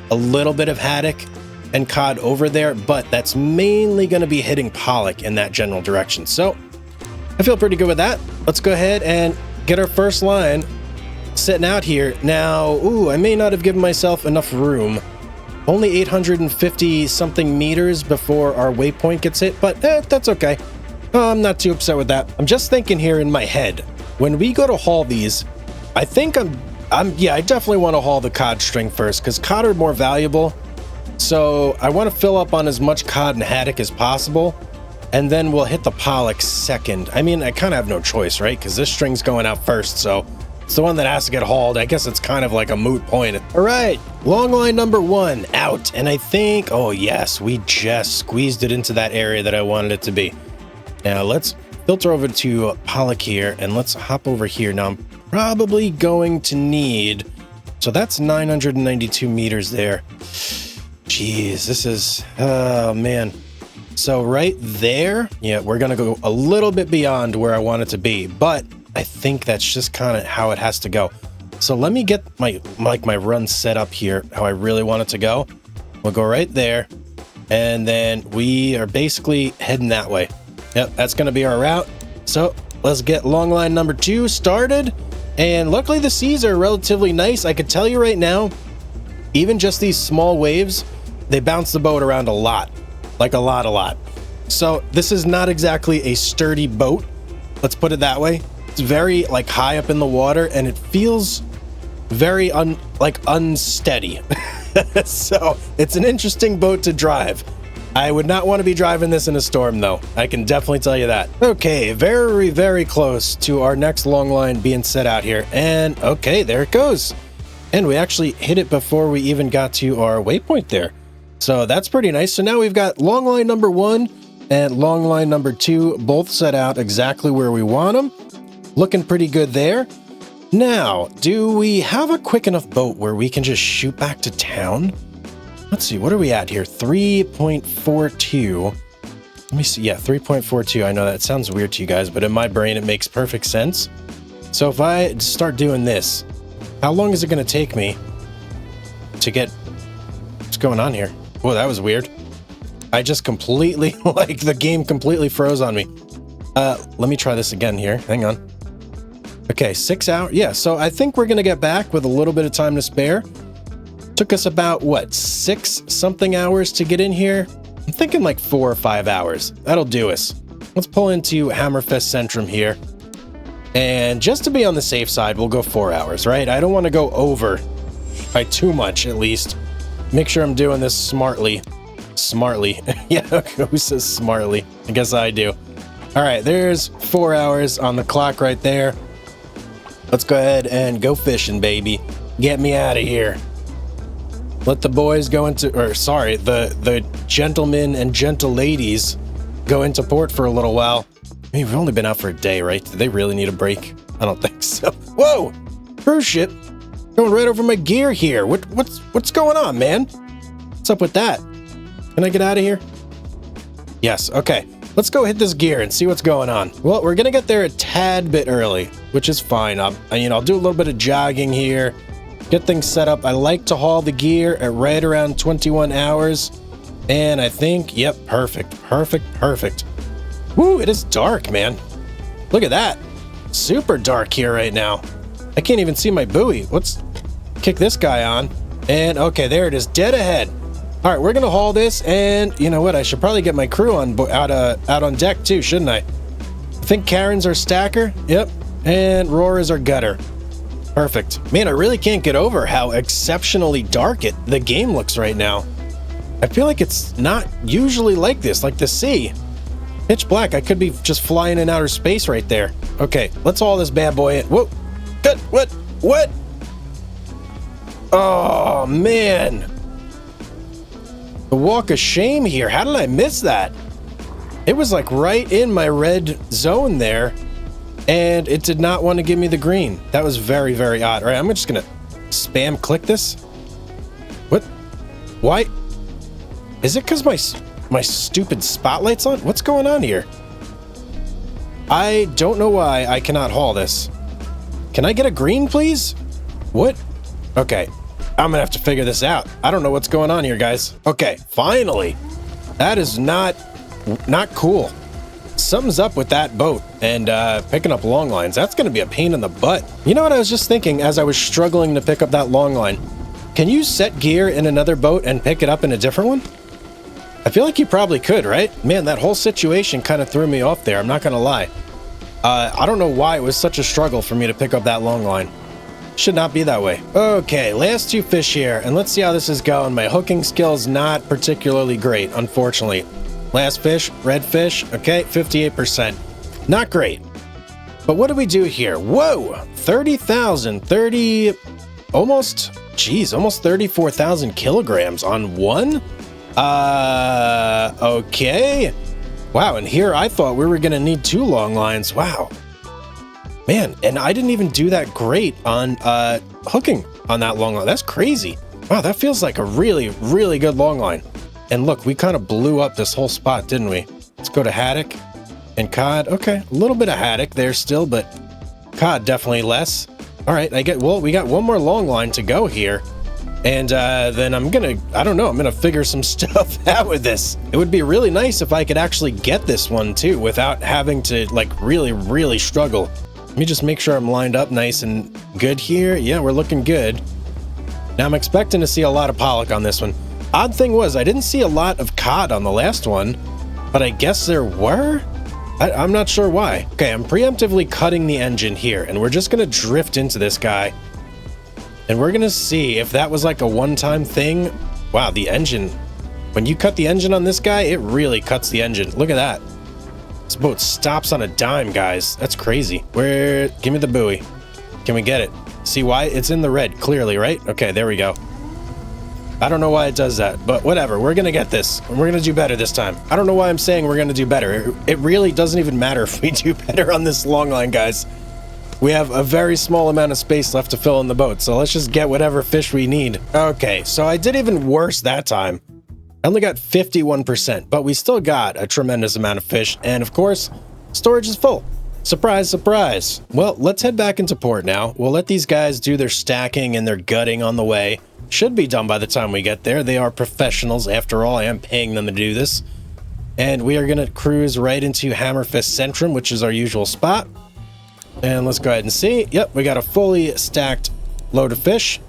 a little bit of haddock and cod over there, but that's mainly going to be hitting pollock in that general direction. So I feel pretty good with that. Let's go ahead and get our first line sitting out here. Now, I may not have given myself enough room. Only 850 something meters before our waypoint gets hit, but that's okay. I'm not too upset with that. I'm just thinking here in my head, when we go to haul these, I think I definitely want to haul the cod string first because cod are more valuable. So I want to fill up on as much cod and haddock as possible. And then we'll hit the pollock second. I mean, I kind of have no choice, right? Because this string's going out first, so it's the one that has to get hauled. I guess it's kind of like a moot point. All right, long line number 1 out. And I think, oh yes, we just squeezed it into that area that I wanted it to be. Now let's filter over to Pollock here, and let's hop over here. Now I'm probably going to need, so that's 992 meters there. Jeez, this is, oh man. So right there, yeah, we're gonna go a little bit beyond where I want it to be, but I think that's just kind of how it has to go. So let me get my run set up here, how I really want it to go. We'll go right there, and then we are basically heading that way. Yep, that's gonna be our route. So let's get long line number 2 started. And luckily the seas are relatively nice. I could tell you right now, even just these small waves, they bounce the boat around a lot, like a lot. So this is not exactly a sturdy boat. Let's put it that way. It's very like high up in the water, and it feels very unsteady. So it's an interesting boat to drive. I would not want to be driving this in a storm though. I can definitely tell you that. Okay, very close to our next long line being set out here. And okay, there it goes. And we actually hit it before we even got to our waypoint there. So that's pretty nice. So now we've got long line number 1 and long line number 2 both set out exactly where we want them. Looking pretty good there. Now, do we have a quick enough boat where we can just shoot back to town? Let's see, what are we at here? 3.42. Let me see. Yeah, 3.42. I know that sounds weird to you guys, but in my brain, it makes perfect sense. So if I start doing this, how long is it going to take me to get... What's going on here? Whoa, that was weird. I just completely, like, the game completely froze on me. Let me try this again here. Hang on. Okay, 6 hours. Yeah, so I think we're going to get back with a little bit of time to spare. Took us about, what, 6-something hours to get in here? I'm thinking like 4 or 5 hours. That'll do us. Let's pull into Hammerfest Centrum here. And just to be on the safe side, we'll go 4 hours, right? I don't want to go over by too much, at least. Make sure I'm doing this smartly. Smartly. Yeah, who says smartly? I guess I do. All right, there's 4 hours on the clock right there. Let's go ahead and go fishing, baby. Get me out of here. Let the boys go into, or sorry, the gentlemen and gentle ladies go into port for a little while. I mean, we've only been out for a day, right? Do they really need a break? I don't think so. Whoa! Cruise ship going right over my gear here. What's going on, man? What's up with that? Can I get out of here? Yes, okay. Let's go hit this gear and see what's going on. Well, we're gonna get there a tad bit early, which is fine. I'll do a little bit of jogging here. Get things set up. I like to haul the gear at right around 21 hours. And I think, yep, perfect. Woo, it is dark, man. Look at that. Super dark here right now. I can't even see my buoy. Let's kick this guy on. And okay, there it is, dead ahead. All right, we're gonna haul this, and you know what? I should probably get my crew out on deck too, shouldn't I? I think Karen's our stacker. Yep, and Roar is our gutter. Perfect. Man, I really can't get over how exceptionally dark the game looks right now. I feel like it's not usually like this, like the sea. Pitch black. I could be just flying in outer space right there. Okay, let's haul this bad boy in. Whoa. Good. What? Oh, man. The walk of shame here. How did I miss that? It was like right in my red zone there. And it did not want to give me the green. That was very, very odd. All right, I'm just going to spam click this. What? Why? Is it because my stupid spotlight's on? What's going on here? I don't know why I cannot haul this. Can I get a green, please? What? Okay, I'm going to have to figure this out. I don't know what's going on here, guys. Okay, finally. That is not cool. Something's up with that boat and picking up long lines. That's going to be a pain in the butt. You know what I was just thinking as I was struggling to pick up that long line? Can you set gear in another boat and pick it up in a different one? I feel like you probably could, right? Man, that whole situation kind of threw me off there. I'm not going to lie. I don't know why it was such a struggle for me to pick up that long line. Should not be that way. Okay, last 2 fish here, and let's see how this is going. My hooking skill's not particularly great, unfortunately. Last fish, redfish, okay, 58%. Not great. But what do we do here? Whoa, 30,000, almost 34,000 kilograms on one? Okay. Wow, and here I thought we were going to need 2 long lines. Wow. Man, and I didn't even do that great on hooking on that long line. That's crazy. Wow, that feels like a really, really good long line. And look, we kind of blew up this whole spot, didn't we? Let's go to haddock and cod. Okay, a little bit of haddock there still, but cod definitely less. All right, we got one more long line to go here. And then I'm gonna figure some stuff out with this. It would be really nice if I could actually get this one too without having to like really, really struggle. Let me just make sure I'm lined up nice and good here. Yeah, we're looking good. Now I'm expecting to see a lot of pollock on this one. Odd thing was, I didn't see a lot of cod on the last one, but I guess there were? I'm not sure why. Okay, I'm preemptively cutting the engine here, and we're just gonna drift into this guy. And we're gonna see if that was like a one-time thing. Wow, the engine. When you cut the engine on this guy, it really cuts the engine. Look at that. This boat stops on a dime, guys. That's crazy. Give me the buoy. Can we get it? See why? It's in the red, clearly, right? Okay, there we go. I don't know why it does that, but whatever. We're gonna get this. We're gonna do better this time. I don't know why I'm saying we're gonna do better. It really doesn't even matter if we do better on this long line, guys. We have a very small amount of space left to fill in the boat, so let's just get whatever fish we need. Okay, so I did even worse that time. I only got 51%, but we still got a tremendous amount of fish, and of course, storage is full. Surprise, surprise. Well, let's head back into port now. We'll let these guys do their stacking and their gutting on the way. Should be done by the time we get there. They are professionals. After all, I am paying them to do this. And we are going to cruise right into Hammerfest Centrum, which is our usual spot. And let's go ahead and see. Yep, we got a fully stacked load of fish.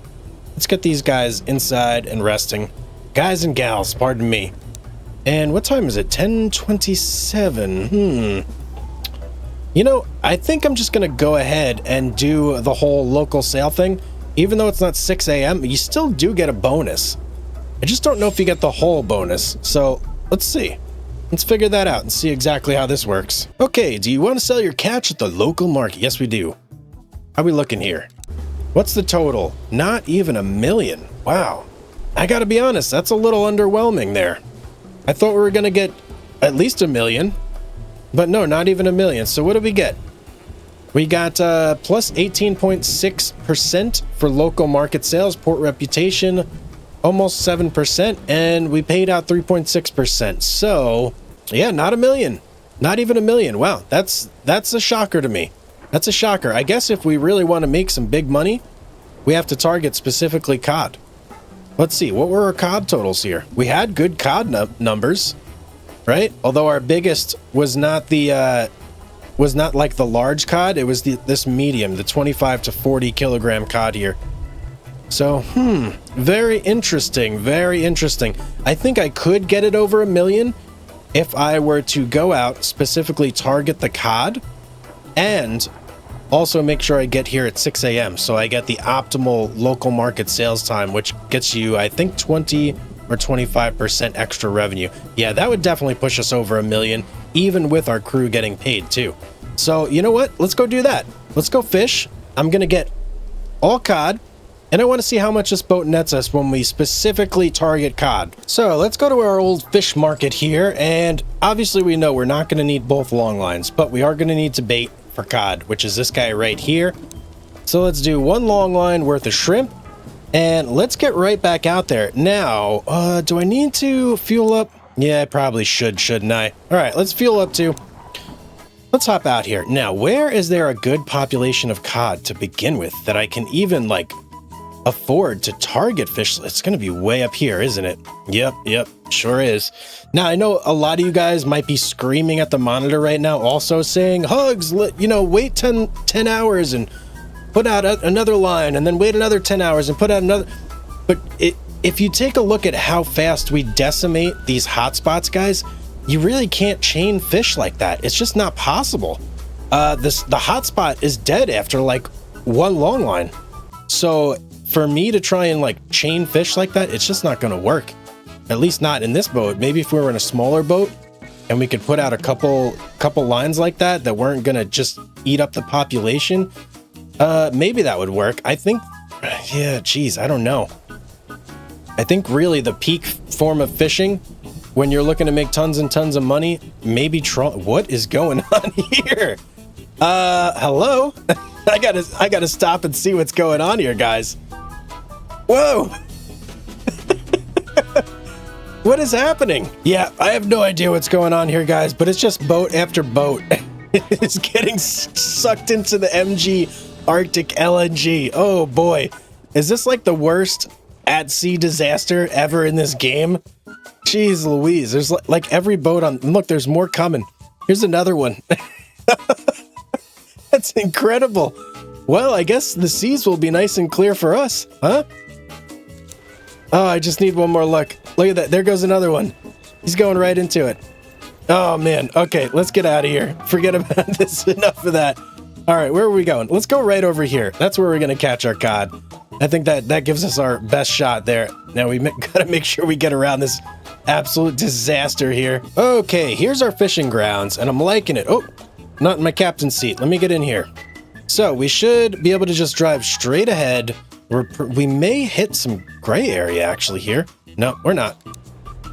Let's get these guys inside and resting. Guys and gals, pardon me. And what time is it? 10:27. You know, I think I'm just going to go ahead and do the whole local sale thing. Even though it's not 6 a.m., you still do get a bonus. I just don't know if you get the whole bonus. So let's see. Let's figure that out and see exactly how this works. Okay, do you want to sell your catch at the local market? Yes, we do. How we looking here? What's the total? Not even $1 million. Wow. I gotta be honest, that's a little underwhelming there. I thought we were gonna get at least $1 million. But no, not even $1 million. So what do we get? We got plus 18.6% for local market sales, port reputation, almost 7%, and we paid out 3.6%. So, yeah, not $1 million. Not even $1 million. Wow, that's a shocker to me. That's a shocker. I guess if we really want to make some big money, we have to target specifically cod. Let's see, what were our cod totals here? We had good cod numbers, right? Although our biggest was not the was not like the large cod, it was this medium, the 25 to 40 kilogram cod here. So, very interesting, very interesting. I think I could get it over $1 million if I were to go out, specifically target the cod, and also make sure I get here at 6 a.m. so I get the optimal local market sales time, which gets you, I think, 20 or 25% extra revenue. Yeah, that would definitely push us over $1 million, even with our crew getting paid too. So you know what? Let's go do that. Let's go fish. I'm gonna get all cod, and I want to see how much this boat nets us when we specifically target cod. So let's go to our old fish market here, and obviously we know we're not gonna need both long lines, but we are gonna need to bait for cod, which is this guy right here. So let's do 1 long line worth of shrimp, and let's get right back out there. Now, do I need to fuel up? Yeah, I probably should, shouldn't I? All right, let's fuel up too. Let's hop out here. Now, where is there a good population of cod to begin with that I can even, like, afford to target fish? It's going to be way up here, isn't it? Yep, sure is. Now, I know a lot of you guys might be screaming at the monitor right now, also saying, Hugs, you know, wait 10 hours and put out another line, and then wait another 10 hours and put out another. But if you take a look at how fast we decimate these hotspots, guys, you really can't chain fish like that. It's just not possible. The hotspot is dead after like 1 long line. So for me to try and like chain fish like that, it's just not going to work. At least not in this boat. Maybe if we were in a smaller boat and we could put out a couple lines like that weren't going to just eat up the population, maybe that would work. I think, yeah, geez, I don't know. I think really the peak form of fishing when you're looking to make tons and tons of money, maybe what is going on here? Hello? I gotta stop and see what's going on here, guys. Whoa! What is happening? Yeah, I have no idea what's going on here, guys, but it's just boat after boat. It's getting sucked into the MG Arctic LNG. Oh boy. Is this like the worst at-sea disaster ever in this game? Jeez Louise, there's like every boat on... Look, there's more coming. Here's another one. That's incredible. Well, I guess the seas will be nice and clear for us, huh? Oh, I just need one more look. Look at that. There goes another one. He's going right into it. Oh, man. Okay, let's get out of here. Forget about this. Enough of that. All right, where are we going? Let's go right over here. That's where we're going to catch our cod. I think that gives us our best shot there. Now we got to make sure we get around this absolute disaster here. Okay, here's our fishing grounds, and I'm liking it. Oh, not in my captain's seat. Let me get in here. So we should be able to just drive straight ahead. We may hit some gray area actually here. No, we're not.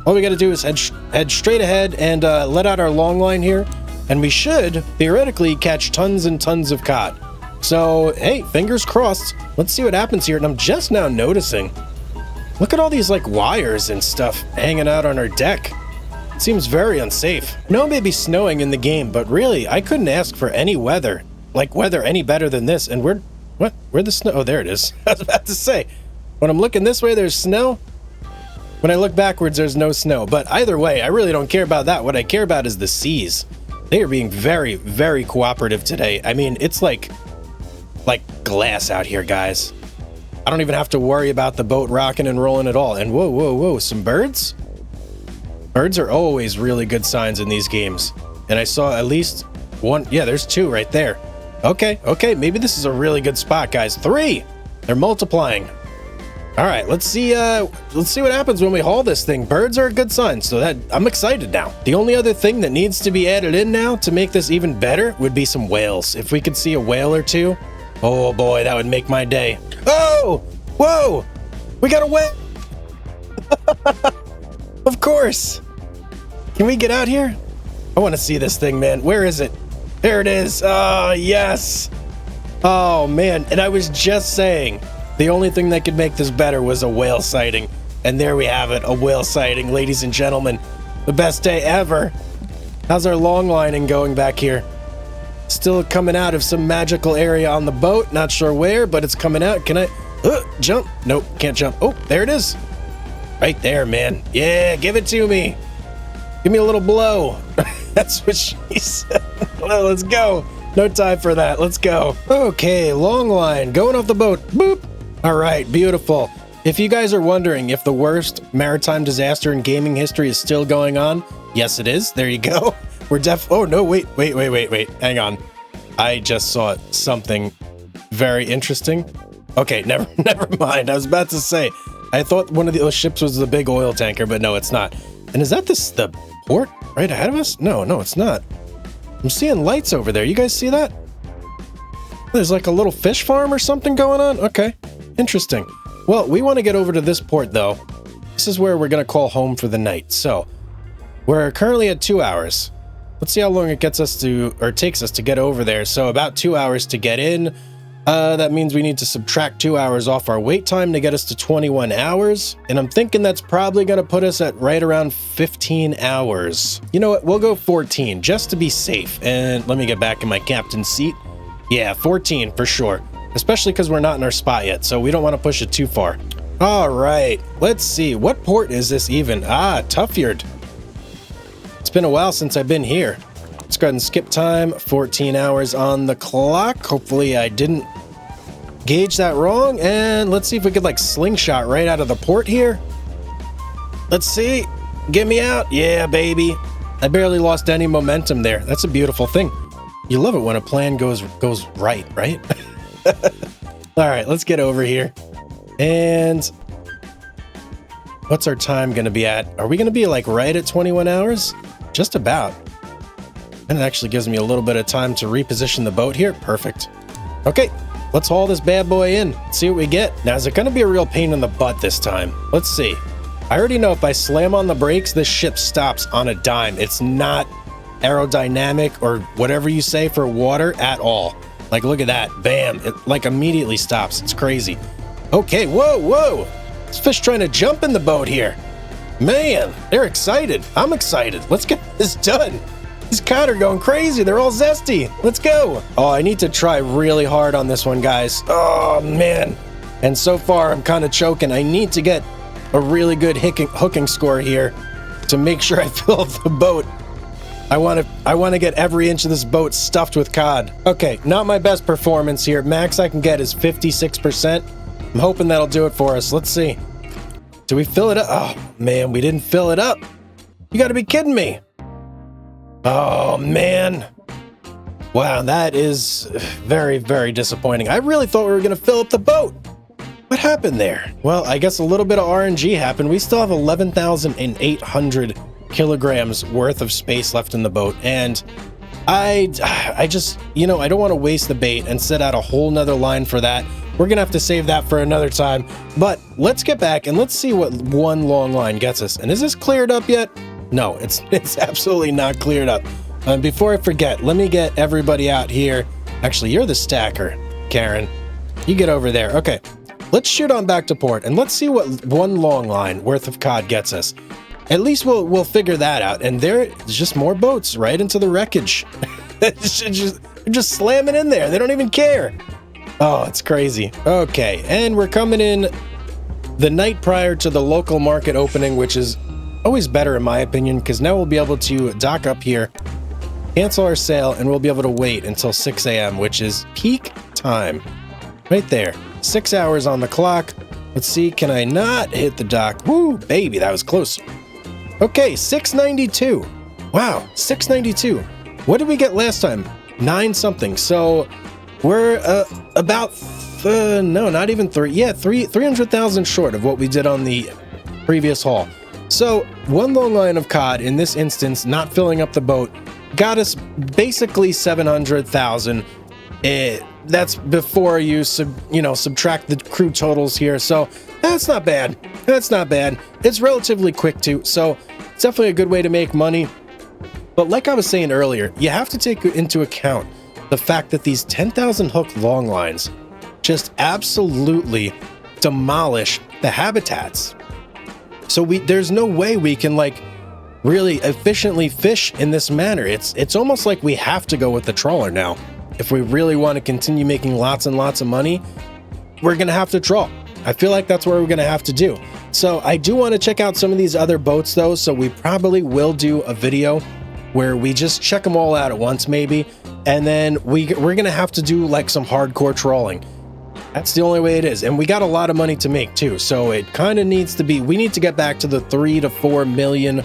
All we got to do is head straight ahead and let out our long line here, and we should theoretically catch tons and tons of cod. So, hey, fingers crossed. Let's see what happens here. And I'm just now noticing, look at all these like wires and stuff hanging out on our deck. It seems very unsafe. I know it may be snowing in the game, but really, I couldn't ask for any weather any better than this. And where'd the snow? Oh, there it is. I was about to say, when I'm looking this way, there's snow. When I look backwards, there's no snow. But either way, I really don't care about that. What I care about is the seas. They are being very, very cooperative today. I mean, it's like glass out here, guys. I don't even have to worry about the boat rocking and rolling at all. And whoa, whoa, whoa, some birds? Birds are always really good signs in these games. And I saw at least one. Yeah, there's two right there. Okay, maybe this is a really good spot, guys. 3! They're multiplying. All right, let's see what happens when we haul this thing. Birds are a good sign, so that I'm excited now. The only other thing that needs to be added in now to make this even better would be some whales. If we could see a whale or two, oh boy, that would make my day. Oh, whoa, we got a whale. Of course. Can we get out here? I want to see this thing, man. Where is it? There it is. Oh, yes. Oh, man. And I was just saying, the only thing that could make this better was a whale sighting. And there we have it, a whale sighting, ladies and gentlemen. The best day ever. How's our long lining going back here? Still coming out of some magical area on the boat. Not sure where, but it's coming out. Can I jump? Nope, can't jump. Oh, there it is. Right there, man. Yeah, give it to me. Give me a little blow. That's what she said. Well, let's go. No time for that. Let's go. Okay, long line. Going off the boat. Boop. All right, beautiful. If you guys are wondering if the worst maritime disaster in gaming history is still going on, yes, it is. There you go. We're oh, no, wait. Hang on. I just saw something very interesting. Okay, never mind. I was about to say, I thought one of those ships was the big oil tanker, but no, it's not. And is that the port right ahead of us? No, it's not. I'm seeing lights over there. You guys see that? There's like a little fish farm or something going on. Okay, interesting. Well, we want to get over to this port, though. This is where we're going to call home for the night. So, we're currently at 2 hours. Let's see how long it takes us to get over there. So, about 2 hours to get in. That means we need to subtract 2 hours off our wait time to get us to 21 hours. And I'm thinking that's probably going to put us at right around 15 hours. You know what? We'll go 14 just to be safe. And let me get back in my captain's seat. Yeah, 14 for sure. Especially because we're not in our spot yet, so we don't want to push it too far. All right, let's see. What port is this even? Ah, Tufyard. It's been a while since I've been here. Let's go ahead and skip time. 14 hours on the clock. Hopefully I didn't gauge that wrong. And let's see if we could like slingshot right out of the port here. Let's see. Get me out. Yeah, baby. I barely lost any momentum there. That's a beautiful thing. You love it when a plan goes right? All right, let's get over here. And what's our time going to be at? Are we going to be like right at 21 hours? Just about. And it actually gives me a little bit of time to reposition the boat here. Perfect. Okay, let's haul this bad boy in. See what we get. Now, is it going to be a real pain in the butt this time? Let's see. I already know if I slam on the brakes, this ship stops on a dime. It's not aerodynamic or whatever you say for water at all. Like, look at that. Bam. It like immediately stops. It's crazy. Okay, whoa, whoa. This fish trying to jump in the boat here. Man, they're excited. I'm excited. Let's get this done. These cod are going crazy. They're all zesty. Let's go. Oh, I need to try really hard on this one, guys. Oh, man. And so far, I'm kind of choking. I need to get a really good hooking score here to make sure I fill up the boat. I want to get every inch of this boat stuffed with cod. Okay, not my best performance here. Max I can get is 56%. I'm hoping that'll do it for us. Let's see. Do we fill it up? Oh, man, we didn't fill it up. You got to be kidding me. Oh, man. Wow, that is very, very disappointing. I really thought we were going to fill up the boat. What happened there? Well, I guess a little bit of RNG happened. We still have 11,800 kilograms worth of space left in the boat. And I just, you know, I don't want to waste the bait and set out a whole nother line for that. We're going to have to save that for another time. But let's get back and let's see what one long line gets us. And is this cleared up yet? No, it's absolutely not cleared up. Before I forget, let me get everybody out here. Actually, you're the stacker, Karen. You get over there. Okay, let's shoot on back to port and let's see what one long line worth of cod gets us. At least we'll figure that out. And there's just more boats right into the wreckage. They're just slamming in there. They don't even care. Oh, it's crazy. Okay, and we're coming in the night prior to the local market opening, which is always better in my opinion, because now we'll be able to dock up here, cancel our sail, and we'll be able to wait until 6 a.m., which is peak time. Right there. 6 hours on the clock. Let's see, can I not hit the dock? Woo, baby, that was close. Okay, 692. Wow, 692. What did we get last time? 9 something. So we're about, no, not even 300,000 short of what we did on the previous haul. So one long line of cod in this instance, not filling up the boat, got us basically 700,000. That's before you subtract the crew totals here. So that's not bad. That's not bad. It's relatively quick too. So it's definitely a good way to make money. But like I was saying earlier, you have to take into account the fact that these 10,000 hook long lines just absolutely demolish the habitats. So there's no way we can like really efficiently fish in this manner. It's almost like we have to go with the trawler now. If we really want to continue making lots and lots of money, we're going to have to trawl. I feel like that's what we're going to have to do. So I do want to check out some of these other boats though. So we probably will do a video where we just check them all out at once maybe. And then we're going to have to do like some hardcore trawling. That's the only way it is. And we got a lot of money to make too. So it kind of needs to be, we need to get back to the $3 to $4 million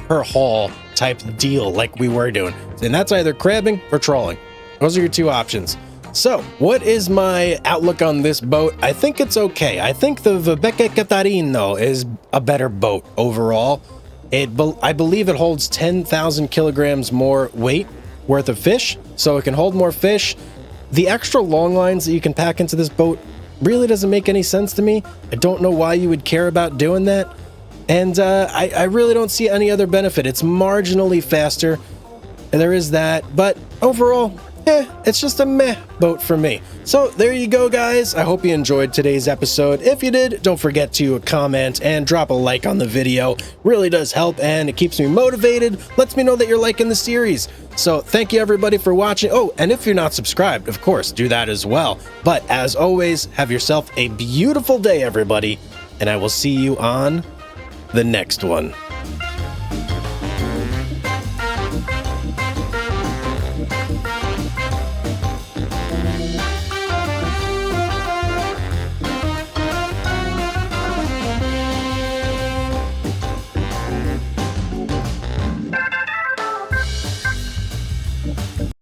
per haul type deal like we were doing. And that's either crabbing or trawling. Those are your two options. So what is my outlook on this boat? I think it's okay. I think the Vebeke Catarino is a better boat overall. I believe it holds 10,000 kilograms more weight worth of fish. So it can hold more fish. The extra long lines that you can pack into this boat really doesn't make any sense to me. I don't know why you would care about doing that. And I really don't see any other benefit. It's marginally faster. And there is that. But overall, it's just a meh boat for me. So there you go, guys. I hope you enjoyed today's episode. If you did, don't forget to comment and drop a like on the video. Really does help and it keeps me motivated. Lets me know that you're liking the series. So thank you everybody for watching. Oh, and if you're not subscribed, of course, do that as well. But as always, have yourself a beautiful day, everybody. And I will see you on the next one.